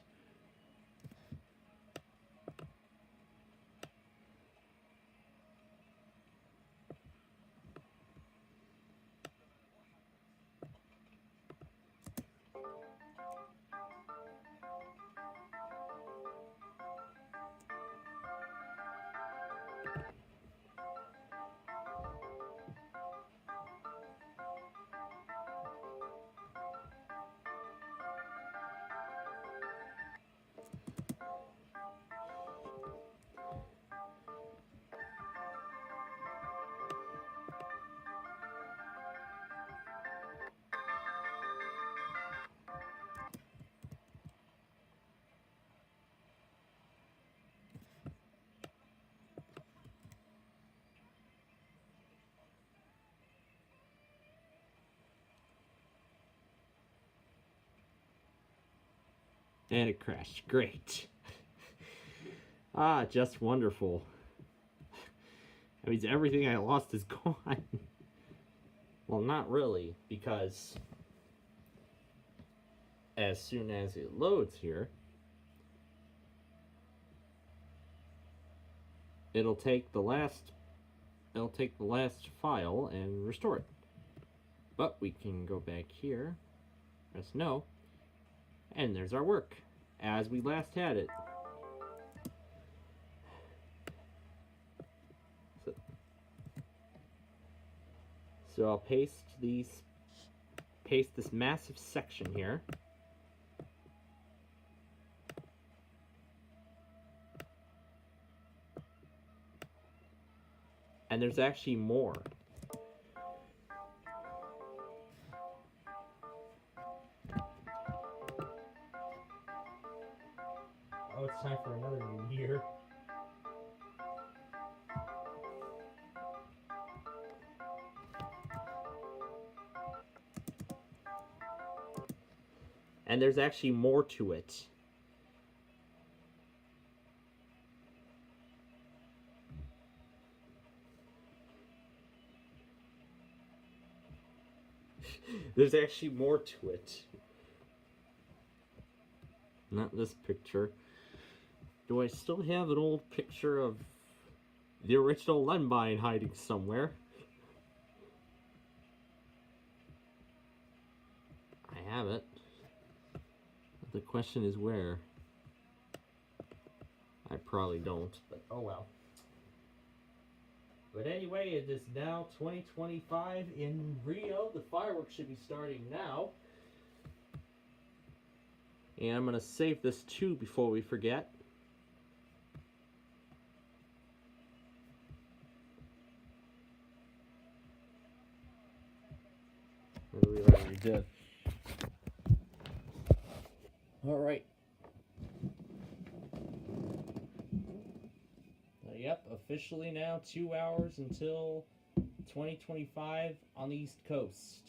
And it crashed. Great. Ah, just wonderful. That means everything I lost is gone. Well, not really, because as soon as it loads here, it'll take the last file and restore it. But we can go back here, press no, and there's our work as we last had it. So I'll paste this massive section here. And there's actually more. Oh, it's time for another new year. And there's actually more to it. There's actually more to it. Not this picture. Do I still have an old picture of the original Lenbine hiding somewhere? I have it. The question is where. I probably don't, but oh well. But anyway, it is now 2025 in Rio. The fireworks should be starting now. And I'm going to save this too before we forget. We already did. Alright. Yep, officially now 2 hours until 2025 on the East Coast.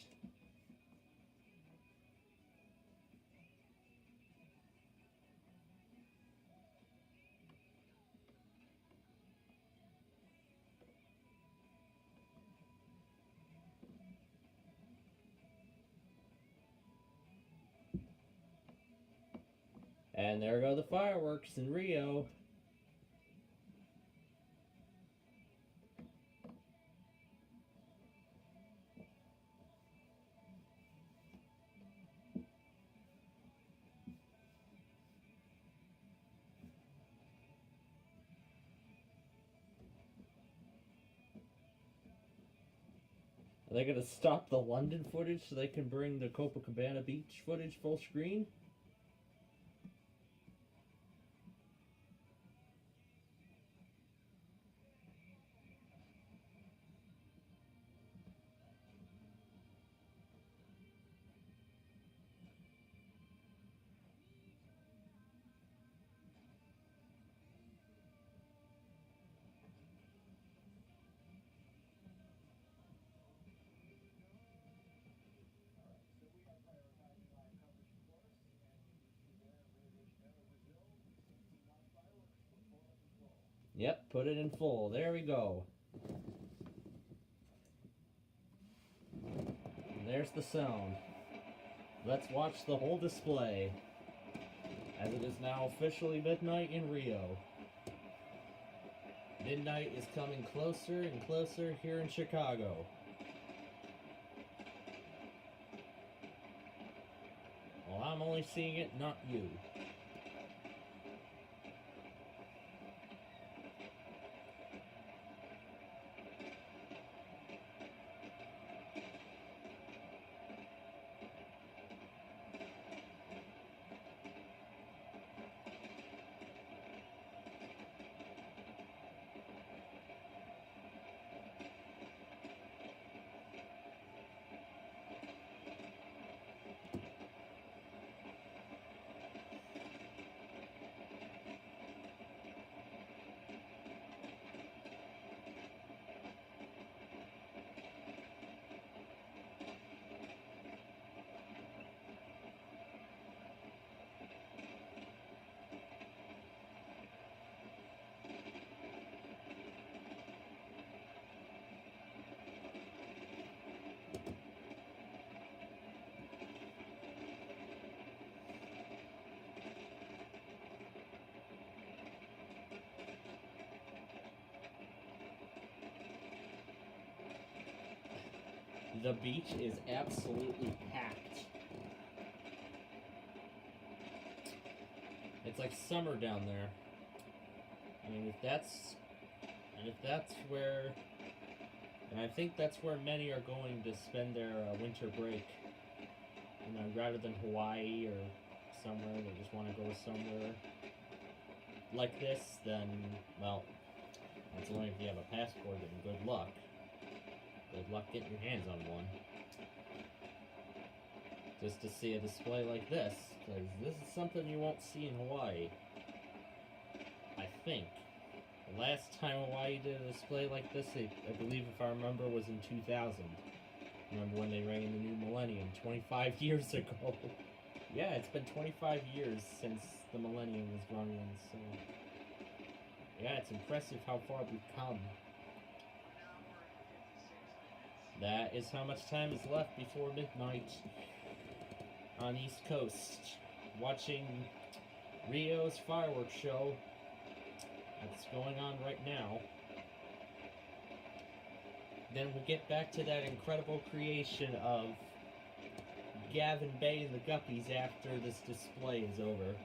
And there go the fireworks in Rio. Are they going to stop the London footage so they can bring the Copacabana Beach footage full screen? Yep, put it in full. There we go. And there's the sound. Let's watch the whole display, as it is now officially midnight in Rio. Midnight is coming closer and closer here in Chicago. Well, I'm only seeing it, not you. The beach is absolutely packed. It's like summer down there. I mean, if that's where, and I think that's where many are going to spend their winter break. You know, rather than Hawaii or somewhere, they just want to go somewhere like this, then, well, that's only if you have a passport, and good luck. Good luck getting your hands on one. Just to see a display like this, because this is something you won't see in Hawaii. I think. The last time Hawaii did a display like this, I believe, if I remember, was in 2000. Remember when they rang in the new millennium, 25 years ago. Yeah, it's been 25 years since the millennium was rung in, so... Yeah, it's impressive how far we've come. That is how much time is left before midnight on East Coast. Watching Rio's fireworks show that's going on right now. Then we'll get back to that incredible creation of Gavin Bay and the Guppies after this display is over.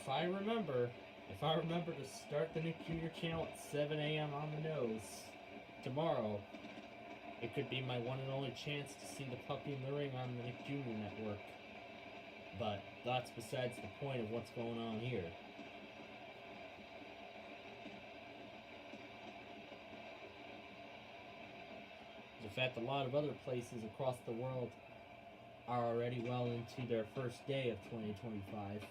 if I remember to start the Nick Jr. channel at 7 a.m. on the nose tomorrow, it could be my one and only chance to see the puppy in the ring on the Nick Jr. network. But that's besides the point of what's going on here. The fact a lot of other places across the world are already well into their first day of 2025.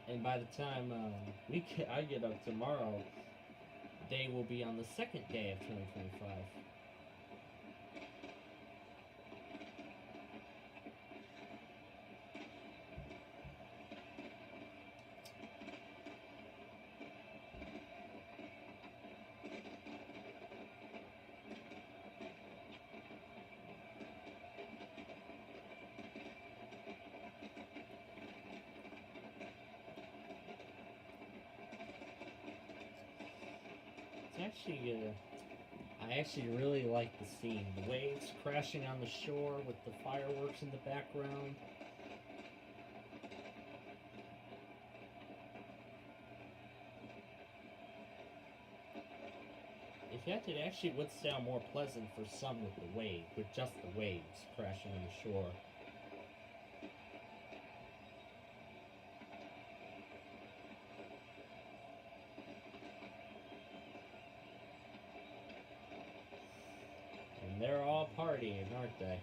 And by the time I get up tomorrow, they will be on the second day of 2025. I actually really like the scene. The waves crashing on the shore with the fireworks in the background. If you had to, it actually would sound more pleasant for some with the waves, with just the waves crashing on the shore. They're all partying, aren't they?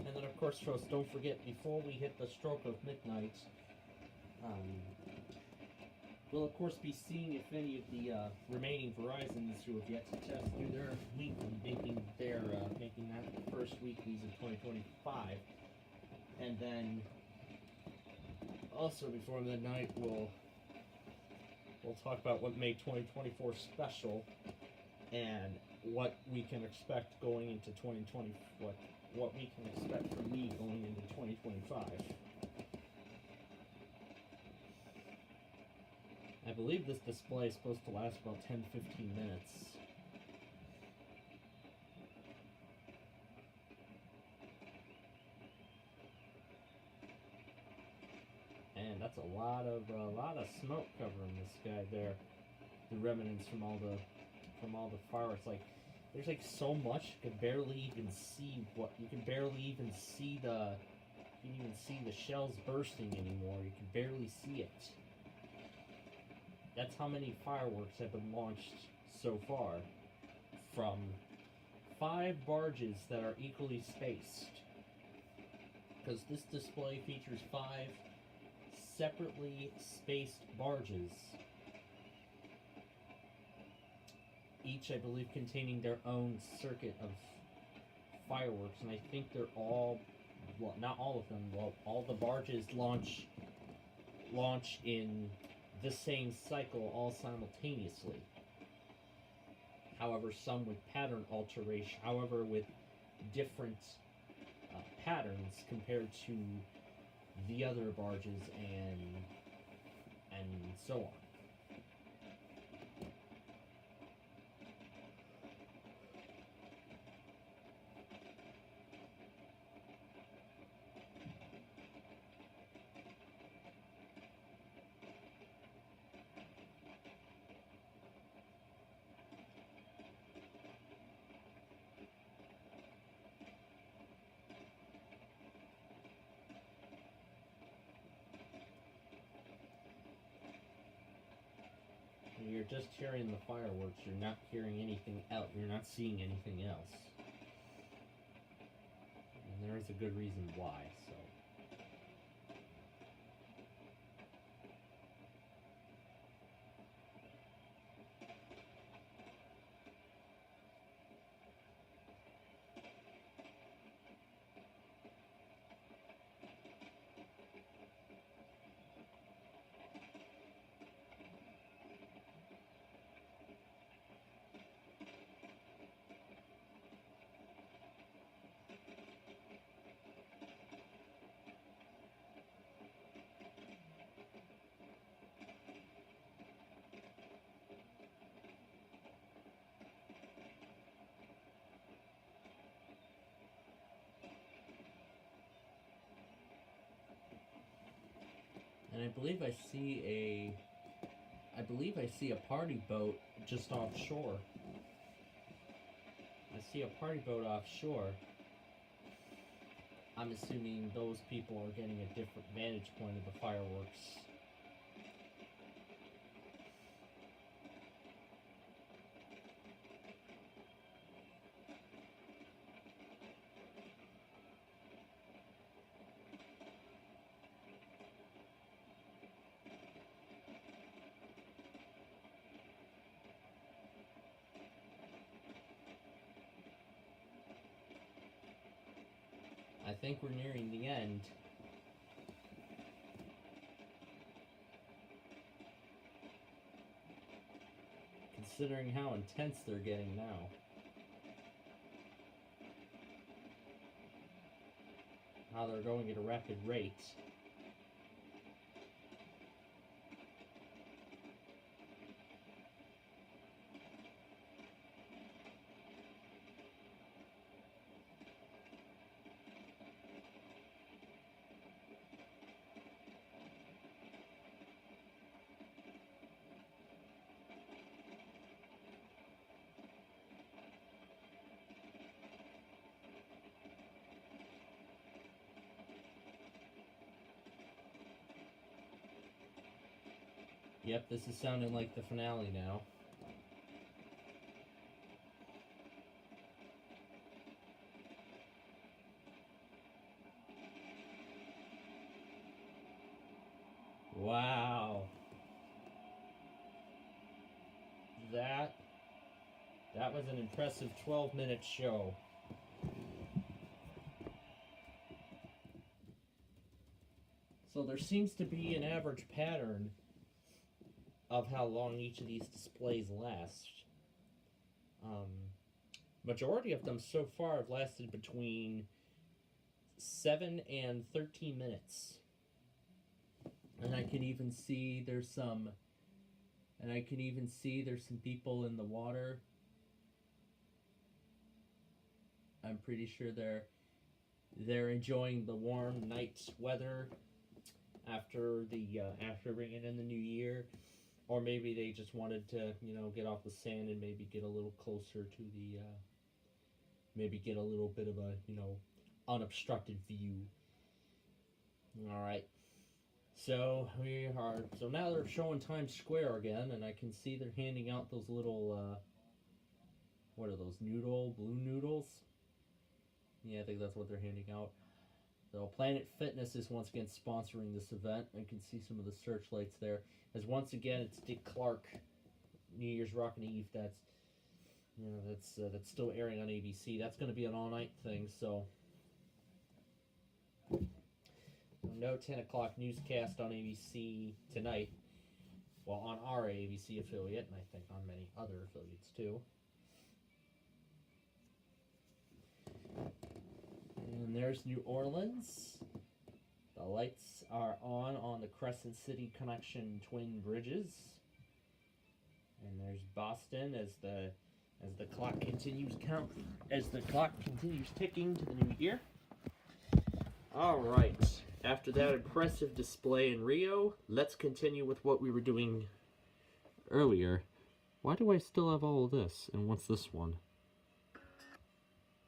And then, of course, folks, don't forget, before we hit the stroke of midnight, we'll, of course, be seeing if any of the remaining Verizons who have yet to test do their weekly, making that the first weeklies of 2025. And then, also before midnight, we'll talk about what made 2024 special and what we can expect going into 2020. What we can expect from me going into 2025. I believe this display is supposed to last about 10-15 minutes. And that's a lot of smoke covering this guy there. The remnants from all the fireworks. Like, there's like so much you can barely even see the shells bursting anymore. You can barely see it. That's how many fireworks have been launched so far from 5 barges that are equally spaced. Because this display features 5 separately spaced barges, each, I believe, containing their own circuit of fireworks, and I think they're all, well, not all of them, well, all the barges launch in the same cycle all simultaneously. However, some with pattern alteration, with different patterns compared to the other barges and so on. you're just hearing the fireworks. You're not hearing anything else. You're not seeing anything else. And there is a good reason why, so. And I believe I see a party boat just offshore. I see a party boat offshore. I'm assuming those people are getting a different vantage point of the fireworks. I think we're nearing the end. Considering how intense they're getting now. How they're going at a rapid rate. Yep, this is sounding like the finale now. Wow. That was an impressive 12-minute show. So there seems to be an average pattern of how long each of these displays last. Majority of them so far have lasted between 7 and 13 minutes. And I can even see there's some people in the water. I'm pretty sure they're enjoying the warm night weather after bringing in the new year. Or maybe they just wanted to, get off the sand and maybe get a little closer to the, maybe get a little bit of a, unobstructed view. Alright. So now they're showing Times Square again, and I can see they're handing out those little, what are those, blue noodles? Yeah, I think that's what they're handing out. So Planet Fitness is once again sponsoring this event. I can see some of the searchlights there. As once again, it's Dick Clark, New Year's Rockin' Eve. That's still airing on ABC. That's going to be an all-night thing. So no 10 o'clock newscast on ABC tonight. Well, on our ABC affiliate, and I think on many other affiliates too. And there's New Orleans. The lights are on the Crescent City Connection twin bridges. And there's Boston as the clock continues ticking to the new year. All right. After that impressive display in Rio, let's continue with what we were doing earlier. Why do I still have all of this? And what's this one?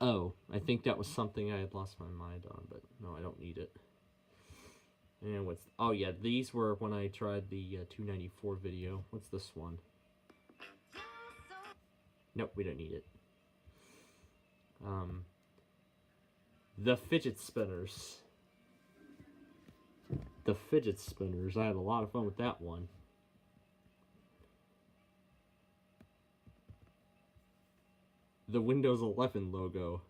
Oh, I think that was something I had lost my mind on, but no, I don't need it. And oh yeah, these were when I tried the 294 video. What's this one? Nope, we don't need it. The fidget spinners. The fidget spinners. I had a lot of fun with that one. The Windows 11 logo.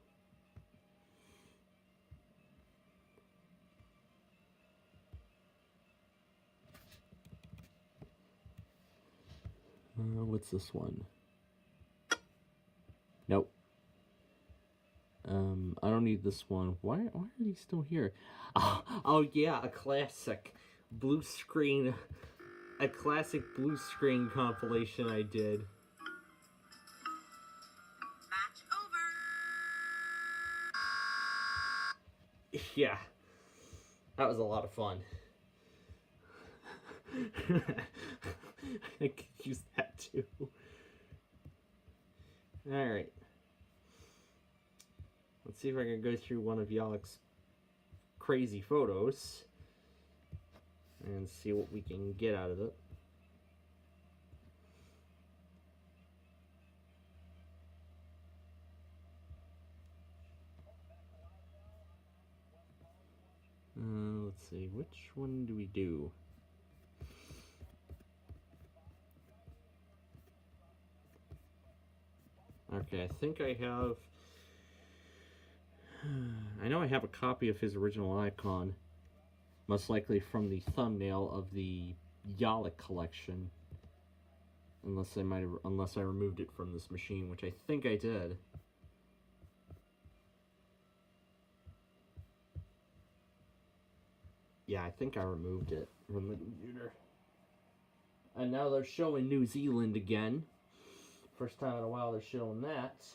What's this one? Nope. I don't need this one. Why are these still here? Oh yeah, a classic blue screen. A classic blue screen compilation I did. Match over. Yeah. That was a lot of fun. I could use that too. Alright. Let's see if I can go through one of y'all's crazy photos and see what we can get out of it. Let's see, which one do we do? Okay, I think I have... I know I have a copy of his original icon, most likely from the thumbnail of the Yalek collection, unless I removed it from this machine, which I think I did. Yeah, I think I removed it from the computer. And now they're showing New Zealand again. First time in a while they're showing that.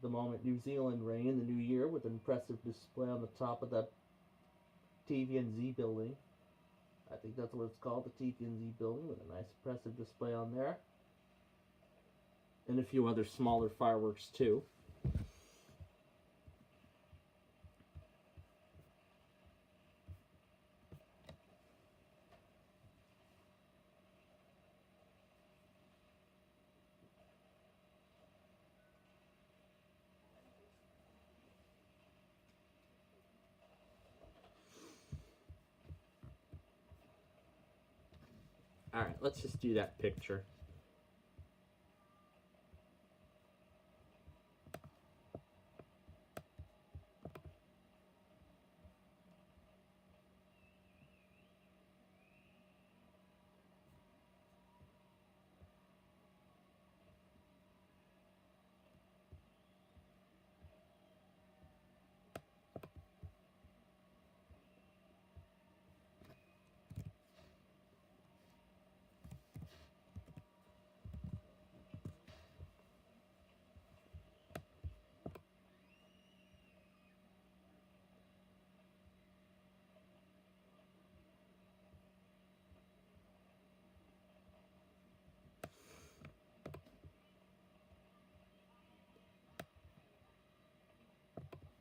The moment New Zealand rang in the new year with an impressive display on the top of the TVNZ building. I think that's what it's called, the TVNZ building, with a nice impressive display on there. And a few other smaller fireworks too. Alright, let's just do that picture.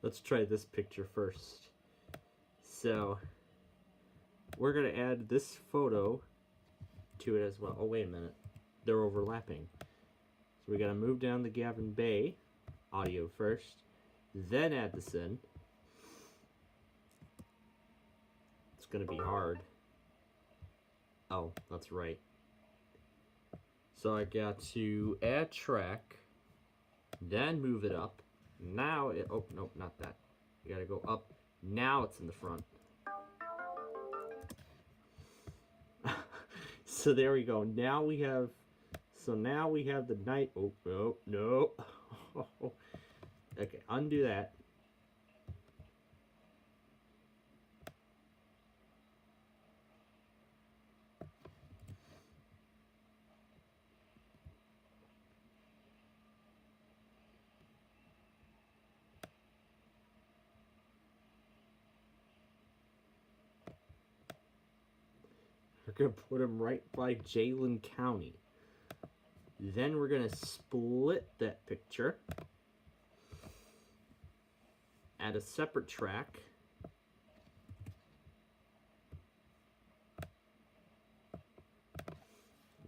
Let's try this picture first. So, we're going to add this photo to it as well. Oh, wait a minute. They're overlapping. So we got to move down the Gavin Bay audio first, then add this in. It's going to be hard. Oh, that's right. So I got to add track, then move it up. Now it, oh, nope, not that. You gotta go up. Now it's in the front. So there we go. Now we have, so now we have the night. Oh, no, no. Okay, undo that. We're going to put him right by Jalen County. Then we're going to split that picture. Add a separate track.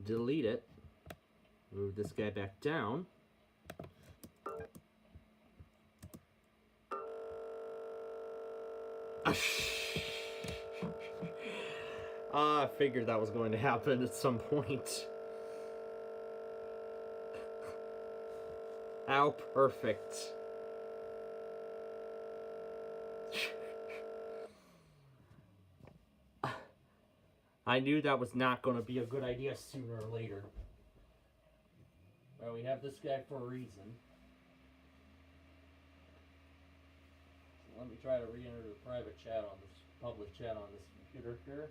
Delete it. Move this guy back down. I figured that was going to happen at some point. How perfect. I knew that was not going to be a good idea sooner or later. Well, we have this guy for a reason. So let me try to re-enter the private chat on this, public chat on this computer here.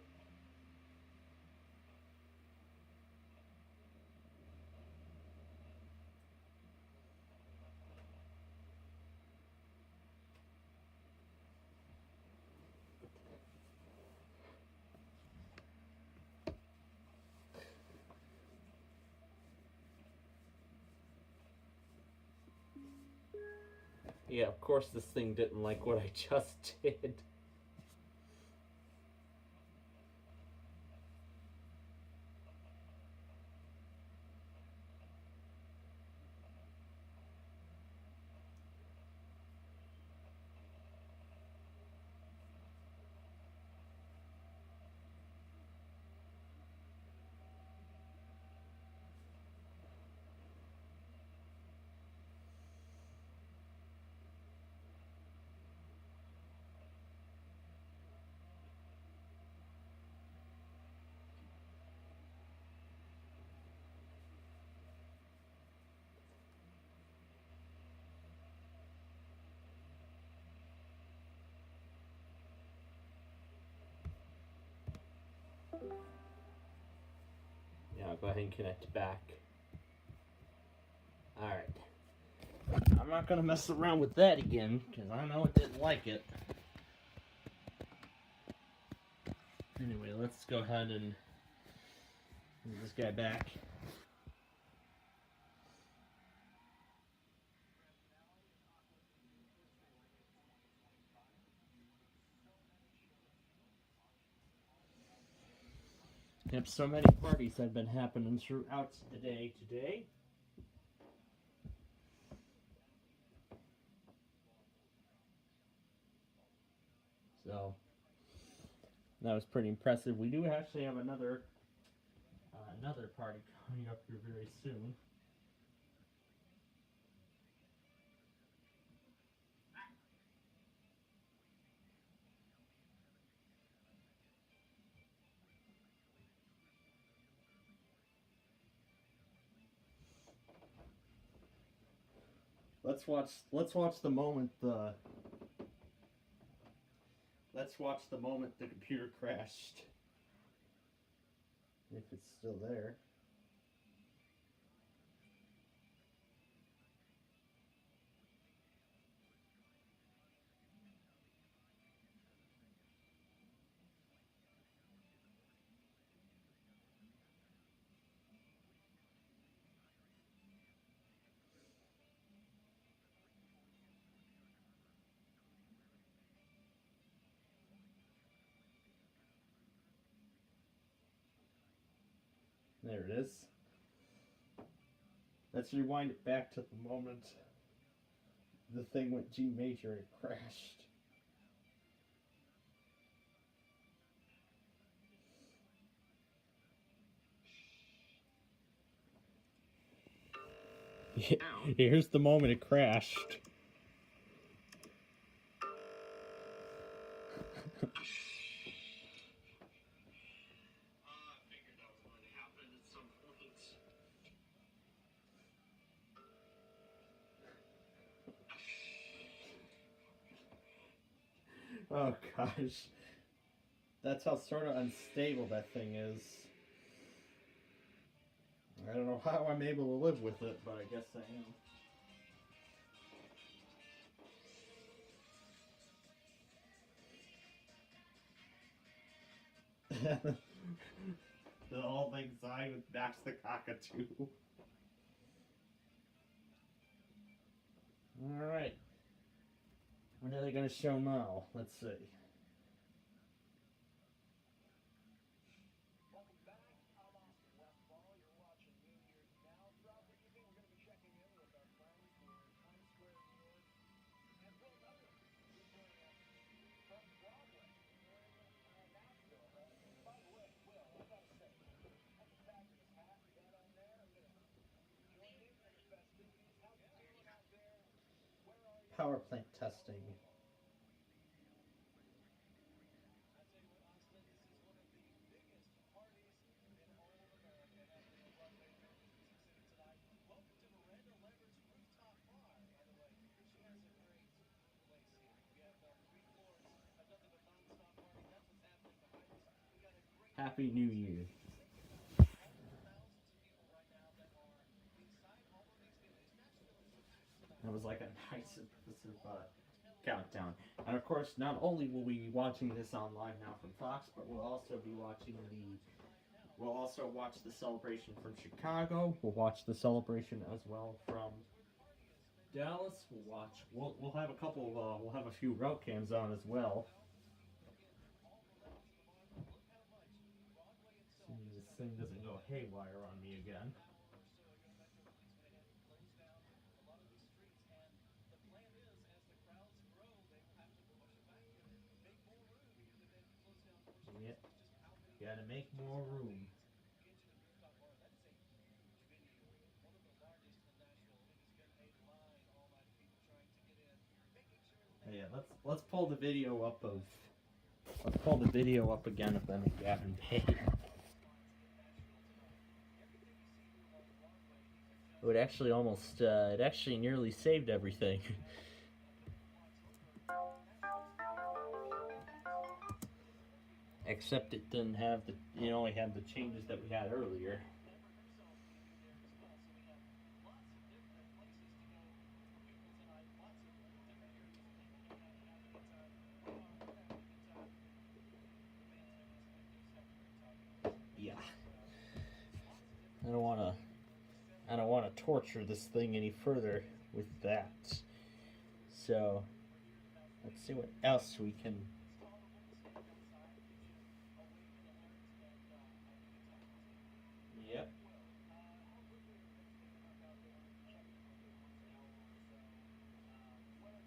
Yeah, of course this thing didn't like what I just did. Yeah, I'll go ahead and connect back. Alright. I'm not going to mess around with that again, because I know it didn't like it. Anyway, let's go ahead and move this guy back. Yep, so many parties have been happening throughout the day today. So, that was pretty impressive. We do actually have another party coming up here very soon. Let's watch the moment the computer crashed. If it's still there. There it is. Let's rewind it back to the moment the thing went G major and crashed. Here's the moment it crashed. Oh gosh. That's how sort of unstable that thing is. I don't know how I'm able to live with it, but I guess I am. The whole thing's signed with Max the Cockatoo. Alright. What are they going to show now? Let's see. power plant testing. Happy New Year. That was like a nice impressive countdown. And of course, not only will we be watching this online now from Fox, but we'll also be watching we'll also watch the celebration from Chicago. We'll watch the celebration as well from Dallas. We'll have a couple of, we'll have a few route cams on as well. See, this thing doesn't go haywire on me again. Yep. Gotta make more room. Yeah, let's pull the video up again of them and Gavin Bay. It actually almost it actually nearly saved everything. Except it didn't have it only had the changes that we had earlier. Yeah. I don't wanna torture this thing any further with that. So let's see what else we can. Yep.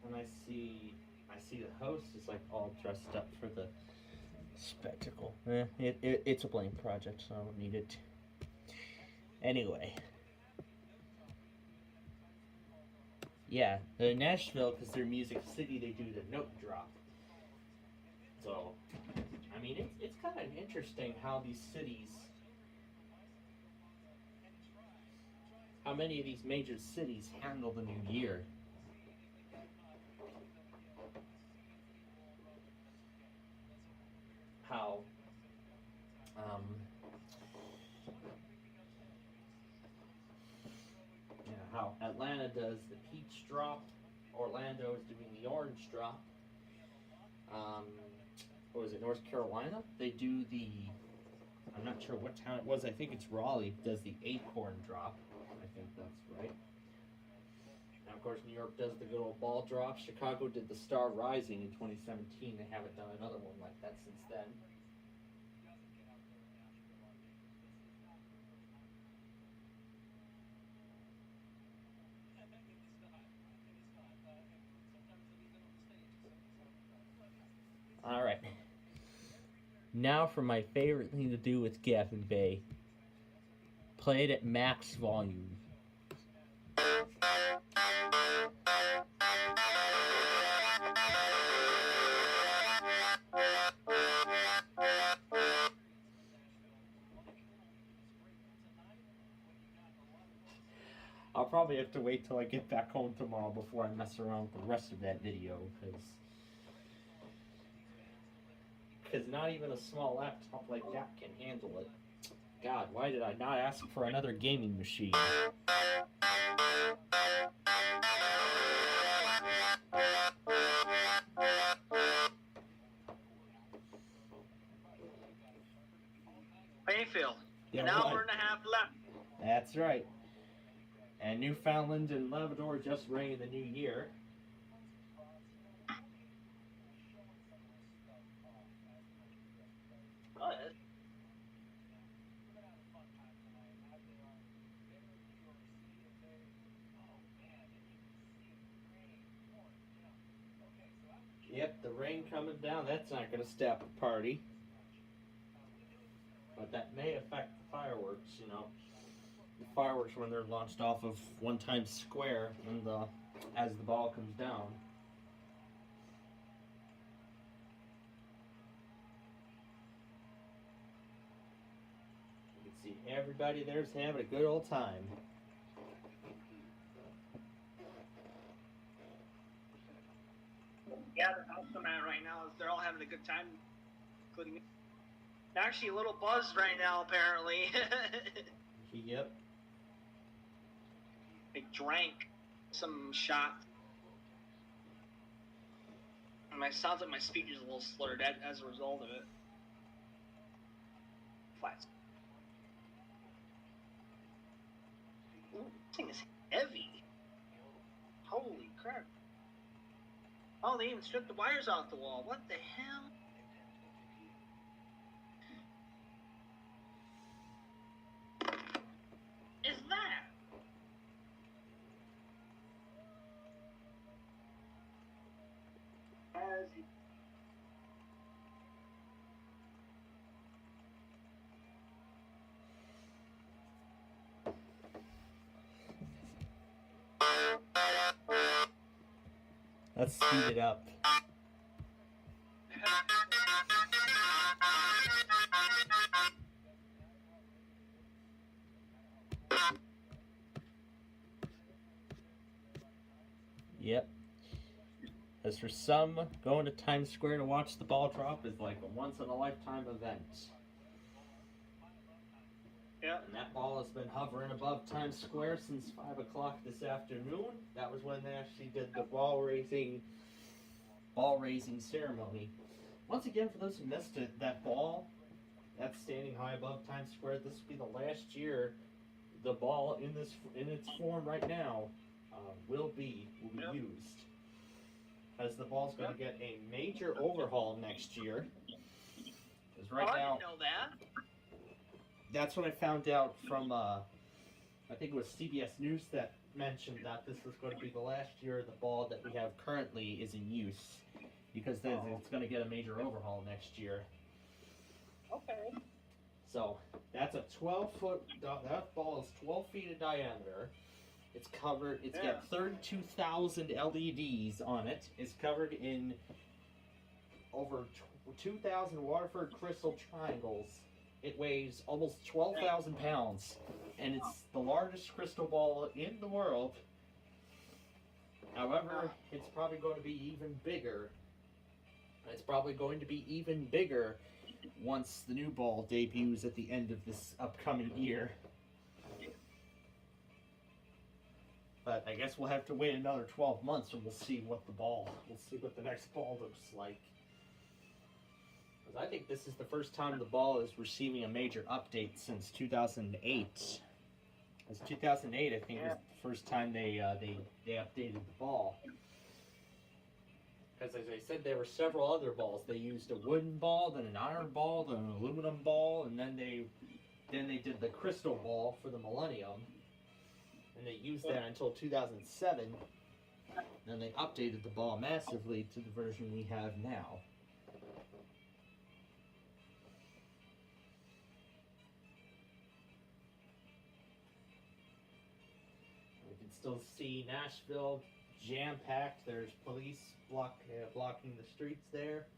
And I see the host is like all dressed up for the spectacle. It's a blank project, so I don't need it. Anyway. Yeah, Nashville, because they're Music City, they do the note drop. So, I mean, it's kind of interesting how these cities, how many of these major cities handle the new year. How, how Atlanta does the peach drop, Orlando is doing the orange drop. What was it, North Carolina? They do the, I'm not sure what town it was, I think it's Raleigh, does the acorn drop. I think that's right. And of course, New York does the good old ball drop. Chicago did the Star Rising in 2017. They haven't done another one like that since then. Alright. Now for my favorite thing to do with Gavin Bay. Play it at max volume. I'll probably have to wait till I get back home tomorrow before I mess around with the rest of that video, because not even a small laptop like that can handle it. God, why did I not ask for another gaming machine? How you feel? Yeah, An hour and a half left. That's right. And Newfoundland and Labrador just rang in the new year. Yep, the rain coming down, that's not going to stop the party. But that may affect the fireworks, you know. The fireworks when they're launched off of One Times Square in the as the ball comes down. You can see everybody there's having a good old time. Yeah, the house I'm at right now is they're all having a good time, including me. Actually, a little buzzed right now, apparently. Yep. I drank some shot. And sounds like my speech is a little slurred as a result of it. Flat. Ooh, this thing is heavy. Holy crap. Oh, they even stripped the wires off the wall. What the hell? Is that? Let's speed it up. Yep. As for some, going to Times Square to watch the ball drop is like a once-in-a-lifetime event. Yeah. And that ball has been hovering above Times Square since 5 o'clock this afternoon. That was when they actually did the ball raising ceremony. Once again, for those who missed it, that ball that's standing high above Times Square, this will be the last year the ball in its form right now will be used. As the ball's going to get a major overhaul next year. Because right I now, didn't know that. that's what I found out from, I think it was CBS News that mentioned that this was going to be the last year the ball that we have currently is in use. Because then it's going to get a major overhaul next year. Okay. So, that's a 12-foot, that ball is 12 feet in diameter. It's covered, it's got 32,000 LEDs on it. It's covered in over 2,000 Waterford crystal triangles. It weighs almost 12,000 pounds. And it's the largest crystal ball in the world. However, it's probably going to be even bigger. It's probably going to be even bigger once the new ball debuts at the end of this upcoming year. But I guess we'll have to wait another 12 months and we'll see what the next ball looks like. Because I think this is the first time the ball is receiving a major update since 2008. Because 2008, I think, was the first time they updated the ball. Because as I said, there were several other balls. They used a wooden ball, then an iron ball, then an aluminum ball, and then they did the crystal ball for the Millennium. And they used that until 2007. Then they updated the ball massively to the version we have now. We can still see Nashville jam-packed. There's police blocking the streets there.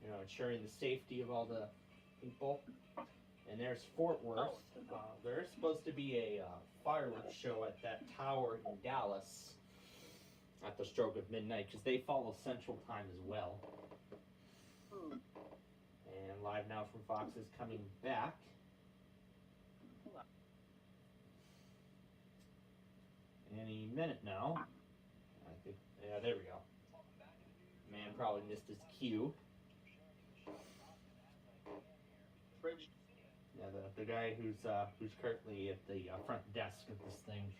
You know, ensuring the safety of all the people. And there's Fort Worth. There's supposed to be a fireworks show at that tower in Dallas at the stroke of midnight, because they follow Central Time as well. And Live Now from Fox is coming back. Any minute now. I think, yeah, there we go. Man probably missed his cue. Yeah, the guy who's currently at the front desk of this thing,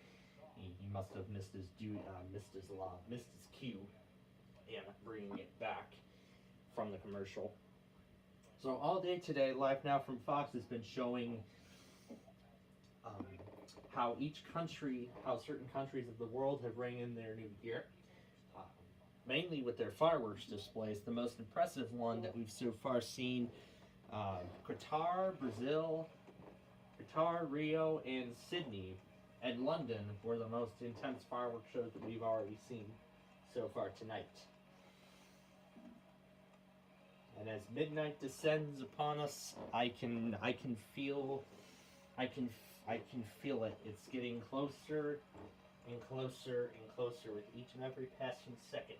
he must have missed his cue, in bringing it back from the commercial. So all day today, Live Now from Fox has been showing how certain countries of the world have rang in their new year, mainly with their fireworks displays. The most impressive one that we've so far seen. Qatar, Brazil, Rio, and Sydney and London were the most intense fireworks shows that we've already seen so far tonight. And as midnight descends upon us, I can feel it. It's getting closer and closer and closer with each and every passing second.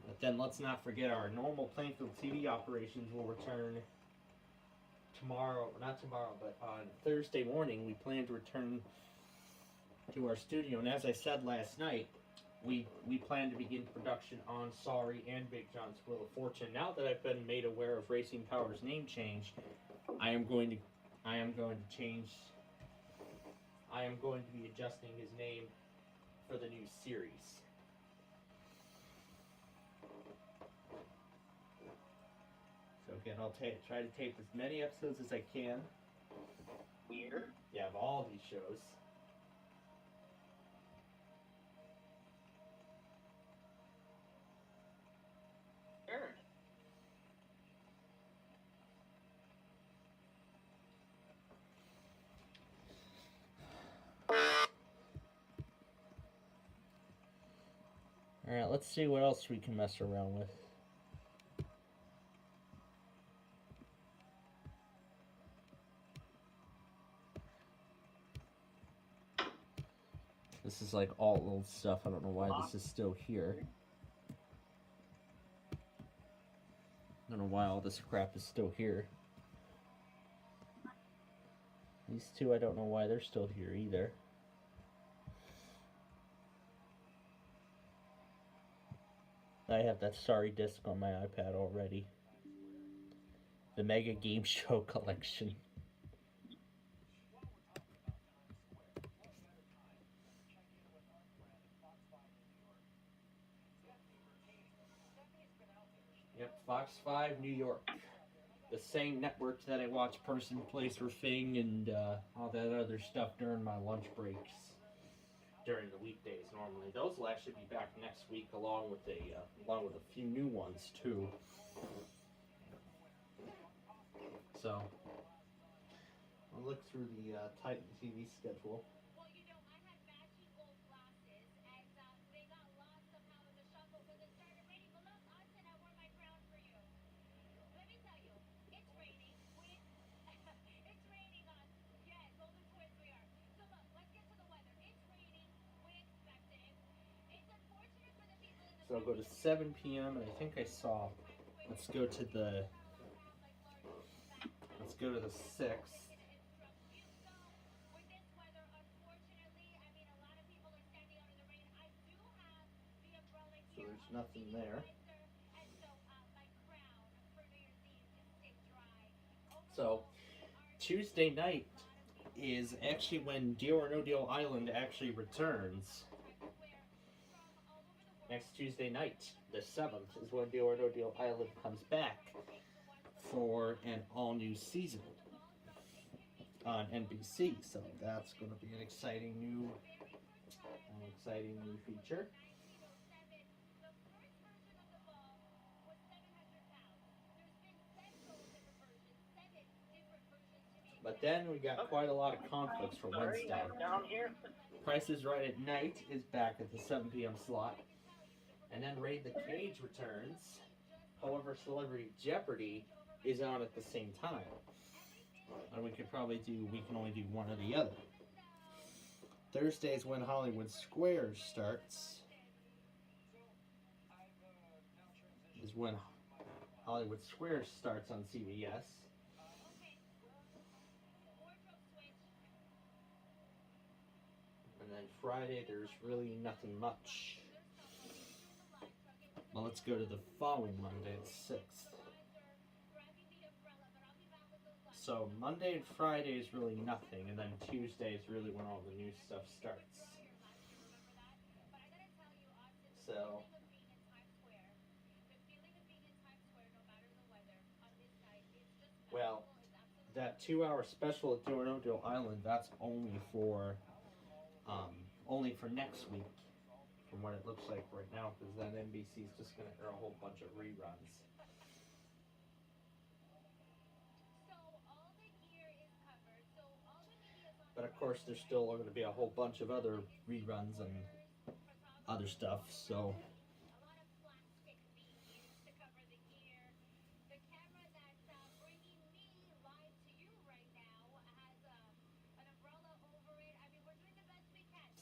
But then let's not forget our normal Plainfield TV operations will return tomorrow, not tomorrow, but on Thursday morning. We plan to return to our studio, and as I said last night, we plan to begin production on Sorry and Big John's Wheel of Fortune. Now that I've been made aware of Racing Power's name change, I am going to be adjusting his name for the new series. So again, I'll try to tape as many episodes as I can. Weird. Yeah, of all these shows. Sure. Alright, let's see what else we can mess around with. This is like all old stuff. I don't know why this is still here. I don't know why all this crap is still here. These two, I don't know why they're still here either. I have that Sorry disc on my iPad already. The Mega Game Show Collection. Yep, Fox 5 New York. The same network that I watch Person, Place, or Thing and all that other stuff during my lunch breaks. During the weekdays normally. Those will actually be back next week along with a few new ones too. So I'll look through the Titan TV schedule. Well, you know, I had matching gold glasses, and they got lost somehow in the shuffle because it started raining. But look, Austin, I wore my crown for you. Let me tell you, it's raining. It's raining, Austin. Yes, Golden Twins we are. So look, let's get to the weather. It's raining. We expect it. It's unfortunate for the people in the So I'll go to 7 p.m. and I think I saw. Let's go to the 6th. So there's nothing there. So Tuesday night is actually when Deal or No Deal Island actually returns. Next Tuesday night, the 7th, is when Deal or No Deal Island comes back for an all-new season on NBC. So that's going to be an exciting new feature. But then we got quite a lot of conflicts for Wednesday. Down here. Price is Right at Night is back at the 7 p.m. slot. And then Raid the Cage returns. However, Celebrity Jeopardy is on at the same time. And we can only do one or the other. Thursday is when Hollywood Squares starts. Is when Hollywood Squares starts on CBS. And then Friday, there's really nothing much. Well, let's go to the following Monday, the 6th. So Monday and Friday is really nothing, and then Tuesday is really when all the new stuff starts. So, well, that 2-hour special at Deal or No Deal Island, that's only for next week, from what it looks like right now, because then NBC's just going to air a whole bunch of reruns. But of course, there's still going to be a whole bunch of other reruns and other stuff, so.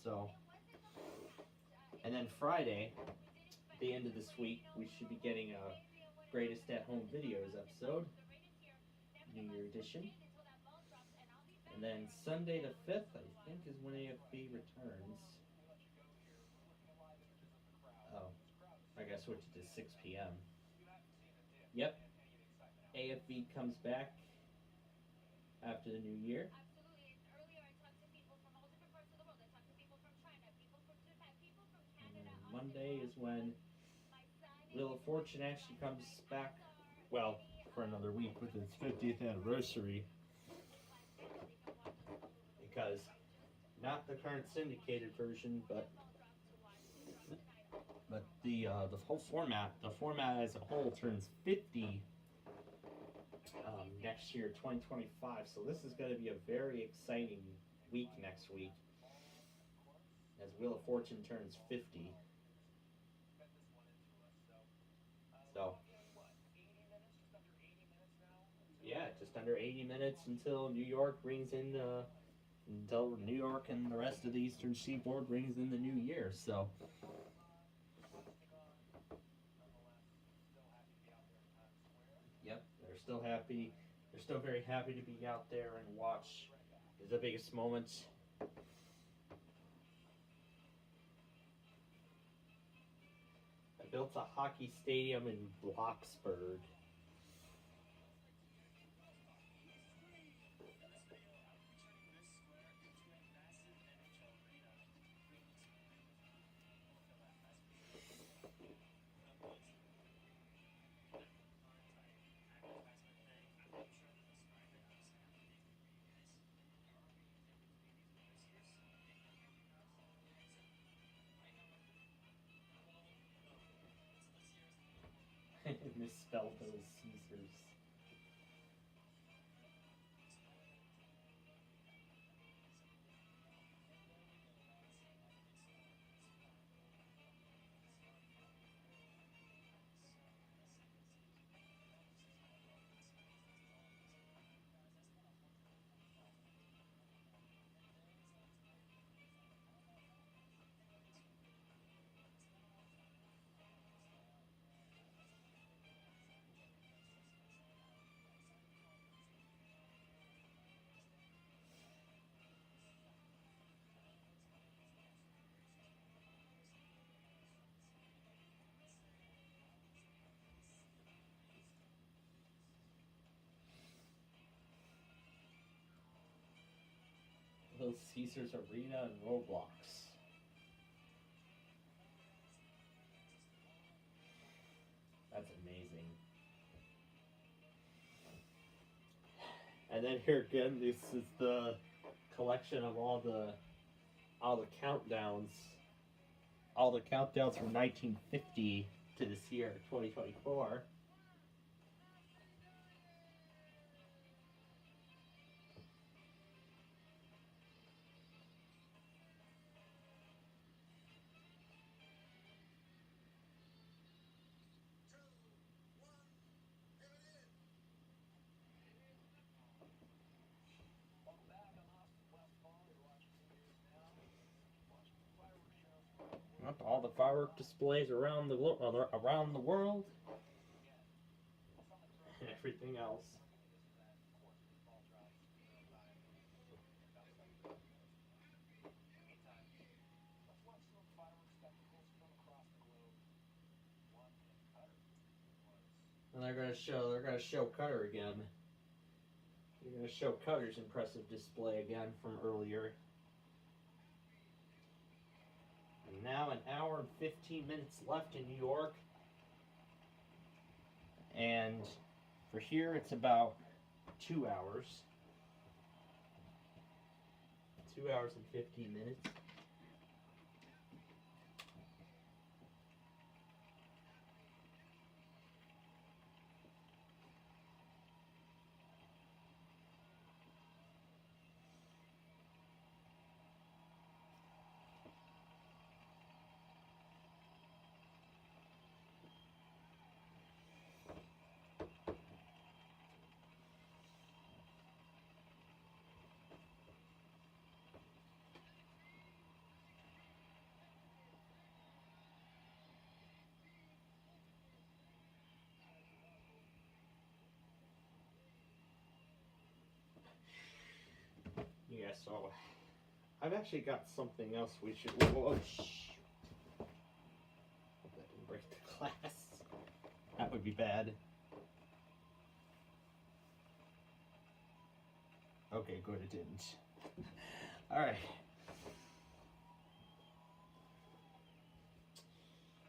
So, and then Friday, the end of this week, we should be getting a Greatest at Home Videos episode, New Year edition. And then Sunday the 5th, I think, is when AFB returns. Oh, I gotta switch it to 6 p.m. Yep, AFB comes back after the New Year. Monday is when Wheel of Fortune actually comes back, well, for another week with its 50th anniversary. Because, not the current syndicated version, but the whole format, the format as a whole turns 50 next year, 2025. So this is going to be a very exciting week next week, as Wheel of Fortune turns 50. So, yeah, just under 80 minutes until New York brings in until New York and the rest of the Eastern Seaboard brings in the new year. So, yep, they're still happy. They're still very happy to be out there and watch the biggest moments. I built a hockey stadium in Bloxburg. Misspelled those Caesars. Little Caesars Arena and Roblox. That's amazing. And then here again, this is the collection of all the countdowns. All the countdowns from 1950 to this year, 2024. Yep, all the firework displays around the world, and everything else. And they're gonna show Cutter again. They're gonna show Cutter's impressive display again from earlier. And now an hour and 15 minutes left in New York. And for here it's about 2 hours. 2 hours and 15 minutes. so I've actually got something else we should. Whoa, shh. Hope that didn't break the glass. That would be bad. Okay, good, it didn't. Alright.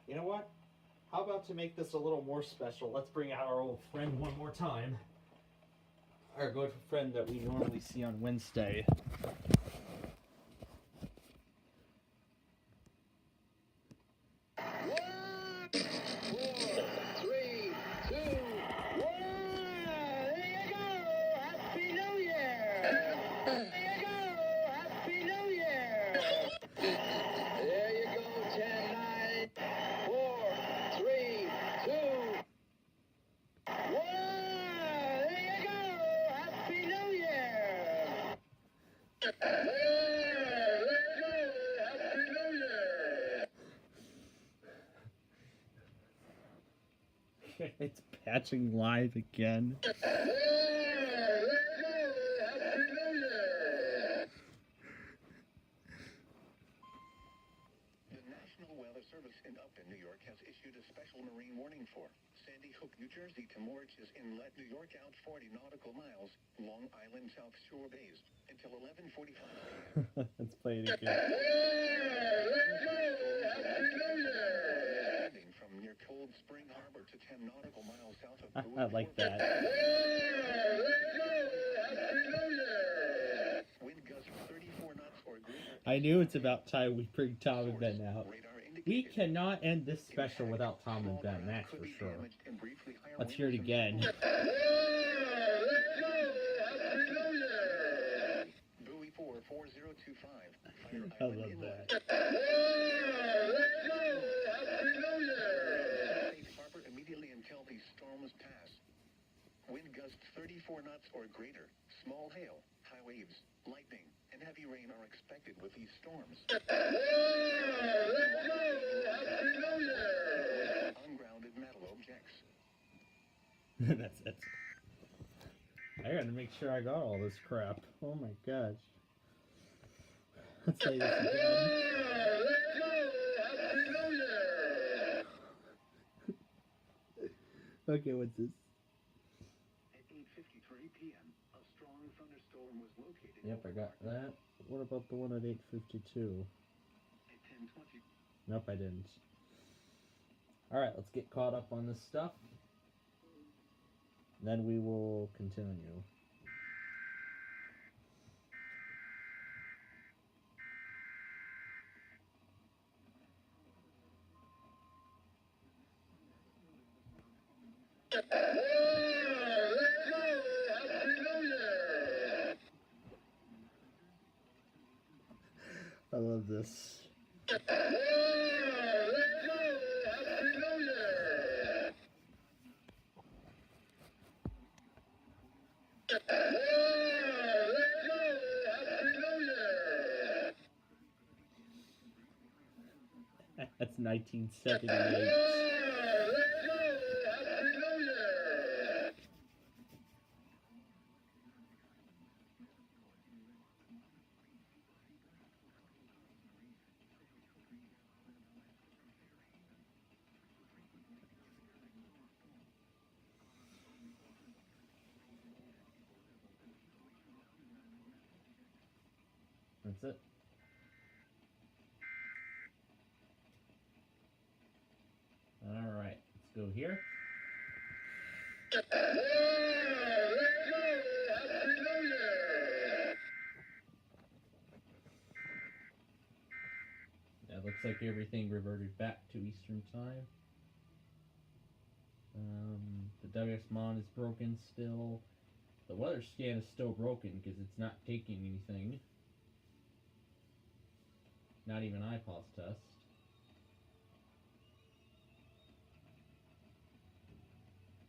You know what? How about to make this a little more special, let's bring out our old friend one more time. Our good friend that we normally see on Wednesday. It's patching live again. The National Weather Service in Upton, New York has issued a special marine warning for Sandy Hook, New Jersey to Moriches Inlet, New York out 40 nautical miles, Long Island South Shore Bays until 11:45 p.m. Let's play it again. From near Cold Spring Harbor to 10 nautical miles south of I like that. Wind gusts 34 knots or greater. I knew it's about time we bring Tom and Ben out. We cannot end this special without Tom and Ben, that's for sure. Let's hear it again. Buoy 44025. I love that. Safe harbor immediately until these storms pass. Wind gusts 34 knots or greater. Small hail, high waves, lightning, and heavy rain are expected with these storms. Ungrounded metal objects. That's it. I gotta make sure I got all this crap. Oh my gosh. Let's say this again. Okay, what's this? At 8:53 p.m., a strong thunderstorm was located. Yep, I got that. What about the one at 8:52? At 10:20. Nope, I didn't. Alright, let's get caught up on this stuff. Then we will continue. I love this. That's 1978. That's it. Alright, let's go here. Yeah, looks like everything reverted back to Eastern Time. The WXMON is broken still. The weather scan is still broken because it's not taking anything. Not even IPOS test.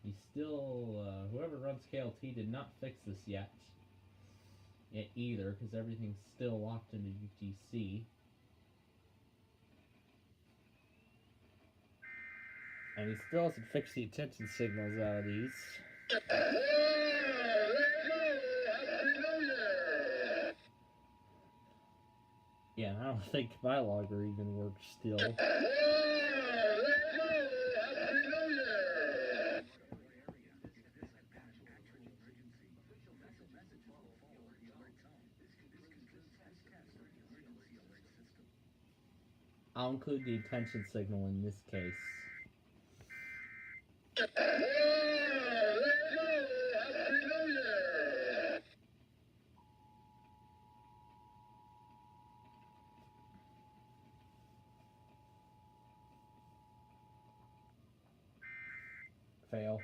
He's still, whoever runs KLT did not fix this yet either, because everything's still locked into UTC. And he still hasn't fixed the attention signals out of these. don't think my logger even works still. I'll include the attention signal in this case. Fail.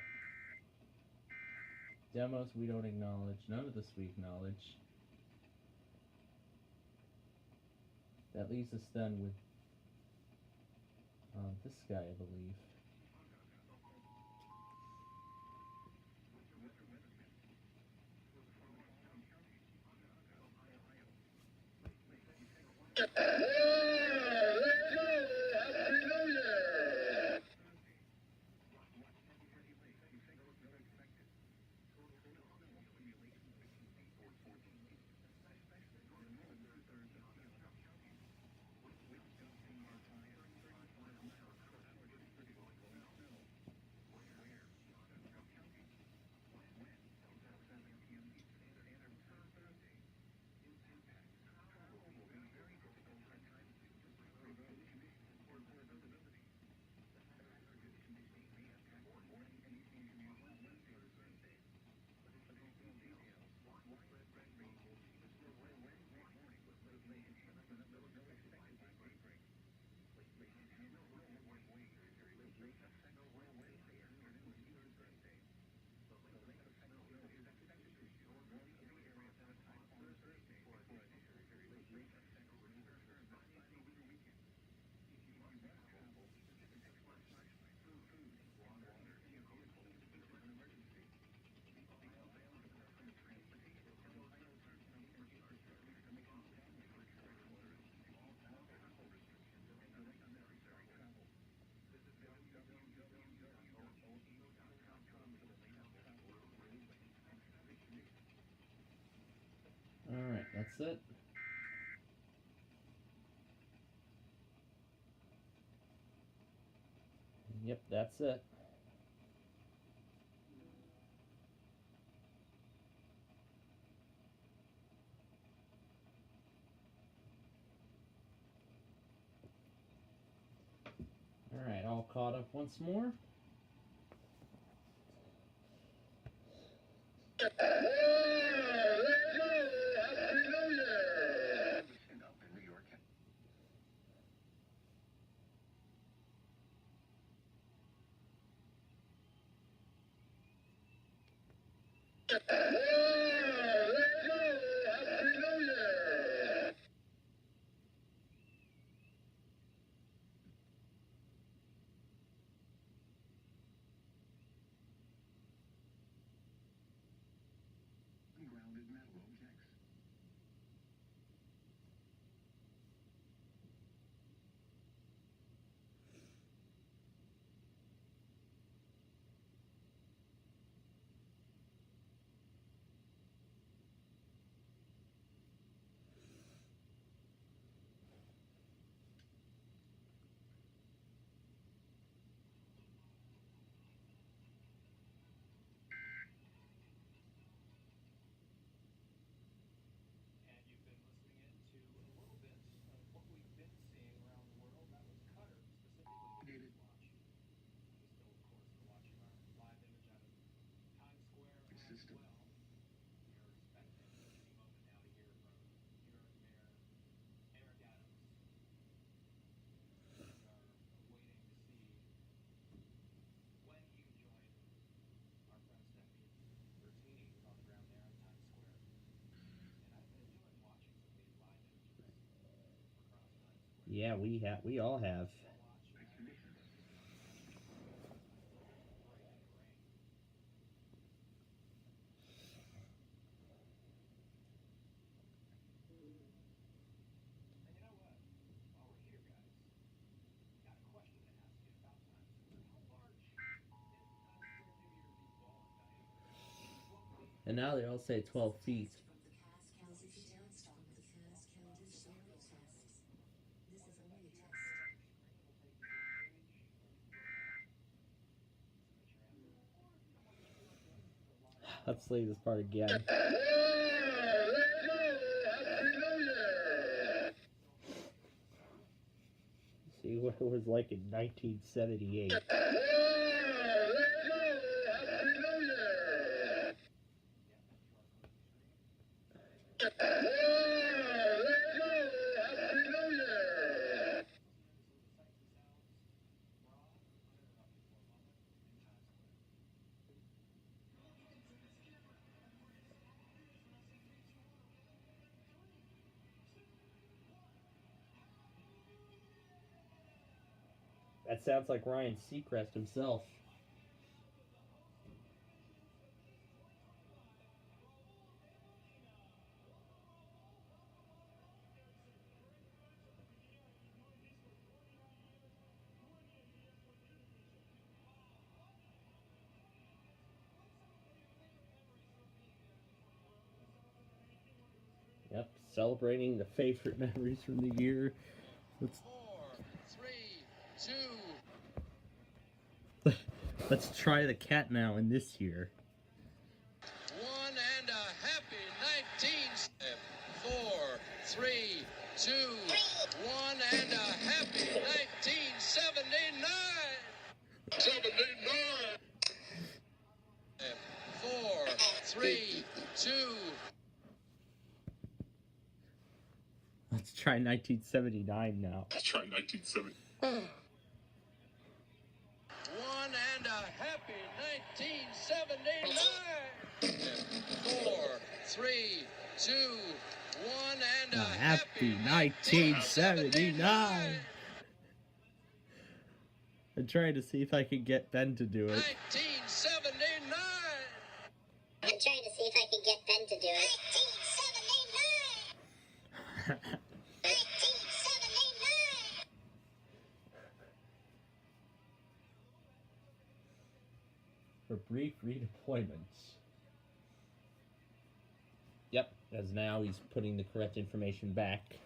Demos we don't acknowledge. None of this we acknowledge. That leaves us then with this guy, I believe. Alright, that's it. Yep, that's it. Alright, all caught up once more. Grounded metal objects. And you've been listening into a little bit of what we've been seeing around the world. That was Qatar, specifically the Watch. We still, of course, are watching our live image out of Times Square as System. well. We are expecting any moment now to hear from New York Mayor Eric Adams. We are waiting to see when he can join our friend Stephanie Bertini, who's on the ground there in Times Square. And I've been enjoying watching some of these live images across Times Square. Yeah, we all have. And you know what? While we're here, guys, got a question to ask you about Times Square. How large is Times Square New Year's Eve ball in diameter? And now they all say 12 feet. Let's play this part again. See what it was like in 1978. That sounds like Ryan Seacrest himself. Yep, celebrating the favorite memories from the year. Let's try the cat now in this year. 1 and a happy 4, 3, 2, 1 and a happy 1979. 4, 3, 2. Let's try 1979 now. Let's try 1970. 1 and a happy 1979. 4, 3, 2, 1 and a happy 1979. I'm trying to see if I can get Ben to do it. 1979. I'm trying to see if I can get Ben to do it. 1979. For brief redeployments. Yep, as now he's putting the correct information back.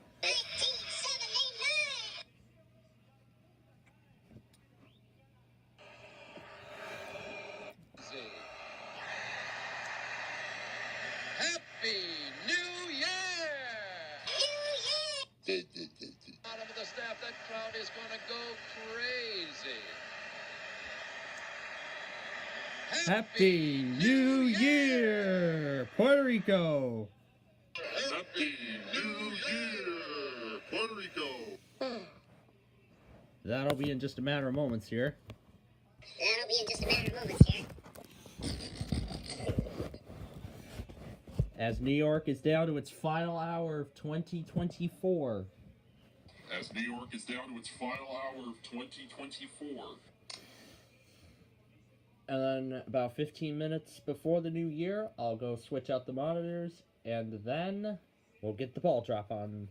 Happy New Year! Bottom of the staff, that crowd is gonna go crazy. Happy New Year, Puerto Rico! Happy New Year, Puerto Rico! That'll be in just a matter of moments here. That'll be in just a matter of moments here. As New York is down to its final hour of 2024. As New York is down to its final hour of 2024. And then about 15 minutes before the new year, I'll go switch out the monitors, and then we'll get the ball drop on.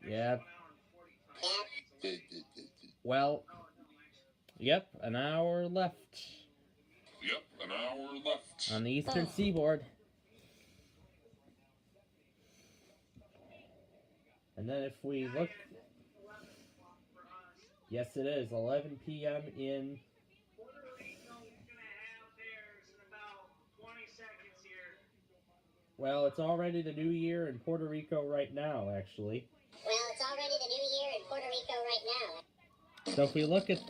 Yeah. Well, yep, an hour left. Yep, an hour left. On the eastern seaboard. And then if we look, yes it is, 11 p.m. in, well, it's already the new year in Puerto Rico right now, actually. Well, it's already the new year in Puerto Rico right now. So if we look at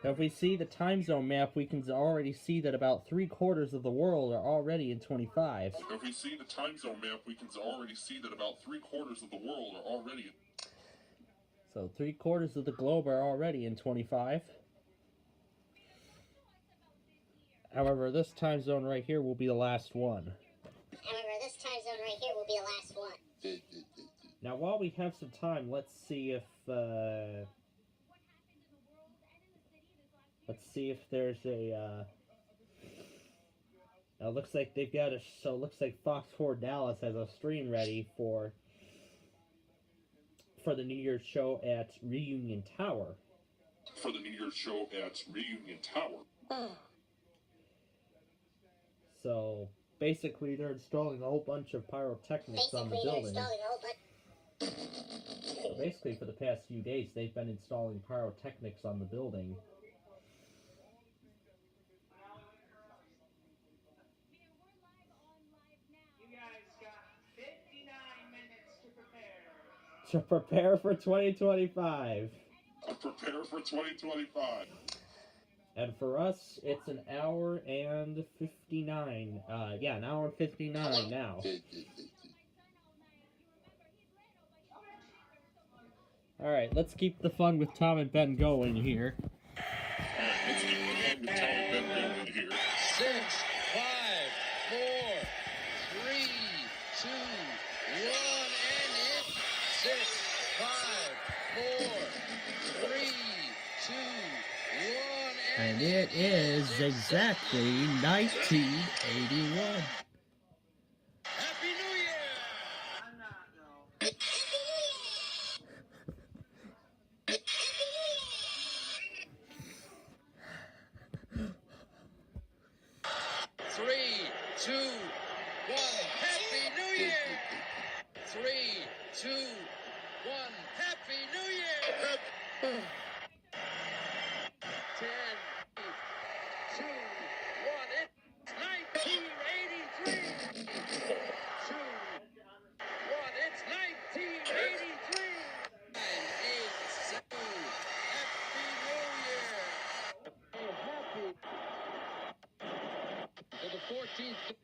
if we see the time zone map, we can already see that about 3/4 of the world are already in 25. If we see the time zone map, we can already see that about 3/4 of the world are already. So 3/4 of the globe are already in 25. However, this time zone right here will be the last one. However, this time zone right here will be the last one. Now, while we have some time, let's see if there's a looks like they've got so it looks like Fox 4 Dallas has a stream ready for the New Year's show at Reunion Tower. For the New Year's show at Reunion Tower. So basically they're installing a whole bunch of pyrotechnics on the building. So basically, for the past few days, they've been installing pyrotechnics on the building. You guys got 59 minutes to prepare. To prepare for 2025. Prepare for 2025. And for us, it's an hour and 59. Yeah, an hour and 59 now. Alright, let's keep the fun with Tom and Ben going here. Let's keep the fun with Tom and Ben going here. 6, 5, 4, 3, 2, 1, and it. 6, 5, 4, 3, 2, 1, And it is exactly 1981. Happy New Year! I'm not, no. 3, 2, 1, Happy New Year! 3, 2, 1, Happy New Year! 10, 2, 1, it's 1983! 2, 1, it's 1983! 9, 8, 7, Happy New Year! Happy for the 14th.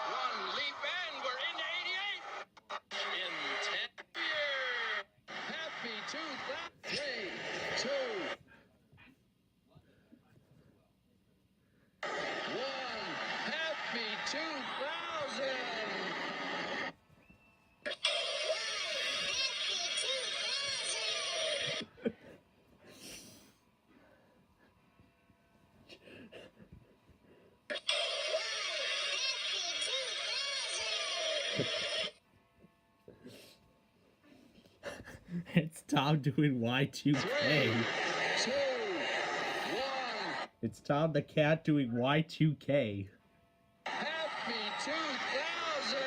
One leap and we're into 88. In 10 years. Happy 2000. 3, 2, 1. Happy 2000. It's Tom doing Y2K. 3, 2, 1. It's Tom the cat doing Y2K. Happy 2000.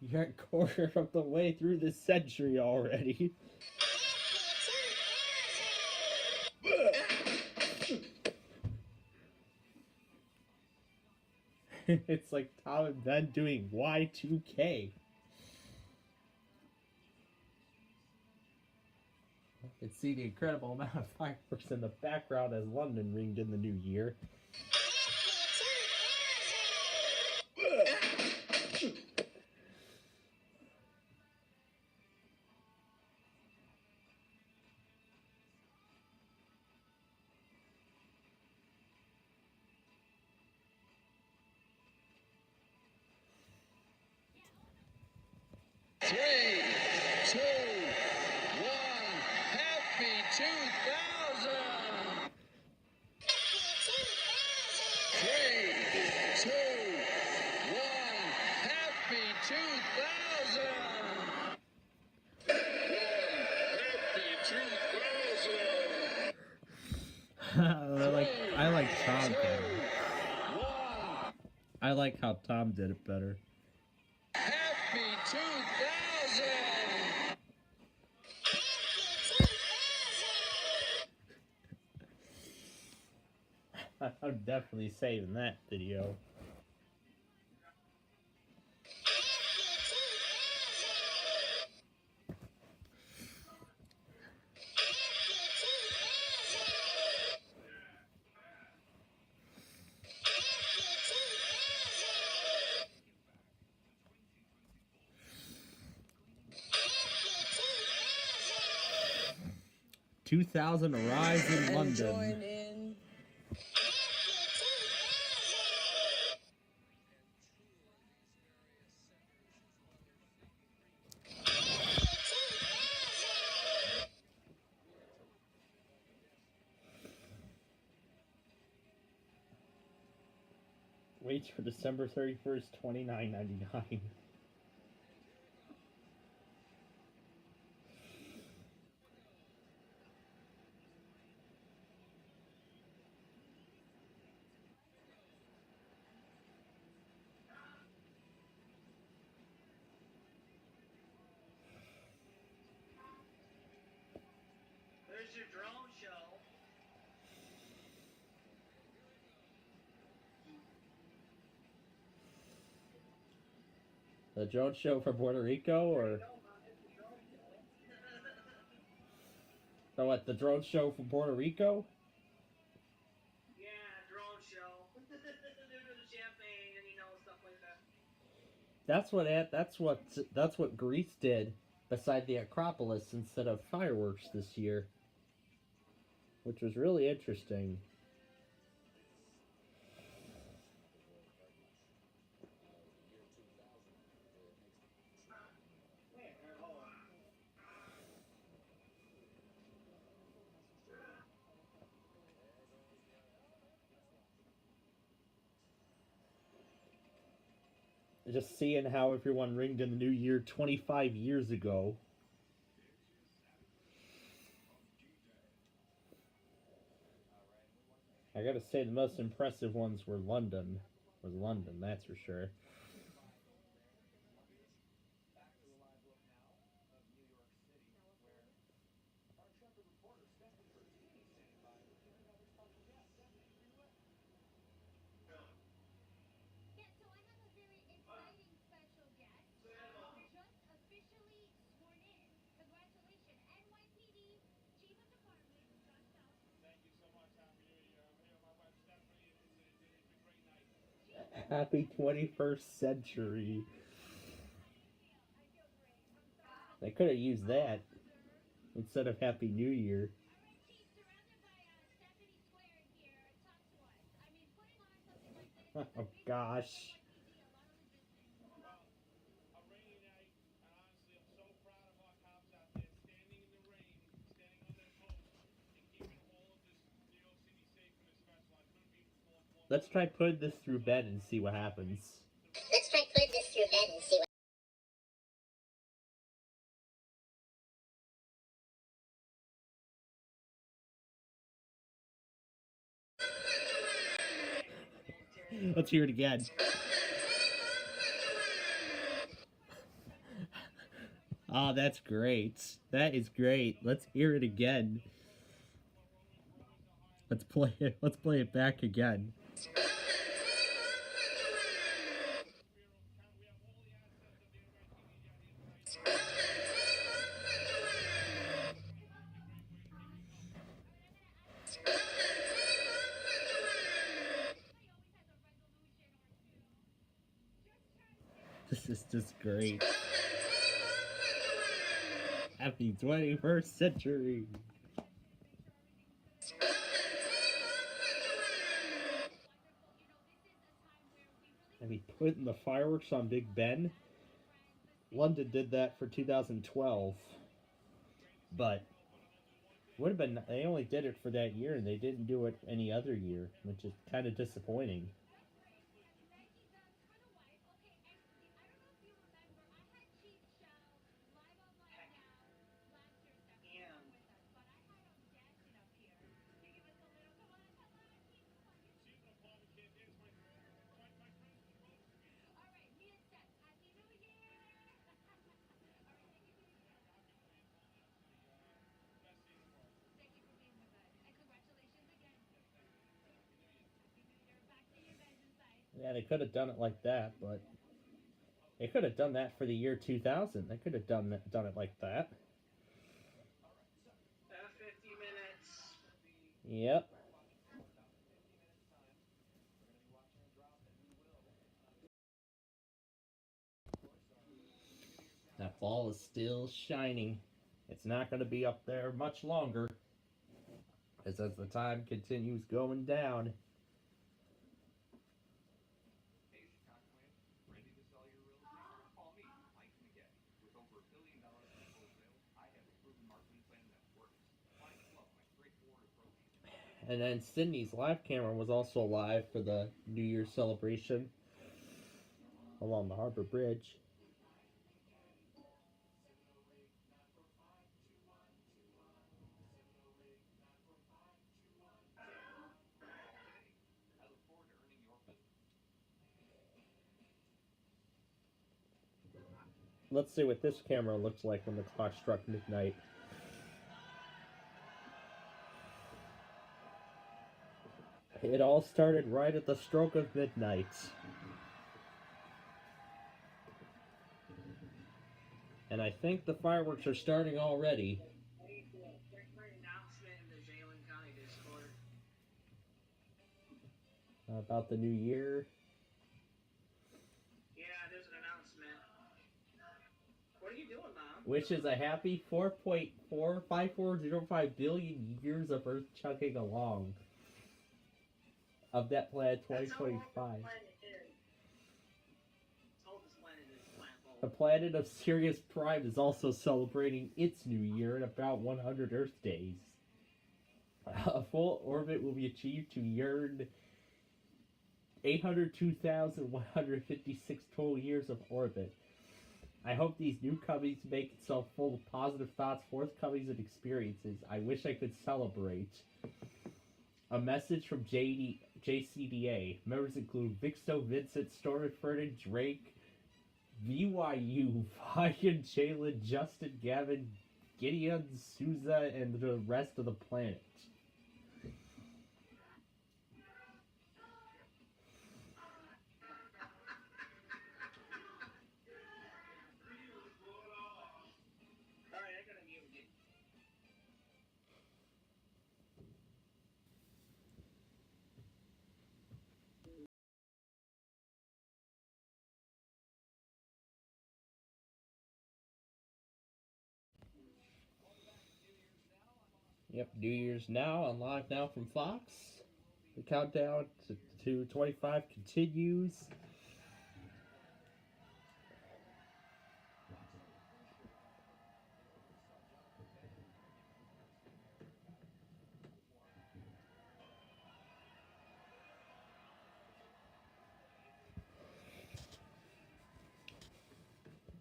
You're a quarter of the way through this century already. It's like Tom and Ben doing Y2K. You can see the incredible amount of fireworks in the background as London ringed in the new year. Three, two, one, Happy 2000! 3, 2, 1, Happy 2000! Happy 2000! I like Tom better. I like how Tom did it better. Happy 2000! I'm definitely saving that video. "2000 arrives in London." Weights for December 31st, $29.99. There's your drone show. The drone show for Puerto Rico, or so what? The drone show from Puerto Rico? Yeah, drone show. They're doing the champagne and stuff like that. That's what Greece did beside the Acropolis instead of fireworks this year, which was really interesting. Just seeing how everyone ringed in the new year 25 years ago. I gotta say, the most impressive ones were London. That's for sure. Yeah, so I have a very exciting special guest. Just officially sworn in. Congratulations, NYPD Chief of Department, Josh Bell. Thank you so much. Happy New Year. I'm here with my wife Stephanie. It's a great night. Happy 21st century. They could have used that instead of Happy New Year. Oh gosh. Let's try putting this through bed and see what happens. Let's try putting this through bed and see what. Let's hear it again. Oh, that's great. That is great. Let's hear it again. Let's play it. Let's play it back again. This is just great. Happy 21st century. I mean, putting the fireworks on Big Ben. London did that for 2012, but would have been. They only did it for that year, and they didn't do it any other year, which is kind of disappointing. Yeah, they could have done it like that, but they could have done that for the year 2000. They could have done it like that. 50 minutes. Yep. That ball is still shining. It's not going to be up there much longer, as the time continues going down. And then Sydney's live camera was also live for the New Year's celebration along the Harbor Bridge. Let's see what this camera looks like when the clock struck midnight. It all started right at the stroke of midnight. And I think the fireworks are starting already. About the new year. Yeah, there's an announcement. What are you doing, Mom? Which is a happy 4.45405 billion years of Earth chugging along. Of that planet 2025. The planet of Sirius Prime is also celebrating its new year in about 100 Earth days. A full orbit will be achieved to yearn 802,156 total years of orbit. I hope these new comings make itself full of positive thoughts, forthcomings, and experiences. I wish I could celebrate. A message from JCDA. Members include Vixto, Vincent, Stormy, Fernan, Drake, VYU, Vian, Jalen, Justin, Gavin, Gideon, Souza, and the rest of the planet. Yep, New Year's Now on Live Now from Fox. The countdown to 25 continues.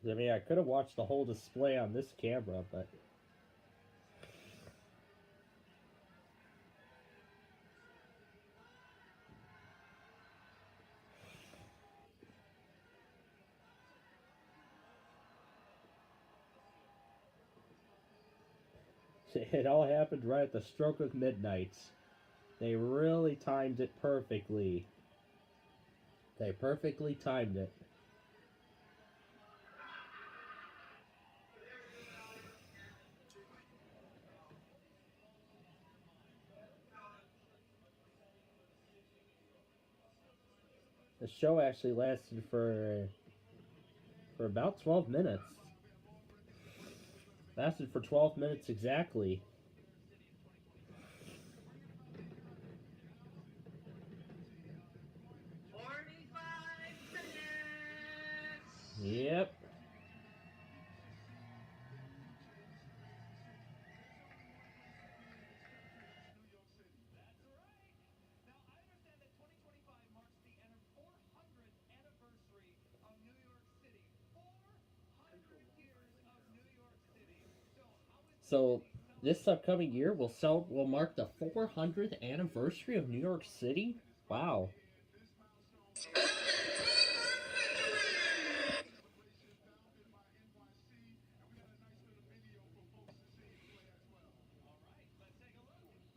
I mean, I could have watched the whole display on this camera, but... It all happened right at the stroke of midnight. They really timed it perfectly. They perfectly timed it. The show actually lasted for about 12 minutes. Lasted for 12 minutes exactly. Yep. So this upcoming year will mark the 400th anniversary of New York City. Wow.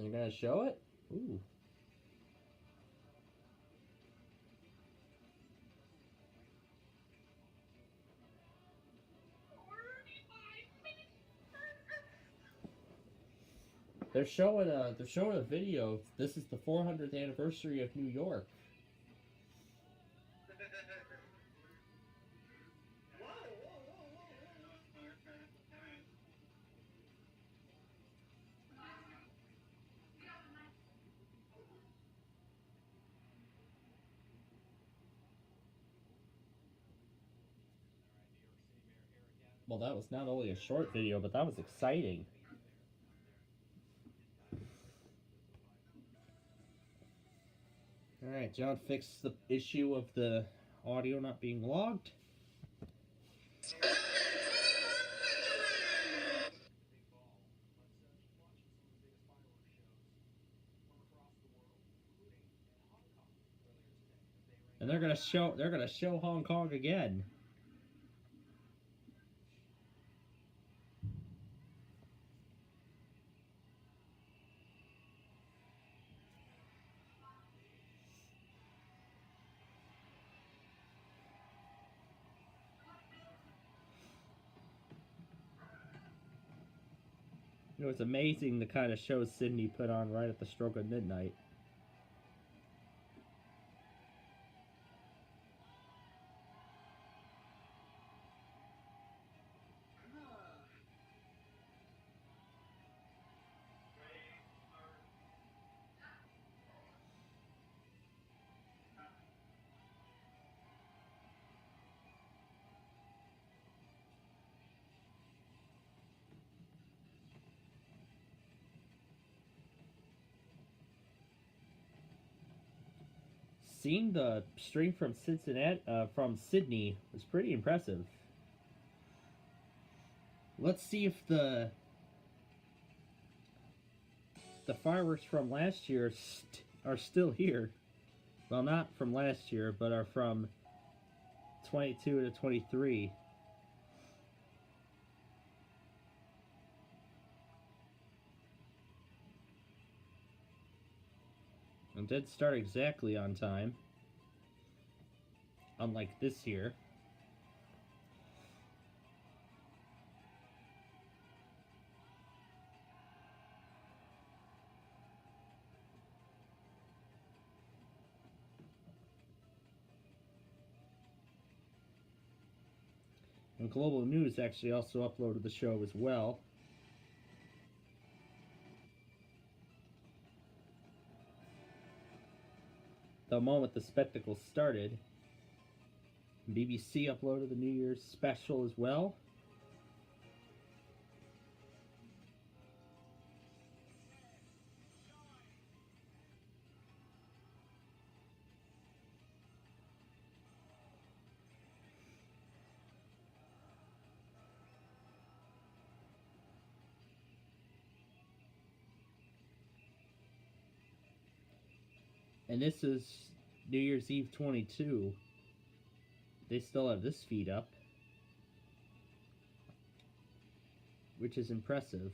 They're gonna show it? Ooh. They're showing a video. This is the 400th anniversary of New York. Well, that was not only a short video, but that was exciting. Alright, John fixed the issue of the audio not being logged. And they're gonna show Hong Kong again. It was amazing the kind of shows Sydney put on right at the stroke of midnight. Seeing the stream from Sydney was pretty impressive. Let's see if the fireworks from last year are still here. Well, not from last year, but are from 22 to 23. And did start exactly on time, unlike this year. And Global News actually also uploaded the show as well. The moment the spectacle started, BBC uploaded the New Year's special as well. And this is New Year's Eve 22. They still have this feed up, which is impressive.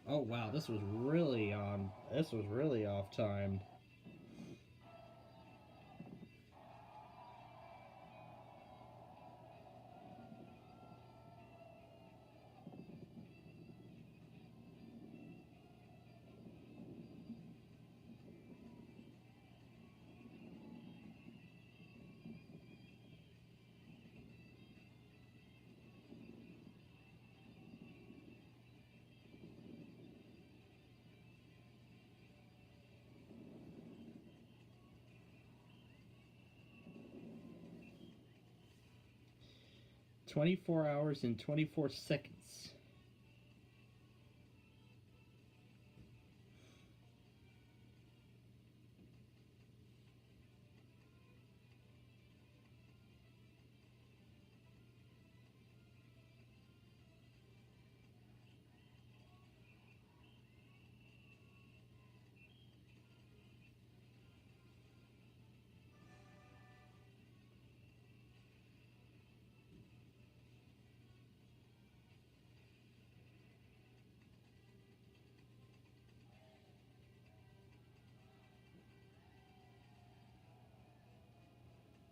Oh wow, this was really off timed. "24 hours and 24 seconds.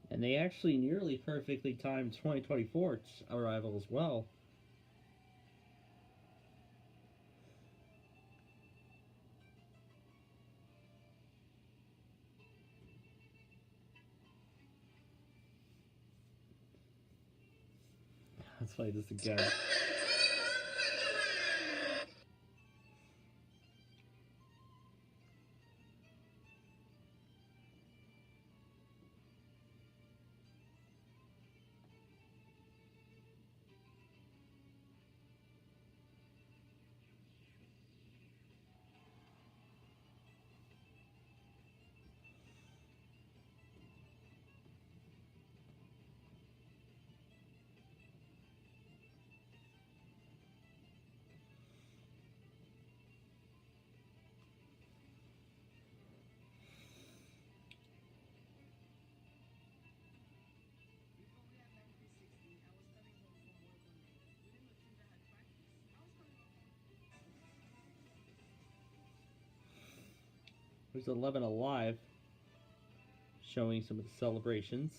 And they actually nearly perfectly timed 2024's arrival as well. Let's play this again. There's 11 Alive showing some of the celebrations.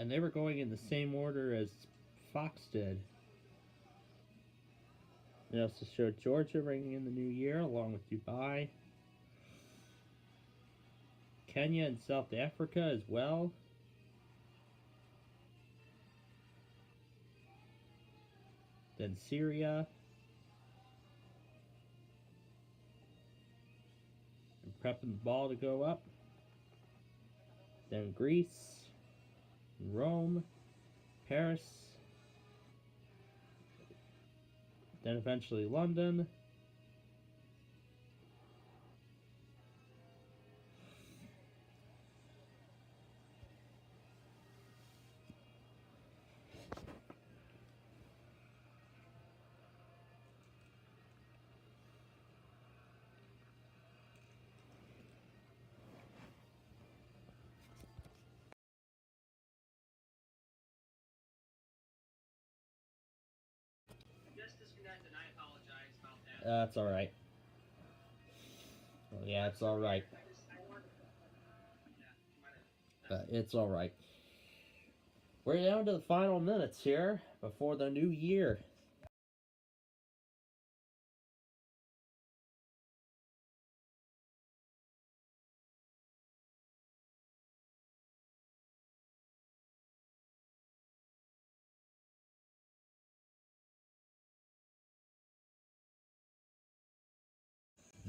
And they were going in the same order as Fox did. They also showed Georgia ringing in the new year, along with Dubai. Kenya and South Africa as well. Then Syria. And prepping the ball to go up. Then Greece. Rome, Paris, then eventually London, that's alright. Well, yeah, it's alright. It's alright. We're down to the final minutes here before the new year.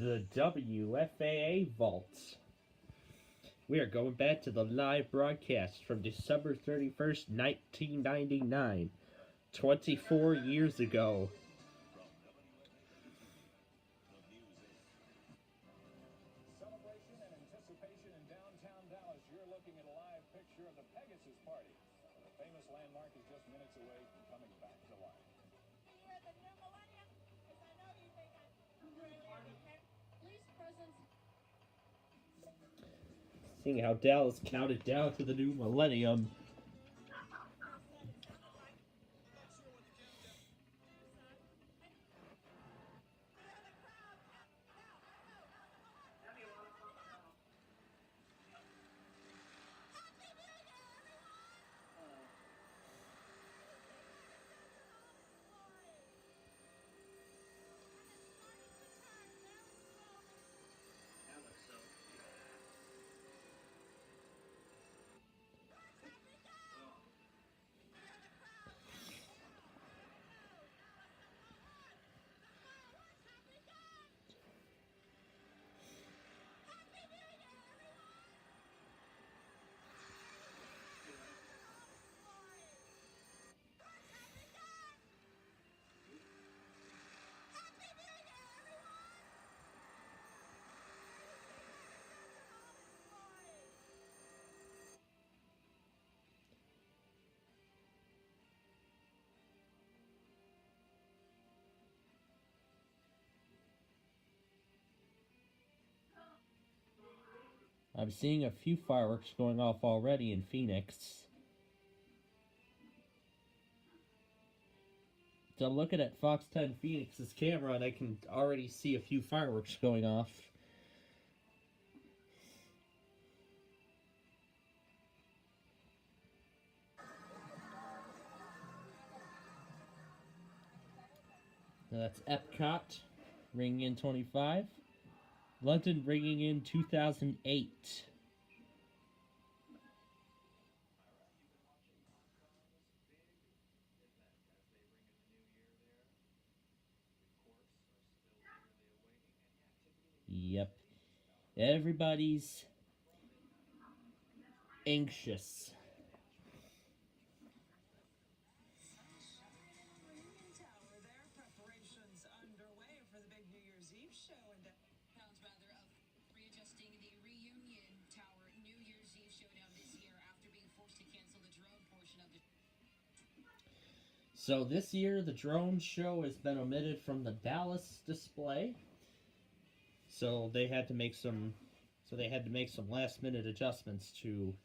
The WFAA Vault. We are going back to the live broadcast from December 31st, 1999. 24 years ago. Celebration and anticipation in downtown Dallas. You're looking at a live picture of the Pegasus Party. The famous landmark is just minutes away from coming back to life. Seeing how Dallas counted down to the new millennium. I'm seeing a few fireworks going off already in Phoenix. So I'm looking at Fox 10 Phoenix's camera and I can already see a few fireworks going off. That's Epcot, ringing in 25. London ringing in 2008. Yep. Everybody's anxious. So this year, the drone show has been omitted from the Dallas display. So they had to make some. So they had to make some last-minute adjustments to. You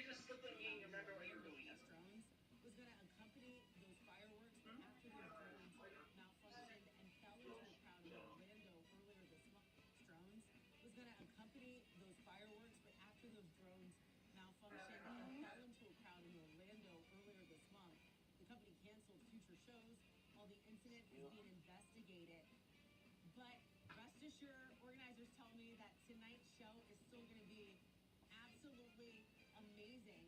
just look at me and remember what you're doing. Was going to accompany those fireworks, but after those drones malfunctioned and fell into a crowd in Orlando earlier this month. Drones was going to accompany those fireworks, but after those drones malfunctioned and fell into a crowd in Orlando earlier this month, the company canceled future shows while the incident is being investigated. But rest assured, organizers tell me that tonight's show is still going to be absolutely amazing.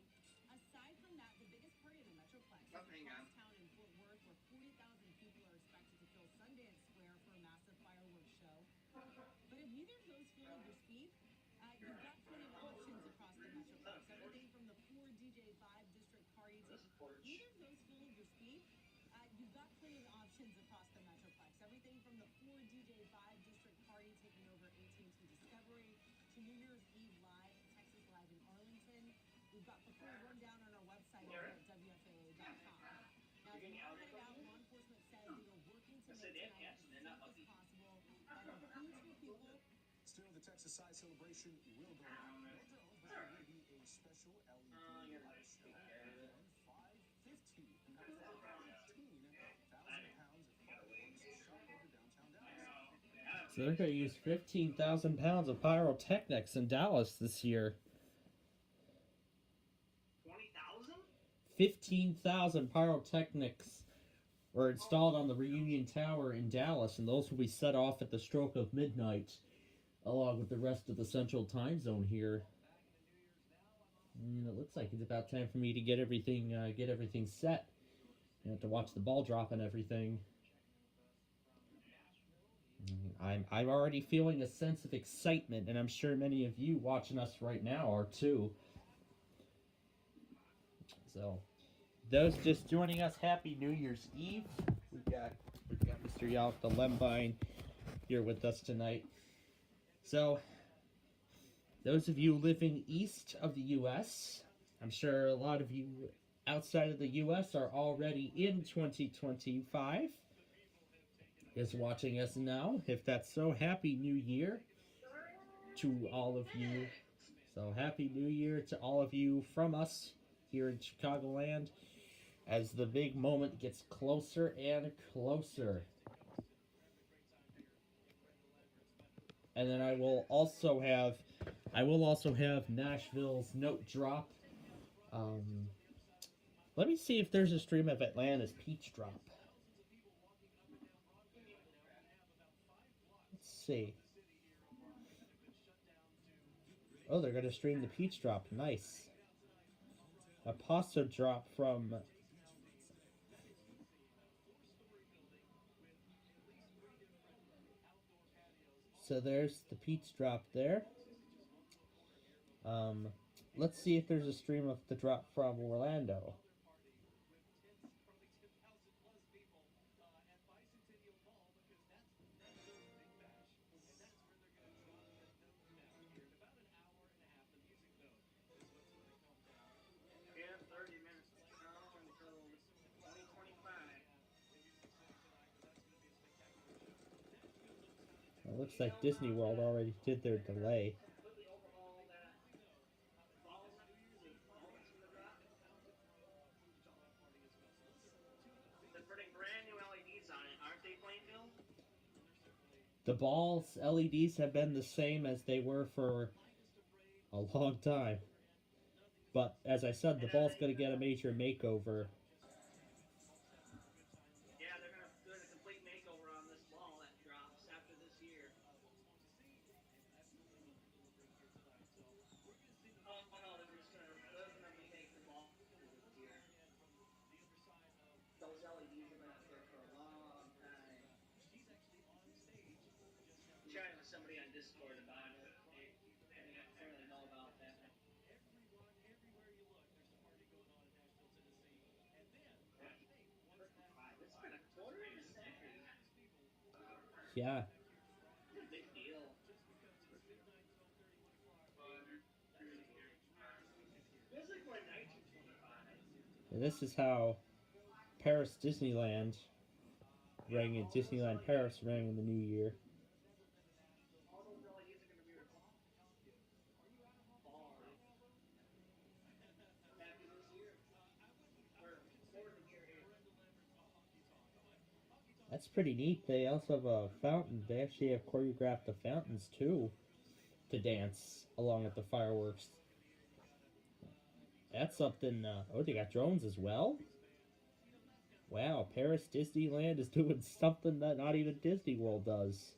Aside from that, the biggest party in the Metroplex is Crosstown in Fort Worth, where 40,000 people are expected to fill Sundance Square for a massive fireworks show. But if neither of those fill your speed, you've got plenty of options across the Metroplex. Everything from the 4 DJ Vibe District party to neither of those fill your speed. You've got plenty of options across the Metroplex. Everything from the 4 DJ Vibe District party taking over AT&T Discovery to New Year's Eve Live, Texas Live in Arlington. We've got the full rundown on our website over at WFAA.com. Now, if you're headed out, law enforcement says they are working to make tonight as safe as possible and are huge for people. Still, the Texas Side celebration will go on. No drones, but there will be a special LED light show on 5/15. 15,000 pounds of fireworks shot over downtown Dallas. So they're going to use 15,000 pounds of pyrotechnics in Dallas this year. 15,000 pyrotechnics were installed on the Reunion Tower in Dallas, and those will be set off at the stroke of midnight, along with the rest of the Central Time Zone here. And it looks like it's about time for me to get everything set. You have to watch the ball drop and everything. I'm already feeling a sense of excitement, and I'm sure many of you watching us right now are too. So, those just joining us, Happy New Year's Eve. We've got Mr. Yalta Lembine here with us tonight. So, those of you living east of the U.S., I'm sure a lot of you outside of the U.S. are already in 2025. Is watching us now. If that's so, Happy New Year to all of you. So, Happy New Year to all of you from us here in Chicagoland as the big moment gets closer and closer. And then I will also have Nashville's Note Drop. Let me see if there's a stream of Atlanta's Peach Drop. Let's see. Oh, they're going to stream the Peach Drop. Nice. A pasta drop from so there's the Peach Drop there. Let's see if there's a stream of the drop from Orlando. It looks like Disney World already did their delay. They're putting brand new LEDs on it, aren't they, Plainville? The ball's LEDs have been the same as they were for a long time. But as I said, the ball's going to get a major makeover. Yeah, they're going to do a complete makeover on this ball that drops after this year. Oh, no, they're just going to remake the ball this year. Those LEDs have been up there for a long time. I'm chatting with somebody on Discord about it. I don't really know about that. It's been a quarter of a century. Yeah. And this is how Paris Disneyland rang in Disneyland Paris rang in the new year. That's pretty neat. They also have a fountain. They actually have choreographed the fountains too to dance along with the fireworks. That's something. Oh, they got drones as well? Wow, Paris Disneyland is doing something that not even Disney World does.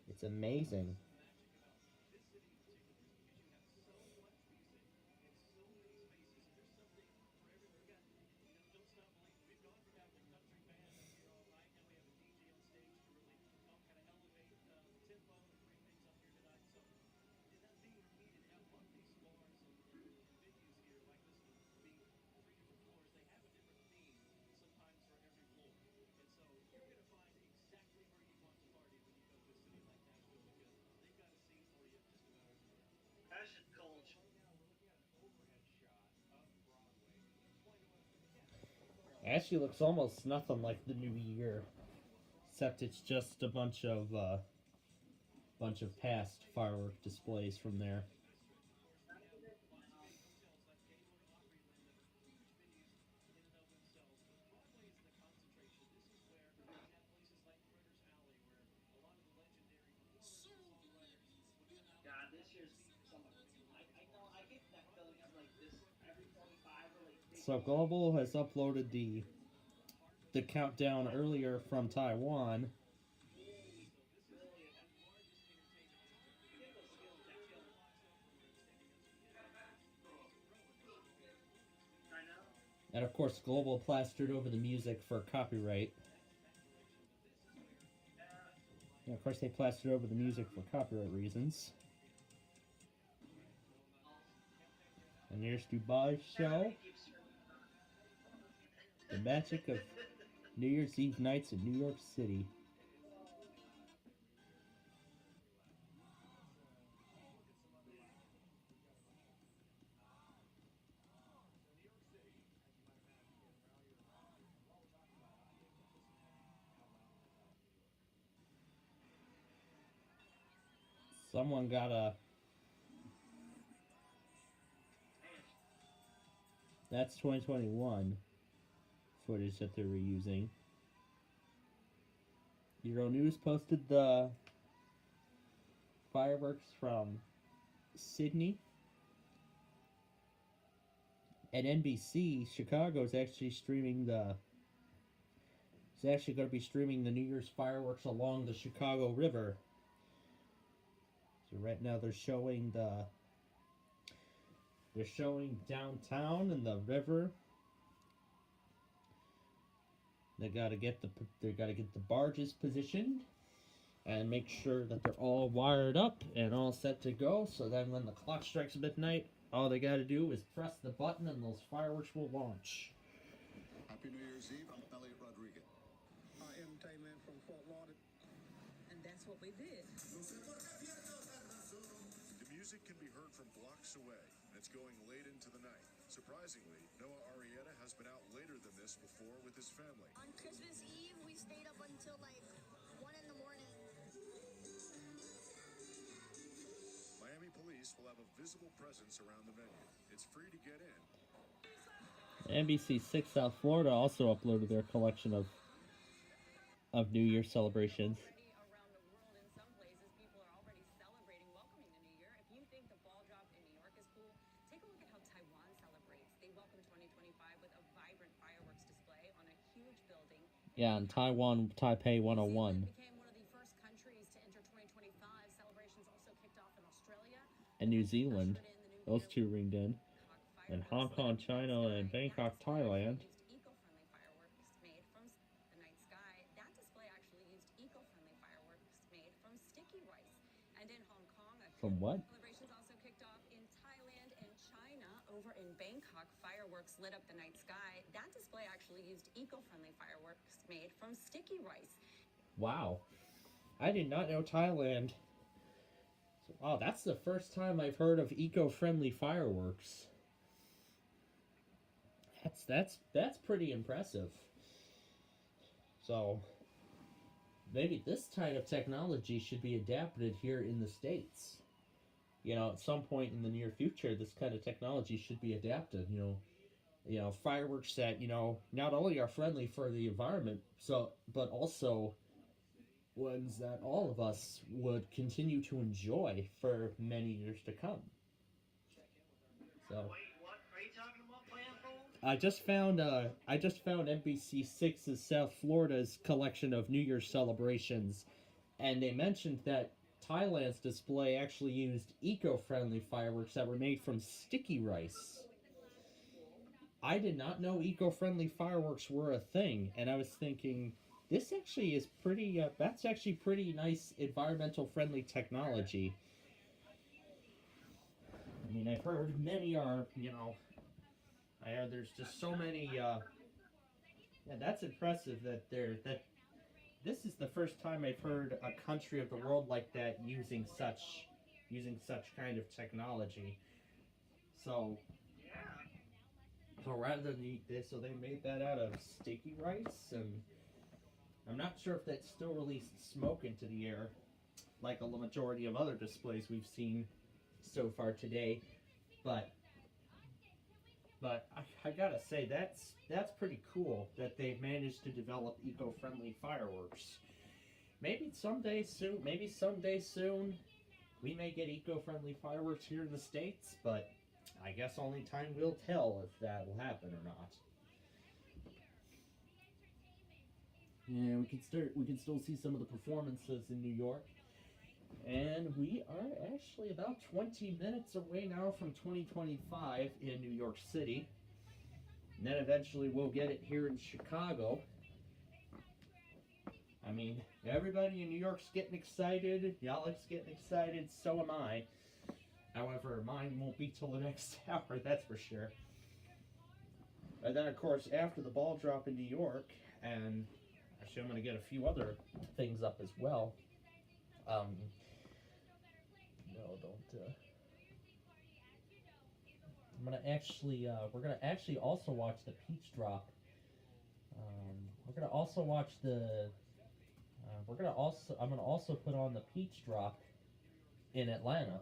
It's amazing. Actually looks almost nothing like the new year, except it's just a bunch of past firework displays from there. God, this year's so much. I know I get that feeling of like this every 25 or like. So Global has uploaded the countdown earlier from Taiwan. And of course Global plastered over the music for copyright. And of course they plastered over the music for copyright reasons. And here's Dubai's show. The magic of New Year's Eve nights in New York City. Someone got a... That's 2021 footage that they're reusing. Euronews posted the fireworks from Sydney. At NBC, Chicago is actually streaming the... It's actually going to be streaming the New Year's fireworks along the Chicago River. So right now they're showing downtown and the river. They gotta get the barges positioned and make sure that they're all wired up and all set to go. So then when the clock strikes midnight, all they gotta do is press the button and those fireworks will launch. Happy New Year's Eve. I'm Elliot Rodriguez. I am Tayman from Fort Lauderdale. And that's what we did. The music can be heard from blocks away, and it's going late into the night. Surprisingly, Noah Arrieta has been out later than this before with his family. On Christmas Eve, we stayed up until like 1 in the morning. Miami police will have a visible presence around the venue. It's free to get in. NBC6 South Florida also uploaded their collection of New Year celebrations. Yeah, in Taiwan, Taipei 101. And New Zealand. Those two ringed in. And Hong Kong, China, and Bangkok, Thailand. From what? Celebrations also kicked off in Thailand and China. Over in Bangkok, fireworks lit up the night sky. That display actually used eco-friendly fireworks made from sticky rice. Wow. I did not know Thailand. Wow, that's the first time I've heard of eco-friendly fireworks. That's pretty impressive. So maybe this kind of technology should be adapted here in the States. You know, at some point in the near future, this kind of technology should be adapted. You know, fireworks that not only are friendly for the environment, but also ones that all of us would continue to enjoy for many years to come. So. I just found NBC6's South Florida's collection of New Year's celebrations, and they mentioned that Thailand's display actually used eco-friendly fireworks that were made from sticky rice. I did not know eco-friendly fireworks were a thing, and I was thinking, this actually is pretty, that's actually pretty nice environmental friendly technology. I mean, I've heard many are, there's just so many, that's impressive that this is the first time I've heard a country of the world like that using such kind of technology. So rather than eat this, so they made that out of sticky rice, and I'm not sure if that still released smoke into the air, like a majority of other displays we've seen so far today, but I gotta say that's pretty cool that they've managed to develop eco-friendly fireworks. Maybe someday soon, we may get eco-friendly fireworks here in the States, but I guess only time will tell if that will happen or not. Yeah, we can still see some of the performances in New York. And we are actually about 20 minutes away now from 2025 in New York City. And then eventually we'll get it here in Chicago. I mean, everybody in New York's getting excited. Y'all's getting excited. So am I. However, mine won't be till the next hour, that's for sure. And then, of course, after the ball drop in New York, and actually I'm going to get a few other things up as well. No, don't. I'm gonna actually. We're gonna actually also watch the Peach Drop. We're gonna also watch the. I'm gonna also put on the Peach Drop in Atlanta.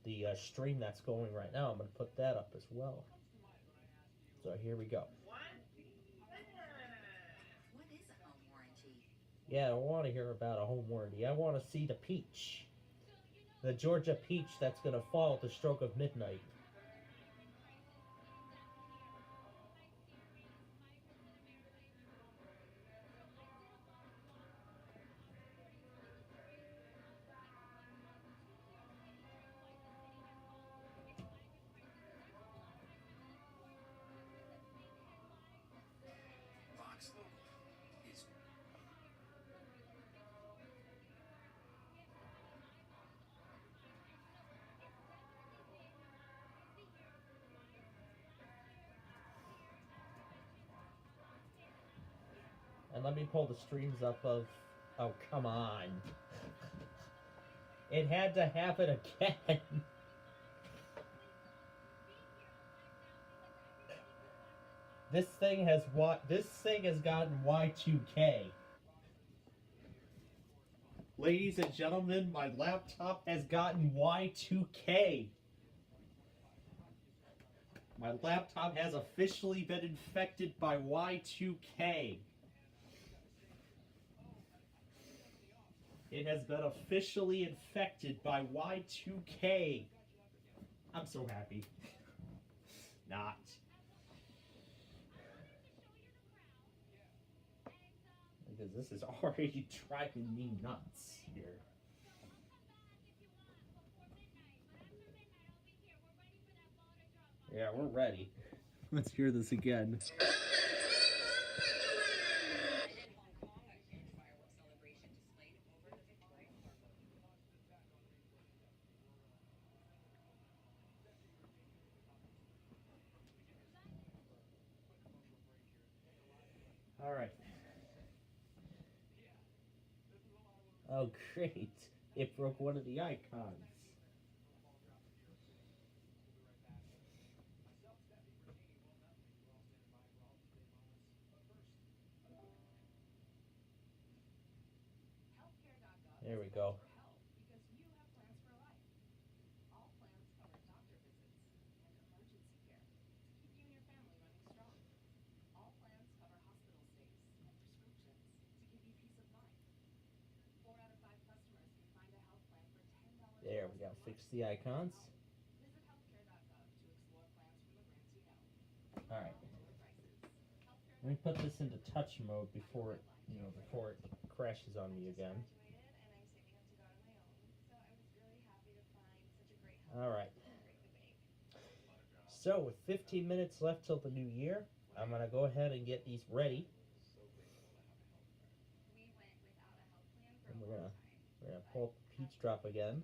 The stream that's going right now. I'm gonna put that up as well. So here we go. What is a home warranty? Yeah, I don't want to hear about a home warranty. I want to see the peach. The Georgia peach that's going to fall at the stroke of midnight. Fox Local is And let me pull the streams up of... Oh, come on. It had to happen again. This thing has gotten Y2K. Ladies and gentlemen, my laptop has gotten Y2K. My laptop has officially been infected by Y2K. It has been officially infected by Y2K. I'm so happy. Not. Because this is already driving me nuts here. Yeah, we're ready. Let's hear this again. All right. Oh, great. It broke one of the icons. There we go. Because you have plans for life. All plans cover doctor visits and emergency care to keep you and your family running strong. All plans cover hospital stays and prescriptions to give you peace of mind. 4 out of 5 customers can find a health plan for $10 There we go. Fix the icons. Visit healthcare.gov to explore plans from Ramsey Health. All right. Let me put this into touch mode before it, before it crashes on me again. All right. So with 15 minutes left till the new year, I'm gonna go ahead and get these ready. And we're gonna pull up the Peach Drop again.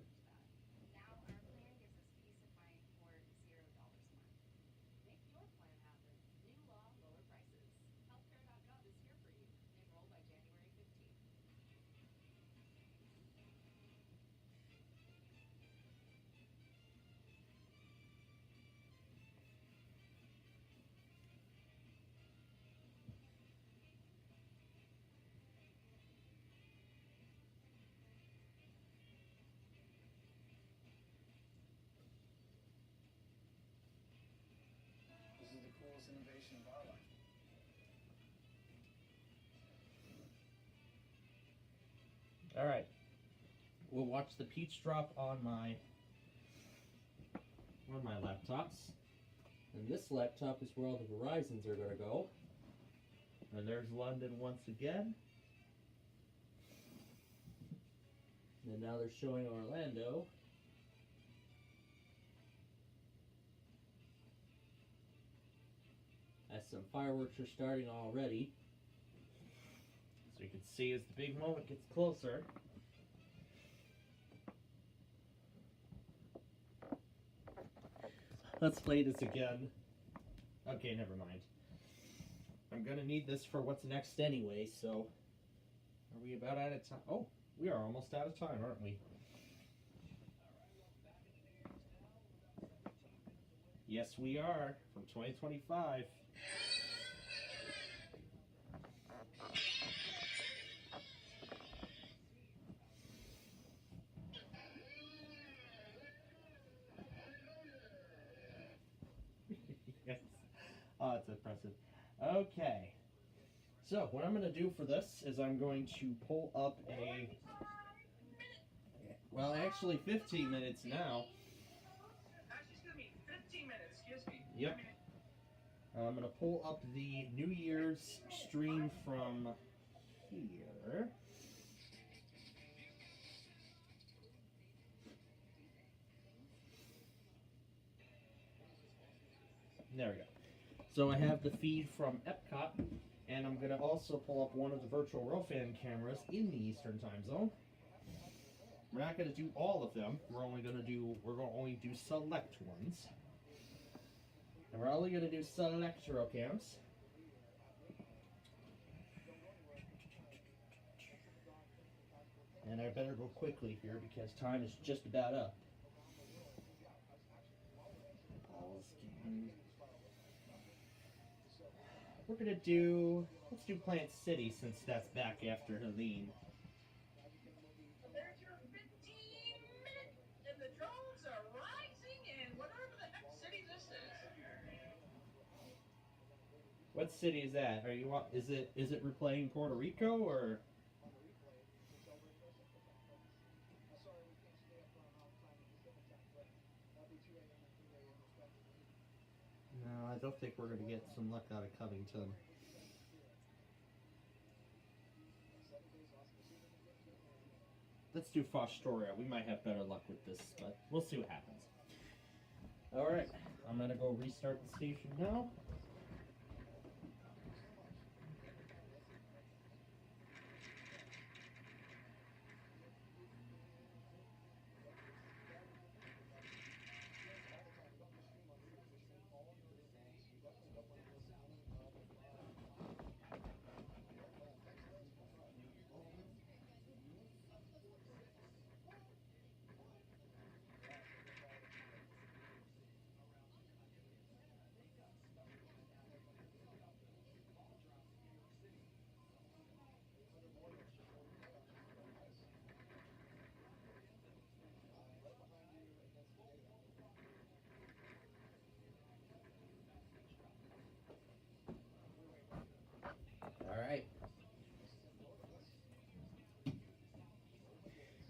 This is the coolest innovation of our life. All right. We'll watch the Peach Drop on my laptops. And this laptop is where all the Verizons are going to go. And there's London once again. And now they're showing Orlando. As some fireworks are starting already. So you can see as the big moment gets closer. Let's play this again. Okay, never mind. I'm gonna need this for what's next anyway, so... Are we about out of time? Oh, we are almost out of time, aren't we? Yes, we are. From 2025. Yes. Oh, it's impressive. Okay. So, what I'm going to do for this is I'm going to pull up a... Well, actually 15 minutes now. Actually, excuse me, 15 minutes, excuse me. Yep. I'm going to pull up the New Year's stream from here. There we go. So I have the feed from Epcot, and I'm going to also pull up one of the virtual Rofan cameras in the Eastern Time Zone. We're not going to do all of them. We're only going to do select ones. And we're only going to do select Rocams. And I better go quickly here because time is just about up. We're going to do, let's do Plant City since that's back after Helene. There's your 15 minutes, and the drones are rising in whatever the heck city this is. What city is that? Are you? Is it replaying Puerto Rico or? No, I don't think we're going to get some luck out of Covington. Let's do Fostoria. We might have better luck with this, but we'll see what happens. Alright, I'm going to go restart the station now.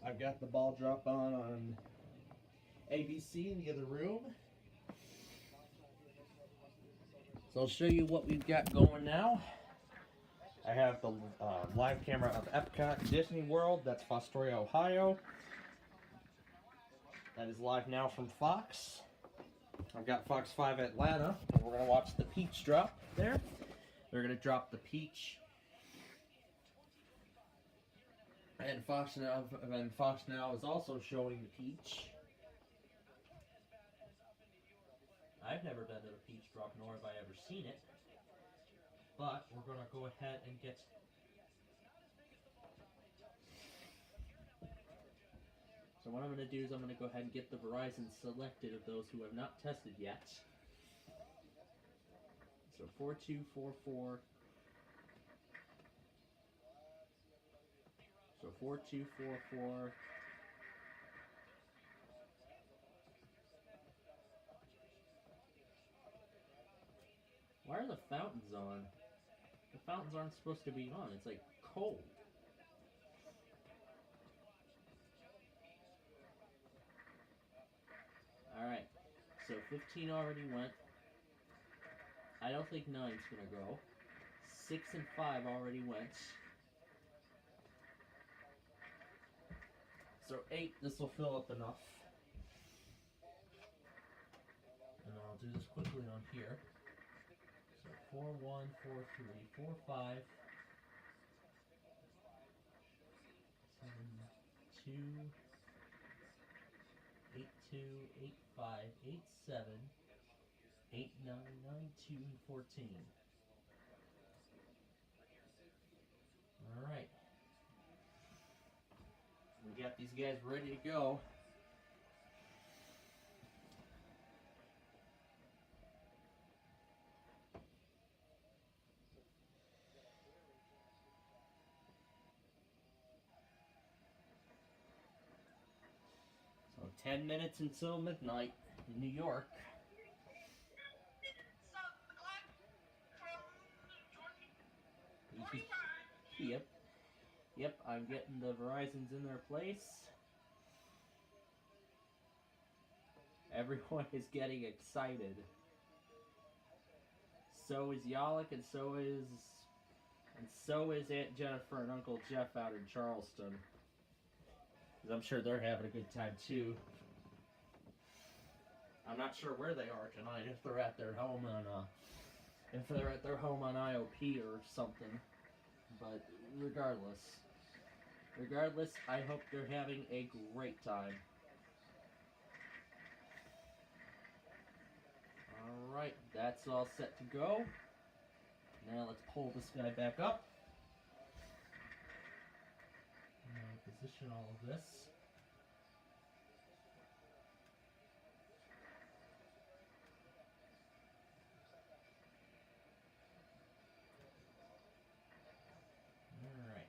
I've got the ball drop on ABC in the other room. So I'll show you what we've got going now. I have the live camera of Epcot Disney World. That's Fostoria, Ohio. That is live now from Fox. I've got Fox 5 Atlanta. And we're going to watch the Peach drop there. They're going to drop the Peach. And Fox Now is also showing the Peach. I've never been to the Peach drop, nor have I ever seen it. But we're going to go ahead and get... So what I'm going to do is I'm going to go ahead and get the Verizon selected of those who have not tested yet. So 4244... So 4244... Why are the fountains on? The fountains aren't supposed to be on. It's like cold. Alright. So 15 already went. I don't think 9's gonna go. 6 and 5 already went. So 8, this will fill up enough. And I'll do this quickly on here. 4, 1, 4, 3, 4, 5, 7, 2, 8, 2, 8, 5, 8, 7, 8, 9, 9, 2, and 14. Alright. We got these guys ready to go. So 10 minutes until midnight in New York. Yep, I'm getting the Verizons in their place. Everyone is getting excited. So is Yalik, and so is Aunt Jennifer and Uncle Jeff out in Charleston. 'Cause I'm sure they're having a good time too. I'm not sure where they are tonight, if they're at their home on IOP or something. But regardless, I hope they're having a great time. Alright, that's all set to go. Now let's pull this guy back up. Now position all of this. Alright.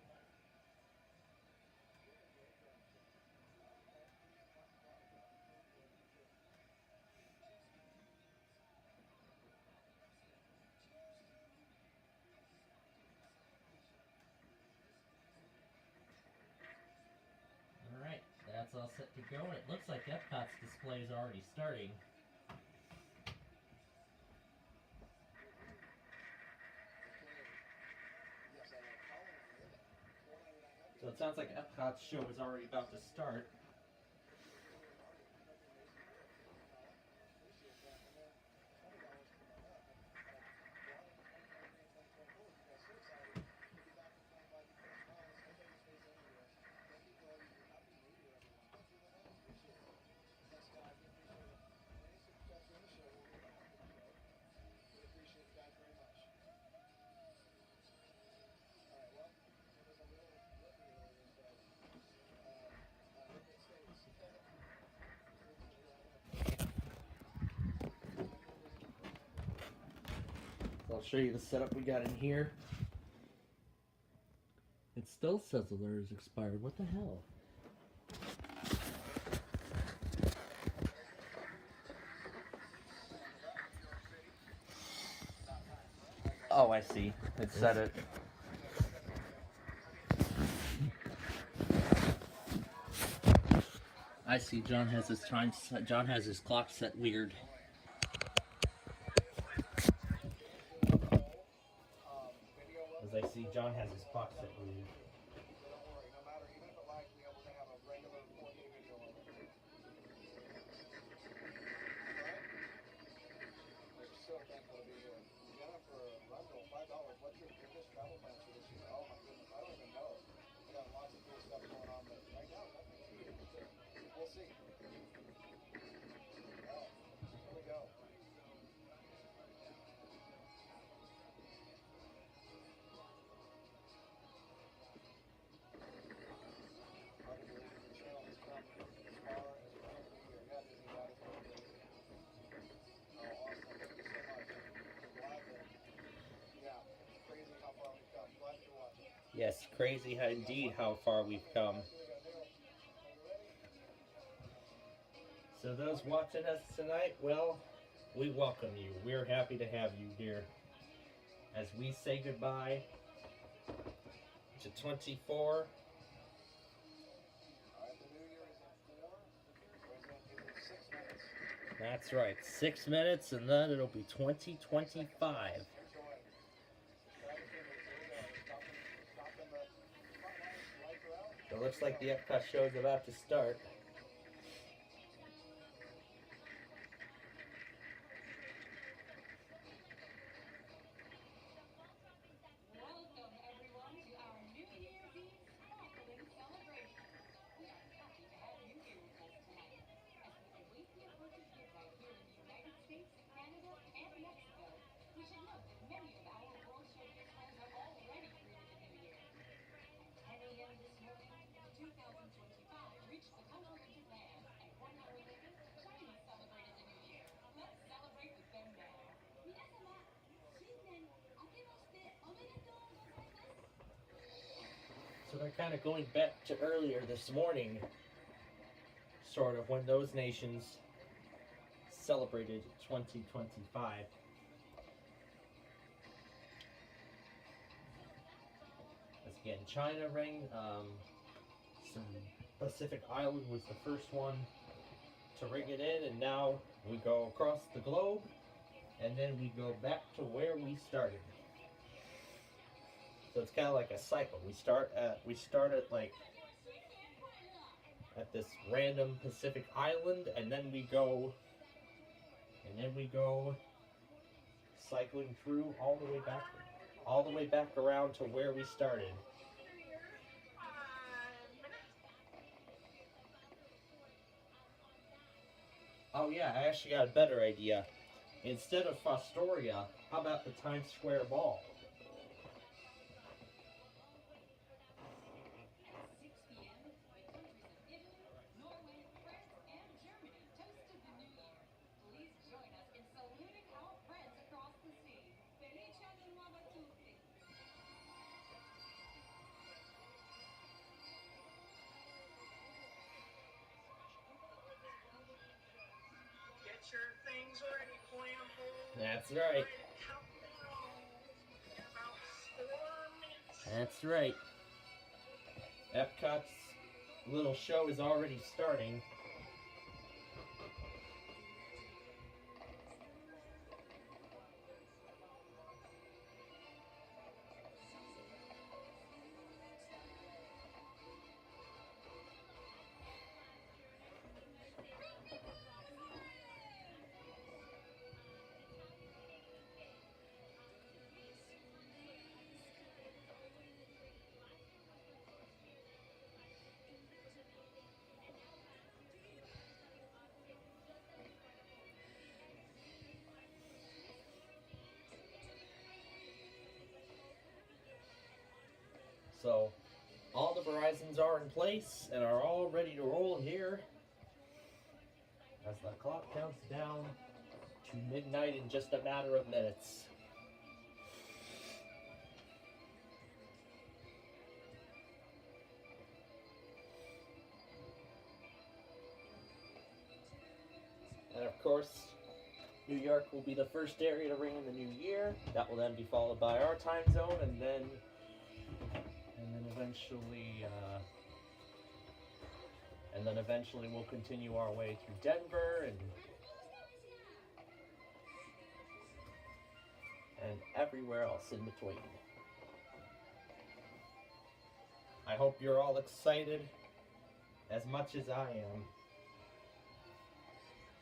Alright, that's all set to go. It looks like Epcot's display is already starting. So it sounds like Epcot's show is already about to start. I'll show you the setup we got in here. It still says alert is expired. What the hell? Oh, I see. It said it. I see John has his time set, John has his clock set weird. As I see John has his clock set weird. Yes, crazy how, indeed how far we've come. So those watching us tonight, well, we welcome you. We're happy to have you here as we say goodbye to 24. That's right, 6 minutes and then it'll be 2025. It looks like the Epcot show is about to start. Welcome everyone to our New Year's Eve sparkling celebration. We are happy to have you here with us tonight. As we await the approaching giveaway here in the United States, Canada, and Mexico, we should note that many of our World Showcase friends are already greeting the new year. At 10 a.m. this morning, 2025 reached the country of Japan, and 1 hour later, China celebrated the new year. Let's celebrate with them now. 皆様、新年明けましておめでとうございます。 So they're kind of going back to earlier this morning, sort of, when those nations celebrated 2025. As again, China rang, some Pacific Island was the first one to ring it in, and now we go across the globe, and then we go back to where we started. So it's kind of like a cycle. We start at like at this random Pacific island, and then we go cycling through all the way back around to where we started. Oh yeah, I actually got a better idea. Instead of Fostoria, how about the Times Square Ball? Get your things ready, Flample. That's right. That's right. Epcot's little show is already starting. So, all the Verizons are in place and are all ready to roll here as the clock counts down to midnight in just a matter of minutes. And of course, New York will be the first area to ring in the new year. That will then be followed by our time zone, and then And then eventually we'll continue our way through Denver and everywhere else in between. I hope you're all excited as much as I am.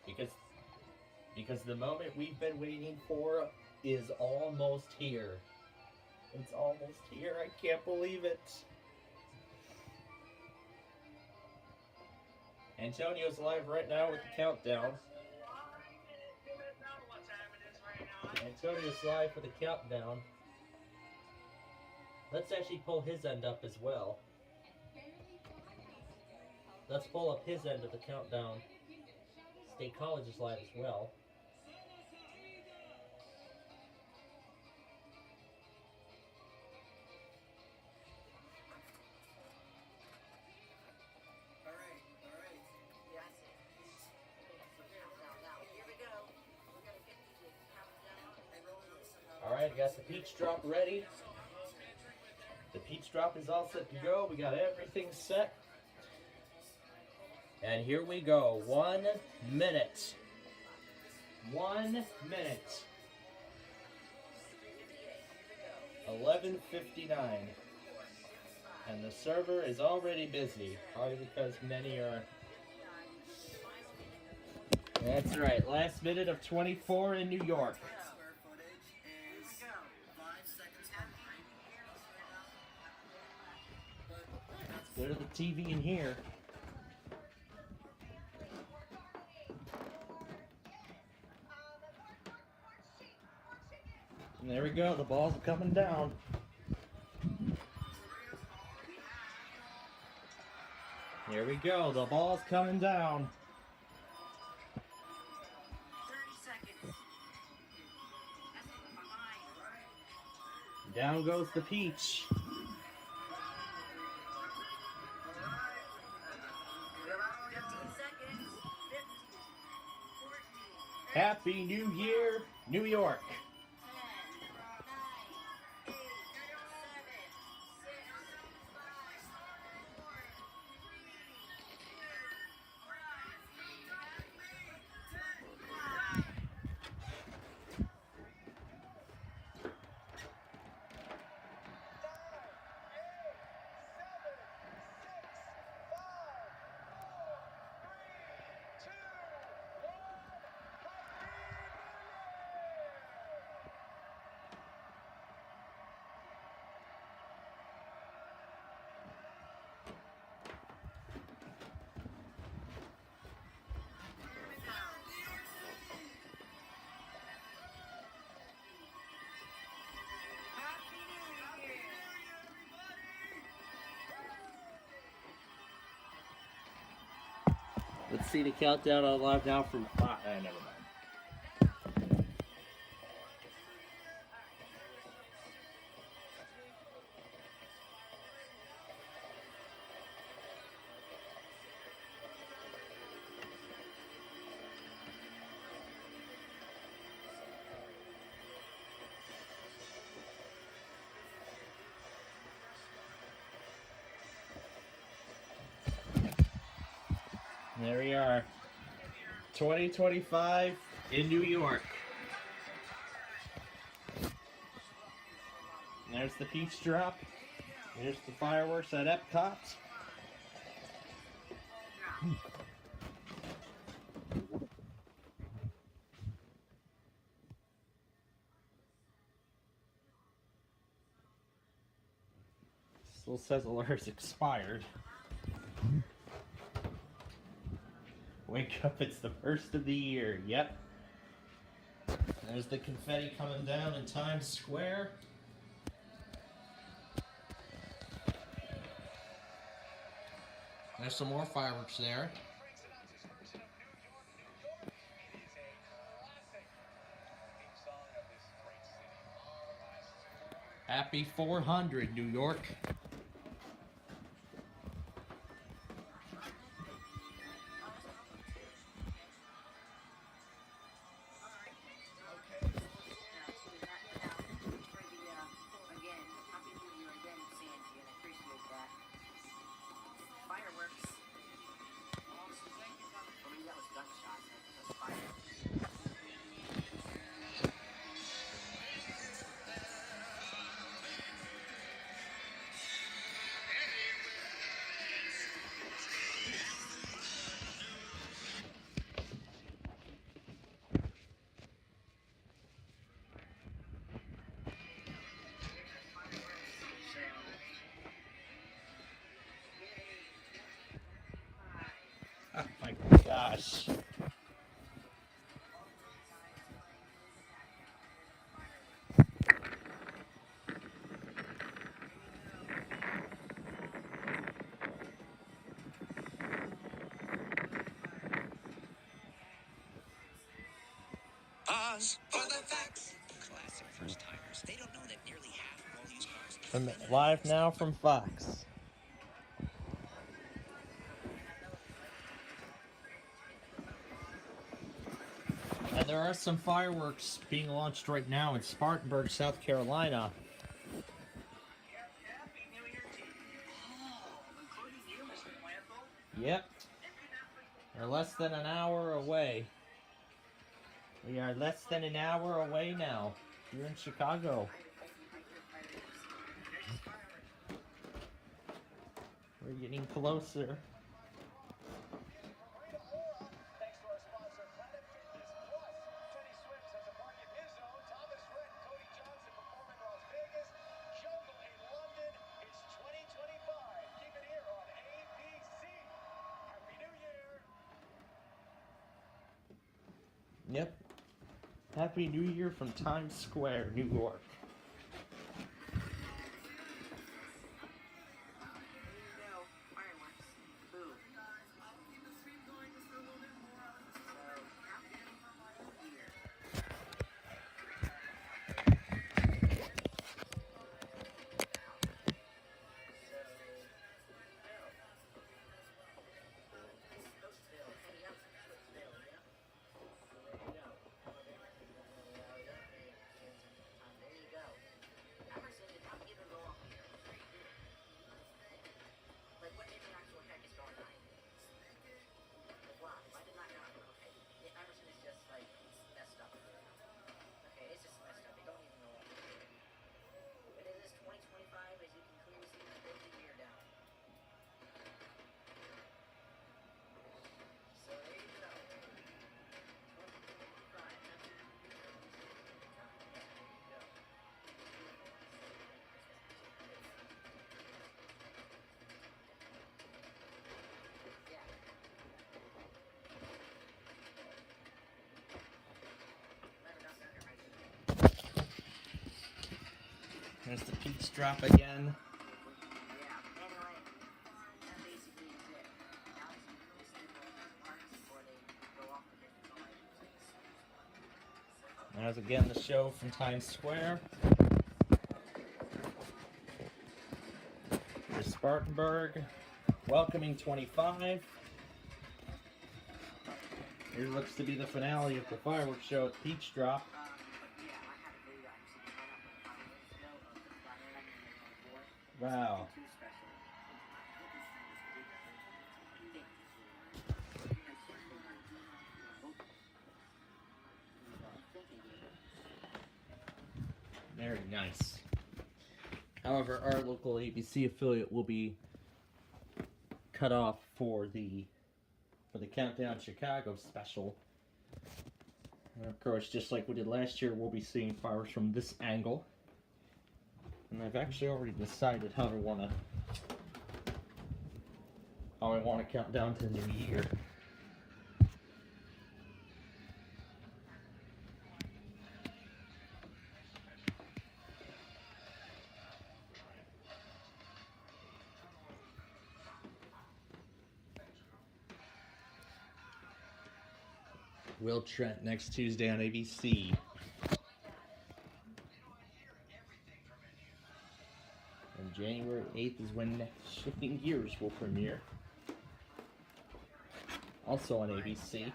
Because the moment we've been waiting for is almost here. It's almost here. I can't believe it. Antonio's live right now with the countdown. Antonio's live for the countdown. Let's actually pull his end up as well. Let's pull up his end of the countdown. State College is live as well. Alright, got the peach drop ready. The peach drop is all set to go. We got everything set. And here we go. 1 minute. 1 minute. 11:59. And the server is already busy. Probably because many are... That's right. Last minute of 24 in New York. Go to the TV in here. And there we go, the balls are coming down. Here we go, the ball's coming down. 30 seconds. Down goes the peach. Happy New Year, New York. Let's see the countdown on live now from 5. Never mind. There we are. 2025 in New York. And there's the peach drop. There's the fireworks at Epcot. Still says alert's expired. Wake up, it's the first of the year. Yep. There's the confetti coming down in Times Square. There's some more fireworks there. Happy 400, New York. gosh. Pause for the facts. Classic first timers. They don't know that nearly half of all used cars. From live now from Fox. And there are some fireworks being launched right now in Spartanburg, South Carolina. Yep. We're less than an hour away. We are less than an hour away now. Here in Chicago. We're getting closer. Yep. Happy New Year from Times Square, New York. There's the Peach drop again. There's again the show from Times Square. There's Spartanburg, welcoming 25. Here looks to be the finale of the fireworks show at Peach Drop. Wow. Very nice. However, our local ABC affiliate will be cut off for the Countdown Chicago special. And of course, just like we did last year, we'll be seeing fireworks from this angle. And I've actually already decided how I want to count down to the new year. Will Trent next Tuesday on ABC. And January 8th is when Shifting Gears will premiere. Also on ABC.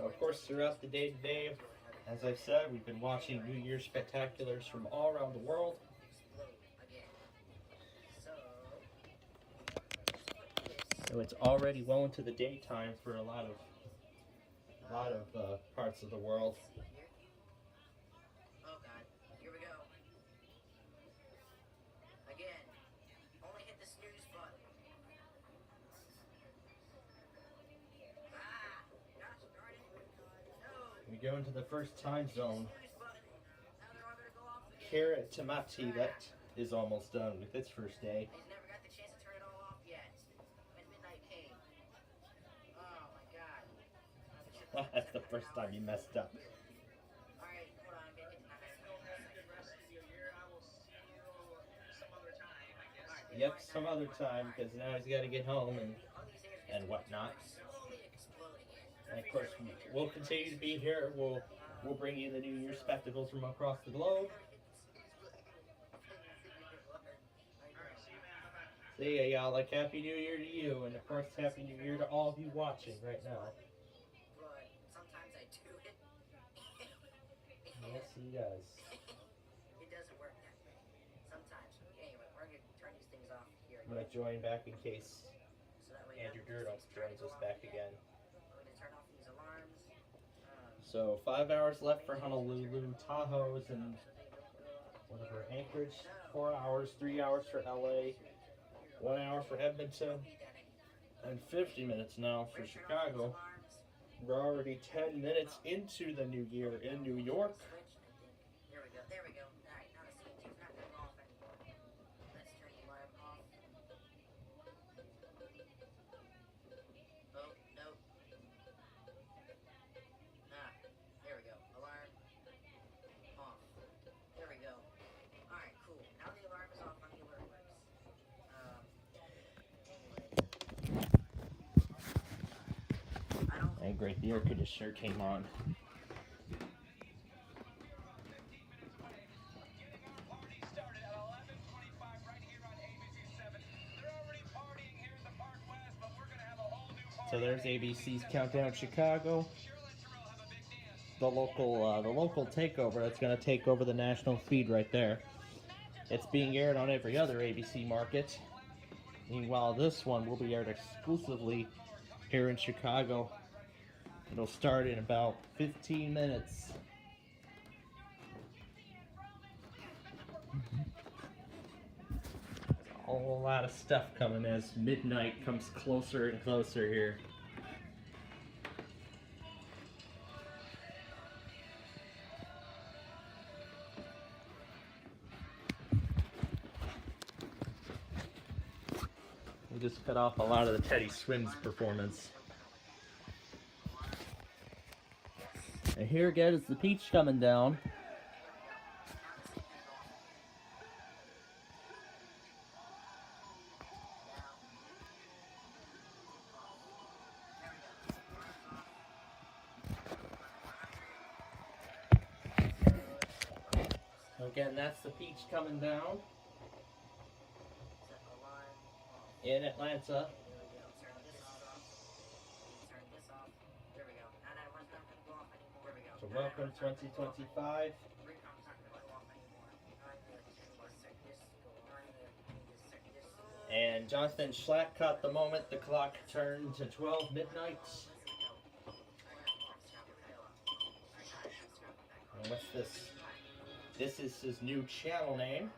Of course, throughout the day today, as I've said, we've been watching New Year's spectaculars from all around the world. So it's already well into the daytime for a lot of parts of the world. Oh god, here we go. Again, only hit the snooze button. Ah, gosh darn it. No. We go into the first time zone. Snooze button. Now they're all gonna go off again. Carrot Tamati, that is almost done with its first day. He's never got the chance to turn it all off yet. When midnight came. Oh my god. That's the first time you messed up. Alright, hold on, I'm gonna get to that. Yep, some other time, because now he's got to get home and whatnot. And of course, we'll continue to be here. We'll bring you the New Year spectacles from across the globe. See ya, y'all. Like, Happy New Year to you, and of course, Happy New Year to all of you watching right now. But sometimes I do it. Yes, he does. It doesn't work that way. Sometimes. Anyway, we're gonna turn these things off here. I'm gonna join back in case So that way Andrew Durdo joins us back again. we're gonna turn off these alarms. So 5 hours left for Honolulu, Tahoe's, and whatever, Anchorage. 4 hours, 3 hours for LA, 1 hour for Edmonton, and 50 minutes now for Chicago. We're already 10 minutes into the new year in New York. There we go. There we go. Alright, now the CNT's not gonna go off anymore. Let's turn the alarm off. Oh, no. Ah, there we go. Alarm off. There we go. Alright, cool. Now the alarm is off on the alert works. And great, the air conditioner came on. So there's ABC's Countdown Chicago. The local takeover that's going to take over the national feed right there. It's being aired on every other ABC market. Meanwhile, this one will be aired exclusively here in Chicago. It'll start in about 15 minutes. A whole lot of stuff coming as midnight comes closer and closer here. We just cut off a lot of the Teddy Swims performance. And here again is the peach coming down. Again, that's the peach coming down in Atlanta. So welcome 2025. And Jonathan Schlatt caught the moment the clock turned to 12 midnight. And what's this? This is his new channel name.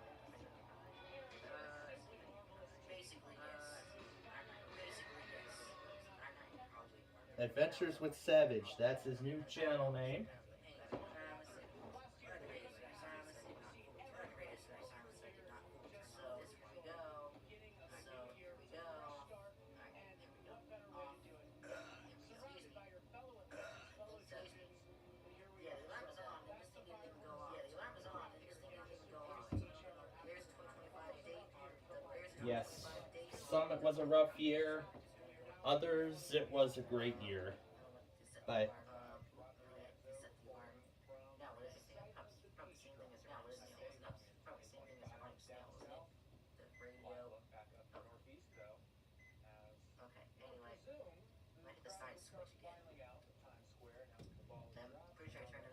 Adventures with Savage, that's his new channel name. Yes, some it was a rough year, others it was a great year. Bye.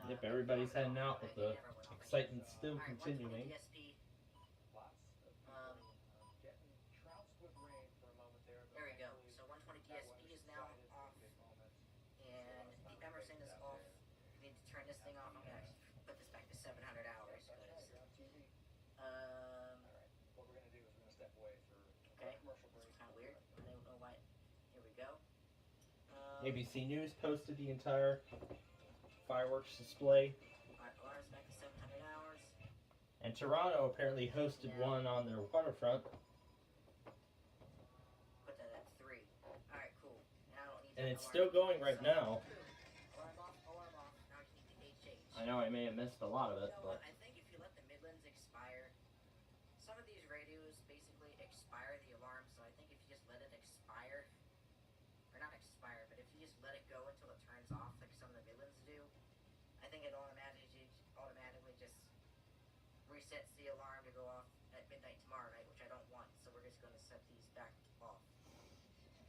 Yep, everybody's heading out with the excitement still continuing. There we go. So go. ABC News posted the entire fireworks display. Alright, alarms back to 700 hours. And Toronto apparently hosted one on their waterfront. Put that at 3. Alright, cool. Now I don't need And that it's alarm. still going right now. Alarm off, alarm off. Now I just need the HH. I know I may have missed a lot of it, You know but what? I think if you let the Midlands expire, some of these radios basically expire the alarm, so I think if you just let it expire, or not expire, but if you just let it go until it turns off, like some of the Midlands do, I think it automatically just resets the alarm to go off at midnight tomorrow night, which I don't want, so we're just going to set these back off.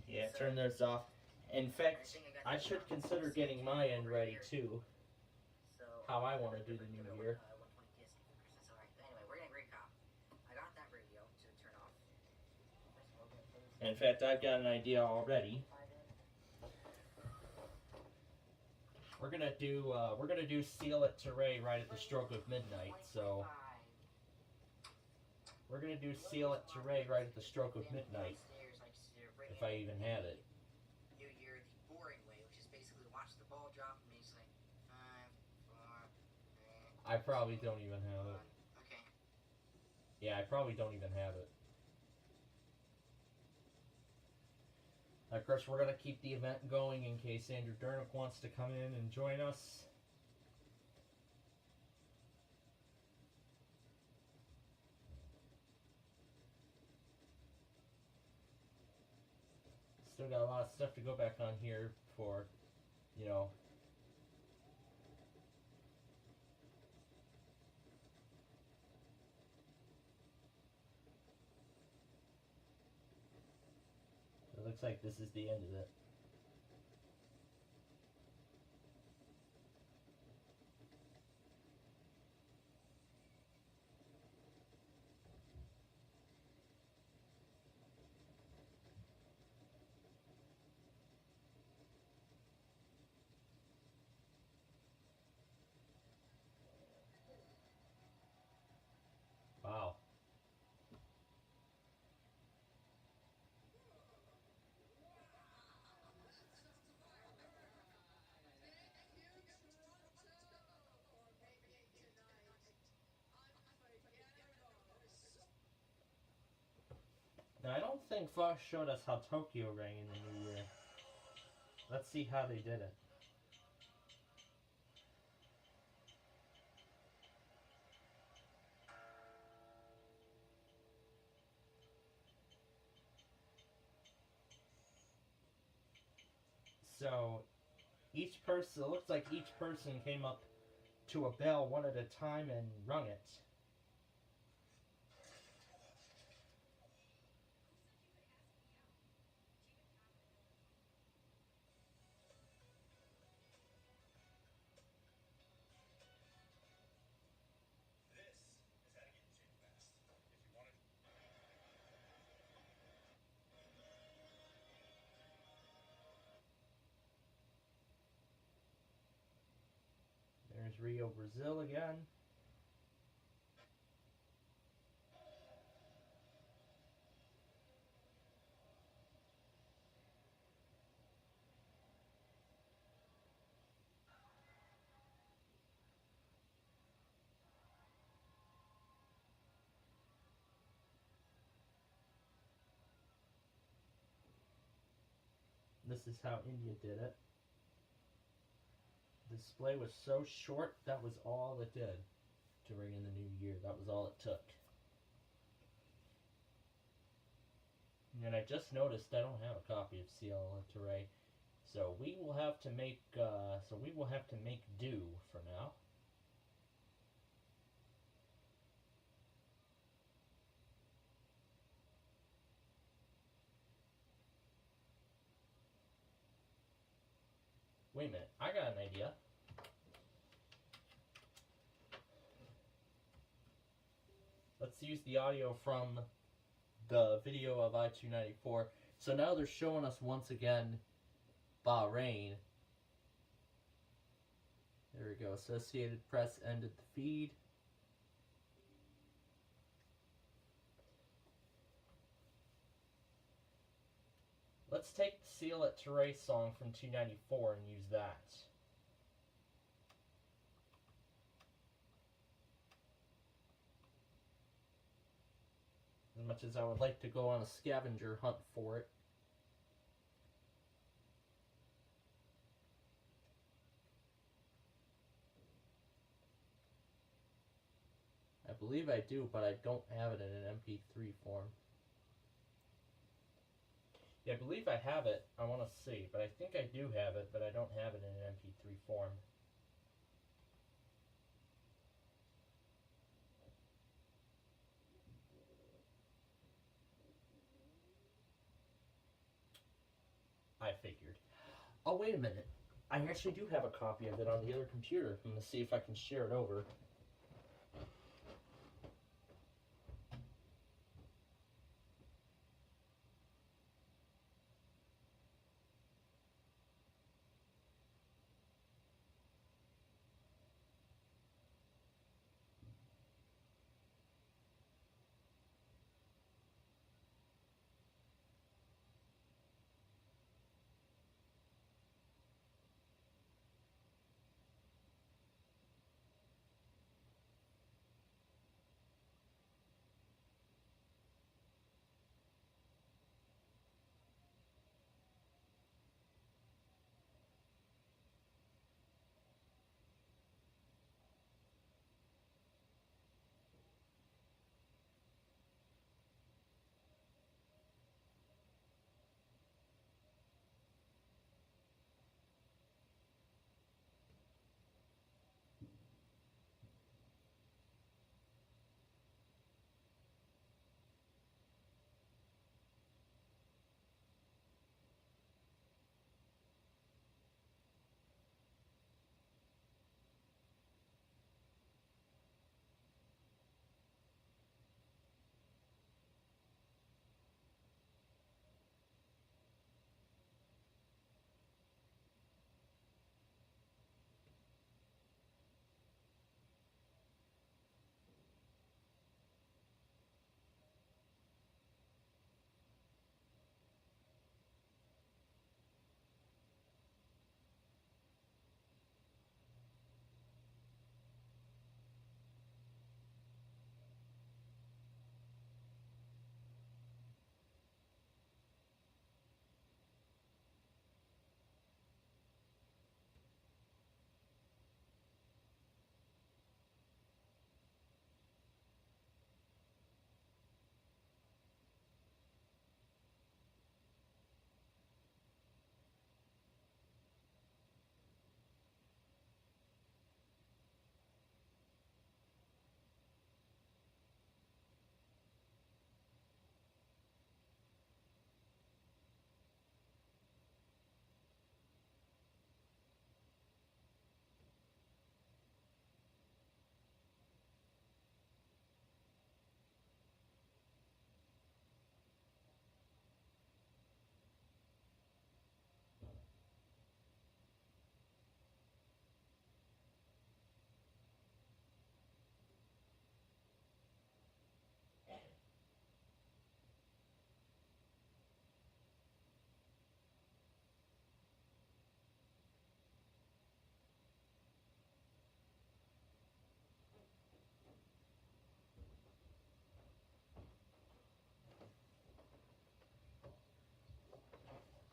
yeah, So- turn those off. In fact, I should consider getting my end ready too. So, How I want to do the new year. 120 PSK for Christmas. Alright, anyway, we're getting recop. I got that radio to turn off. In fact, I've got an idea already. We're gonna do Seal It to Ray right at the stroke of midnight. So we're gonna do Seal It to Ray right at the stroke of midnight, if I even have it. New Year the boring way, which is basically watch the ball drop and he's like 5, 4, 3. I probably don't even have it. Okay. Yeah, I probably don't even have it. Of course, we're going to keep the event going in case Andrew Dernick wants to come in and join us. Still got a lot of stuff to go back on here for, you know, it looks like this is the end of it. Wow. Now, I don't think Fox showed us how Tokyo rang in the new year. Let's see how they did it. So, each person, it looks like each person came up to a bell one at a time and rung it. There's Rio, Brazil again. This is how India did it. The display was so short, that was all it did to ring in the new year. That was all it took. And I just noticed I don't have a copy of CL Terray, so we will have to make do for now. Wait a minute, I got an idea. Let's use the audio from the video of I-294. So now they're showing us once again Bahrain. There we go. Associated Press ended the feed. Let's take the Seal It to Ray song from 294 and use that. As much as I would like to go on a scavenger hunt for it. I believe I do, but I don't have it in an MP3 form. Yeah, I believe I have it. I want to see, but I think I do have it, but I don't have it in an MP3 form. I figured. Oh, wait a minute. I actually do have a copy of it on the other computer. I'm going to see if I can share it over.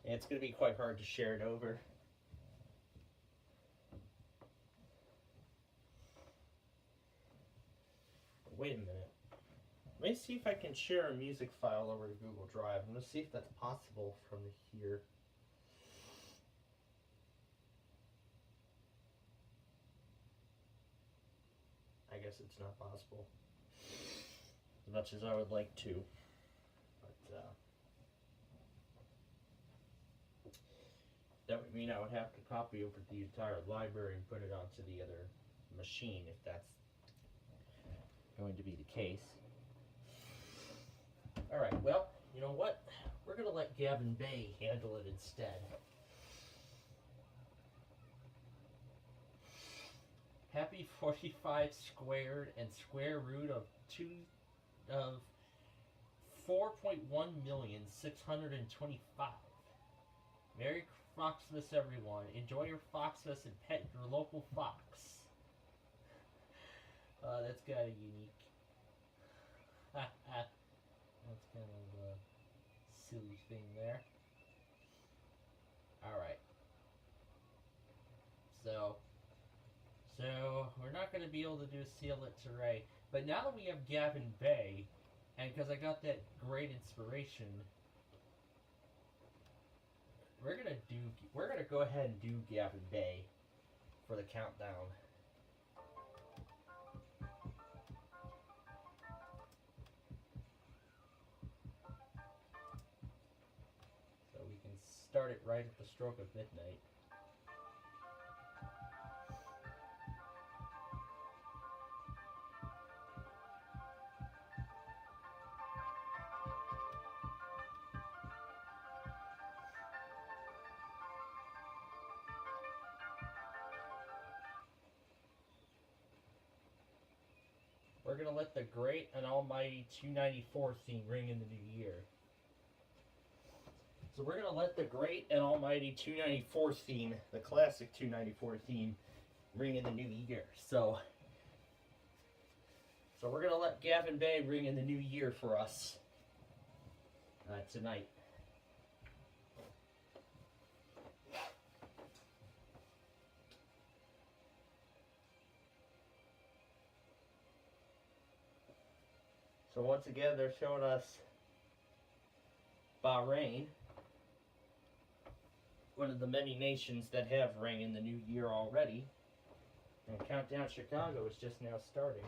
And it's going to be quite hard to share it over. Wait a minute. Let me see if I can share a music file over to Google Drive. I'm going to see if that's possible from here. I guess it's not possible. As much as I would like to. But, that would mean I would have to copy over the entire library and put it onto the other machine if that's going to be the case. Alright, well, you know what? We're going to let Gavin Bay handle it instead. Happy 45 squared and square root of 4.1,625. Merry Foxmas, everyone. Enjoy your Foxmas and pet your local fox. That's kind of unique. That's kind of a silly thing there. Alright. So we're not going to be able to do Seal It to Ray. But now that we have Gavin Bay, and because I got that great inspiration, we're gonna go ahead and do Gavin Bay for the countdown. So we can start it right at the stroke of midnight. We're going to let the great and almighty 294 theme ring in the new year. So we're going to let the great and almighty 294 theme, the classic 294 theme, ring in the new year. So we're going to let Gavin Bay ring in the new year for us tonight. So once again, they're showing us Bahrain, one of the many nations that have ring in the new year already. And Countdown Chicago is just now starting.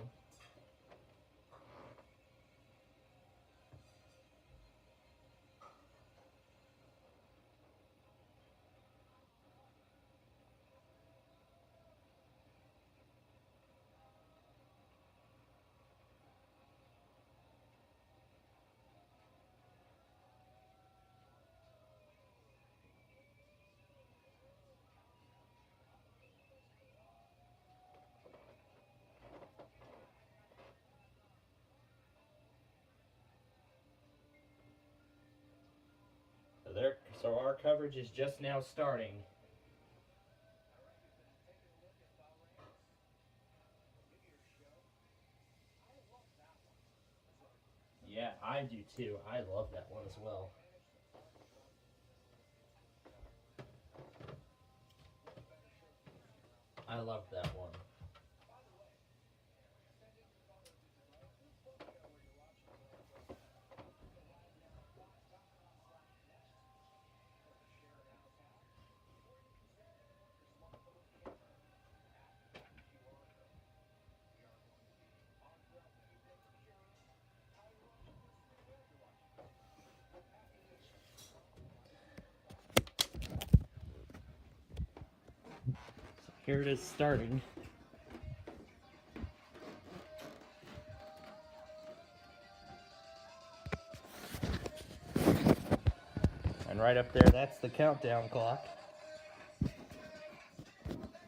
So our coverage is just now starting. Yeah, I do too. I love that one as well. I love that one. Here it is starting. And right up there, that's the countdown clock.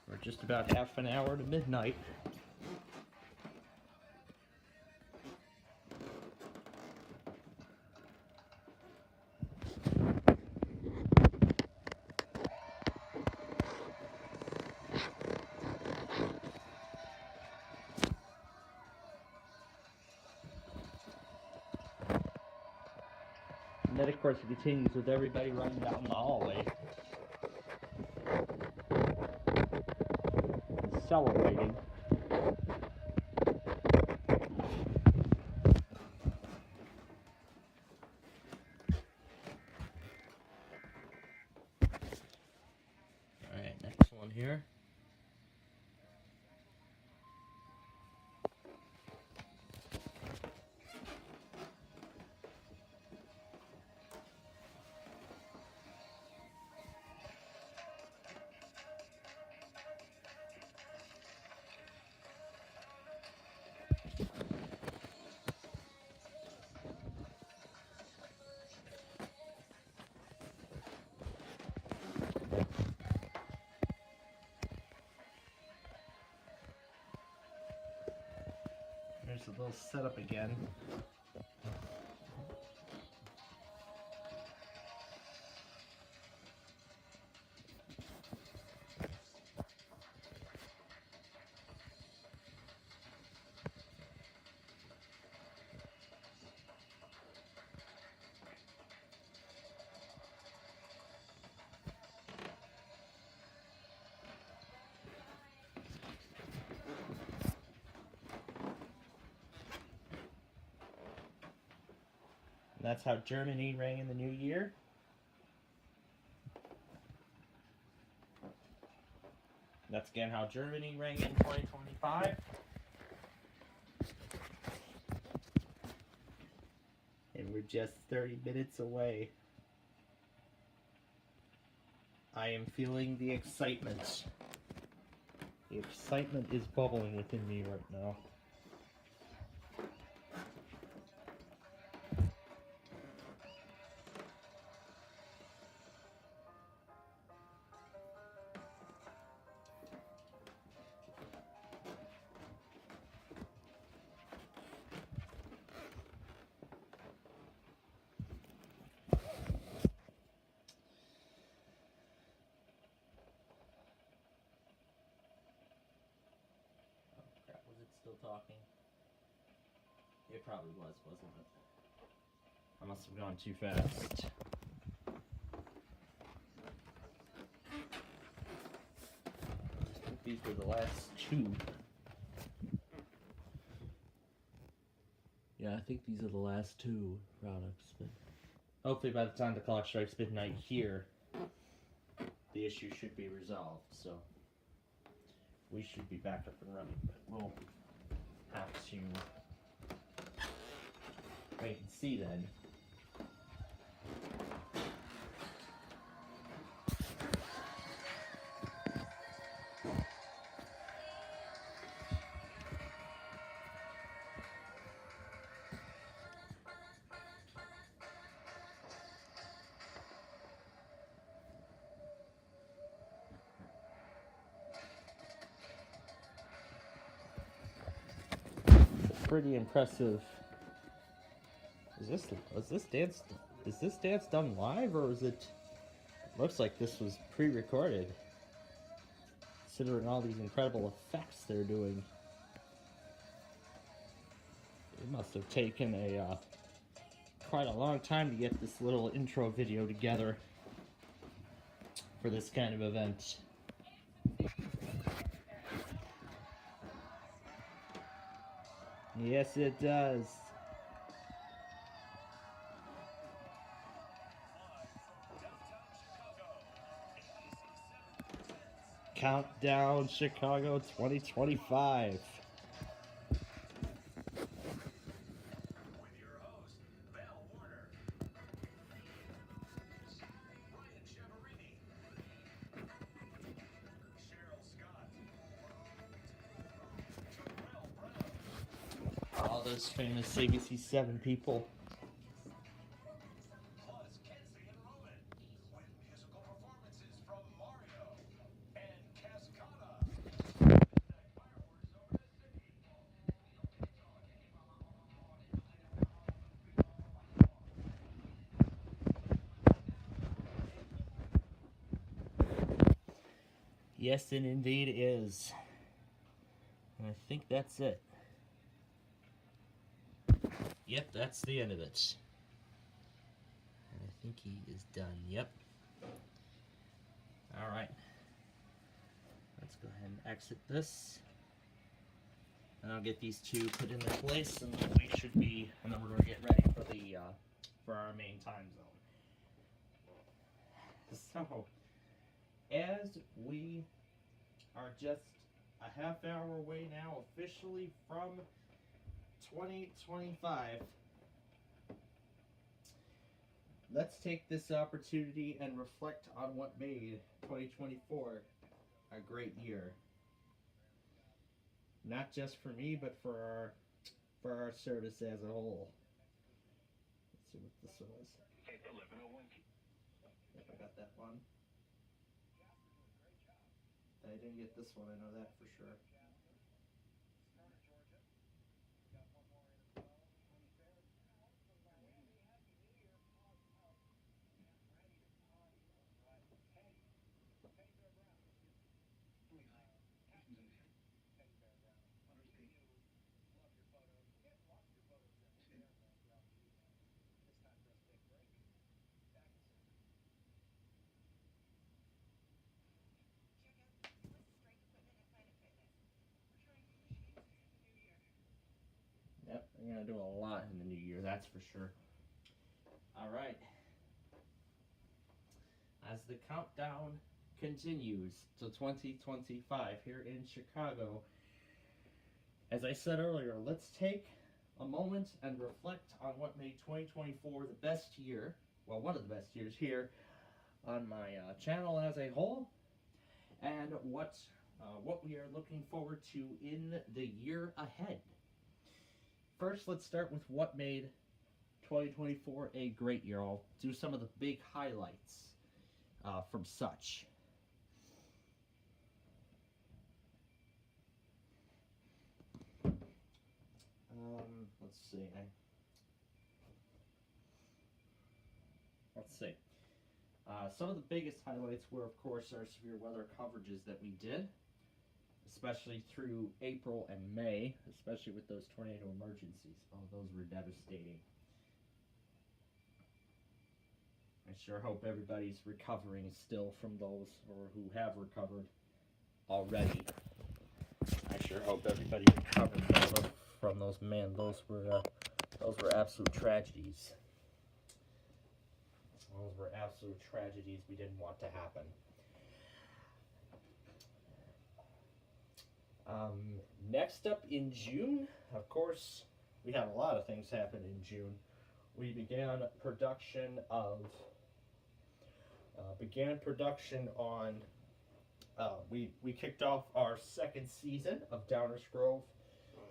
We're just about half an hour to midnight. And then, of course, it continues with everybody running down the hallway, celebrating. Alright, next one here. There's a little setup again. And that's how Germany rang in the new year. That's again how Germany rang in 2025. And we're just 30 minutes away. I am feeling the excitement. The excitement is bubbling within me right now. Still talking? It probably was, wasn't it? I must have gone too fast. I think these were the last two. Yeah, I think these are the last two products. But hopefully by the time the clock strikes midnight here, the issue should be resolved, so we should be back up and running. But we'll have to wait and see then. Pretty impressive. Is this dance done live, or is it? Looks like this was pre-recorded. Considering all these incredible effects they're doing, it must have taken quite a long time to get this little intro video together for this kind of event. Yes, it does. Countdown Chicago 2025. All those famous ABC7 people. Yes, it indeed is. And I think that's it. Yep, that's the end of it. And I think he is done. Yep. Alright. Let's go ahead and exit this. And I'll get these two put in their place, and then we should be, and then we're going to get ready for the, for our main time zone. So, as we are just a half hour away now officially from 2025, let's take this opportunity and reflect on what made 2024 a great year. Not just for me, but for our service as a whole. Let's see what this one is. If I got that one. I didn't get this one, I know that for sure. Yep, I'm gonna do a lot in the new year, that's for sure. All right. As the countdown continues to 2025 here in Chicago, as I said earlier, let's take a moment and reflect on what made 2024 the best year, well, one of the best years here on my channel as a whole, and what we are looking forward to in the year ahead. First, let's start with what made 2024 a great year. I'll do some of the big highlights from such. Let's see. Some of the biggest highlights were, of course, our severe weather coverages that we did, especially through April and May, especially with those tornado emergencies. Oh, those were devastating. I sure hope everybody's recovering still from those, or who have recovered already. I sure hope everybody recovered from those. Man, those were absolute tragedies. Those were absolute tragedies we didn't want to happen. Next up in June, of course, we had a lot of things happen in June. We began production on, we kicked off our second season of Downers Grove,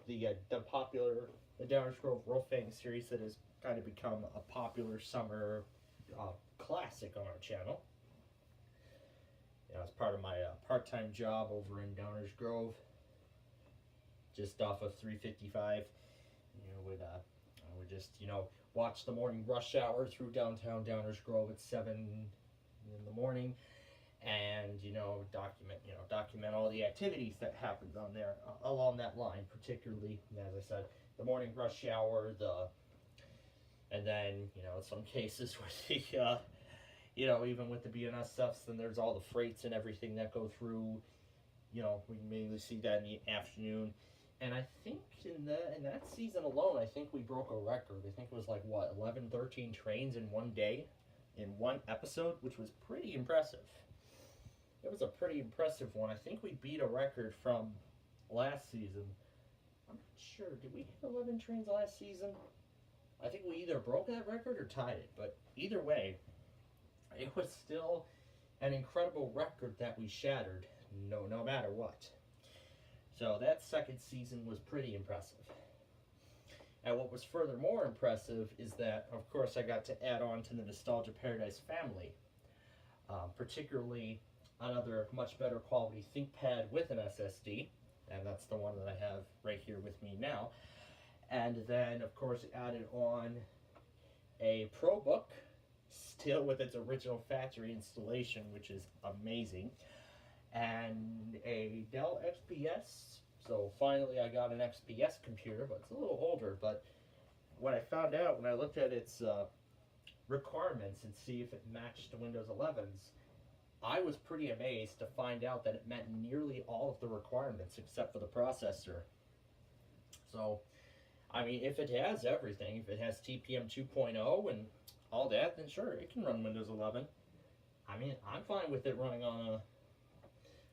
the Downers Grove Wolfang series that has kind of become a popular summer classic on our channel. As part of my part-time job over in Downers Grove, just off of 355, would just watch the morning rush hour through downtown Downers Grove at 7 in the morning, and document all the activities that happened on there along that line, particularly, as I said, the morning rush hour, and then in some cases with the even with the BNS stuff, then there's all the freights and everything that go through. We mainly see that in the afternoon. And I think in that season alone, I think we broke a record. I think it was like, 11, 13 trains in one day, in one episode, which was pretty impressive. It was a pretty impressive one. I think we beat a record from last season. I'm not sure. Did we hit 11 trains last season? I think we either broke that record or tied it. But either way, it was still an incredible record that we shattered, no matter what. So that second season was pretty impressive. And what was furthermore impressive is that, of course, I got to add on to the Nostalgia Paradise family, particularly another much better quality ThinkPad with an SSD, and that's the one that I have right here with me now. And then, of course, added on a ProBook, still with its original factory installation, which is amazing, and a Dell XPS. So finally I got an XPS computer, but it's a little older. But when I found out, when I looked at its requirements and see if it matched the Windows 11s, I was pretty amazed to find out that it met nearly all of the requirements except for the processor. So, I mean, if it has everything, if it has TPM 2.0 and all that, then sure, it can run Windows 11. I mean, I'm fine with it running on a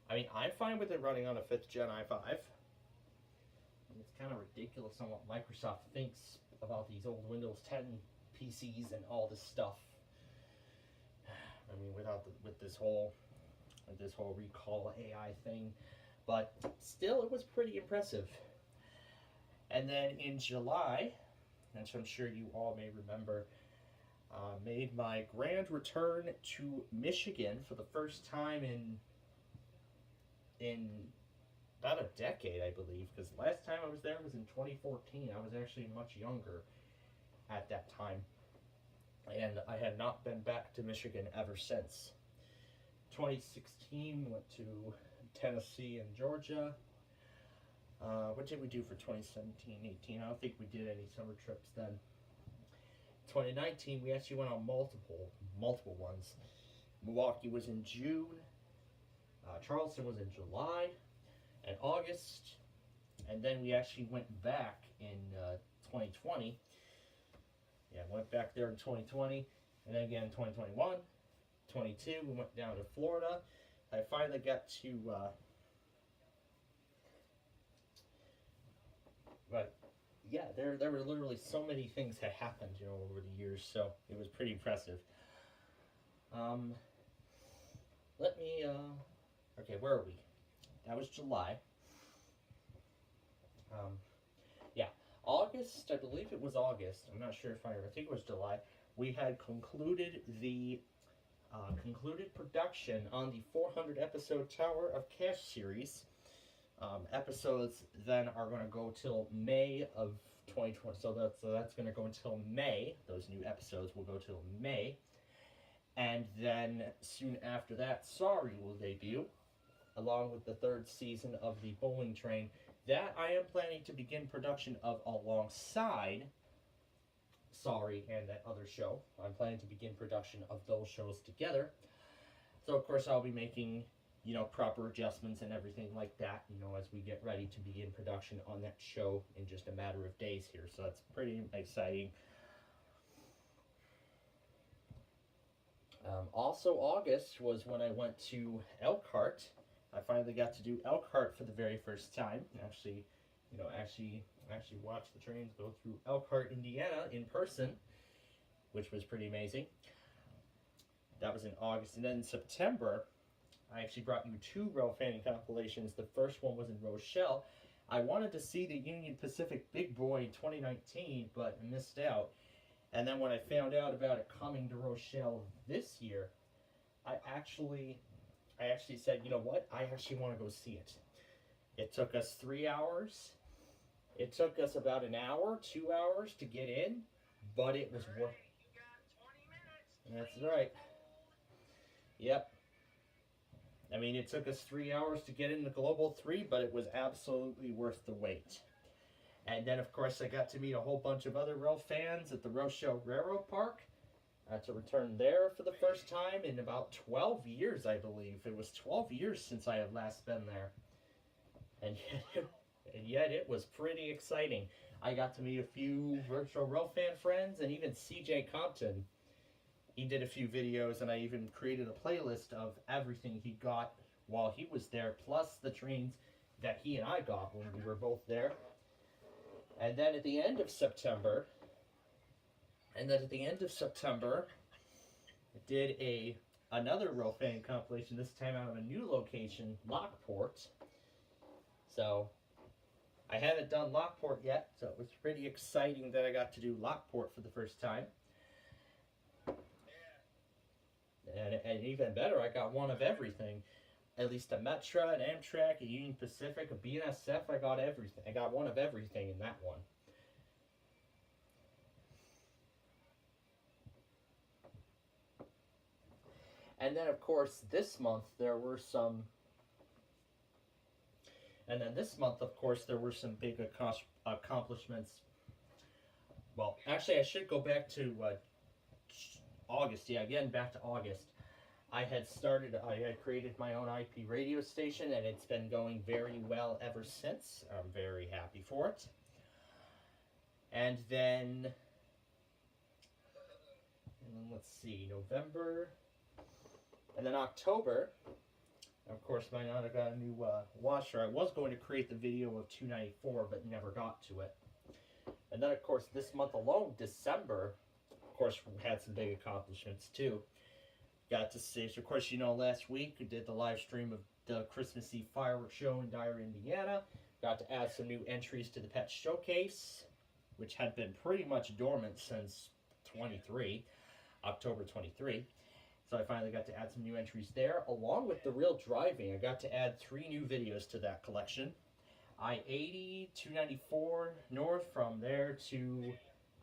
5th gen i5. It's kind of ridiculous on what Microsoft thinks about these old Windows 10 PCs and all this stuff. I mean, with this whole recall AI thing, but still, it was pretty impressive. And then in July, which I'm sure you all may remember, made my grand return to Michigan for the first time in about a decade, I believe, because last time I was there was in 2014. I was actually much younger at that time, and I had not been back to Michigan ever since. 2016, went to Tennessee and Georgia. What did we do for 2017-18? I don't think we did any summer trips then. 2019, we actually went on multiple ones. Milwaukee was in June. Charleston was in July and August, and then we actually went back in 2020 Yeah, went back there in 2020, and then again in 2021, 22. We went down to Florida. I finally got to. But yeah, there were literally so many things that happened, you know, over the years. So it was pretty impressive. Let me. Okay, where are we? That was July. Yeah, August. I believe it was August. I'm not sure if I think it was July. We had concluded the concluded production on the 400 episode Tower of Cash series. Episodes then are going to go till May of 2020. So that's going to go until May. Those new episodes will go till May. And then soon after that, Sorry will debut, along with the third season of the Bowling Train. That I am planning to begin production of alongside Sorry and that other show. I'm planning to begin production of those shows together. So of course I'll be making, you know, proper adjustments and everything like that, you know, as we get ready to begin production on that show in just a matter of days here. So that's pretty exciting. Also, August was when I went to Elkhart. I finally got to do Elkhart for the very first time. Actually watch the trains go through Elkhart, Indiana in person, which was pretty amazing. That was in August. And then in September, I actually brought you 2 rail fanning compilations. The first one was in Rochelle. I wanted to see the Union Pacific Big Boy 2019, but missed out. And then when I found out about it coming to Rochelle this year, I actually said, you know what? I actually want to go see it. It took us 3 hours. It took us about an hour, 2 hours to get in, but it was worth it. That's right. Yep. I mean, it took us 3 hours to get in the Global 3, but it was absolutely worth the wait. And then, of course, I got to meet a whole bunch of other rail fans at the Rochelle Railroad Park. To return there for the first time in about 12 years, I believe. It was 12 years since I had last been there. And yet it was pretty exciting. I got to meet a few virtual rail fan friends and even CJ Compton. He did a few videos, and I even created a playlist of everything he got while he was there, plus the trains that he and I got when we were both there. And then at the end of September, I did another rail fan compilation, this time out of a new location, Lockport. So I haven't done Lockport yet, so it was pretty exciting that I got to do Lockport for the first time. And even better, I got one of everything. At least a Metra, an Amtrak, a Union Pacific, a BNSF, I got everything. I got one of everything in that one. And then, of course, this month there were some... And then this month, of course, there were some big accomplishments. Well, actually, I should go back to August. Yeah, again, back to August. I had created my own IP radio station, and it's been going very well ever since. I'm very happy for it. And then let's see, November, and then October. Of course, I got a new washer. I was going to create the video of 294, but never got to it. And then, of course, this month alone, December, of course, we had some big accomplishments too. Got to see, so of course, you know, last week we did the live stream of the Christmas Eve fireworks show in Dyer, Indiana. Got to add some new entries to the Pet Showcase, which had been pretty much dormant since October 23. So I finally got to add some new entries there, along with the real driving. I got to add 3 new videos to that collection. I-80, 294 north from there to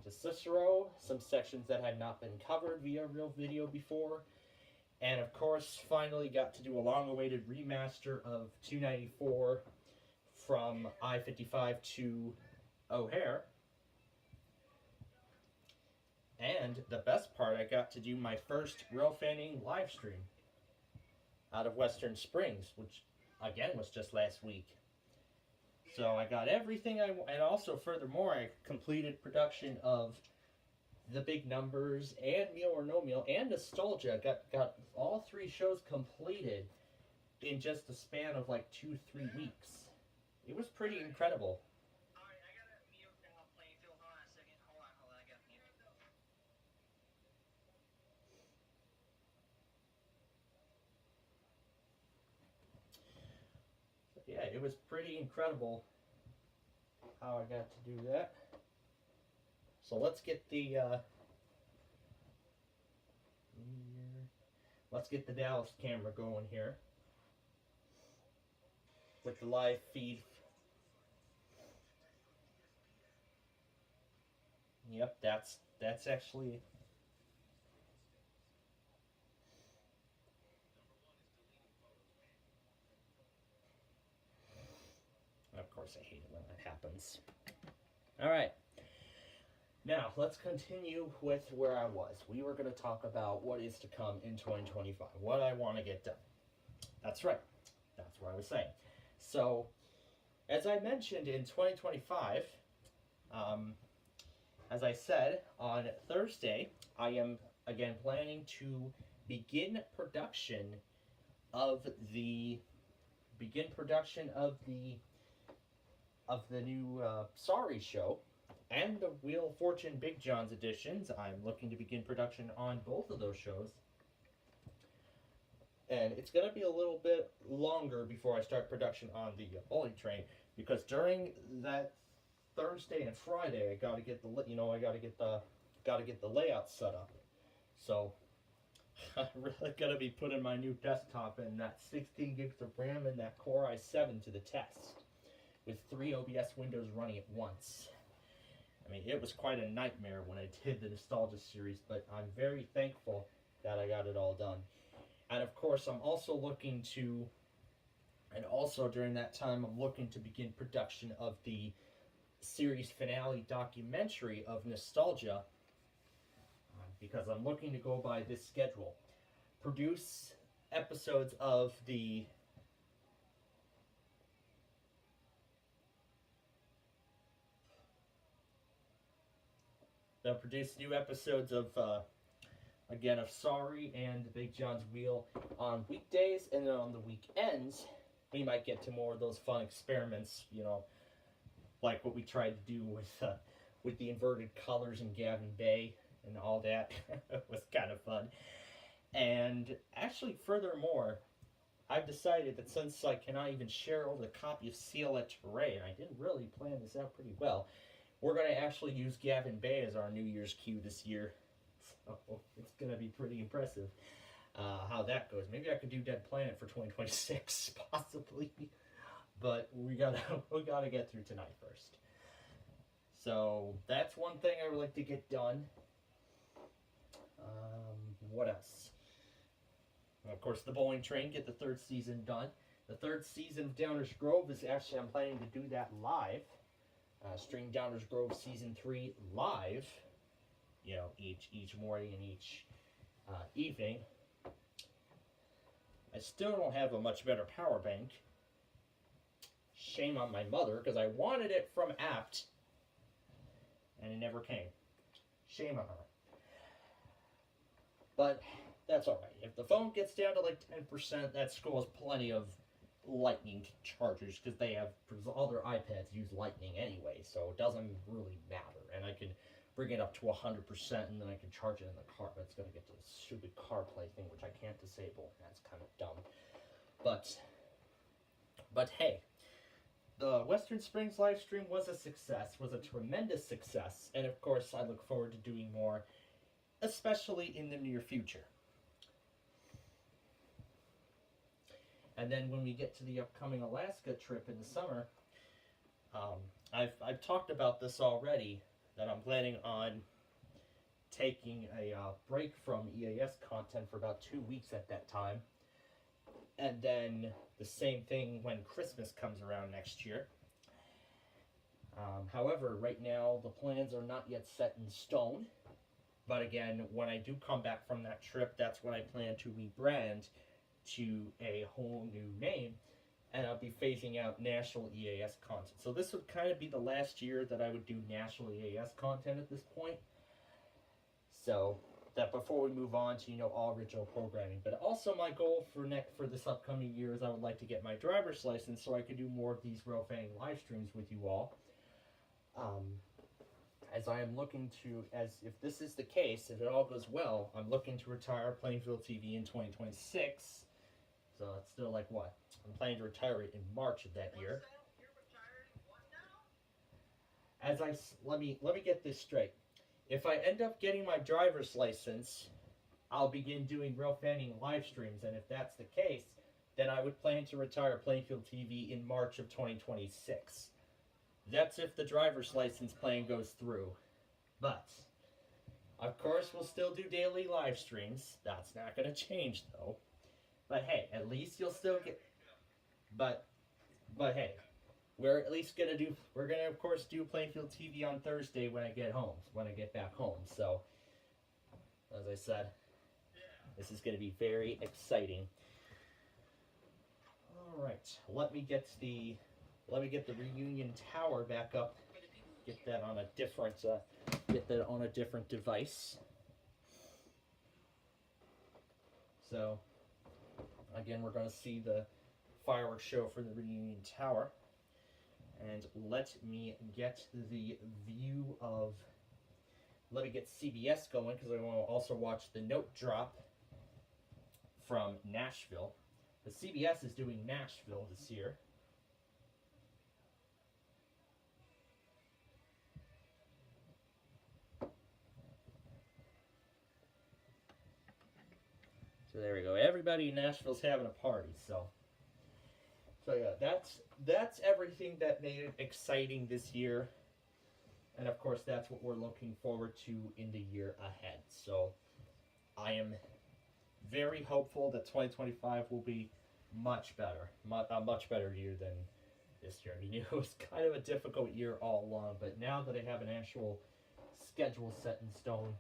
Cicero, some sections that had not been covered via real video before. And of course, finally got to do a long-awaited remaster of 294 from I-55 to O'Hare. And the best part, I got to do my first rail fanning live stream out of Western Springs, which again was just last week. So I got everything and also furthermore, I completed production of The Big Numbers and Meal or No Meal and Nostalgia got all 3 shows completed in just a span of like 2-3 weeks. It was pretty incredible. Yeah, it was pretty incredible how I got to do that. So let's get the Dallas camera going here with the live feed. Yep, that's actually. Of course, I hate it when that happens. All right. Now, let's continue with where I was. We were going to talk about what is to come in 2025, what I want to get done. That's right. That's what I was saying. So, as I mentioned in 2025, as I said, on Thursday, I am again planning to begin production of the new Sorry show and the Wheel of Fortune Big John's editions. I'm looking to begin production on both of those shows. And it's going to be a little bit longer before I start production on the Bowling Train, because during that Thursday and Friday, I got to get the layout set up. So I'm really going to be putting my new desktop and that 16 gigs of RAM and that Core i7 to the test, with 3 OBS windows running at once. I mean, it was quite a nightmare when I did the Nostalgia series, but I'm very thankful that I got it all done. And of course, I'm also looking to, and also during that time, I'm looking to begin production of the series finale documentary of Nostalgia, because I'm looking to go by this schedule. Produce episodes of the They'll produce new episodes of, again, of Sorry and the Big John's Wheel on weekdays, and then on the weekends, we might get to more of those fun experiments, you know, like what we tried to do with the inverted colors in Gavin Bay and all that. It was kind of fun. And actually, furthermore, I've decided that since I cannot even share over the copy of Seal at Terrain, I didn't really plan this out pretty well, we're going to actually use Gavin Bay as our New Year's cue this year. So it's going to be pretty impressive how that goes. Maybe I could do Dead Planet for 2026, possibly. But we gotta get through tonight first. So that's one thing I would like to get done. What else? Of course, the Bowling Train, get the 3rd season done. The 3rd season of Downers Grove is actually, I'm planning to do that live. Stream Downers Grove Season 3 live, you know, each morning and each evening. I still don't have a much better power bank. Shame on my mother, because I wanted it from Apt, and it never came. Shame on her. But that's alright. If the phone gets down to like 10%, that scores plenty of Lightning chargers, because all their iPads use Lightning anyway, so it doesn't really matter. And I can bring it up to 100%, and then I can charge it in the car. But it's going to get to the stupid CarPlay thing, which I can't disable. That's kind of dumb. But hey, the Western Springs live stream was a success, was a tremendous success, and of course I look forward to doing more, especially in the near future. And then when we get to the upcoming Alaska trip in the summer, I've talked about this already, that I'm planning on taking a break from EAS content for about 2 weeks at that time. And then the same thing when Christmas comes around next year. However, right now the plans are not yet set in stone. But again, when I do come back from that trip, that's when I plan to rebrand to a whole new name, and I'll be phasing out national EAS content. So this would kind of be the last year that I would do national EAS content at this point. So that before we move on to, you know, all original programming. But also my goal for this upcoming year is I would like to get my driver's license so I could do more of these Real Fanning live streams with you all. As I am looking to, as if this is the case, if it all goes well, I'm looking to retire Plainfield TV in 2026. So it's still like what? I'm planning to retire it in March of that year. Let me get this straight. If I end up getting my driver's license, I'll begin doing Real Fanning live streams, and if that's the case, then I would plan to retire Plainfield TV in March of 2026. That's if the driver's license plan goes through. But, of course, we'll still do daily live streams. That's not going to change, though. But hey, at least you'll still get... But hey, we're at least going to we're going to, of course, do Plainfield TV on Thursday when I get back home. So, as I said, this is going to be very exciting. Alright, let me get the reunion tower back up. Get that on a different device. So, again, we're going to see the fireworks show for the reunion tower. And let me get CBS going, because I want to also watch the note drop from Nashville. The CBS is doing Nashville this year. So there we go. Everybody in Nashville's having a party. So yeah, that's everything that made it exciting this year. And of course, that's what we're looking forward to in the year ahead. So I am very hopeful that 2025 will be much better. A much better year than this year. I mean, it was kind of a difficult year all along, but now that I have an actual schedule set in stone,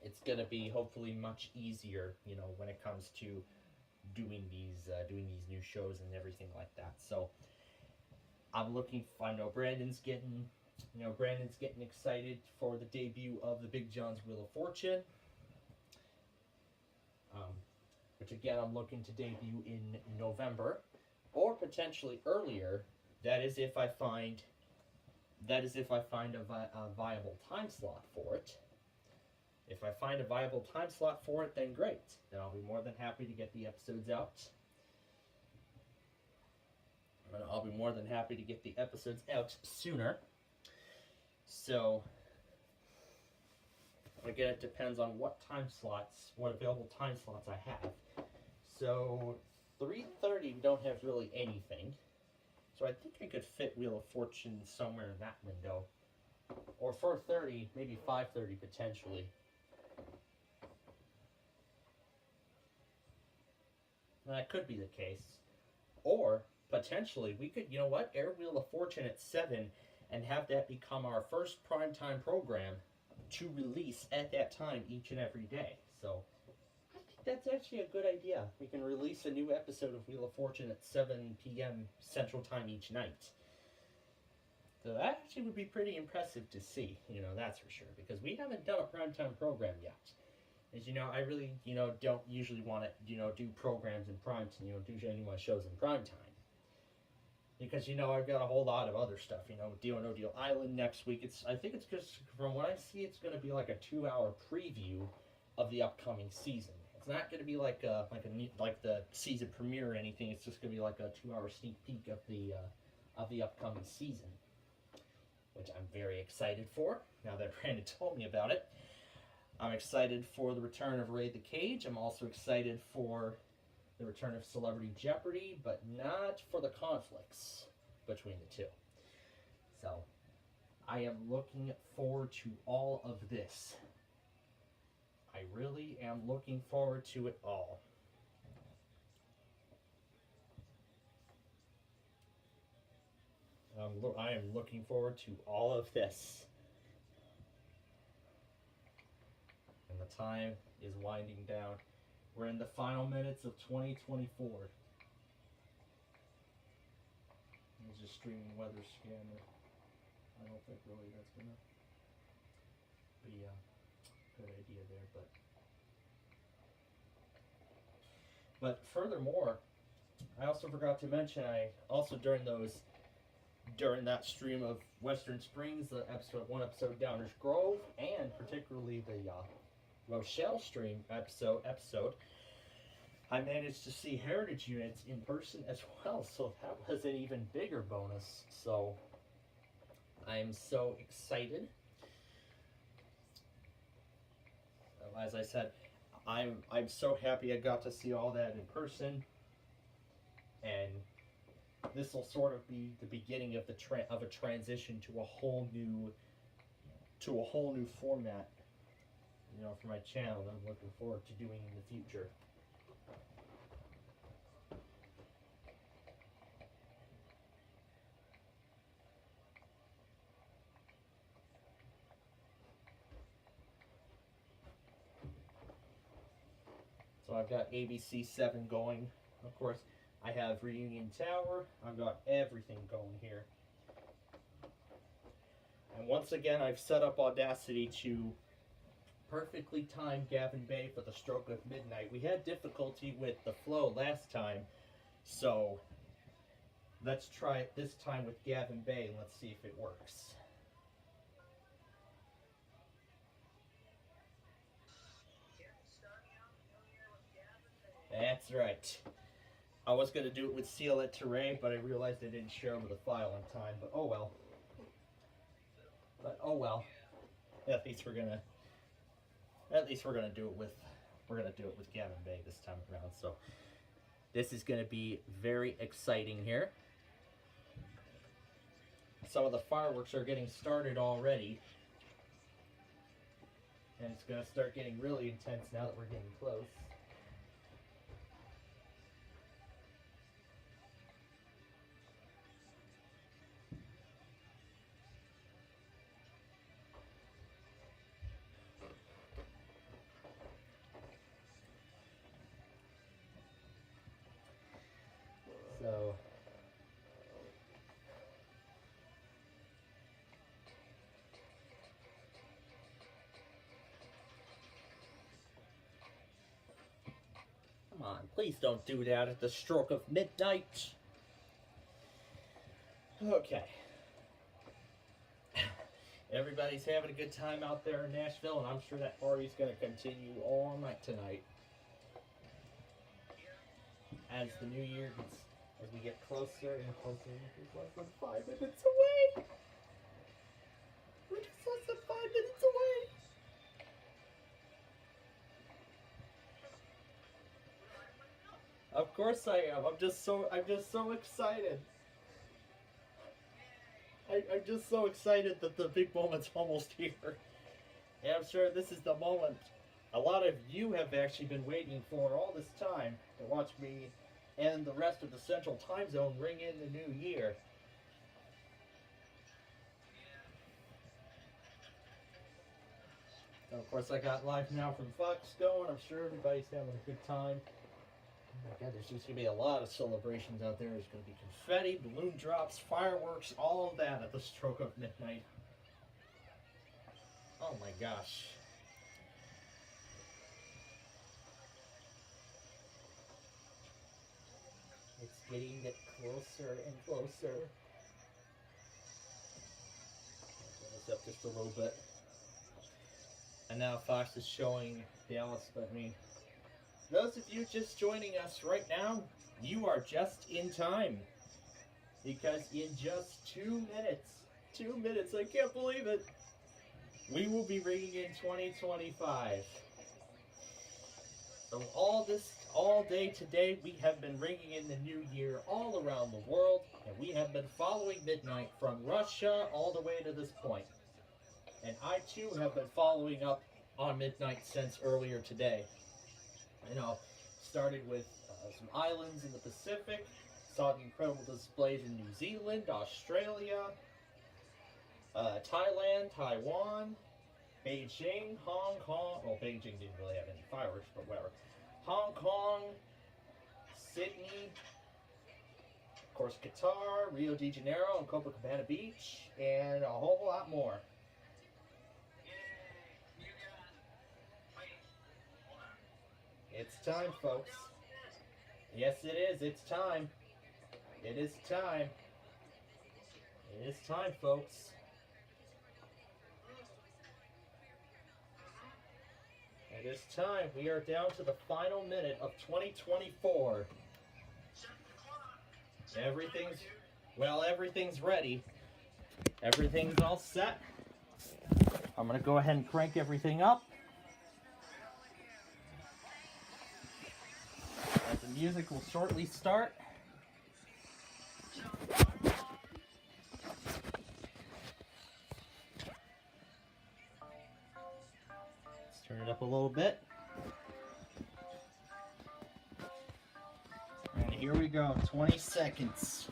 it's going to be hopefully much easier, you know, when it comes to doing these new shows and everything like that. So I know Brandon's getting excited for the debut of the Big John's Wheel of Fortune, which again I'm looking to debut in November, or potentially earlier. That is if I find a viable time slot for it. If I find a viable time slot for it, then great. Then I'll be more than happy to get the episodes out. I'll be more than happy to get the episodes out sooner. So, again, it depends on what available time slots I have. So, 3:30 we don't have really anything. So I think I could fit Wheel of Fortune somewhere in that window. Or 4:30, maybe 5:30 potentially. That could be the case. Or, potentially, we could, you know what, air Wheel of Fortune at 7 and have that become our first primetime program to release at that time each and every day. So, I think that's actually a good idea. We can release a new episode of Wheel of Fortune at 7 p.m. Central Time each night. So that actually would be pretty impressive to see, you know, that's for sure. Because we haven't done a primetime program yet. As you know, I really, you know, don't usually want to, you know, do programs in prime time, you know, do any of my shows in prime time. Because, you know, I've got a whole lot of other stuff, you know, Deal or No Deal Island next week. I think it's just, from what I see, it's going to be like a 2-hour preview of the upcoming season. It's not going to be like the season premiere or anything. It's just going to be like a 2-hour sneak peek of the upcoming season, which I'm very excited for, now that Brandon told me about it. I'm excited for the return of Raid the Cage. I'm also excited for the return of Celebrity Jeopardy, but not for the conflicts between the two. So, I am looking forward to all of this. I really am looking forward to it all. I am looking forward to all of this. And the time is winding down. We're in the final minutes of 2024. It's just streaming weather scanner. I don't think really that's gonna be good idea there, but furthermore, I also forgot to mention, I also during that stream of Western Springs, the one episode Downers Grove, and particularly the Rochelle stream episode, I managed to see heritage units in person as well, so that was an even bigger bonus. So I'm so excited. As I said, I'm so happy I got to see all that in person, and this will sort of be the beginning of a transition to a whole new format, for my channel that I'm looking forward to doing in the future. So I've got ABC 7 going. Of course, I have Reunion Tower. I've got everything going here. And once again, I've set up Audacity to perfectly time Gavin Bay for the stroke of midnight. We had difficulty with the flow last time, so let's try it this time with Gavin Bay and let's see if it works. That's right. I was going to do it with Seal at Terrain, but I realized I didn't share over the file in time, but oh well. At least we're gonna do it with Gavin Bay this time around. So this is gonna be very exciting here. Some of the fireworks are getting started already, and it's gonna start getting really intense now that we're getting close. So come on, please don't do that at the stroke of midnight. Okay. Everybody's having a good time out there in Nashville, and I'm sure that party's going to continue all night tonight. As the new year gets, as we get closer and closer, we're less than 5 minutes away. We're just less than 5 minutes away. Of course I am. I'm just so excited. I'm just so excited that the big moment's almost here. And I'm sure this is the moment a lot of you have actually been waiting for all this time to watch me and the rest of the Central Time Zone ring in the new year. And of course, I got Live Now from Fox going. I'm sure everybody's having a good time. Oh my God, there's just going to be a lot of celebrations out there. There's going to be confetti, balloon drops, fireworks, all of that at the stroke of midnight. Oh my gosh. It's getting closer and closer. Turn this up just a little bit. And now Fox is showing Dallas, but I mean, those of you just joining us right now, you are just in time. Because in just 2 minutes, I can't believe it, we will be ringing in 2025. So all day today, we have been ringing in the new year all around the world, and we have been following midnight from Russia all the way to this point. And I too have been following up on midnight since earlier today. Started with some islands in the Pacific, saw the incredible displays in New Zealand, Australia, Thailand, Taiwan, Beijing, Hong Kong. Well, Beijing didn't really have any fireworks, but whatever. Hong Kong, Sydney, of course Qatar, Rio de Janeiro, and Copacabana Beach, and a whole lot more. time, folks. Yes, it is. It's time. It is time. It is time, folks. It is time. We are down to the final minute of 2024. Everything's ready. Everything's all set. I'm gonna go ahead and crank everything up. As the music will shortly start. Let's turn it up a little bit. And here we go, 20 seconds.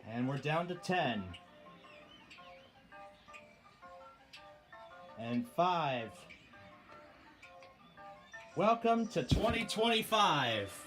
And we're down to 10. And 5. Welcome to 2025.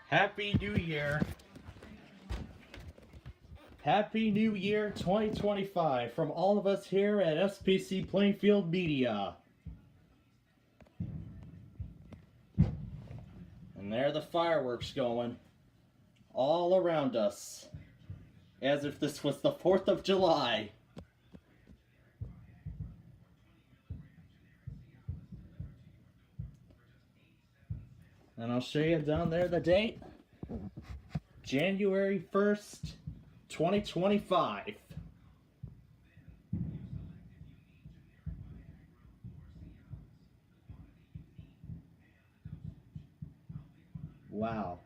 Happy New Year. Happy New Year 2025 from all of us here at SPC Plainfield Media. And there are the fireworks going all around us, as if this was the 4th of July. And I'll show you down there the date. January 1st, 2025. Wow.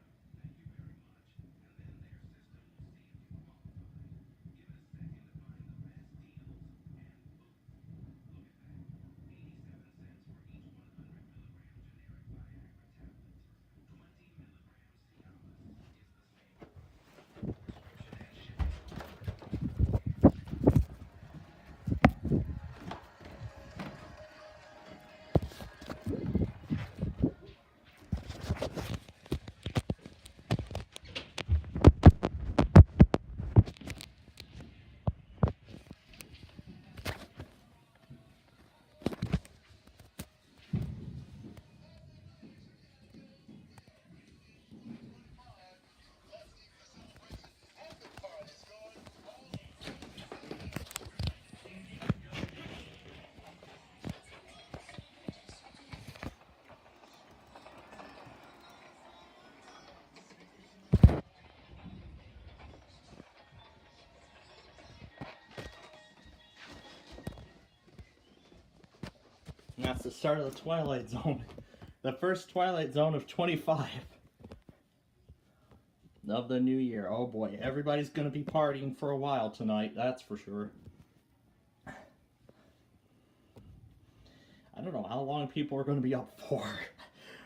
That's the start of the Twilight Zone. The first Twilight Zone of 25. Of the new year. Oh boy, everybody's gonna be partying for a while tonight, that's for sure. I don't know how long people are gonna be up for.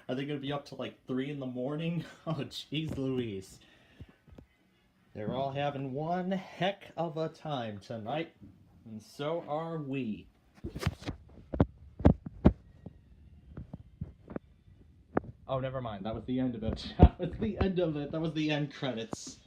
Are they gonna be up till like 3 in the morning? Oh jeez Louise. They're all having one heck of a time tonight, and so are we. Oh, never mind. That was the end of it. That was the end of it. That was the end credits.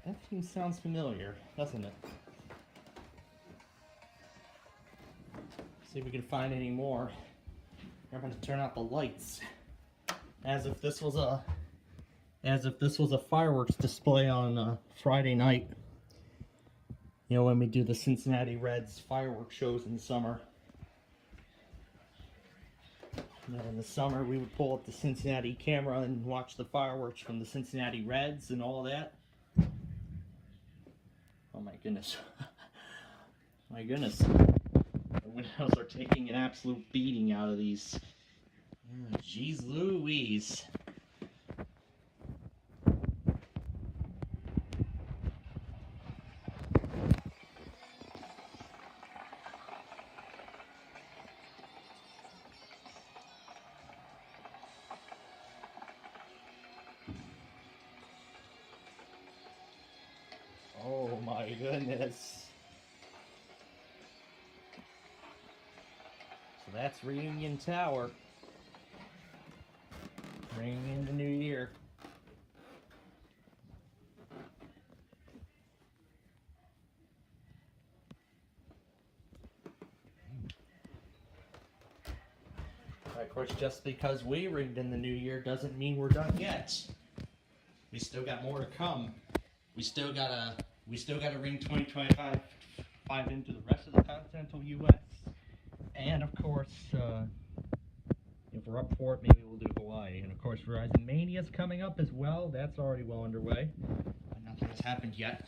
That theme sounds familiar, doesn't it? See if we can find any more. I'm going to turn out the lights, as if this was a fireworks display on Friday night. You know, when we do the Cincinnati Reds fireworks shows in the summer. You know, in the summer we would pull up the Cincinnati camera and watch the fireworks from the Cincinnati Reds and all that. Oh my goodness. My goodness. The windows are taking an absolute beating out of these. Oh, jeez Louise. Oh my goodness. So that's Reunion Tower. Bringing in the new year. Of course, just because we ringed in the new year doesn't mean we're done yet. We still got more to come. We still gotta ring 2025 into the rest of the continental U.S. And of course, if we're up for it, maybe we'll do Hawaii. And of course, Verizon Mania's coming up as well. That's already well underway. But nothing has happened yet.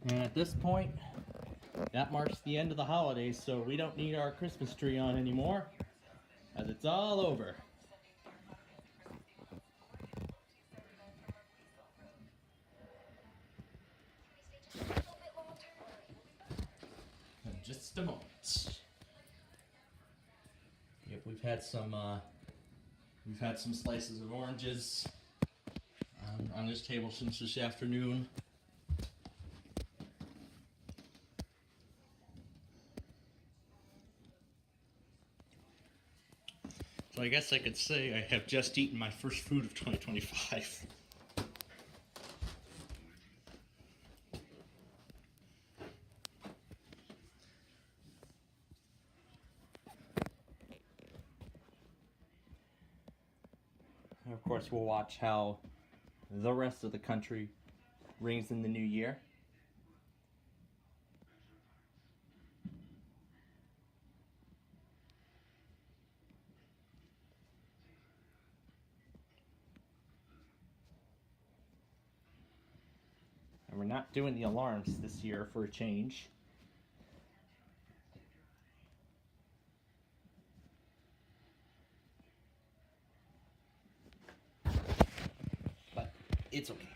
And at this point, that marks the end of the holidays, so we don't need our Christmas tree on anymore, as it's all over. In just a moment. Yep, we've had some slices of oranges on this table since this afternoon. So I guess I could say I have just eaten my first food of 2025. And of course, we'll watch how the rest of the country rings in the new year. And we're not doing the alarms this year for a change. But it's okay.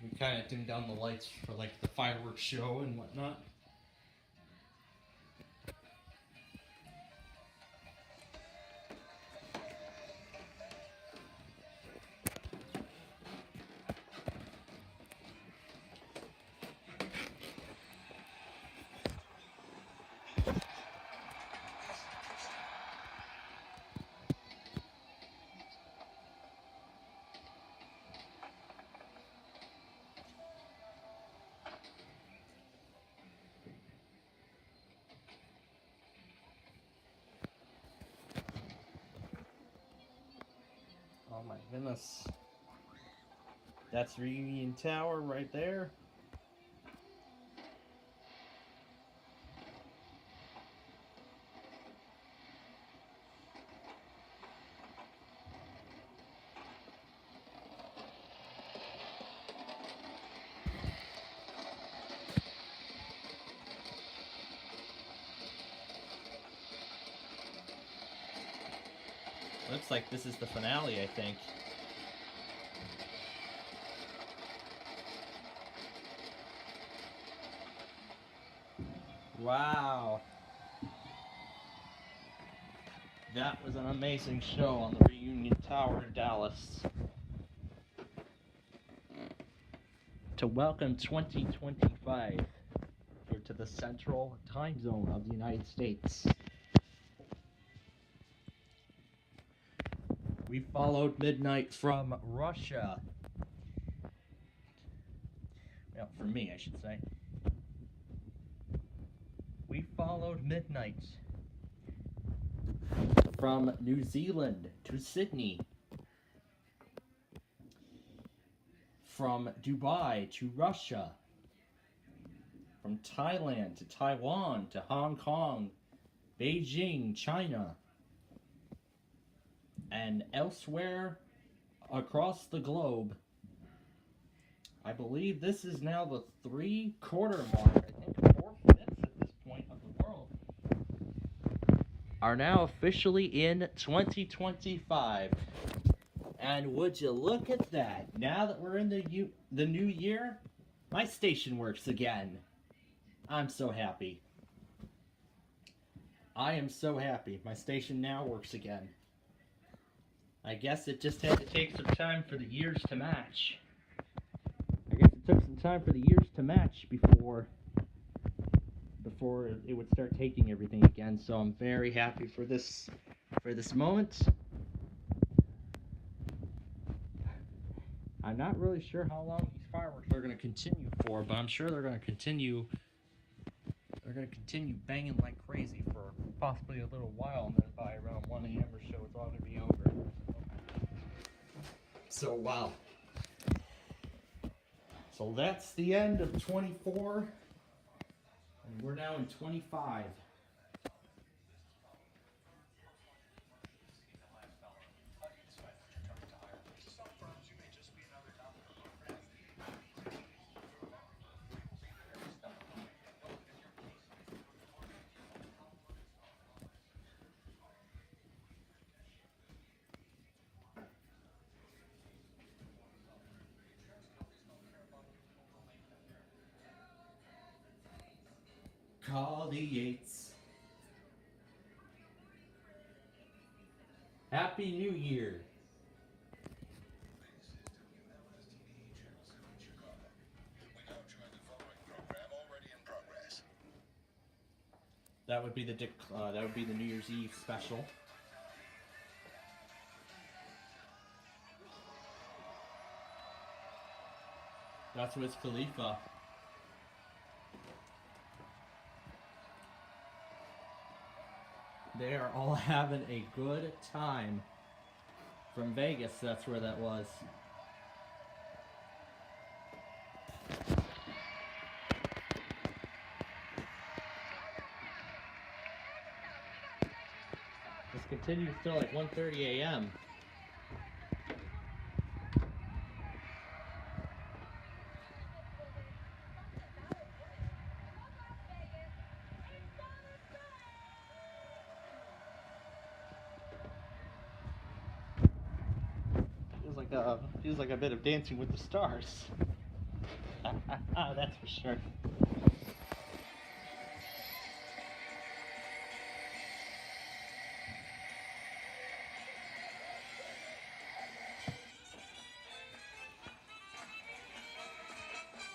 We kind of dimmed down the lights for like the fireworks show and whatnot. Oh my goodness. That's Reunion Tower right there. Looks like this is the finale, I think. Wow. That was an amazing show on the Reunion Tower in Dallas. To welcome 2025 here to the Central Time Zone of the United States. We followed midnight from Russia. Well, for me, I should say. We followed midnight from New Zealand to Sydney, from Dubai to Russia, from Thailand to Taiwan to Hong Kong, Beijing, China, and elsewhere across the globe. I believe this is now the 3/4 mark. I think 4/5 at this point of the world are now officially in 2025. And would you look at that? Now that we're in the new year, my station works again. I'm so happy. I am so happy. My station now works again. I guess it just had to take some time for the years to match. I guess it took some time for the years to match before it would start taking everything again. So I'm very happy for this moment. I'm not really sure how long these fireworks are going to continue for, but I'm sure they're going to continue. They're going to continue banging like crazy for possibly a little while, and then by around 1 a.m. or so, it's all going to be over. So, wow. So that's the end of 24, and we're now in 25. Call the Yates. Happy New Year. That would be the New Year's Eve special. That's Wiz Khalifa. They are all having a good time. From Vegas, that's where that was. This continues till like 1:30 a.m. Feels like a bit of Dancing with the Stars. That's for sure.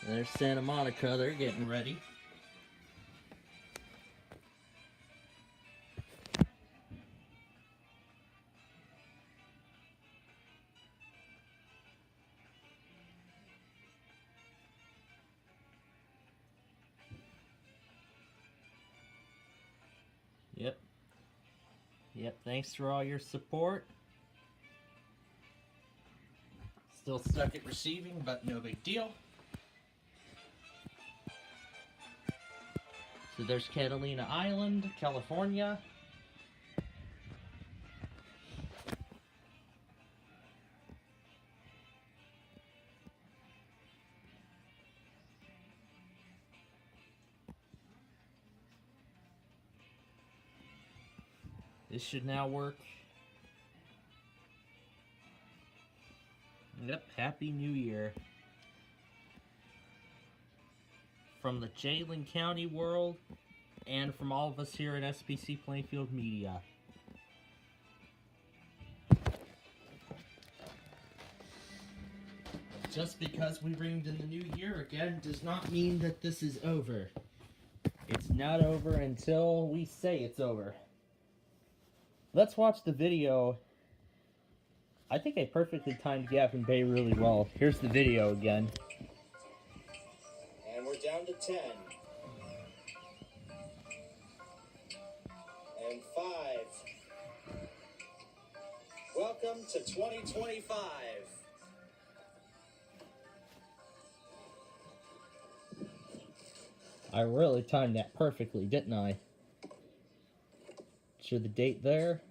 There's Santa Monica, they're getting ready. Yep, thanks for all your support. Still stuck at receiving, but no big deal. So there's Catalina Island, California. This should now work. Yep, Happy New Year. From the Jalen County world, and from all of us here at SPC Plainfield Media. Just because we ringed in the new year again does not mean that this is over. It's not over until we say it's over. Let's watch the video. I think I perfectly timed Gavin Bay really well. Here's the video again. And we're down to 10. And 5. Welcome to 2025. I really timed that perfectly, didn't I? Show the date there.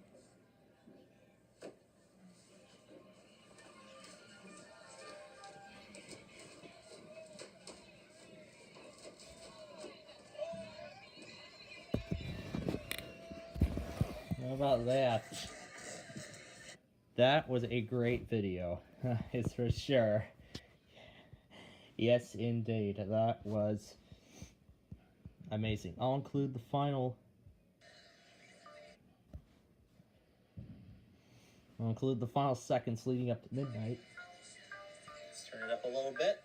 How about that? That was a great video. It's for sure. Yes, indeed. That was amazing. I'll include the final. I'll include the final seconds leading up to midnight. Let's turn it up a little bit.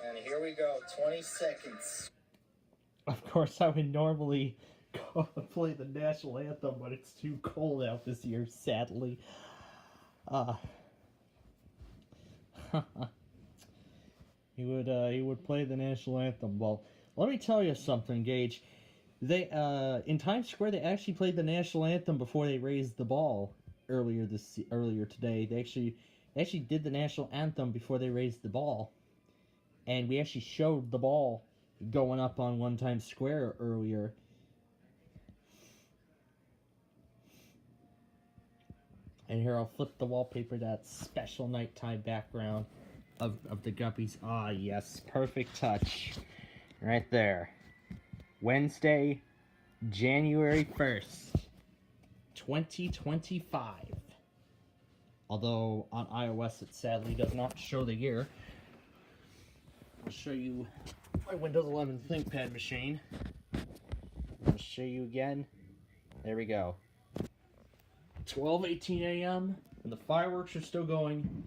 And here we go, 20 seconds. Of course, I would normally go and play the national anthem, but it's too cold out this year, sadly. He would play the national anthem. Well, let me tell you something, Gage. They in Times Square they actually played the national anthem before they raised the ball earlier today. They actually did the national anthem before they raised the ball, and we actually showed the ball going up on one Times Square earlier. And here I'll flip the wallpaper, that special nighttime background of the Guppies. Ah, yes, perfect touch. Right there. Wednesday, January 1st, 2025. Although on iOS it sadly does not show the year. I'll show you my Windows 11 ThinkPad machine. I'll show you again. There we go. 12:18 a.m. and the fireworks are still going.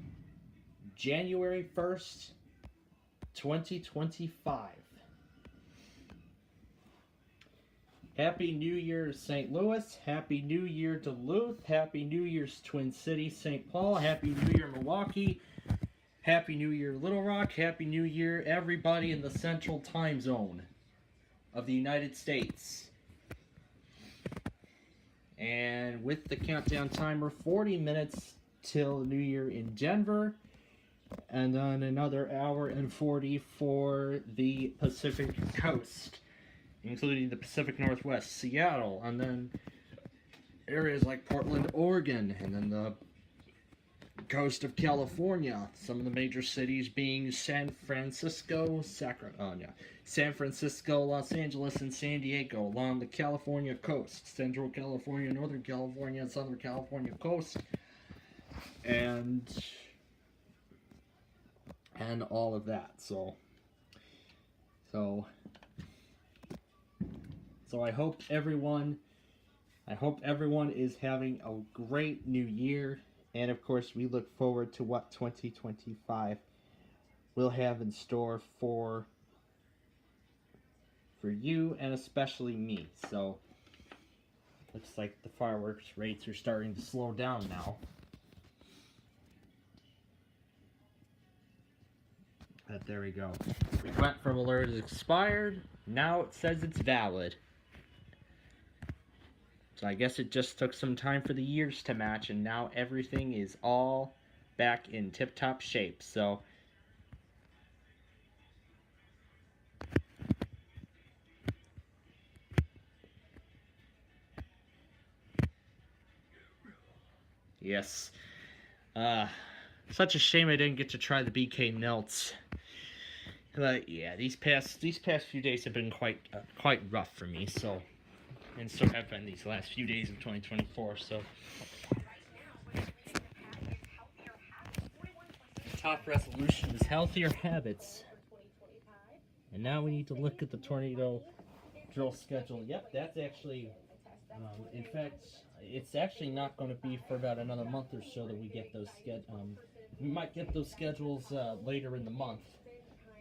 January 1st, 2025. Happy New Year, St. Louis. Happy New Year, Duluth. Happy New Year's Twin Cities, St. Paul. Happy New Year, Milwaukee. Happy New Year, Little Rock. Happy New Year, everybody in the Central Time Zone of the United States. And with the countdown timer, 40 minutes till New Year in Denver. And then another hour and 40 for the Pacific Coast, including the Pacific Northwest, Seattle, and then areas like Portland, Oregon, and then the coast of California. Some of the major cities being San Francisco, San Francisco, Los Angeles, and San Diego along the California coast, Central California, Northern California, and Southern California coast, and all of that. So I hope everyone is having a great new year, and of course we look forward to what 2025 will have in store for you and especially me. So looks like the fireworks rates are starting to slow down now. But there we go. We went from alert expired, now it says it's valid. So I guess it just took some time for the years to match, and now everything is all back in tip-top shape. So yes. Such a shame I didn't get to try the BK Nelts. But yeah, these past few days have been quite rough for me. So, and so have been these last few days of 2024. So, top resolution is healthier habits. And now we need to look at the tornado drill schedule. Yep, that's actually, in fact, it's actually not going to be for about another month or so that we get those we might get those schedules later in the month.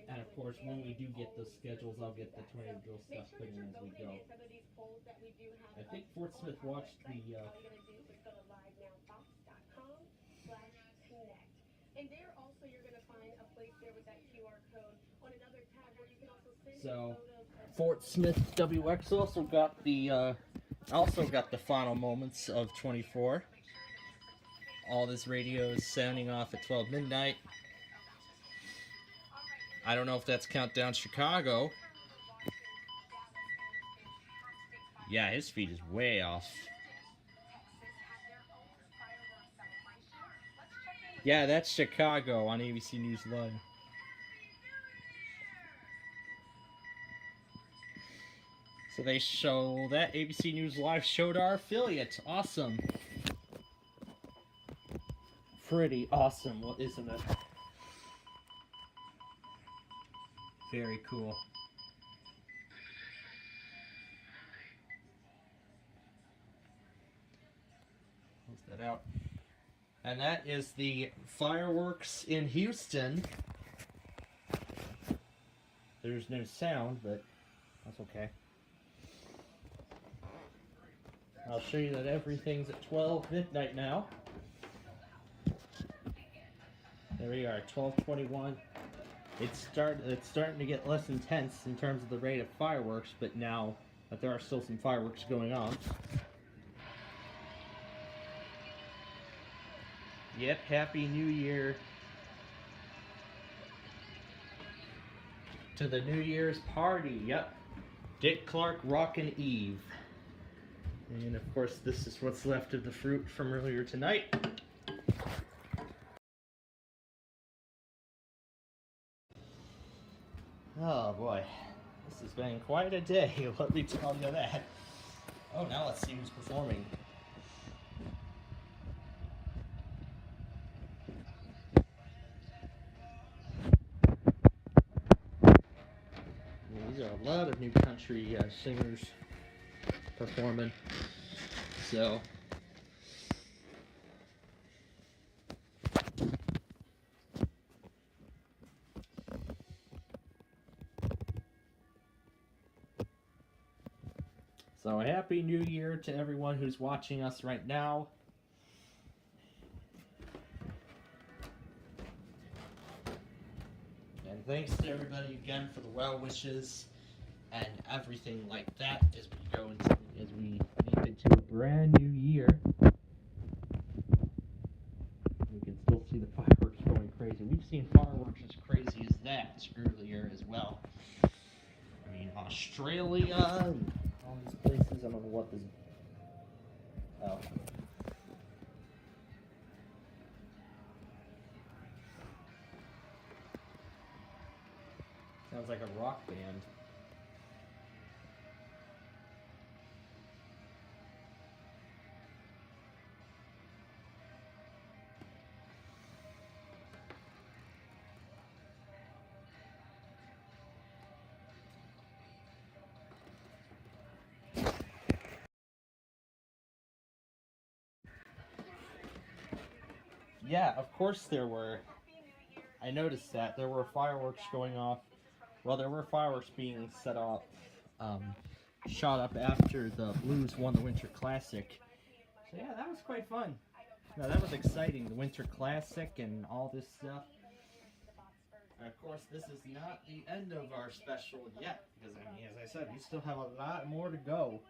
And of course, when we do get those schedules, I'll get the tornado drill stuff put in as we go. I think Fort Smith watched the. So, Fort Smith WX also got the final moments of 24. All this radio is sounding off at 12 midnight. I don't know if that's Countdown Chicago. Yeah, his feed is way off. Yeah, that's Chicago on ABC News Live. So they show that ABC News Live showed our affiliate. Awesome. Pretty awesome, well, isn't it? Very cool. Close that out. And that is the fireworks in Houston. There's no sound, but that's okay. I'll show you that everything's at 12 midnight now. There we are, 12:21. It's starting to get less intense in terms of the rate of fireworks, but now that there are still some fireworks going on. Yep, Happy New Year to the New Year's party. Yep, Dick Clark Rockin' Eve. And of course, this is what's left of the fruit from earlier tonight. Oh boy, this has been quite a day, let me tell you that. Oh, now let's see who's performing. These are a lot of new country singers performing, so Happy New Year to everyone who's watching us right now. And thanks to everybody again for the well wishes and everything like that as we leap into a brand new year. We can still see the fireworks going crazy. We've seen fireworks as crazy as that earlier as well. I mean, Australia and all these places. I don't know what this. Oh. Sounds like a rock band. Yeah, of course there were. I noticed that there were fireworks going off. Well, there were fireworks being set off, shot up after the Blues won the Winter Classic. So yeah, that was quite fun. No, that was exciting. The Winter Classic and all this stuff. And of course, this is not the end of our special yet, because I mean, as I said, we still have a lot more to go.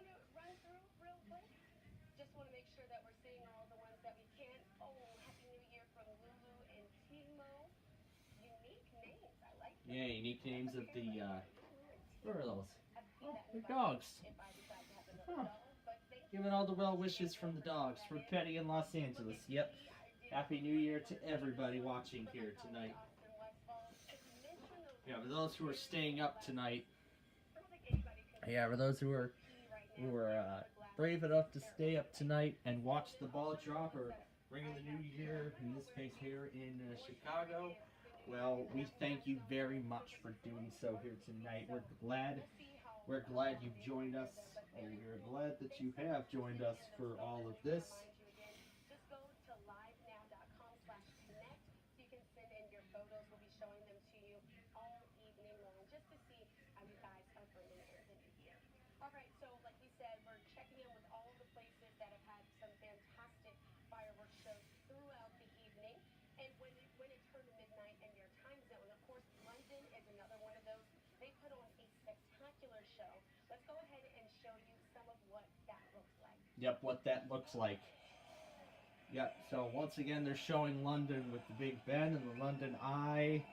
Yeah, unique names of the, what are those? Oh, they're dogs. Huh. Giving all the well wishes from the dogs for Petty in Los Angeles. Yep. Happy New Year to everybody watching here tonight. Yeah, for those who are staying up tonight. Yeah, for those who are brave enough to stay up tonight and watch the ball drop or ringing the new year, in this case here in Chicago. Well, we thank you very much for doing so here tonight. We're glad you've joined us. And we're glad that you have joined us for all of this. Just go to livenow.com/connect so you can send in your photos. We'll be showing them to you all evening long just to see how you guys are bringing in the new year. All right, so like we said, we're checking in with all of the places that have had some fantastic fireworks shows throughout the evening. And when it turned to midnight in your time zone, of course, London is another one of those. They put on a spectacular show. Let's go ahead and show you some of what that looks like. Yep, what that looks like. Yep, so once again, they're showing London with the Big Ben and the London Eye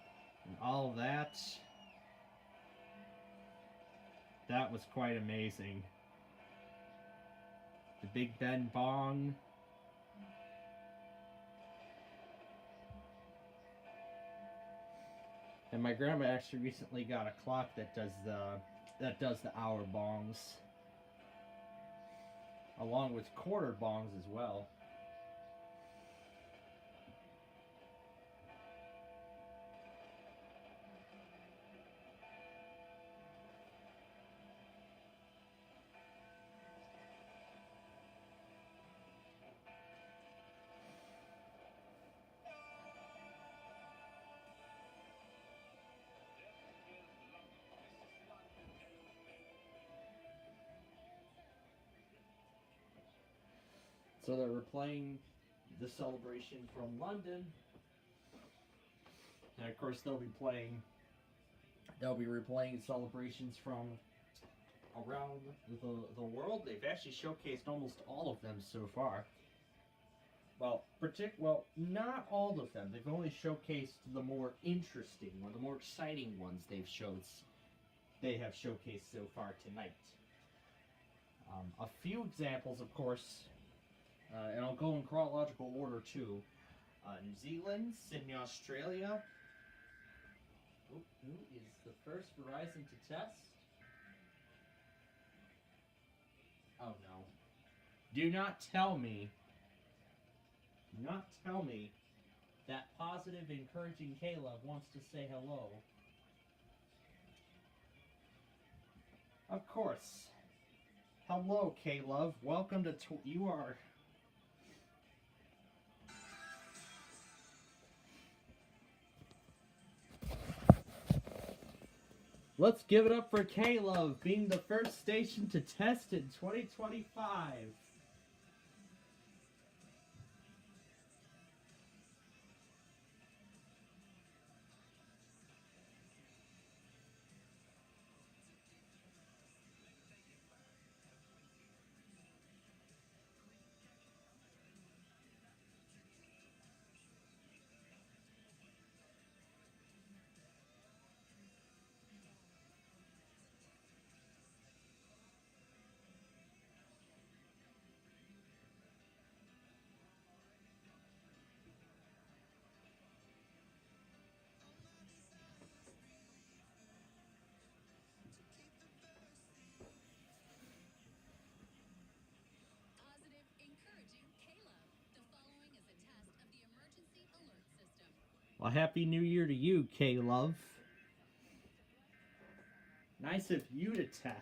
and all of that. That was quite amazing. The Big Ben bong. And my grandma actually recently got a clock that does the hour bongs, along with quarter bongs as well. So they're replaying the celebration from London, and of course they'll be replaying celebrations from around the world. They've actually showcased almost all of them so far. Well, not all of them. They've only showcased the more interesting or the more exciting ones they have showcased so far tonight. A few examples, of course. And I'll go in chronological order too. New Zealand, Sydney, Australia. Who is the first Verizon to test? Oh no. Do not tell me that positive, encouraging Caleb wants to say hello. Of course. Hello, Caleb. Welcome to you are. Let's give it up for Caleb being the first station to test in 2025. Well, Happy New Year to you, Caleb. Nice of you to test.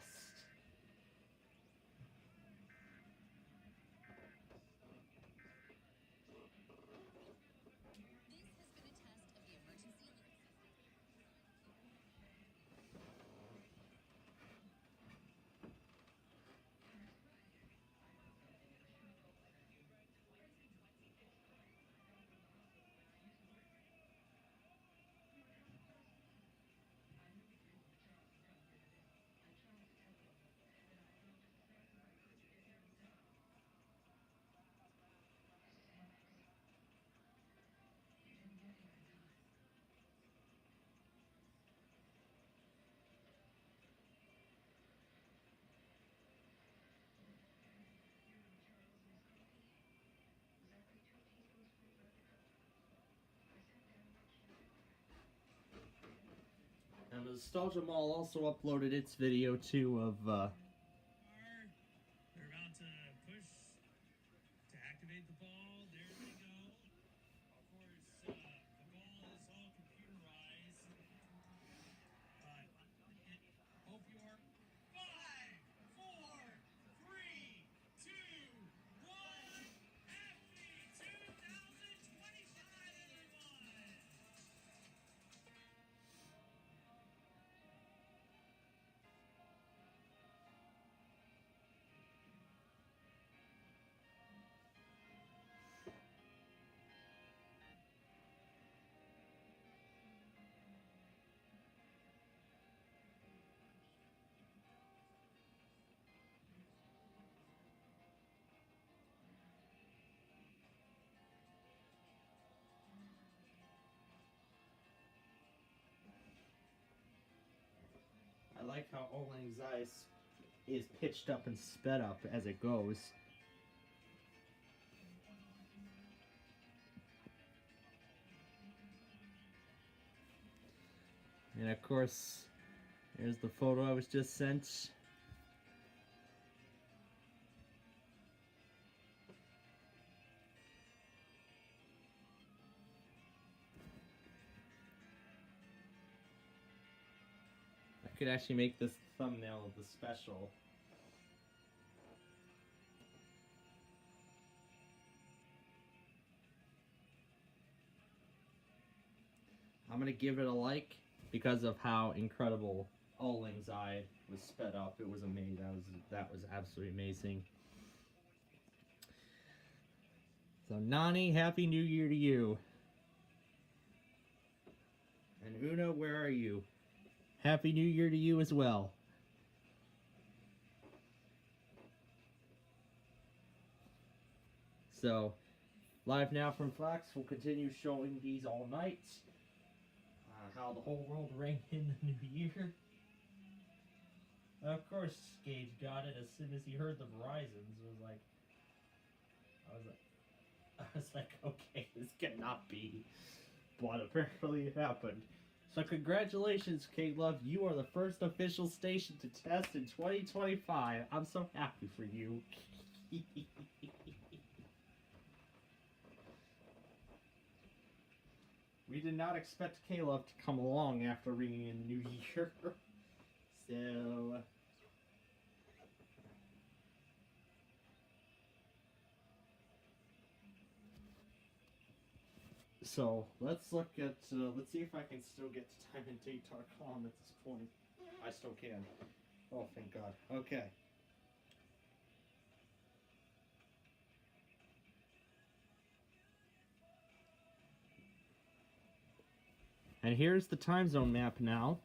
Nostalgia Mall also uploaded its video too of We're about to push to activate the ball. There they go. Of course, the ball is all computerized. But hope you are 5, 4, 3, 2, 1. Happy 2025, everyone! I like how Olang Zeiss is pitched up and sped up as it goes. And of course, there's the photo I was just sent. I could actually make this thumbnail of the special. I'm gonna give it a like because of how incredible Olang Zeiss was sped up. It was amazing. That was absolutely amazing. So Nani, Happy New Year to you. And Una, where are you? Happy New Year to you as well. So, Live Now from Fox will continue showing these all night. How the whole world rang in the new year. Of course, Gage got it as soon as he heard the Verizons. I was like, okay, this cannot be. But apparently it happened. So congratulations, K-Love. You are the first official station to test in 2025. I'm so happy for you. We did not expect K-Love to come along after ringing in the new year. So let's look at, let's see if I can still get to TimeAndDate.com at this point. I still can. Oh, thank God. Okay. And here's the time zone map now.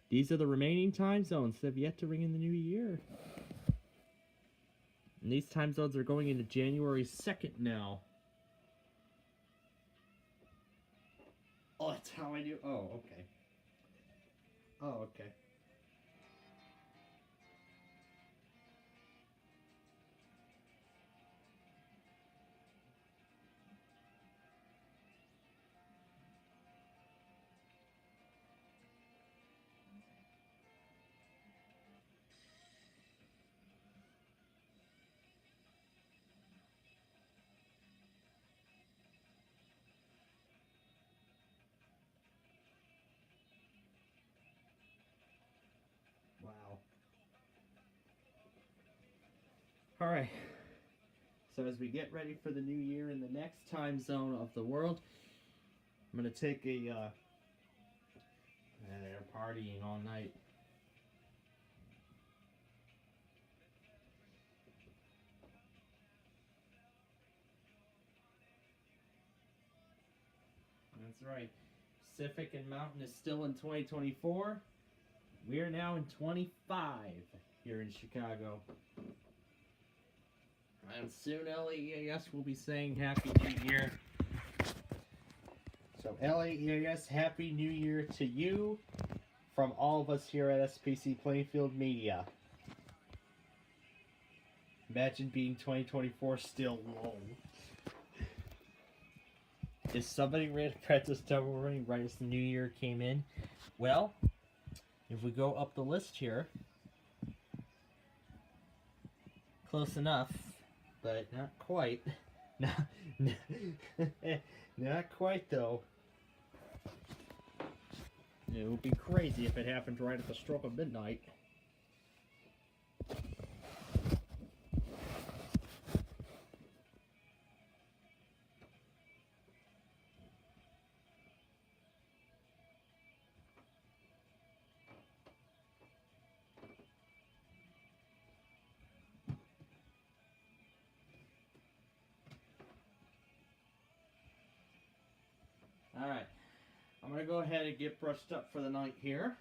These are the remaining time zones that have yet to ring in the new year. And these time zones are going into January 2nd now. Oh, that's how I knew. Oh, okay. Oh, okay. Wow. Alright. So as we get ready for the new year in the next time zone of the world, I'm going to take a, they're partying all night. That's right. Pacific and Mountain is still in 2024. We are now in 25 here in Chicago. And soon LAEAS will be saying Happy New Year. So LAEAS, Happy New Year to you from all of us here at SPC Plainfield Media. Imagine being 2024 still low. Is somebody ready to practice Devilry right as the new year came in? Well, if we go up the list here, close enough, but not quite. Not quite though. It would be crazy if it happened right at the stroke of midnight. Alright, I'm going to go ahead and get brushed up for the night here.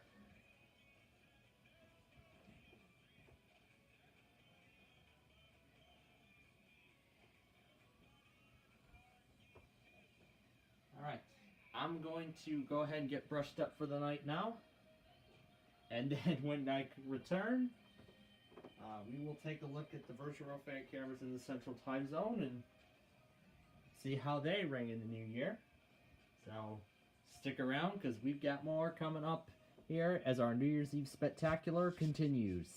Alright, I'm going to go ahead and get brushed up for the night now. And then when I return, we will take a look at the virtual fan cameras in the Central Time Zone and see how they ring in the new year. So stick around because we've got more coming up here as our New Year's Eve spectacular continues.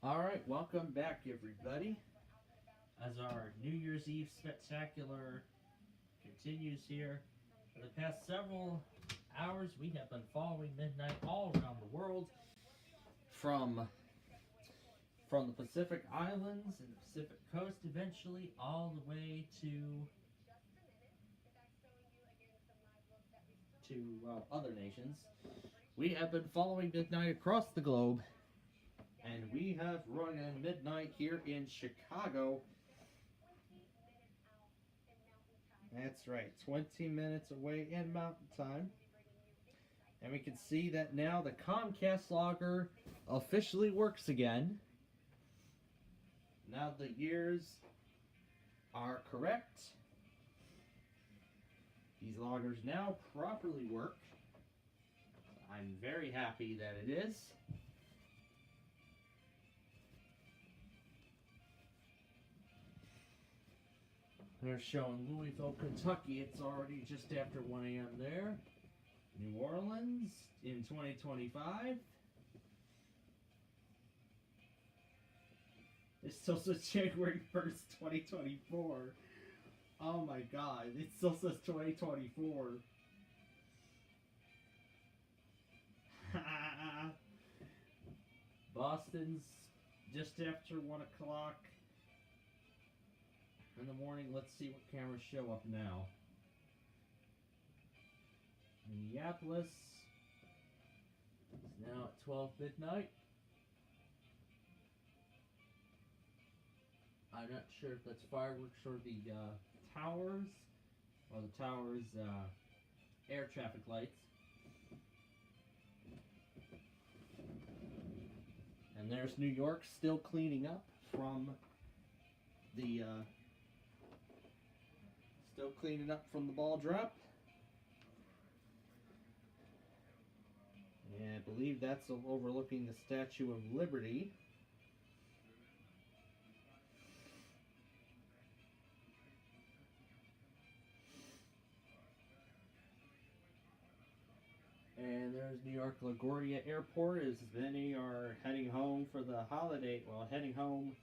Alright, welcome back everybody. As our New Year's Eve spectacular continues here, for the past several hours we have been following midnight all around the world, from the Pacific Islands and the Pacific Coast eventually all the way to other nations. We have been following midnight across the globe, and we have run in midnight here in Chicago. That's right, 20 minutes away in Mountain Time. And we can see that now the Comcast logger officially works again. Now the years are correct. These loggers now properly work. I'm very happy that it is. They're showing Louisville, Kentucky. It's already just after 1 a.m. there. New Orleans in 2025. It still says January 1st, 2024. Oh my god, it still says 2024. Boston's just after 1 o'clock in the morning. Let's see what cameras show up now. Minneapolis is now at 12 midnight. I'm not sure if that's fireworks or the towers, or the towers' air traffic lights. And there's New York still cleaning up from the ball drop. And I believe that's overlooking the Statue of Liberty. And there's New York LaGuardia Airport as many are heading home for the holiday, heading home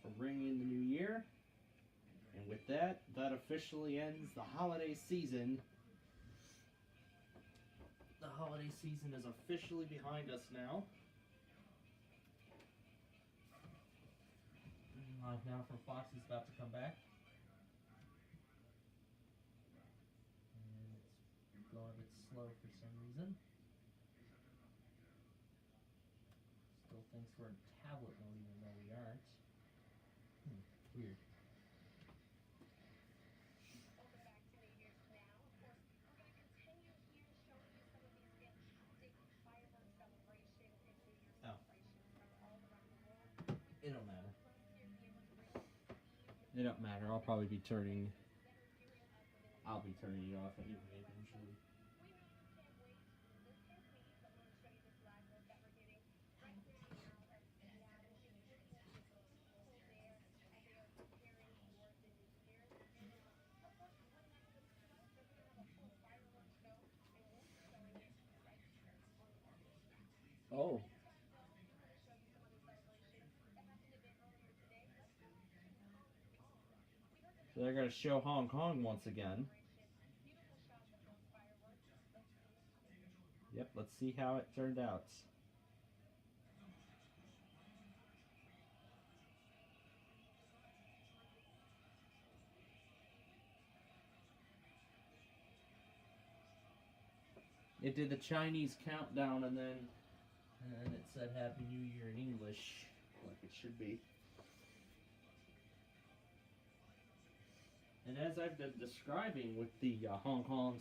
for bringing in the new year. And with that, that officially ends the holiday season. The holiday season is officially behind us now. Live now for Fox is about to come back. And it's going a bit slow for some reason. Still thinks we're in tablet mode even though we aren't. Weird. It don't matter. It don't matter. I'll be turning you off anyway eventually. Oh. So they're going to show Hong Kong once again. Yep, let's see how it turned out. It did the Chinese countdown and then it said Happy New Year in English, like it should be. And as I've been describing with the Hong Kong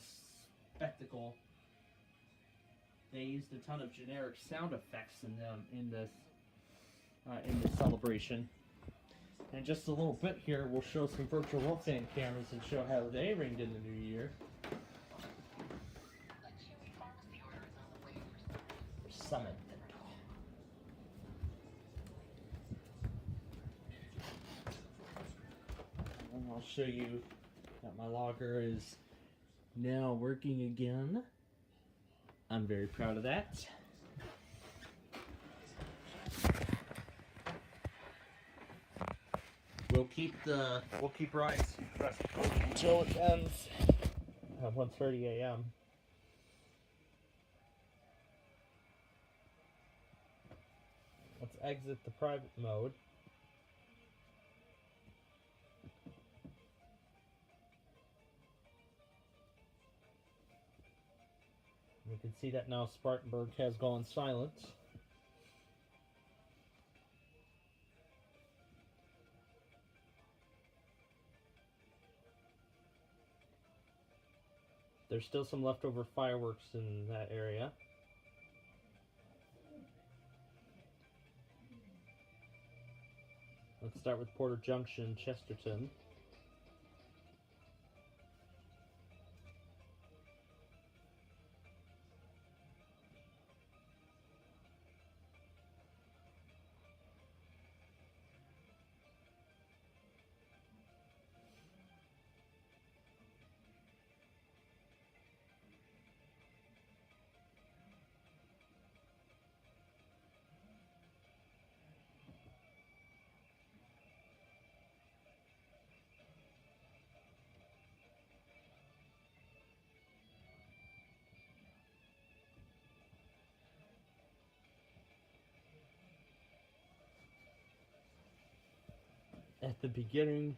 spectacle, they used a ton of generic sound effects in this celebration. And just a little bit here, we'll show some virtual Wolfgang cameras and show how they ringed in the new year. Summit. And I'll show you that my logger is now working again. I'm very proud of that. we'll keep rides until it ends at 1:30 a.m. Let's exit the private mode. You can see that now Spartanburg has gone silent. There's still some leftover fireworks in that area. Let's start with Porter Junction, Chesterton. At the beginning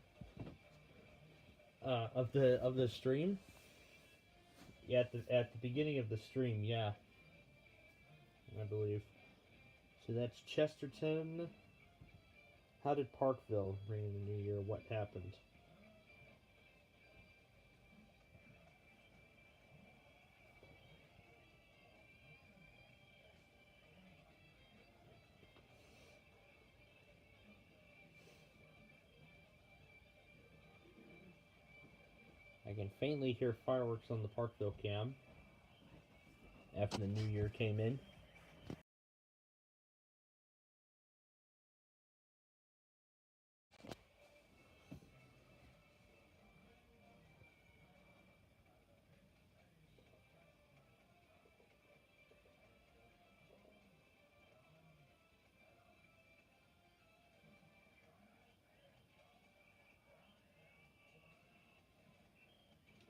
of the stream, yeah, at the beginning of the stream, yeah, I believe. So that's Chesterton. How did Parkville ring in the new year? What happened? I can faintly hear fireworks on the Parkville cam after the new year came in.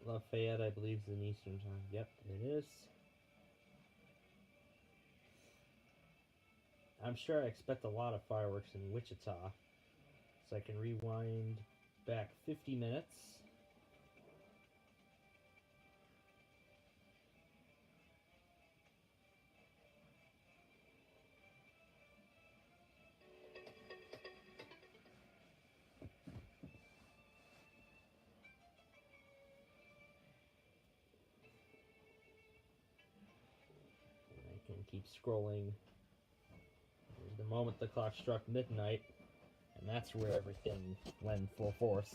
Lafayette, I believe, is in Eastern Time. Yep, it is. I'm sure I expect a lot of fireworks in Wichita. So I can rewind back 50 minutes. I can keep scrolling. The moment the clock struck midnight, and that's where everything went full force.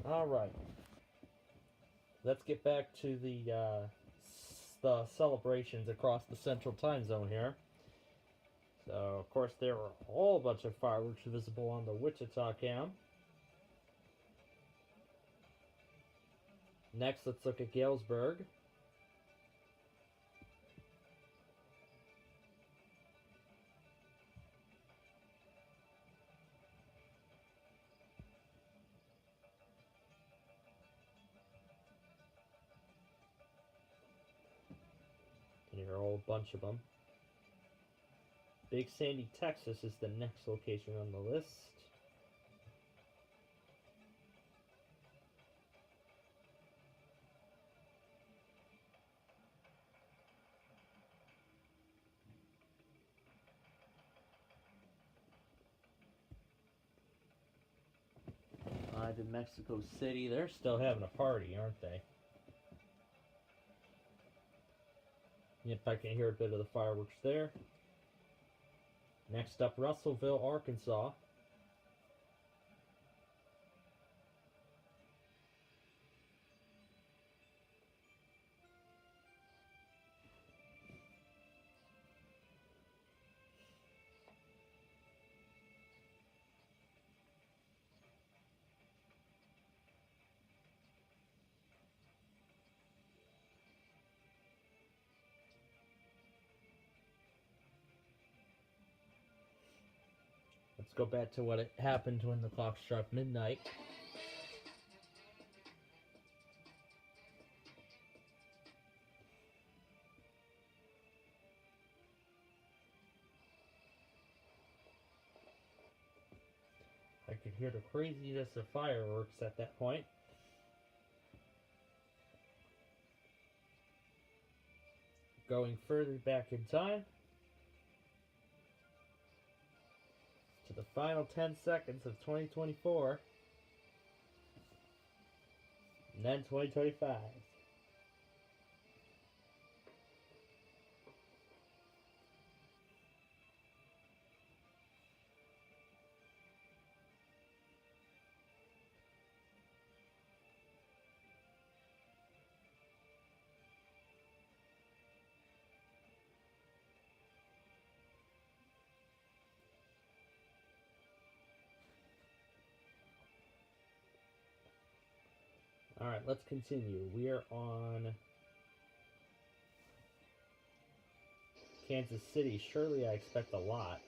Alright. Let's get back to the celebrations across the central time zone here. So, of course, there were a whole bunch of fireworks visible on the Wichita cam. Next, let's look at Galesburg. And here are a whole bunch of them. Big Sandy, Texas is the next location on the list. Live in Mexico City, they're still having a party, aren't they? Yep, I can hear a bit of the fireworks there. Next up, Russellville, Arkansas. Let's go back to what happened when the clock struck midnight. I could hear the craziness of fireworks at that point. Going further back in time to the final 10 seconds of 2024, and then 2025. Alright, let's continue. We are on Kansas City. Surely I expect a lot.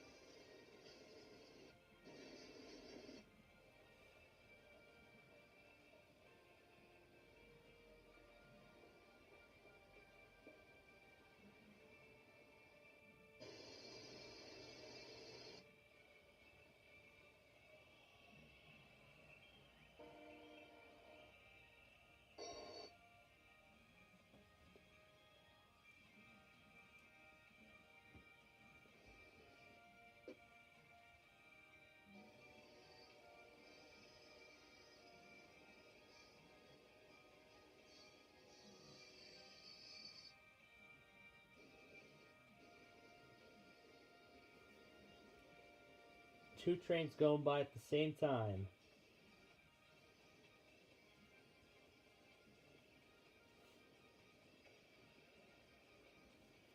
Two trains going by at the same time.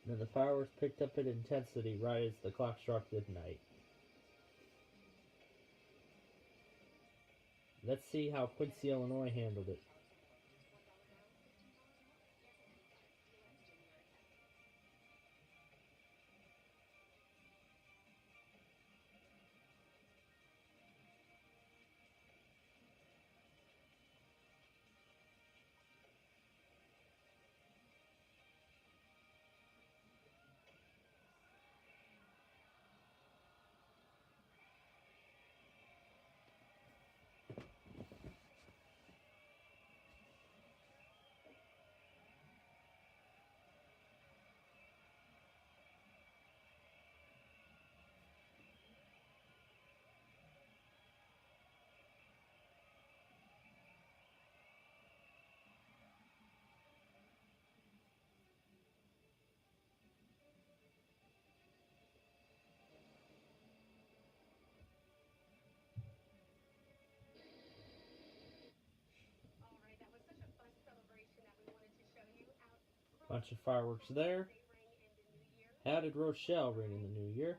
Now the fireworks picked up in intensity right as the clock struck midnight. Let's see how Quincy, Illinois handled it. Bunch of fireworks there. How did Rochelle ring in the new year?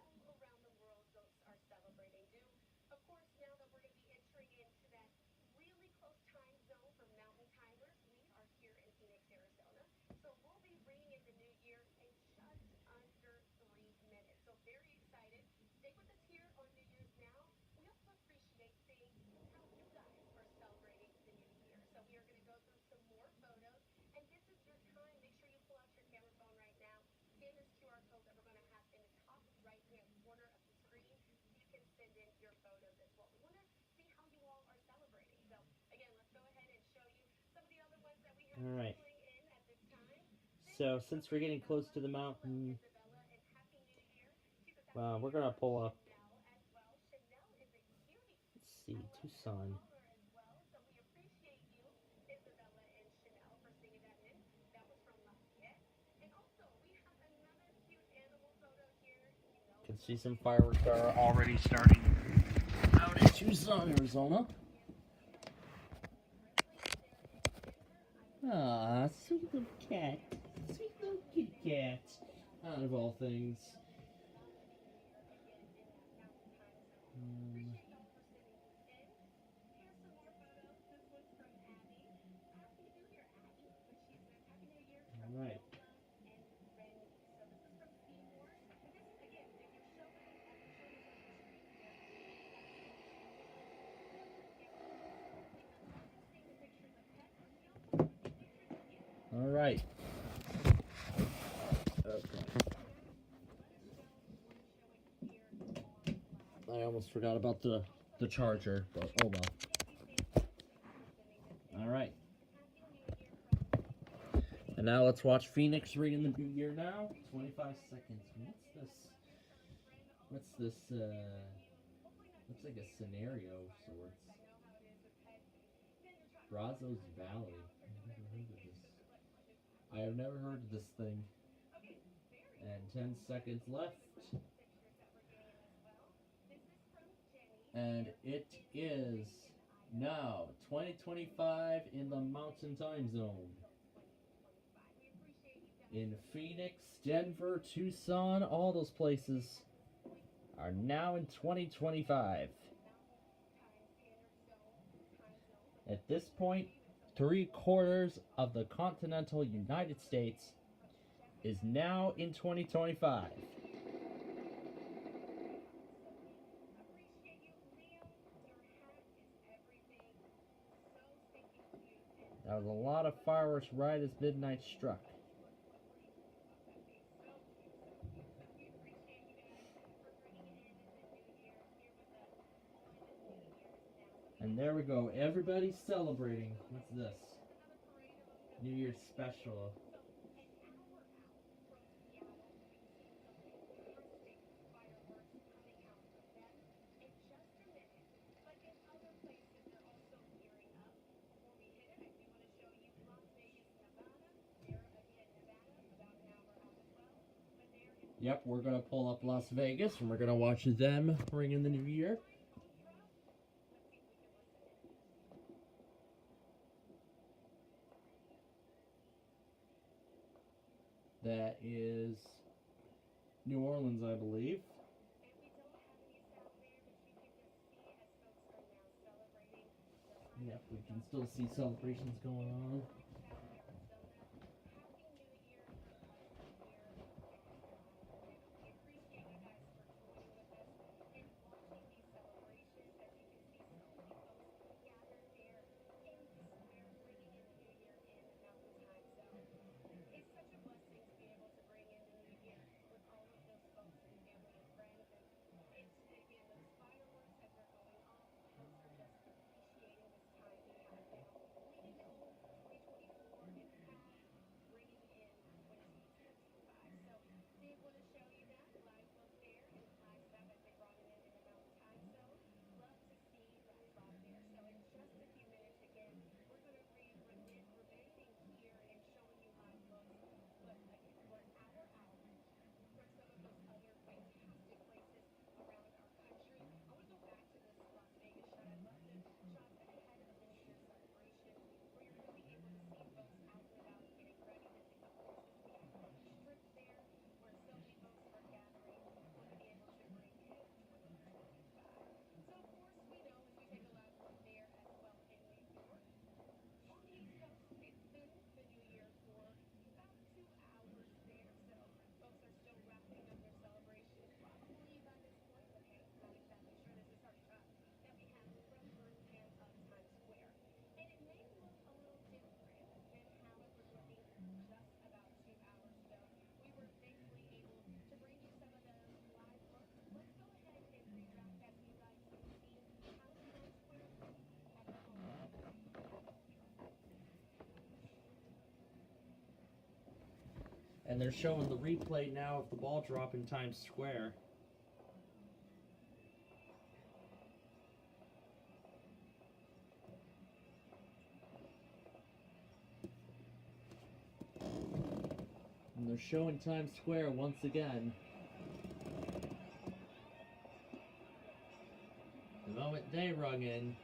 Alright. So, since we're getting close to the mountain, we're gonna pull up. Let's see, Tucson. You can see some fireworks are already starting out in Tucson, Arizona. Ah, sweet little cat. Sweet little kitty cat. Out of all things. Alright. Alright. Okay. I almost forgot about the charger, but oh well. Alright. And now let's watch Phoenix ring in the new year now. 25 seconds. What's this? Looks like a scenario of sorts. Brazos Valley. I have never heard of this thing. And 10 seconds left. And it is now 2025 in the Mountain Time Zone. In Phoenix, Denver, Tucson, all those places are now in 2025. At this point, 3/4 of the continental United States is now in 2025. That was a lot of fireworks right as midnight struck. And there we go. Everybody's celebrating. What's this? New Year's special. Yep, we're gonna pull up Las Vegas and we're gonna watch them ring in the new year. That is New Orleans, I believe. Yep, we can still see celebrations going on. And they're showing the replay now of the ball drop in Times Square. And they're showing Times Square once again. The moment they rung in.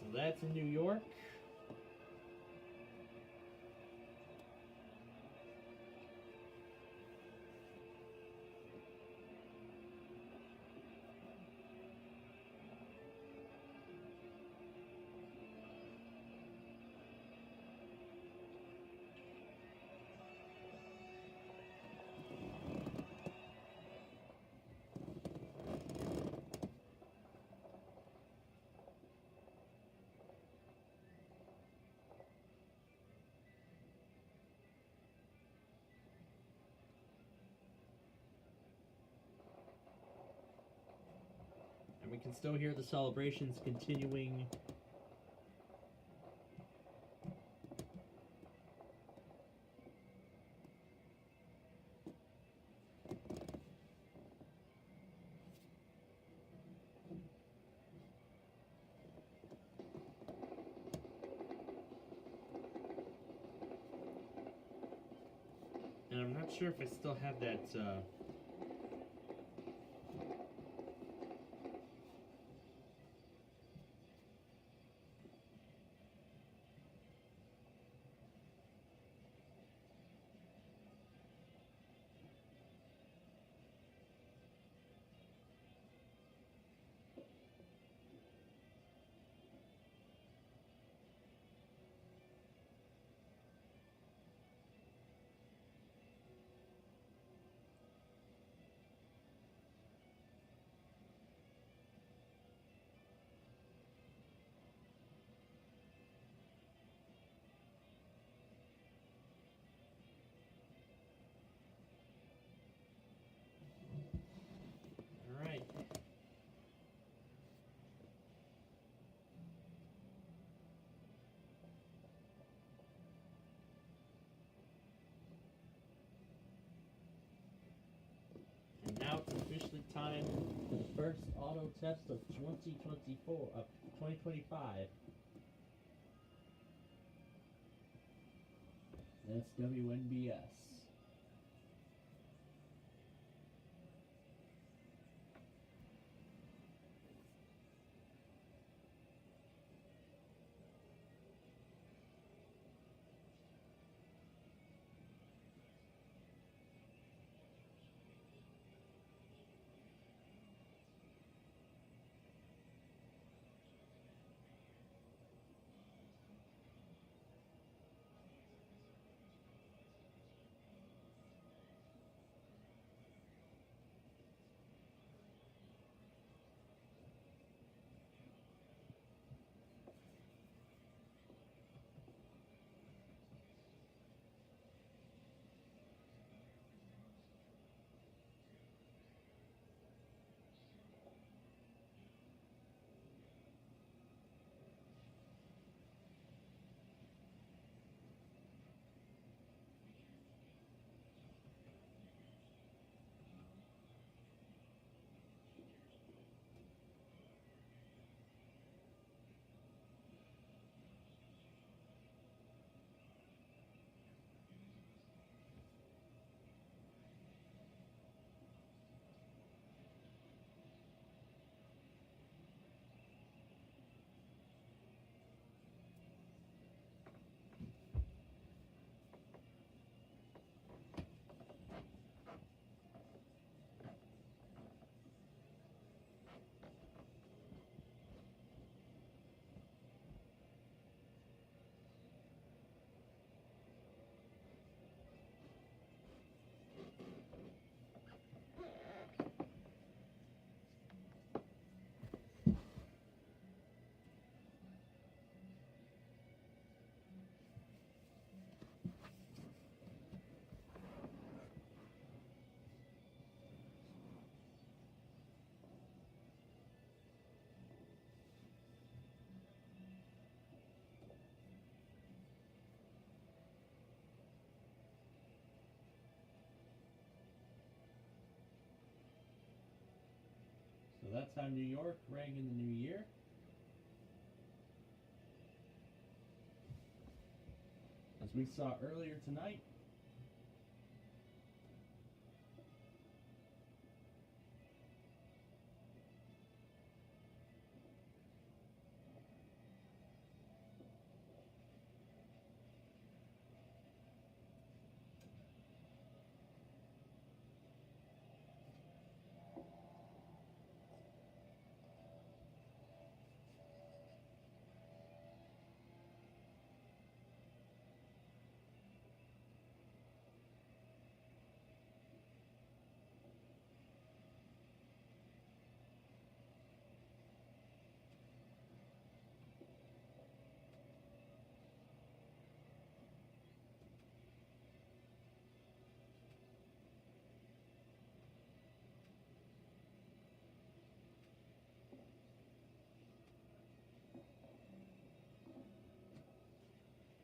So that's in New York. And we can still hear the celebrations continuing. And I'm not sure if I still have that, alright. And now it's officially time for the first auto test of 2025. That's WNBS. That's how New York rang in the new year. As we saw earlier tonight,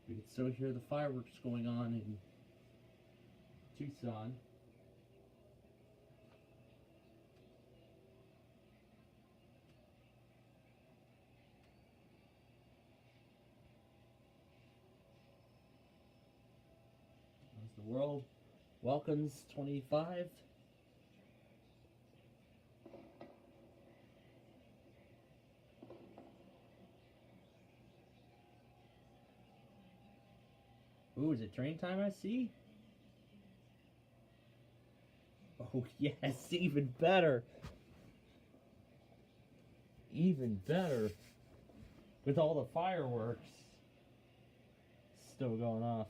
you can still hear the fireworks going on in Tucson. As the world welcomes 25. Ooh, is it train time I see? Oh, yes, even better. Even better. With all the fireworks still going off.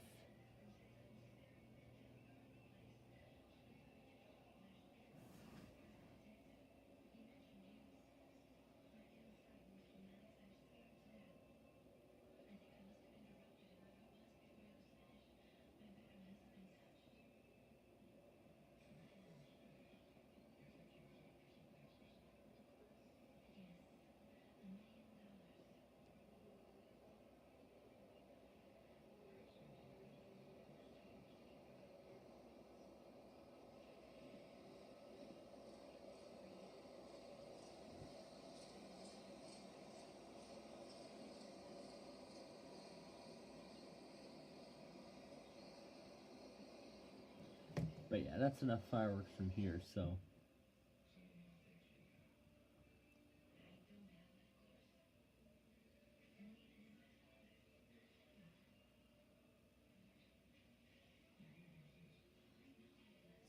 But yeah, that's enough fireworks from here, so.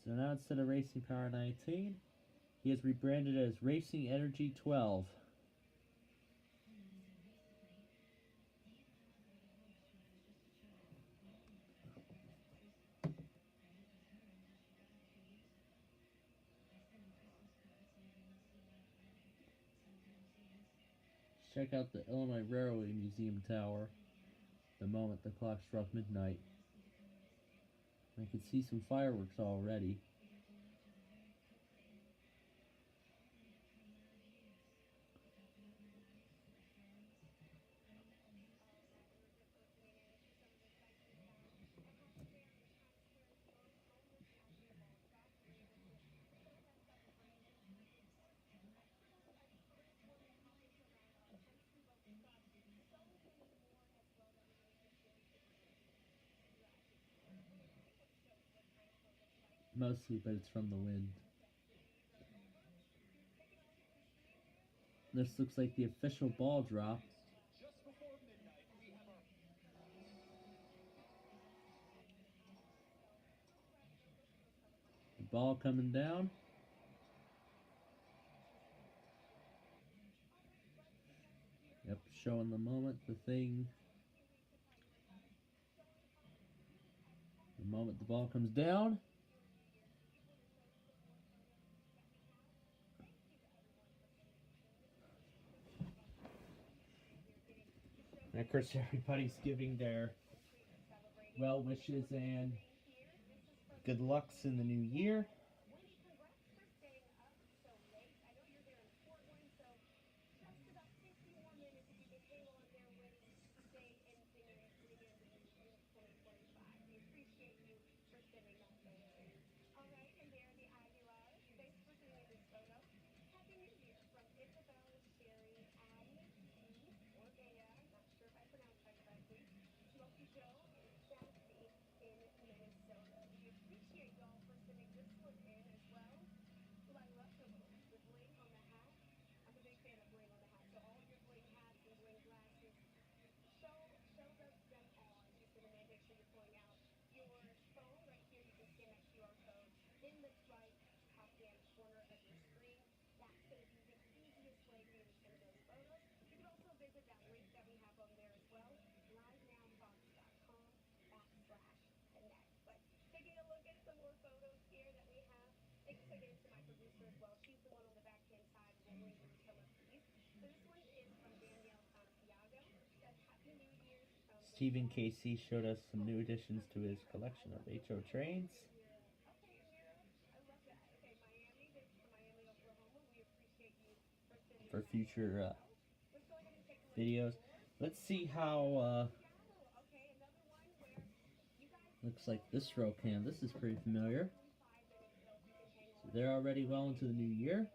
So now instead of Racing Power 19, he is rebranded as Racing Energy 12. Check out the Illinois Railway Museum Tower the moment the clock struck midnight. I can see some fireworks already. Mostly, but it's from the wind. This looks like the official ball drop. The ball coming down. Yep, showing the moment, the thing. The moment the ball comes down. And of course, everybody's giving their well wishes and good lucks in the new year. Stephen Casey showed us some new additions to his collection of HO trains. For future videos. Let's see how, looks like this row cam. This is pretty familiar. So they're already well into the new year.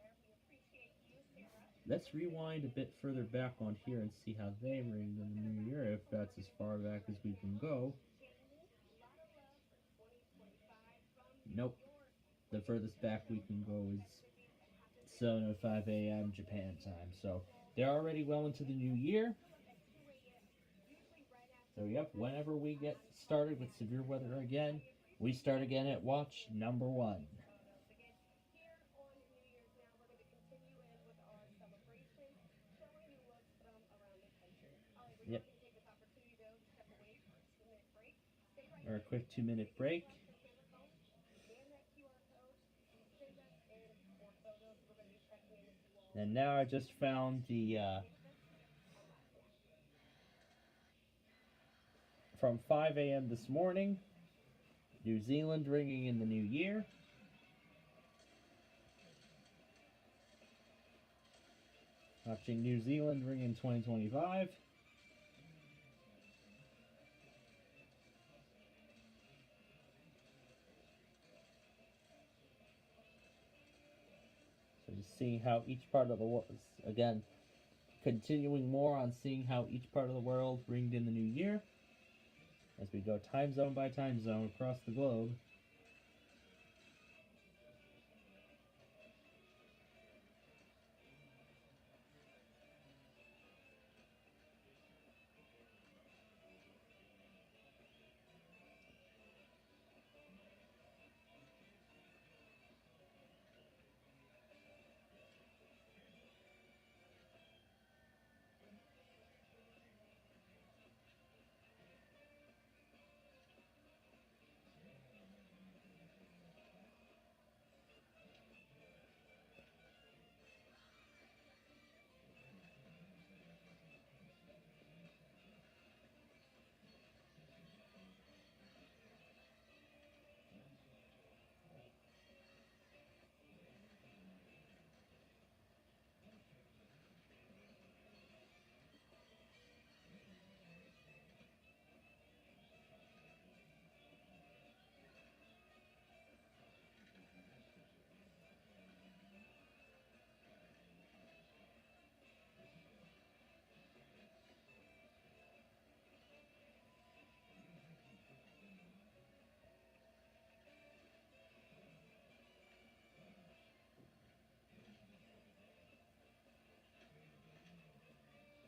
Let's rewind a bit further back on here and see how they ringed in the new year, if that's as far back as we can go. Nope. The furthest back we can go is 7:05 a.m. Japan time. So they're already well into the new year. So yep, whenever we get started with severe weather again, we start again at watch number 1. Yep. Or a quick 2-minute break. And now I just found the from 5 a.m. this morning, New Zealand ringing in the new year. Watching New Zealand ring in 2025. So just seeing how each part of the world, again, continuing more on seeing how each part of the world ringed in the new year. As we go time zone by time zone across the globe.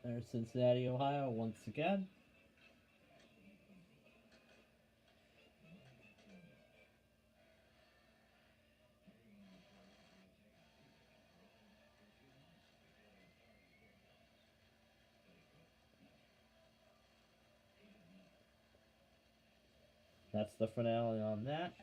There's Cincinnati, Ohio, once again. That's the finale on that.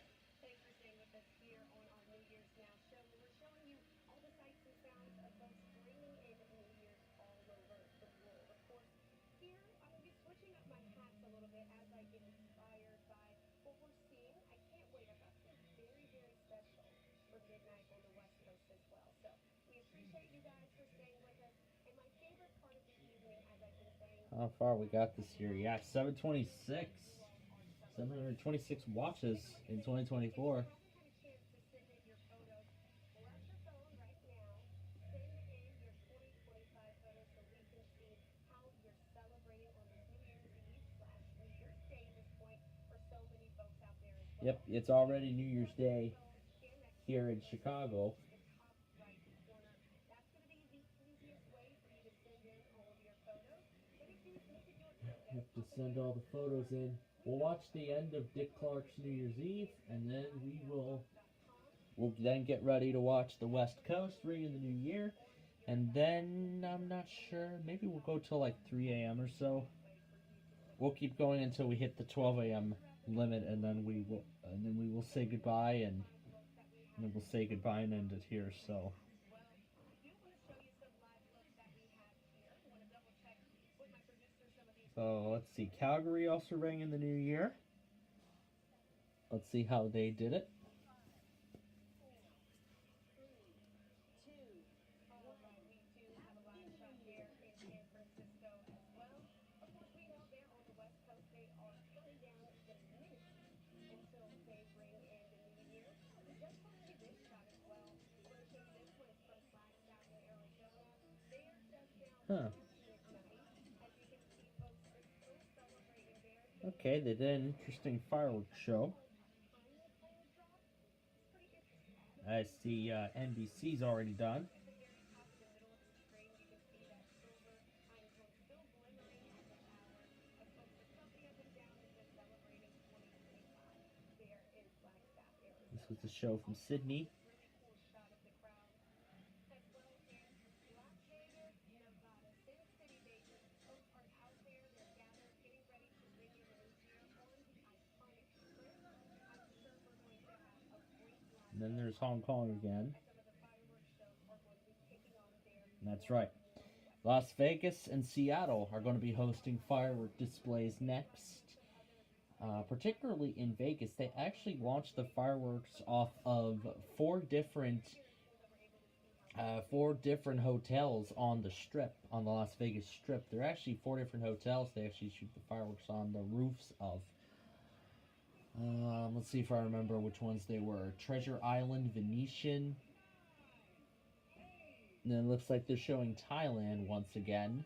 How far we got this year? Yeah, 726. 726 watches in 2024. Yep, it's already New Year's Day here in Chicago. You have to send all the photos in. We'll watch the end of Dick Clark's New Year's Eve, and then we'll then get ready to watch the West Coast ring in the new year, and then I'm not sure, maybe we'll go till like 3 a.m. or so. We'll keep going until we hit the 12 a.m. limit, and then we will say goodbye, and then we'll say goodbye and end it here. So. So let's see. Calgary also rang in the new year. Let's see how they did it. Huh. Okay, they did an interesting fireworks show. I see NBC's already done. This was the show from Sydney. And then there's Hong Kong again. And that's right. Las Vegas and Seattle are going to be hosting firework displays next. Particularly in Vegas, they actually launched the fireworks off of four different hotels on the Strip, on the Las Vegas Strip. There are actually 4 different hotels they actually shoot the fireworks on the roofs of. Let's see if I remember which ones they were. Treasure Island, Venetian. And then it looks like they're showing Thailand once again.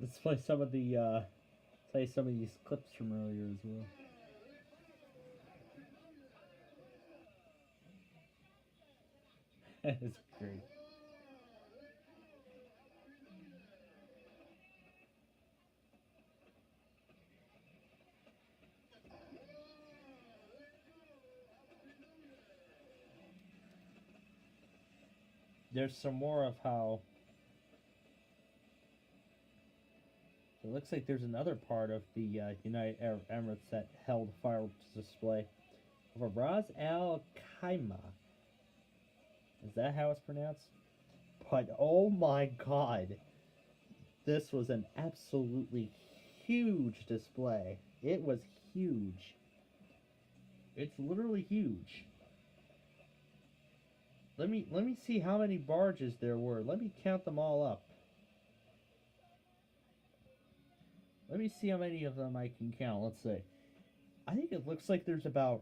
Let's play some of these clips from earlier as well. It's great. There's some more of how. It looks like there's another part of the United Arab Emirates that held fireworks display over Ras Al Khaimah. Is that how it's pronounced? But oh my god, this was an absolutely huge display. It was huge. It's literally huge. Let me see how many barges there were. Let me count them all up. Let me see how many of them I can count. Let's see. I think it looks like there's about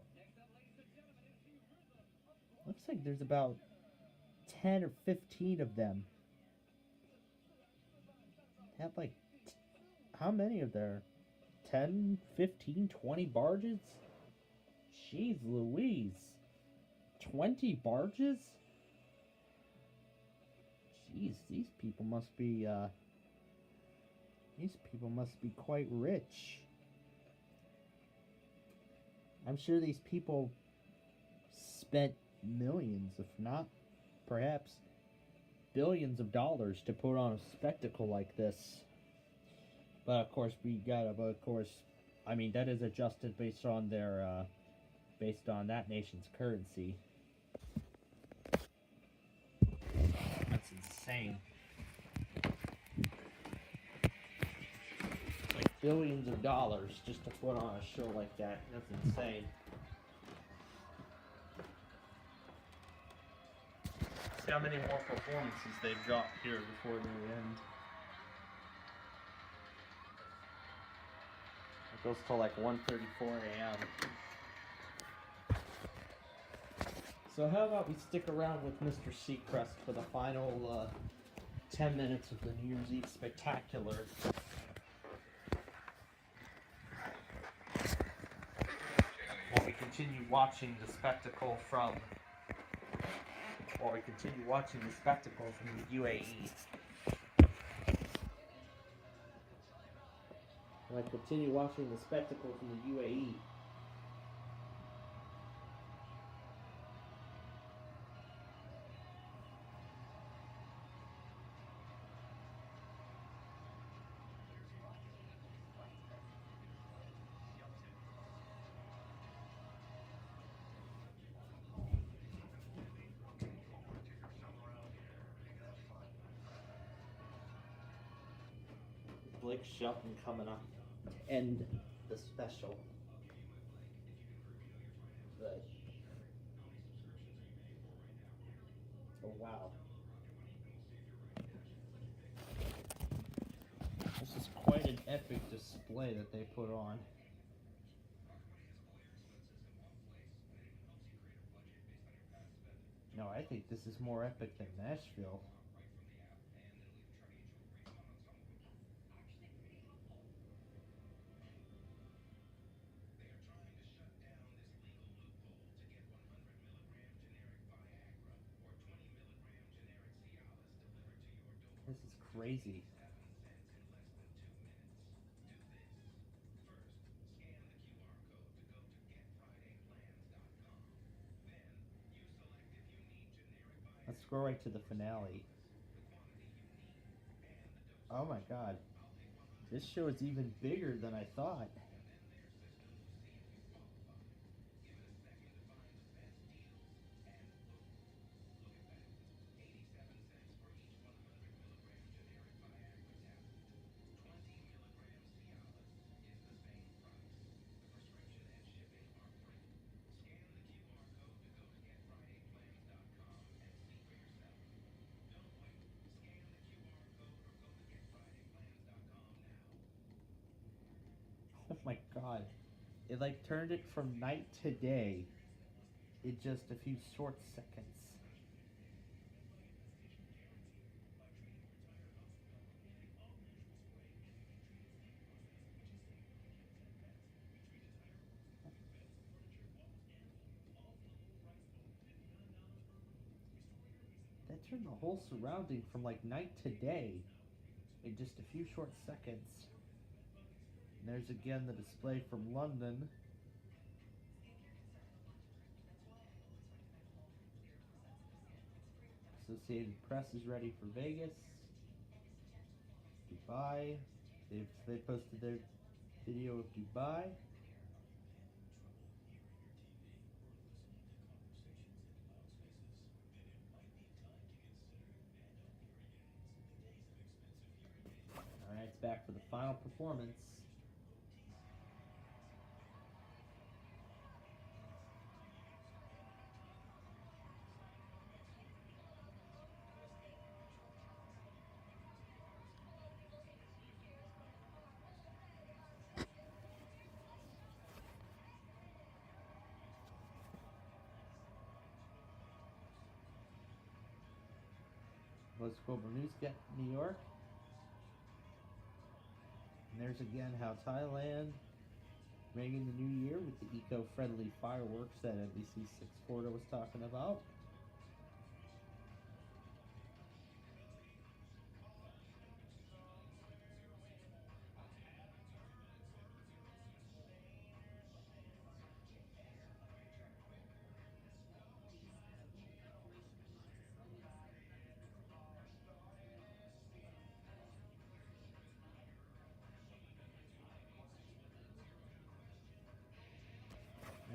10 or 15 of them. Have like, how many are there? 10, 15, 20 barges? Jeez Louise. 20 barges? Jeez, these people must be quite rich. I'm sure these people spent millions, if not perhaps billions of dollars to put on a spectacle like this. But of course I mean, that is adjusted based on their based on that nation's currency. That's insane. It's like billions of dollars just to put on a show like that. That's insane. See how many more performances they've got here before they end. It goes till like 1:34 a.m. So how about we stick around with Mr. Seacrest for the final 10 minutes of the New Year's Eve spectacular. While we continue watching the spectacle from the UAE. While I continue watching the spectacle from the UAE. Olympics jumping coming up. And The special. But oh wow. this is quite an epic display that they put on. No, I think this is more epic than Nashville. This is crazy. Let's go right to the finale. Oh my god. This show is even bigger than I thought. Oh my god. It like turned it from night to day in just a few short seconds. That turned the whole surrounding from like night to day in just a few short seconds. And there's again the display from London. Associated Press is ready for Vegas. Dubai. They posted their video of Dubai. Alright, it's back for the final performance. Let's go over Newscat, New York. And there's again how Thailand ringing the new year with the eco-friendly fireworks that NBC 640 was talking about.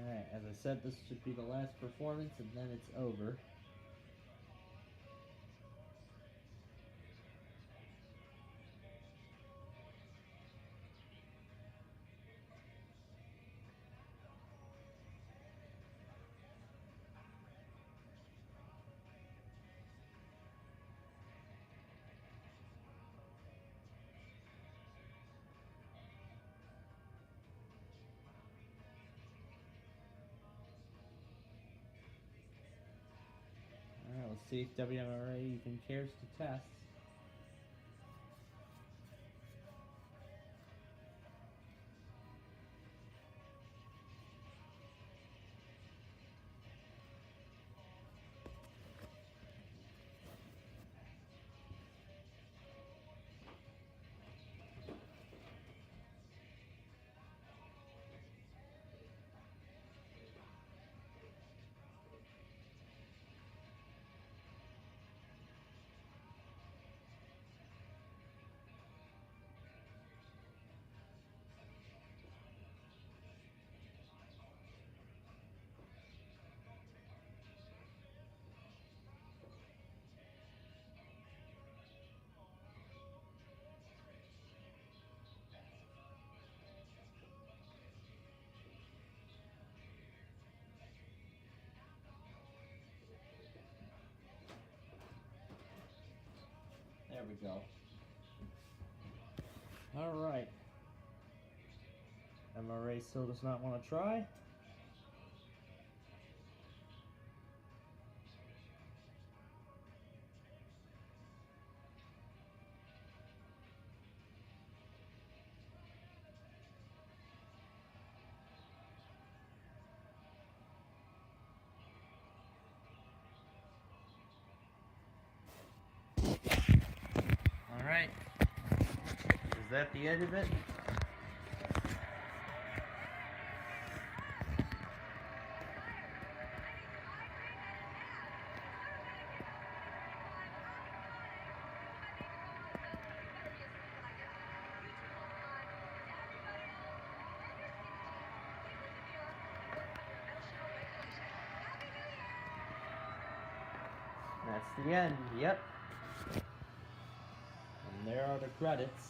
Alright, as I said, this should be the last performance and then it's over. Alright, let's see if WMRA even cares to test. There we go. Alright. MRA still does not want to try. Alright. Is that the end of it? That's the end, yep. And there are the credits.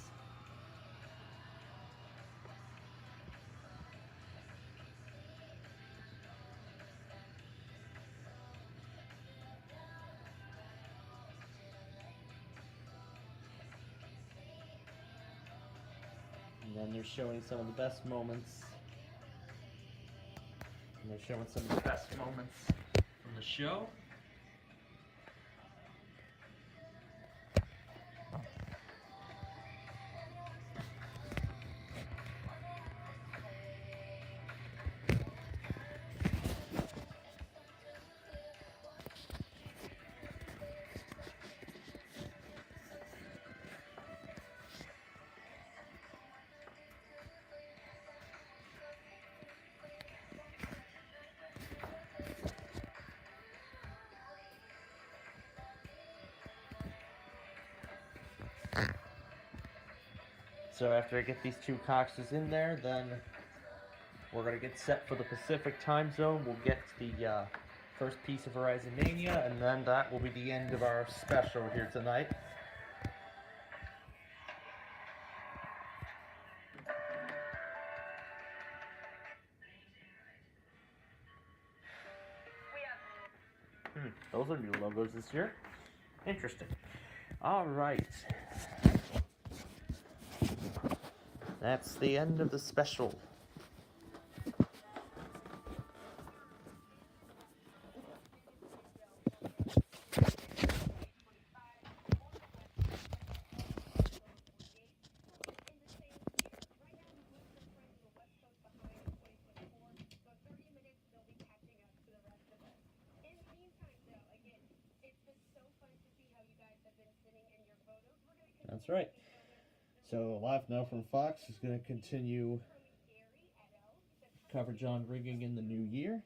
And then they're showing some of the best moments. And they're showing some of the best moments from the show. So after I get these two Coxes in there, then we're going to get set for the Pacific time zone. We'll get the first piece of Horizon Mania, and then that will be the end of our special here tonight. Those are new logos this year. Interesting. Alright. That's the end of the special. That's right. So Live Now from Fox is going to continue coverage on rigging in the new year.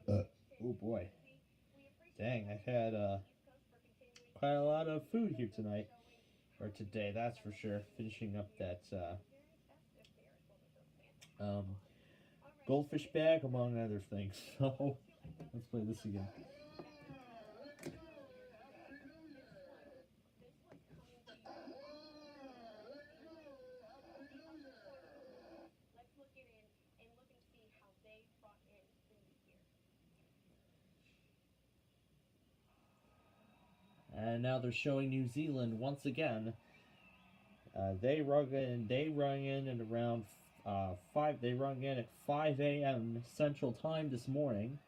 Oh boy. Dang, I've had quite a lot of food here tonight. Or today, that's for sure. Finishing up that goldfish bag, among other things. So, let's play this again. And now they're showing New Zealand once again. They rung in at around 5. They rung in at 5 a.m. Central Time this morning.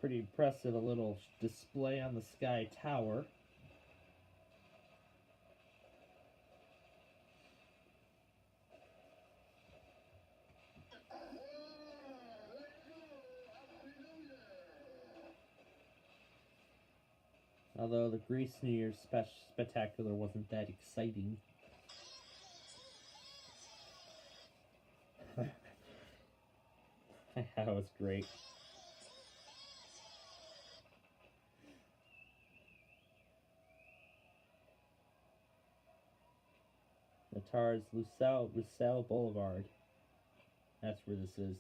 Pretty impressive, a little display on the Sky Tower. Although the Greece New Year's spectacular wasn't that exciting. That was great. Natar's Lucelle Boulevard. That's where this is.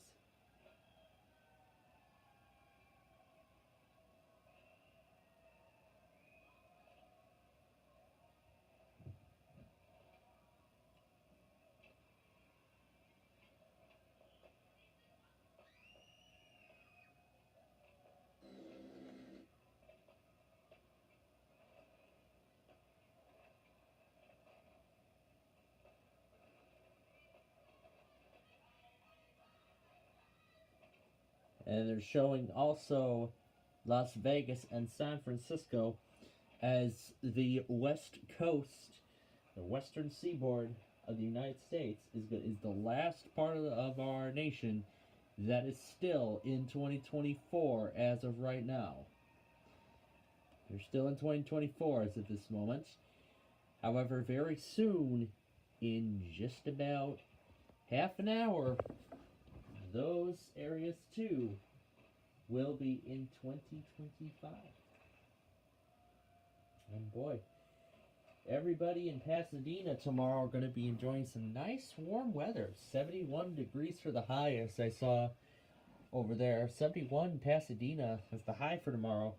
And they're showing also Las Vegas and San Francisco as the West Coast, the western seaboard of the United States is the last part of our nation that is still in 2024 as of right now. They're still in 2024 as of this moment. However, very soon, in just about half an hour, those areas too will be in 2025. And boy, everybody in Pasadena tomorrow are going to be enjoying some nice warm weather. 71 degrees for the high, as I saw over there. 71 in Pasadena is the high for tomorrow.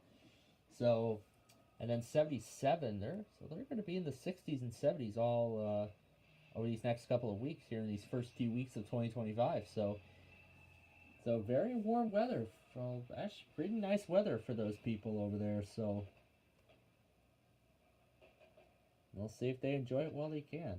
So, and then 77 there. So they're going to be in the 60s and 70s all over these next couple of weeks here in these first few weeks of 2025. So very warm weather. So actually pretty nice weather for those people over there. So we'll see if they enjoy it while they can.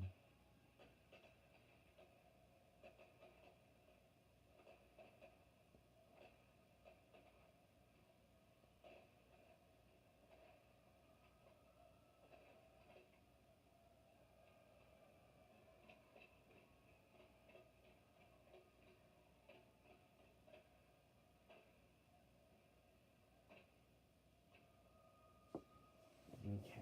Okay.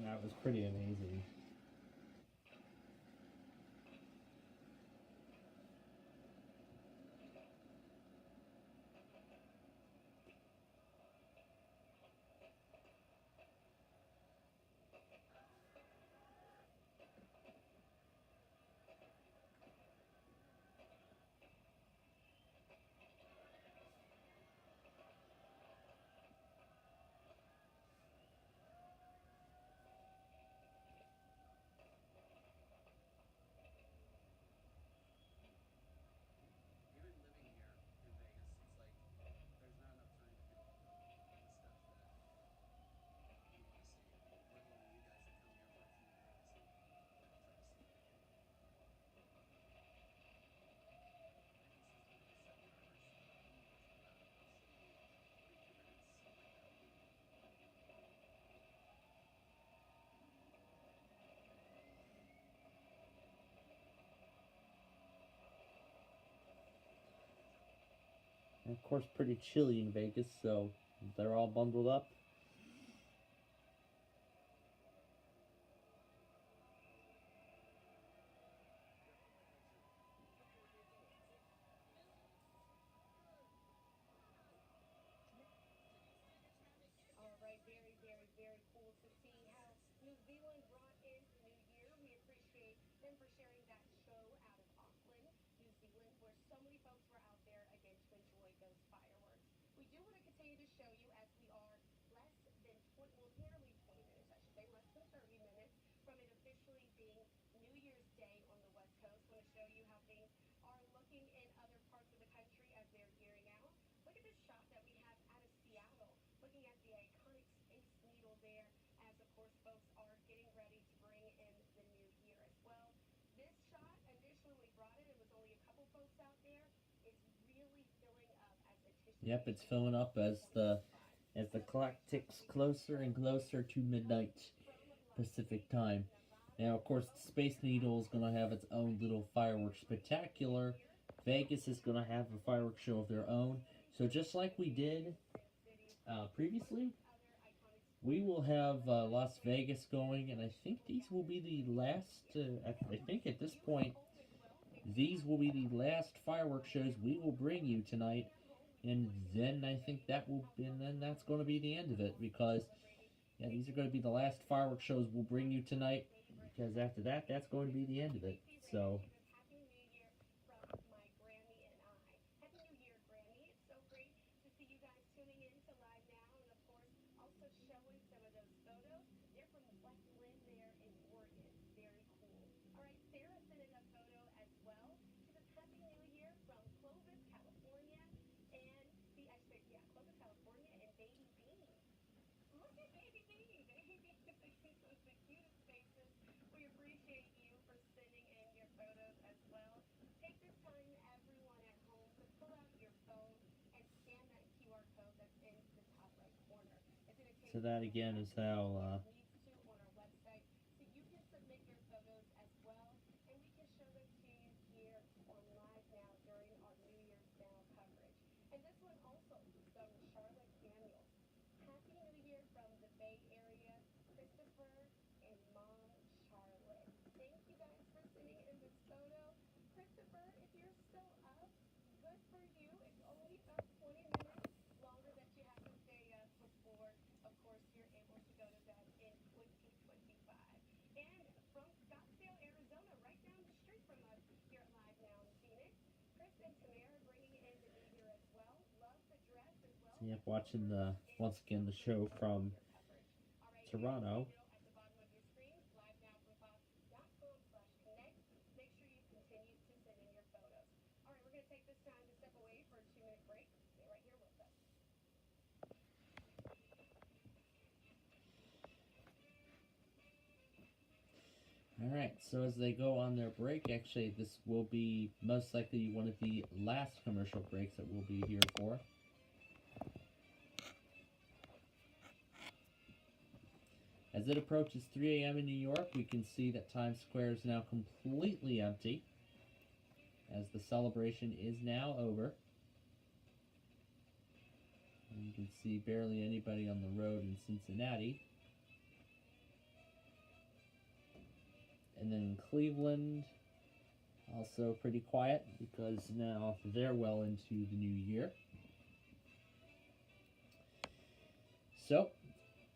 That was pretty amazing. And of course, pretty chilly in Vegas, so they're all bundled up. All right, very, very, very cool to see how New Zealand brought in the new year. We appreciate them for sharing that show out of Auckland, New Zealand, where so many folks were out there again to enjoy those fireworks. We do want to continue to show you as we are less than 20, well, nearly 20 minutes, I should say, less than 30 minutes from it officially being New Year's Day on the West Coast. I want to show you how things are looking in other parts of the country as they're gearing out. Look at this shot that we have out of Seattle, looking at the iconic Space Needle there, as of course folks are getting ready to bring in the new year as well. This shot, initially when we brought it, it was only a couple folks out there. It's really filling up as anticipation. Yep, it's filling up as the clock ticks closer and closer to midnight Pacific time. Now, of course, the Space Needle is going to have its own little fireworks spectacular. Vegas is going to have a fireworks show of their own. So just like we did previously, we will have Las Vegas going, and I think these will be the last, I think at this point, these will be the last fireworks shows we will bring you tonight, and then I think that will, and then that's going to be the end of it, because yeah, these are going to be the last fireworks shows we'll bring you tonight, because after that, that's going to be the end of it. So. So that again is how yep, watching once again the show from Toronto. Alright, so as they go on their break, actually this will be most likely one of the last commercial breaks that we'll be here for. As it approaches 3 a.m. in New York, we can see that Times Square is now completely empty, as the celebration is now over. And you can see barely anybody on the road in Cincinnati. And then in Cleveland, also pretty quiet, because now they're well into the new year. So,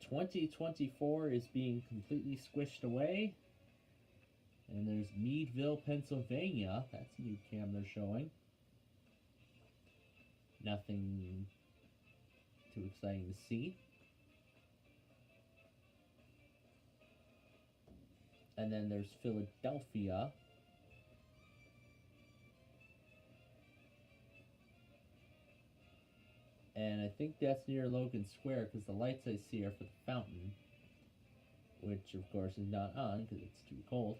2024 is being completely squished away. And there's Meadville, Pennsylvania. That's a new cam they're showing. Nothing too exciting to see. And then there's Philadelphia. And I think that's near Logan Square, because the lights I see are for the fountain, which of course is not on because it's too cold.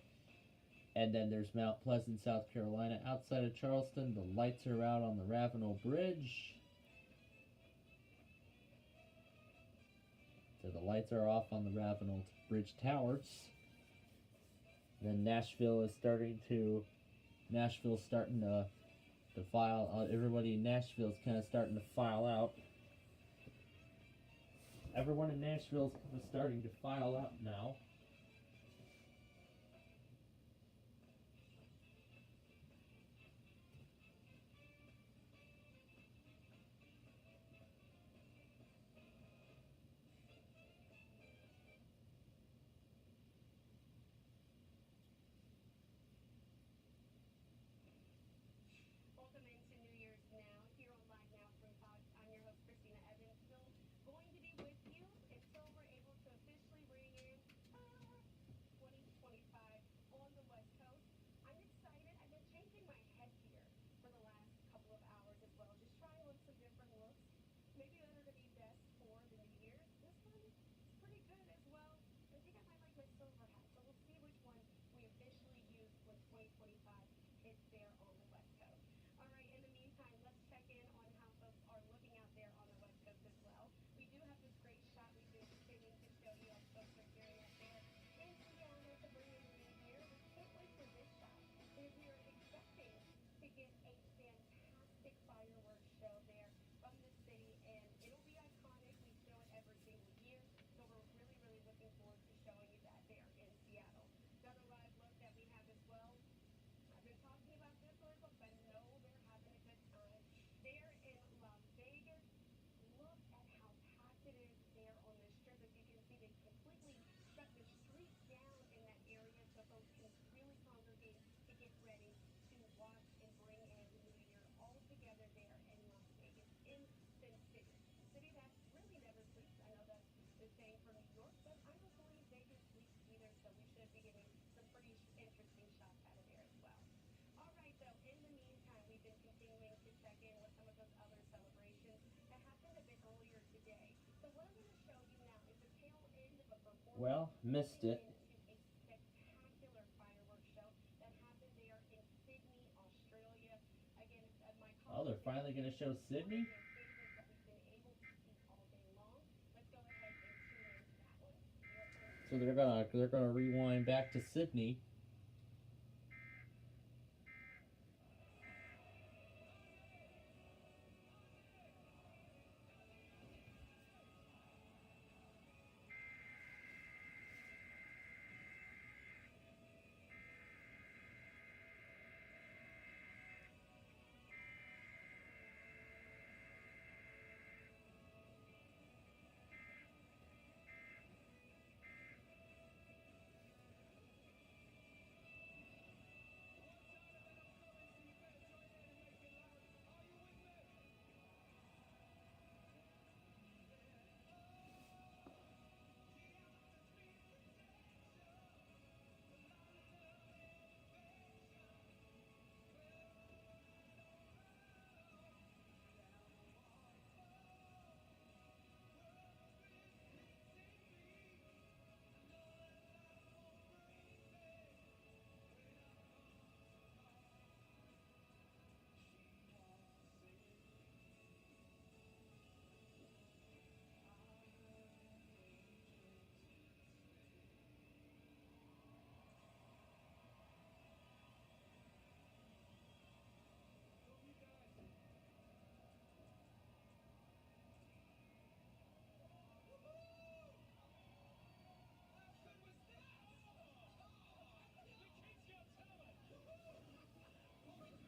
And then there's Mount Pleasant, South Carolina, outside of Charleston. The lights are out on the Ravenel Bridge. So the lights are off on the Ravenel Bridge towers. Then Nashville's starting to file. Everybody in Nashville's kind of starting to file out. Everyone in Nashville's kind of starting to file out now. Well, missed it. Spectacular fireworks show that happened there in Sydney, Australia. Again, my Oh, they're finally gonna show Sydney? that we've been able to see all day long. Let's go ahead and tune in to that one. So they're gonna rewind back to Sydney.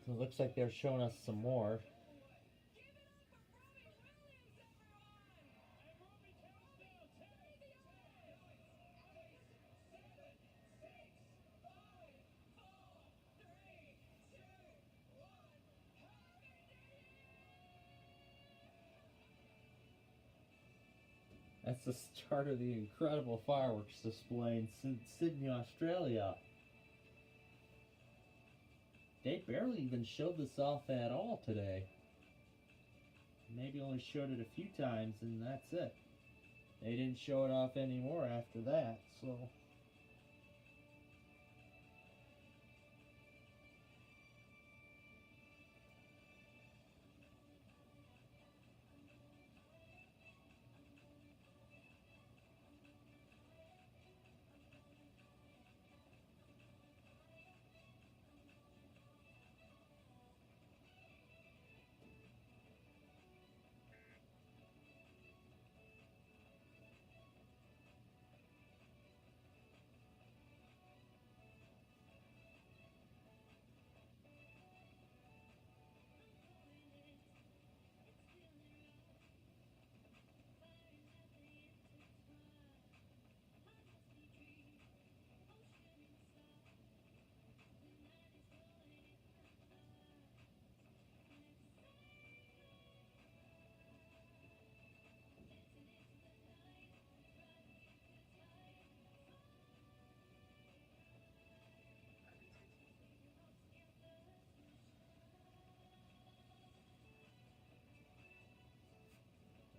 So it looks like they're showing us some more. That's the start of the incredible fireworks display in Sydney, Australia. They barely even showed this off at all today. Maybe only showed it a few times and that's it. They didn't show it off anymore after that, so...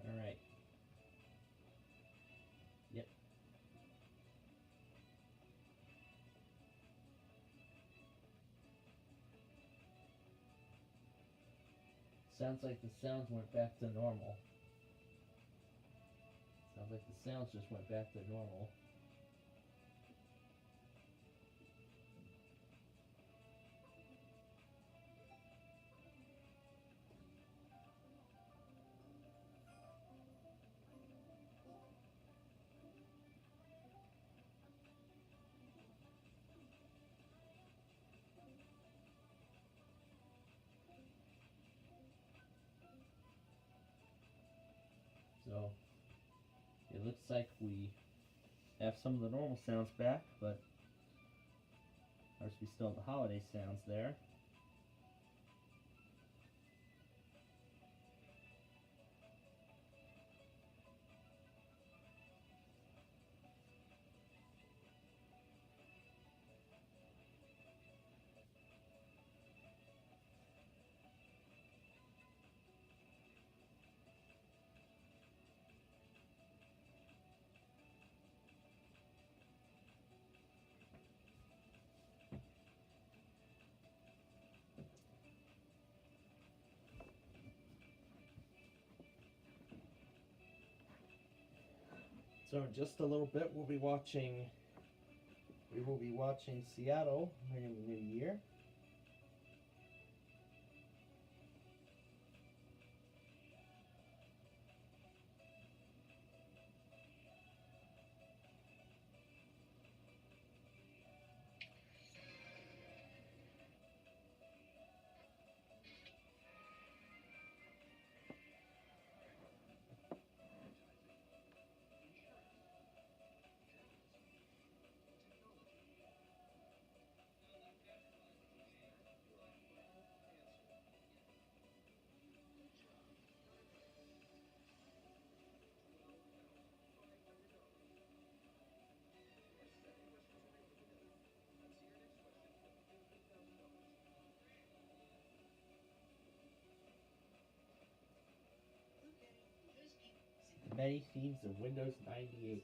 Alright. Yep. Sounds like the sounds went back to normal. Sounds like the sounds just went back to normal. So, it looks like we have some of the normal sounds back, but of course we still have the holiday sounds there. So in just a little bit, we will be watching Seattle ringing the new year. Many themes of Windows 98.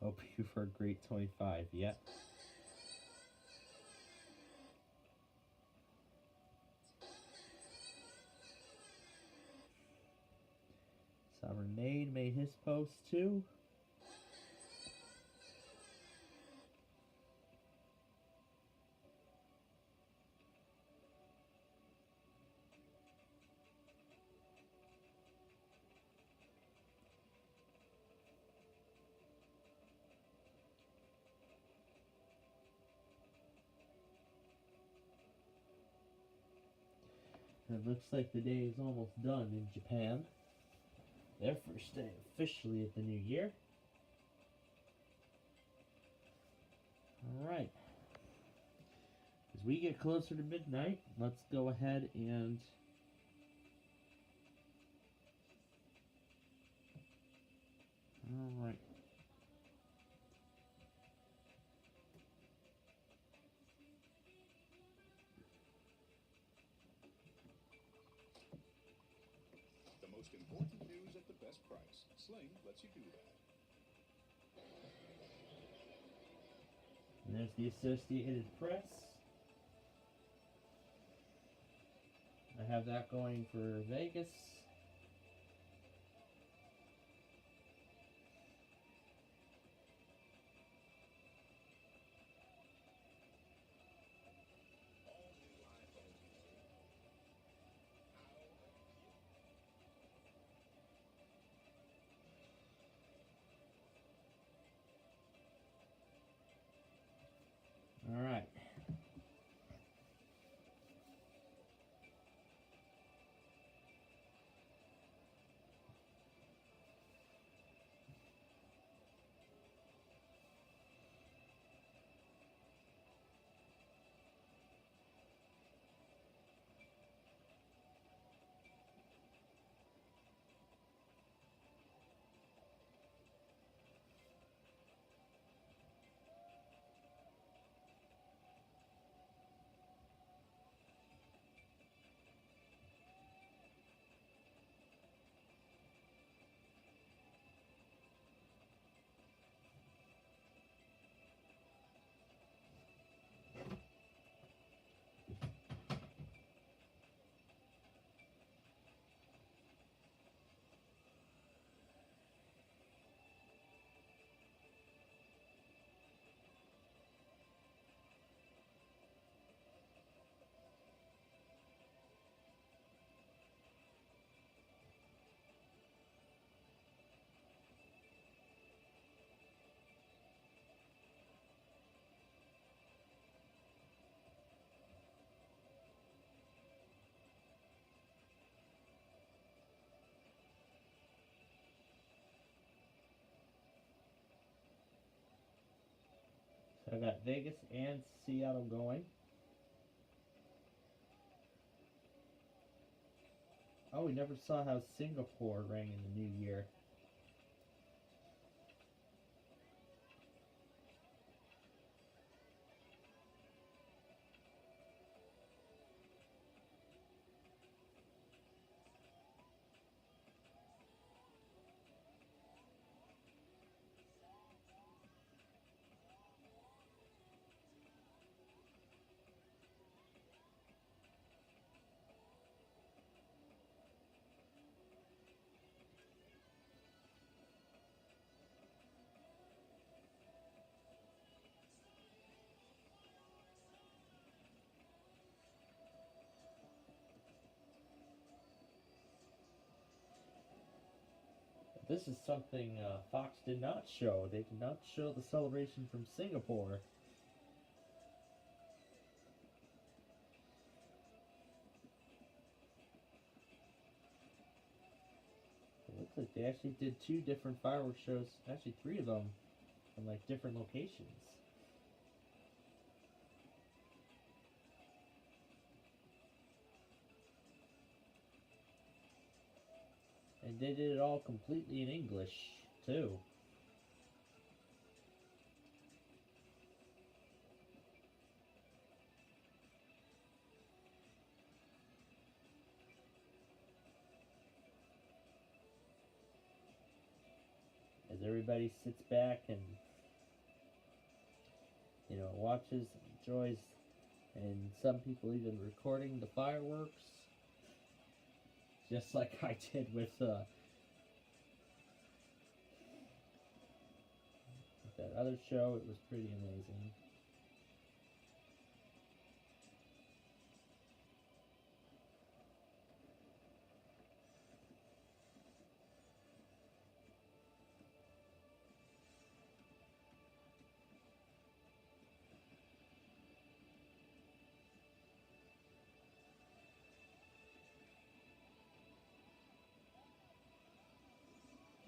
Hope you for a great 25. Yep. Sovereign Maid made his post too. It looks like the day is almost done in Japan. Their first day officially of the new year. Alright. As we get closer to midnight, let's go ahead and alright. The most important news at the best price. Sling lets you do that. And there's the Associated Press. I have that going for Vegas. All right. I got Vegas and Seattle going. Oh, we never saw how Singapore rang in the new year. This is something Fox did not show. They did not show the celebration from Singapore. It looks like they actually did 2 different fireworks shows, actually 3 of them, in like different locations. And they did it all completely in English, too. As everybody sits back and, you know, watches, enjoys, and some people even recording the fireworks. Just like I did with that other show, it was pretty amazing.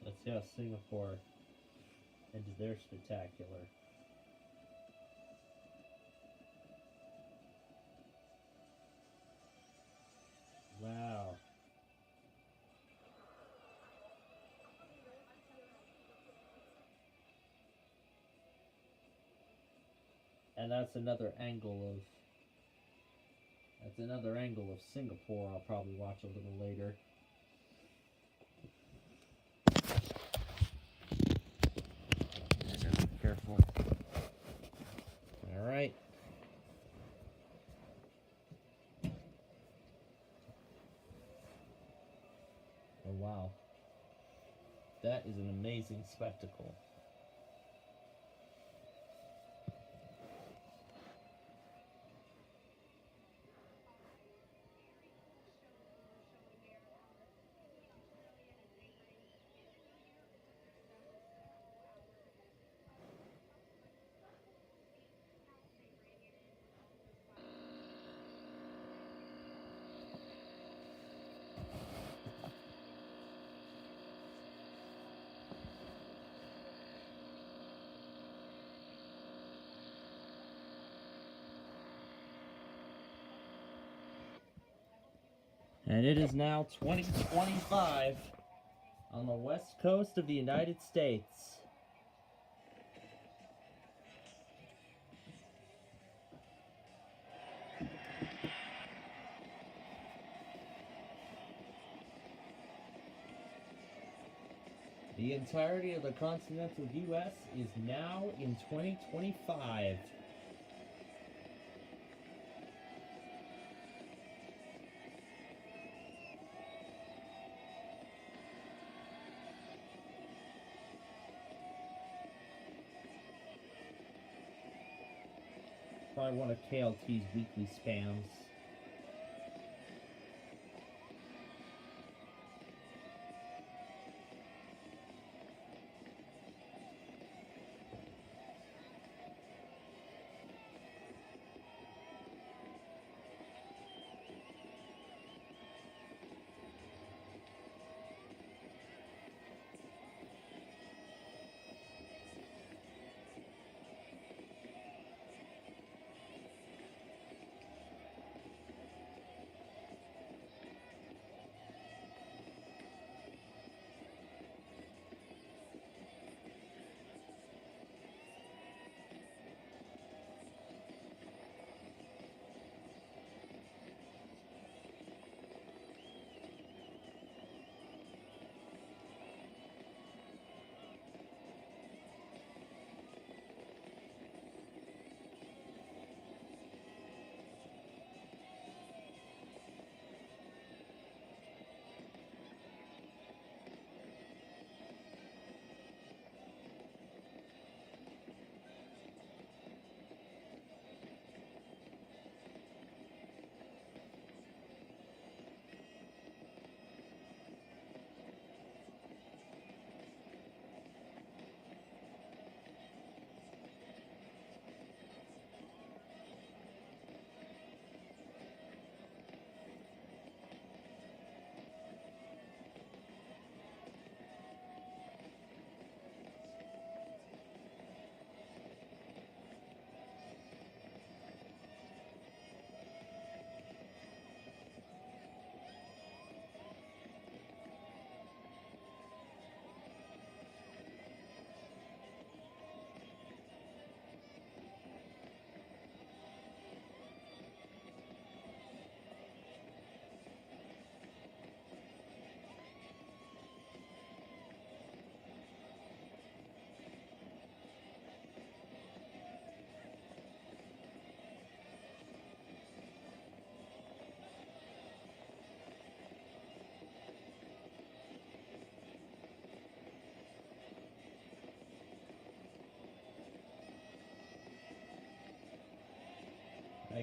Let's see how Singapore ended their spectacular. Wow. And that's another angle of Singapore I'll probably watch a little later. Careful. All right. Oh wow. That is an amazing spectacle. And it is now 2025 on the west coast of the United States. The entirety of the continental U.S. is now in 2025. Probably one of KLT's weekly spams.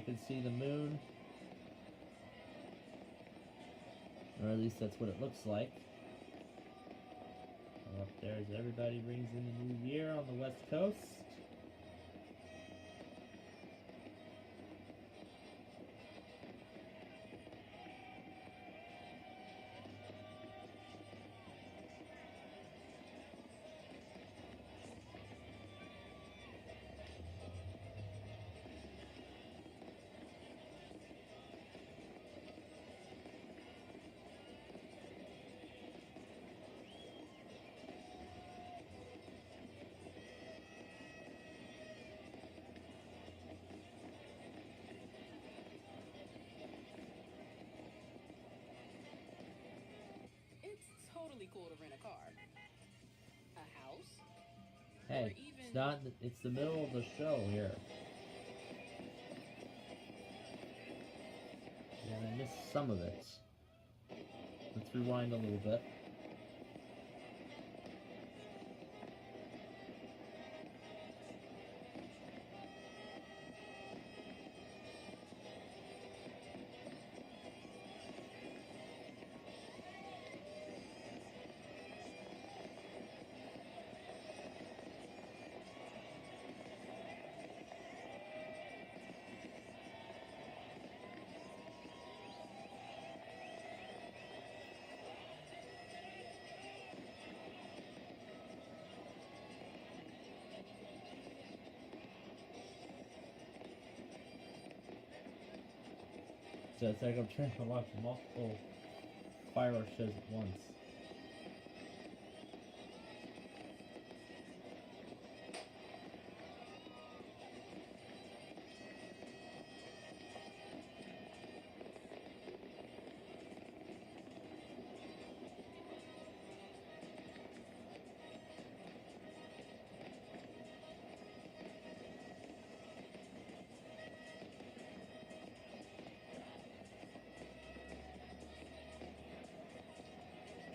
can see the moon. Or at least that's what it looks like. And up there as everybody brings in the new year on the West Coast. It's totally cool to rent a car. A house? Hey, it's not. It's the middle of the show here. And I missed some of it. Let's rewind a little bit. So it's like I'm trying to watch multiple fireworks shows at once.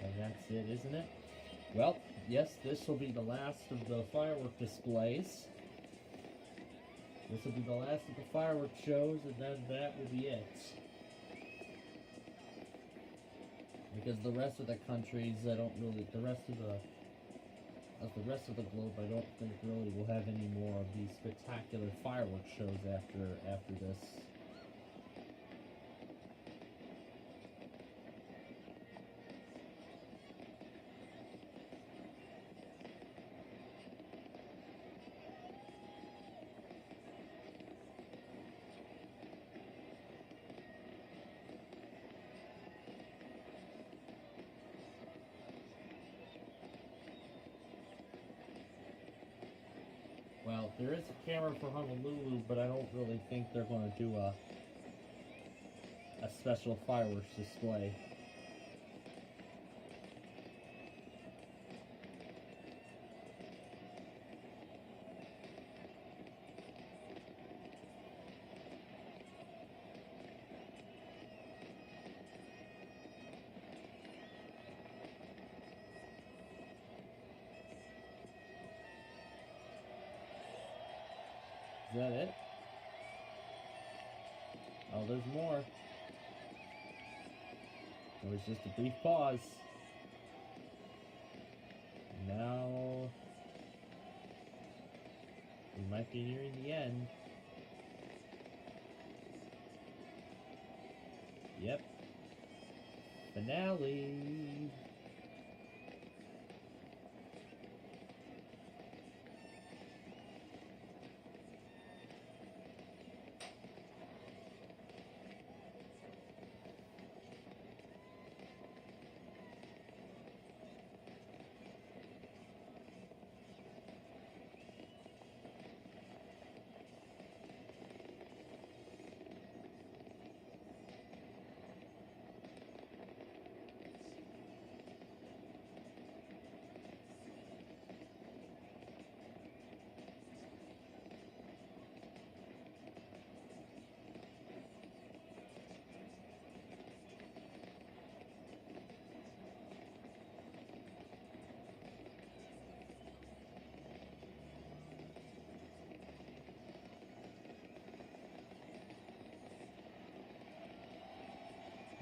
And that's it, isn't it? Well, yes, this will be the last of the firework displays. This will be the last of the fireworks shows, and then that will be it. Because the rest of the countries, I don't really, the rest of the globe, I don't think really will have any more of these spectacular fireworks shows after this. Well, there is a camera for Honolulu, but I don't really think they're going to do a special fireworks display. Is that it? Oh, there's more. It was just a brief pause. Now we might be nearing the end. Yep. Finale.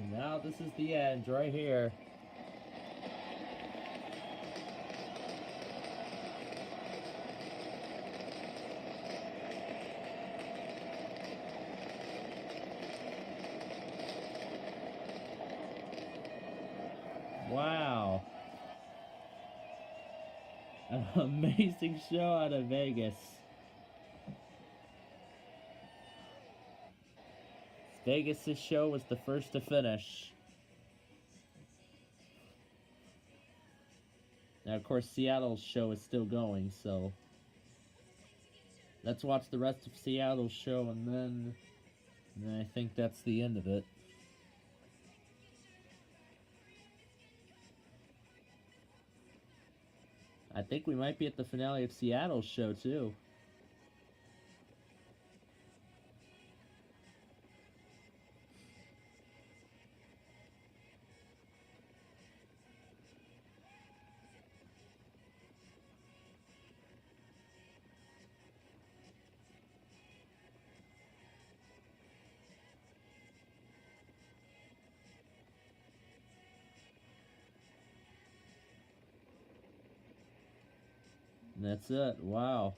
And now this is the end right here. Wow. An amazing show out of Vegas. Vegas' show was the first to finish. Now, of course, Seattle's show is still going, so let's watch the rest of Seattle's show, and then I think that's the end of it. I think we might be at the finale of Seattle's show, too. And that's it. Wow.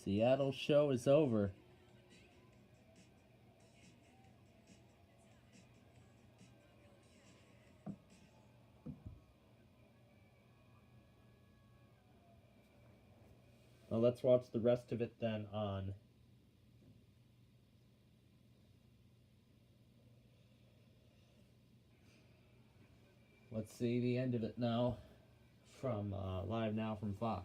Seattle's show is over. Well, let's watch the rest of it then on. Let's see the end of it now from live now from Fox.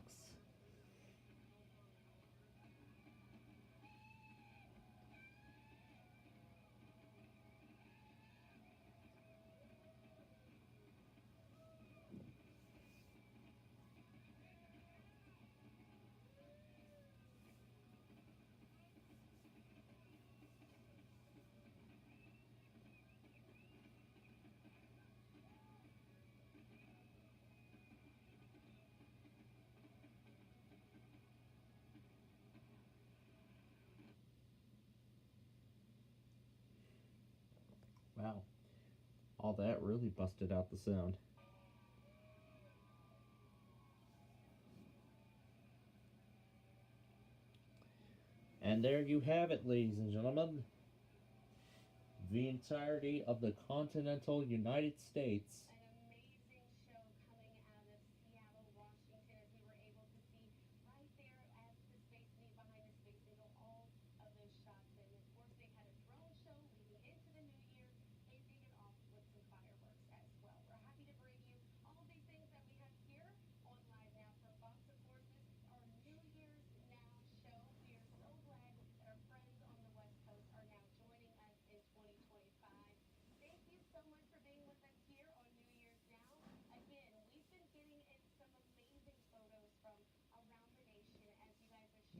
Wow. All that really busted out the sound. And there you have it, ladies and gentlemen. The entirety of the continental United States.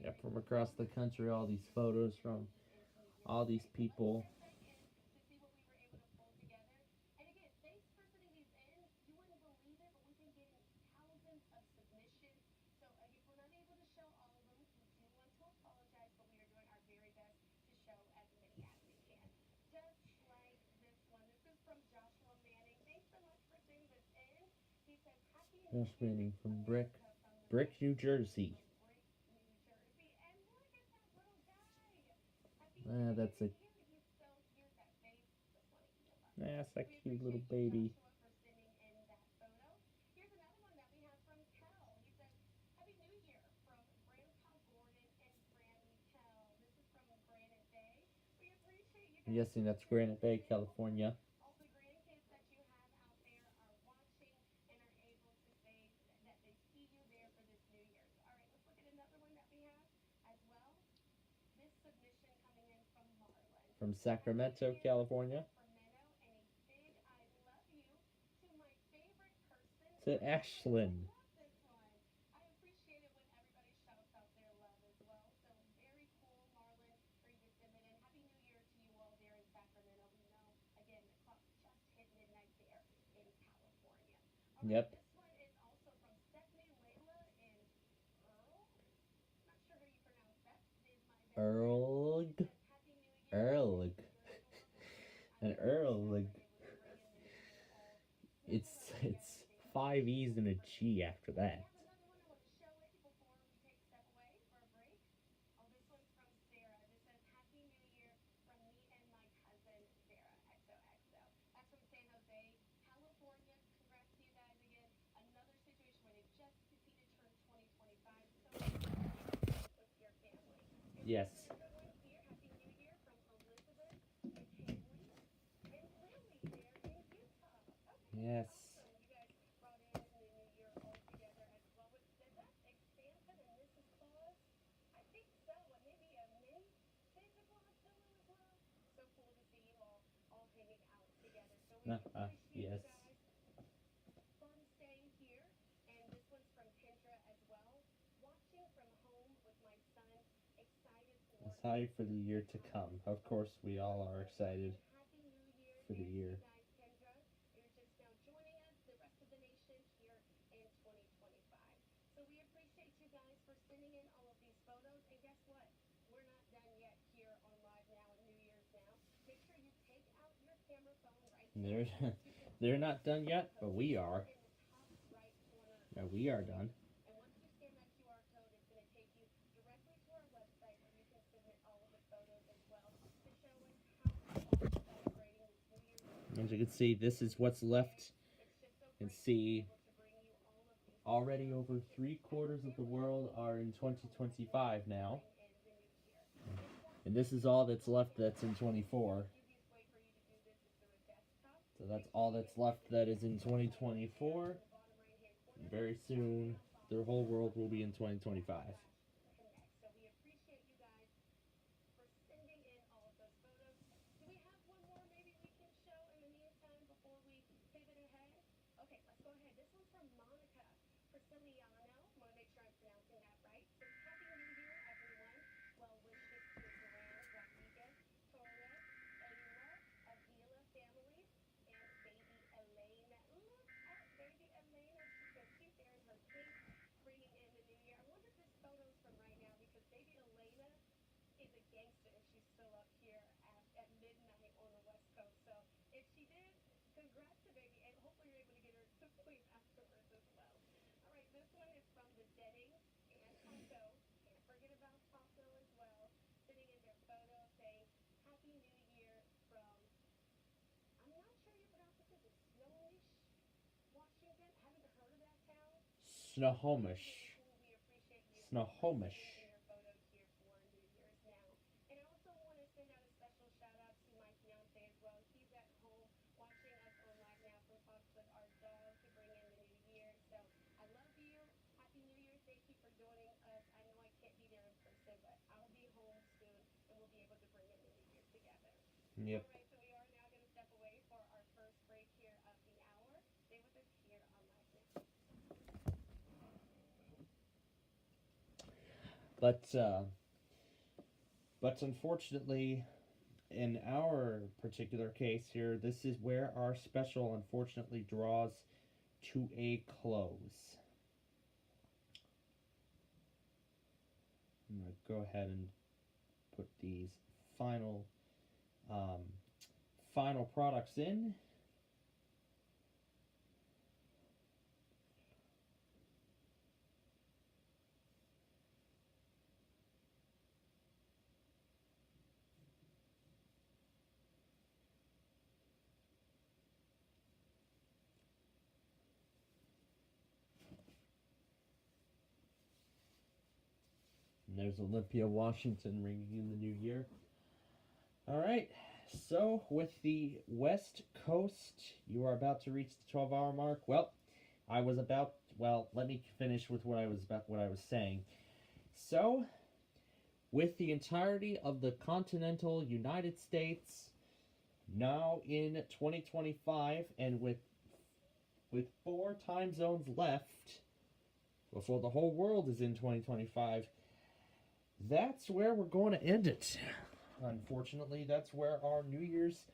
Yeah, from across the country, all these photos from all these people. Josh Manning from Brick, New Jersey. That's a cute little baby. I'm guessing that's Granite Bay, California. From Sacramento, California. To Ashlyn. Yep. Erg. An Earl, like, it's 5 E's and a G after that. Yes. Yes. Yes. Excited for the year to come. Of course, we all are excited for the year. They're, they're not done yet, but we are. Yeah, we are done. As you can see, this is what's left. You can see already over 3/4 of the world are in 2025 now. And this is all that's left that's in 24. So that's all that's left that is in 2024. And very soon, the whole world will be in 2025. Snohomish. Snohomish. Yep. But unfortunately, in our particular case here, this is where our special unfortunately draws to a close. I'm going to go ahead and put these final products in. And there's Olympia, Washington ringing in the new year. Alright, so with the West Coast, you are about to reach the 12-hour mark. Well, let me finish with what I was saying. So, with the entirety of the continental United States now in 2025, and with 4 time zones left before the whole world is in 2025, that's where we're going to end it. Unfortunately, that's where our New Year's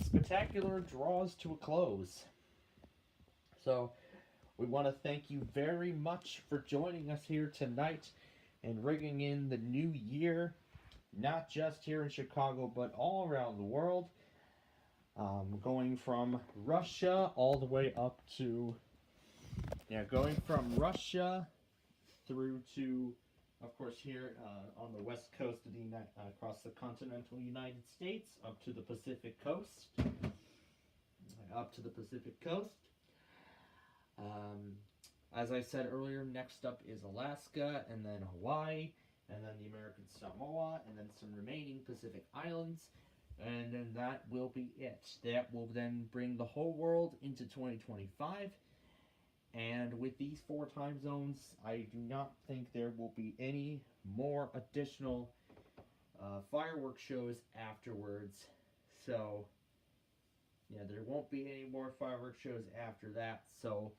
spectacular draws to a close. So, we want to thank you very much for joining us here tonight and ringing in the new year, not just here in Chicago, but all around the world. Going from Russia all the way up to, going from Russia through to, of course, here on the west coast of the across the continental United States, up to the Pacific coast. As I said earlier, next up is Alaska, and then Hawaii, and then the American Samoa, and then some remaining Pacific islands, and then that will be it. That will then bring the whole world into 2025, and with these 4 time zones, I do not think there will be any more additional fireworks shows afterwards. So, yeah, there won't be any more fireworks shows after that. So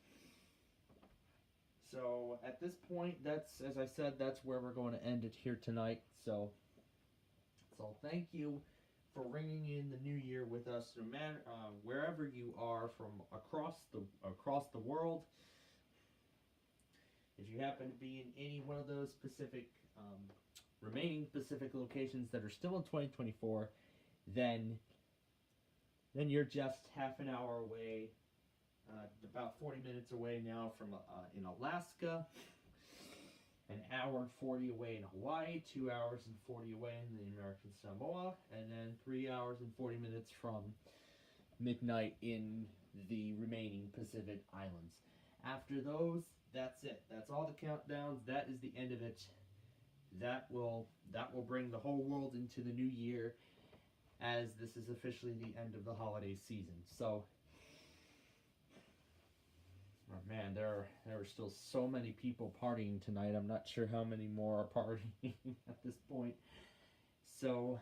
at this point, that's, as I said, that's where we're going to end it here tonight. So thank you for ringing in the new year with us, no matter wherever you are from across the world. If you happen to be in any one of those specific remaining Pacific locations that are still in 2024, then you're just half an hour away. About 40 minutes away now from in Alaska, an hour and 40 away in Hawaii, 2 hours and 40 away in the American Samoa, and then 3 hours and 40 minutes from midnight in the remaining Pacific Islands. After those, that's it. That's all the countdowns. That is the end of it. That will bring the whole world into the new year, as this is officially the end of the holiday season. So, oh man, there are still so many people partying tonight. I'm not sure how many more are partying at this point. So,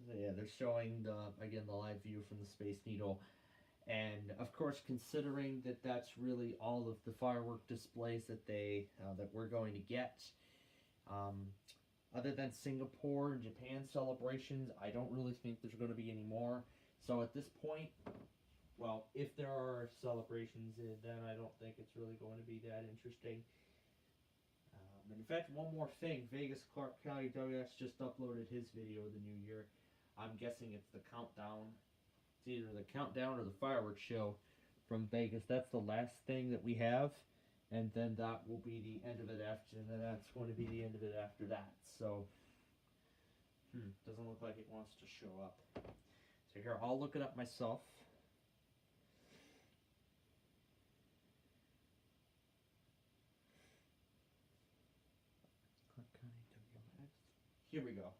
yeah, they're showing the live view from the Space Needle, and of course, considering that that's really all of the firework displays that we're going to get. Other than Singapore and Japan celebrations, I don't really think there's going to be any more. So at this point, well, if there are celebrations, then I don't think it's really going to be that interesting. And in fact, one more thing, Vegas Clark County WS just uploaded his video of the new year. I'm guessing it's the countdown. It's either the countdown or the fireworks show from Vegas. That's the last thing that we have. And then that will be the end of it after, and then that's going to be the end of it after that. So, doesn't look like it wants to show up. So here, I'll look it up myself. Here we go.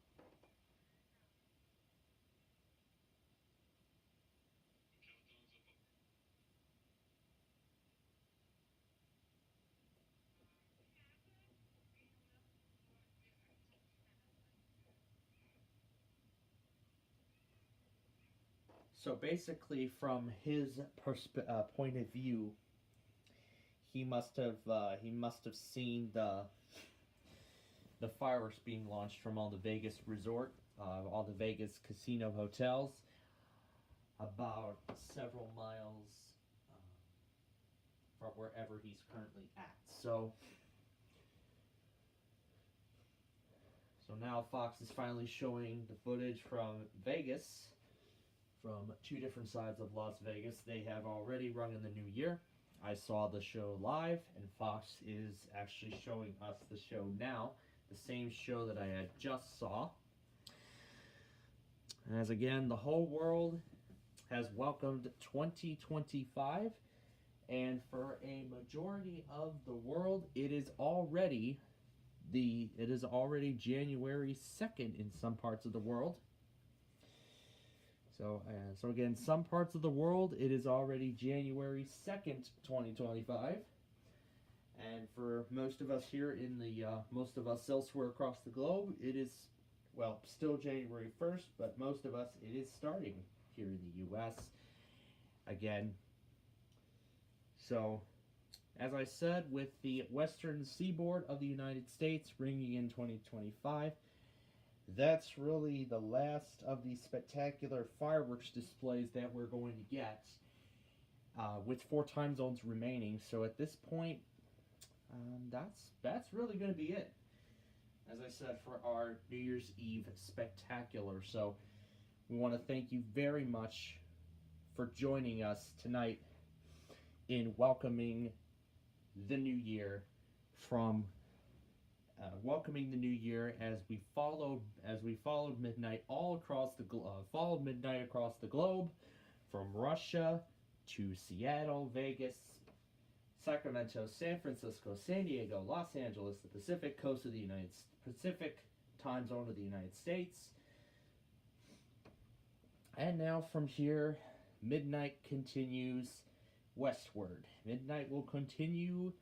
So basically, from his point of view, he must have seen the fireworks being launched from all the Vegas resort, all the Vegas casino hotels, about several miles from wherever he's currently at. So now Fox is finally showing the footage from Vegas, from 2 different sides of Las Vegas. They have already rung in the new year. I saw the show live, and Fox is actually showing us the show now, the same show that I had just saw. As again, the whole world has welcomed 2025, and for a majority of the world, it is already January 2nd in some parts of the world. So again, some parts of the world, it is already January 2nd, 2025. And for most of us here most of us elsewhere across the globe, it is, well, still January 1st, but most of us, it is starting here in the U.S. again. So, as I said, with the western seaboard of the United States ringing in 2025, that's really the last of the spectacular fireworks displays that we're going to get, with 4 time zones remaining. So at this point, that's really going to be it, as I said, for our New Year's Eve spectacular. So we want to thank you very much for joining us tonight in welcoming the new year welcoming the new year as we followed midnight all across the followed midnight across the globe, from Russia to Seattle, Vegas, Sacramento, San Francisco, San Diego, Los Angeles, the Pacific coast of the Pacific time zone of the United States. And now from here, midnight continues westward. Midnight will continue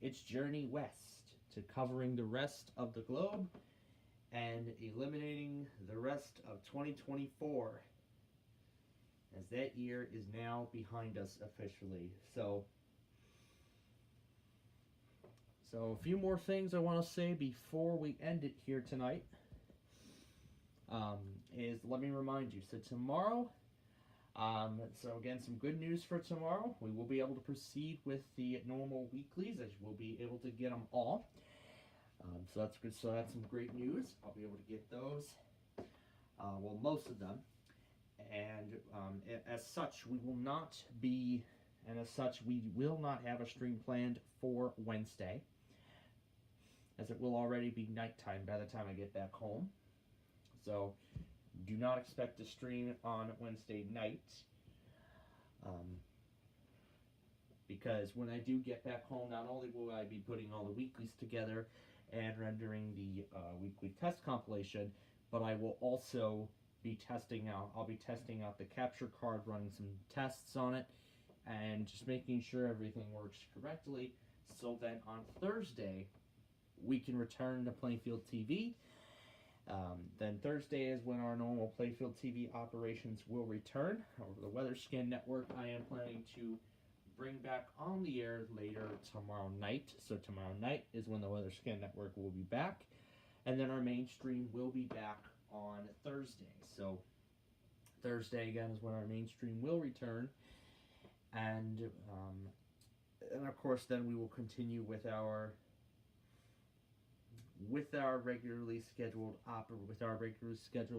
its journey west to covering the rest of the globe and eliminating the rest of 2024, as that year is now behind us officially. So a few more things I want to say before we end it here tonight. Is let me remind you, so tomorrow, so again, some good news for tomorrow. We will be able to proceed with the normal weeklies, as we'll be able to get them all. So that's good. So that's some great news. I'll be able to get those. Well, most of them. And as such, we will not have a stream planned for Wednesday, as it will already be nighttime by the time I get back home. So do not expect to stream on Wednesday night, because when I do get back home, not only will I be putting all the weeklies together and rendering the weekly test compilation, but I will also be testing out the capture card, running some tests on it, and just making sure everything works correctly, so that on Thursday we can return to Playfield TV. Then Thursday is when our normal Playfield TV operations will return over the WeatherScan network. I am planning to bring back on the air later tomorrow night. So tomorrow night is when the WeatherScan network will be back, and then our main stream will be back on Thursday. So Thursday again is when our main stream will return, and of course then we will continue with our regularly scheduled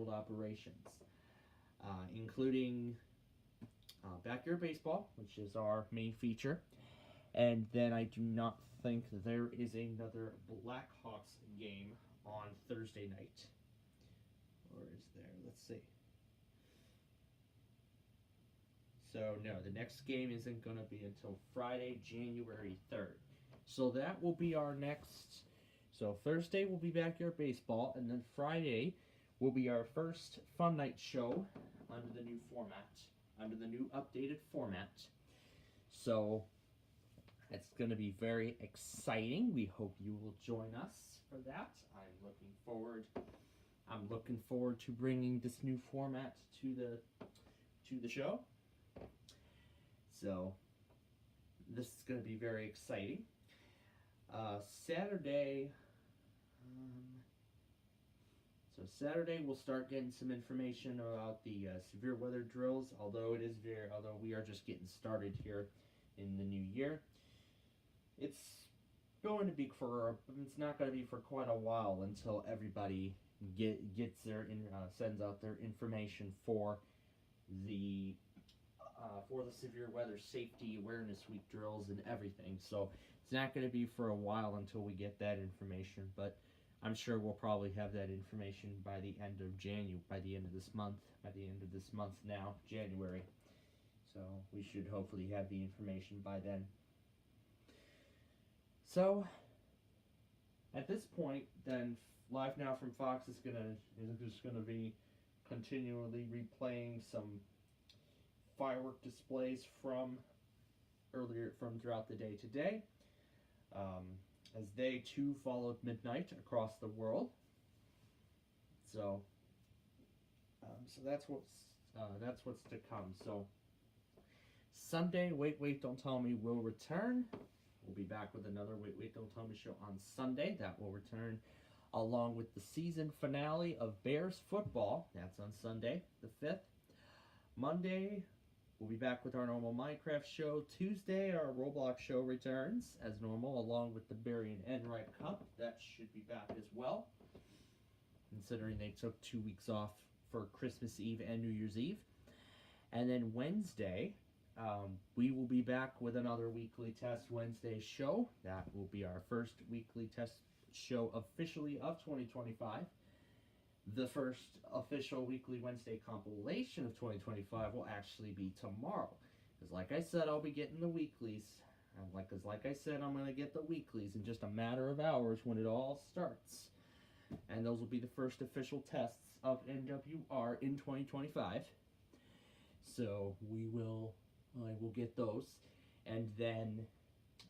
operations, including Backyard Baseball, which is our main feature, and then I do not think there is another Blackhawks game on Thursday night, or is there? Let's see. So no, the next game isn't going to be until Friday, January 3rd. So that will be our next. So Thursday will be Backyard Baseball, and then Friday will be our first Fun Night show under the new format, under the new updated format. So it's going to be very exciting. We hope you will join us for that. I'm looking forward to bringing this new format to the show. So this is going to be very exciting. Saturday we'll start getting some information about the severe weather drills. Although we are just getting started here in the new year, it's not going to be for quite a while until everybody sends out their information for the severe weather safety awareness week drills and everything. So it's not going to be for a while until we get that information, but I'm sure we'll probably have that information by the end of this month now, January. So we should hopefully have the information by then. So at this point, then Live Now from Fox is just gonna be continually replaying some firework displays from throughout the day today, as they too followed midnight across the world. So that's what's to come. So Sunday, Wait, Don't Tell Me will return. We'll be back with another Wait, Don't Tell Me show on Sunday. That will return along with the season finale of Bears football. That's on Sunday, the 5th. Monday, we'll be back with our normal Minecraft show. Tuesday, our Roblox show returns as normal, along with the Barry and Enright Cup. That should be back as well, considering they took 2 weeks off for Christmas Eve and New Year's Eve. And then Wednesday, we will be back with another Weekly Test Wednesday show. That will be our first Weekly Test show officially of 2025. The first official Weekly Wednesday compilation of 2025 will actually be tomorrow. Because like I said, I'll be getting the weeklies. And like I said, I'm going to get the weeklies in just a matter of hours when it all starts. And those will be the first official tests of NWR in 2025. So I will get those. And then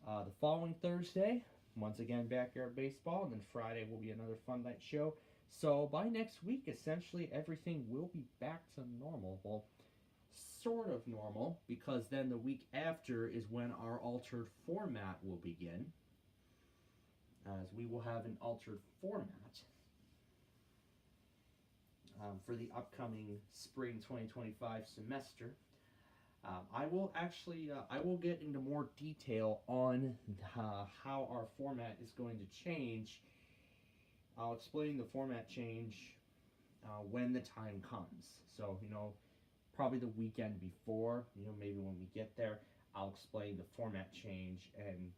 the following Thursday, once again, Backyard Baseball. And then Friday will be another Fun Night show. So by next week, essentially everything will be back to normal. Well, sort of normal, because then the week after is when our altered format will begin. As we will have an altered format for the upcoming spring 2025 semester. I will get into more detail on how our format is going to change. I'll explain the format change when the time comes. So, probably the weekend before, maybe when we get there, I'll explain the format change and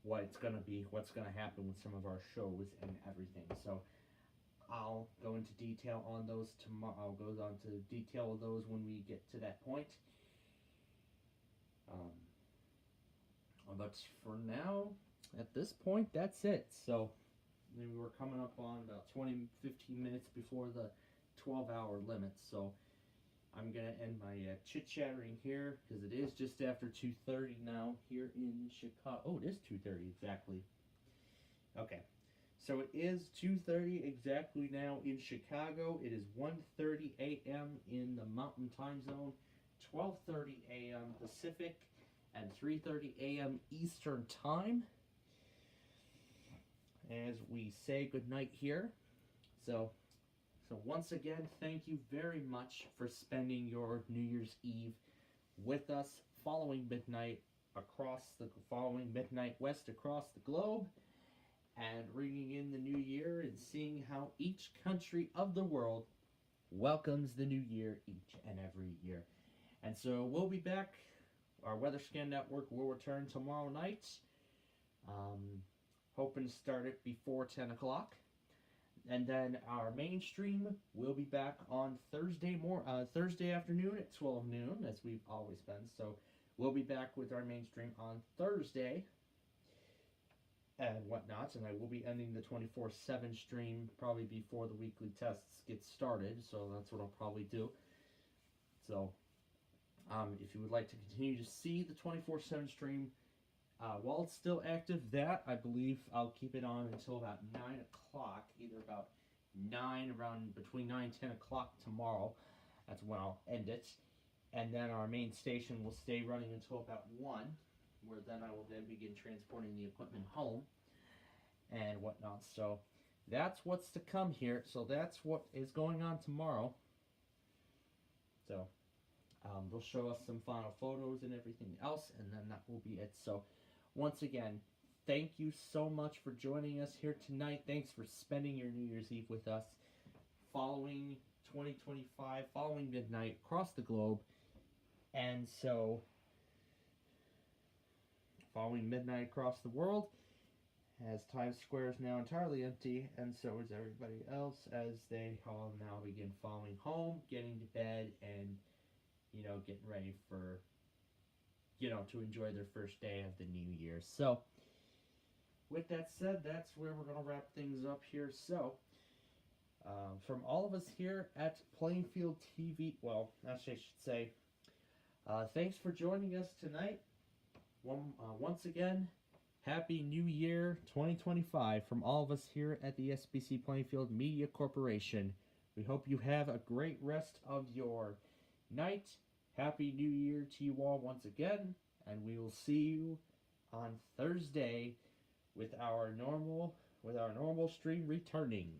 what it's going to be, what's going to happen with some of our shows and everything. So, I'll go into detail on those tomorrow. I'll go on to detail of those when we get to that point. But for now, at this point, that's it. So, maybe we're coming up on about 15 minutes before the 12-hour limit. So, I'm going to end my chit-chattering here, because it is just after 2:30 now here in Chicago. Oh, it is 2:30 exactly. Okay. So it is 2:30 exactly now in Chicago. It is 1:30 a.m. in the Mountain Time Zone, 12:30 a.m. Pacific, and 3:30 a.m. Eastern Time. As we say goodnight here. So once again, thank you very much for spending your New Year's Eve with us, following midnight west across the globe, and ringing in the new year and seeing how each country of the world welcomes the new year each and every year. And so we'll be back. Our Weather Scan Network will return tomorrow night. Hoping to start it before 10 o'clock. And then our mainstream will be back on Thursday afternoon at 12 noon, as we've always been. So we'll be back with our mainstream on Thursday and whatnot. And I will be ending the 24/7 stream probably before the weekly tests get started. So that's what I'll probably do. So if you would like to continue to see the 24/7 stream, while it's still active, I believe I'll keep it on until about 9 o'clock, either about between 9 and 10 o'clock tomorrow. That's when I'll end it. And then our main station will stay running until about 1, where then I will then begin transporting the equipment home and whatnot. So that's what's to come here. So that's what is going on tomorrow. So they'll show us some final photos and everything else, and then that will be it. So once again, thank you so much for joining us here tonight. Thanks for spending your New Year's Eve with us, following 2025, following midnight across the globe. And so, following midnight across the world, as Times Square is now entirely empty, and so is everybody else, as they all now begin following home, getting to bed, and, getting ready for, to enjoy their first day of the new year. So, with that said, that's where we're going to wrap things up here. So, from all of us here at Plainfield TV, well, actually I should say, thanks for joining us tonight. Once again, Happy New Year 2025 from all of us here at the SBC Plainfield Media Corporation. We hope you have a great rest of your night. Happy New Year to you all once again, and we will see you on Thursday with our normal stream returning.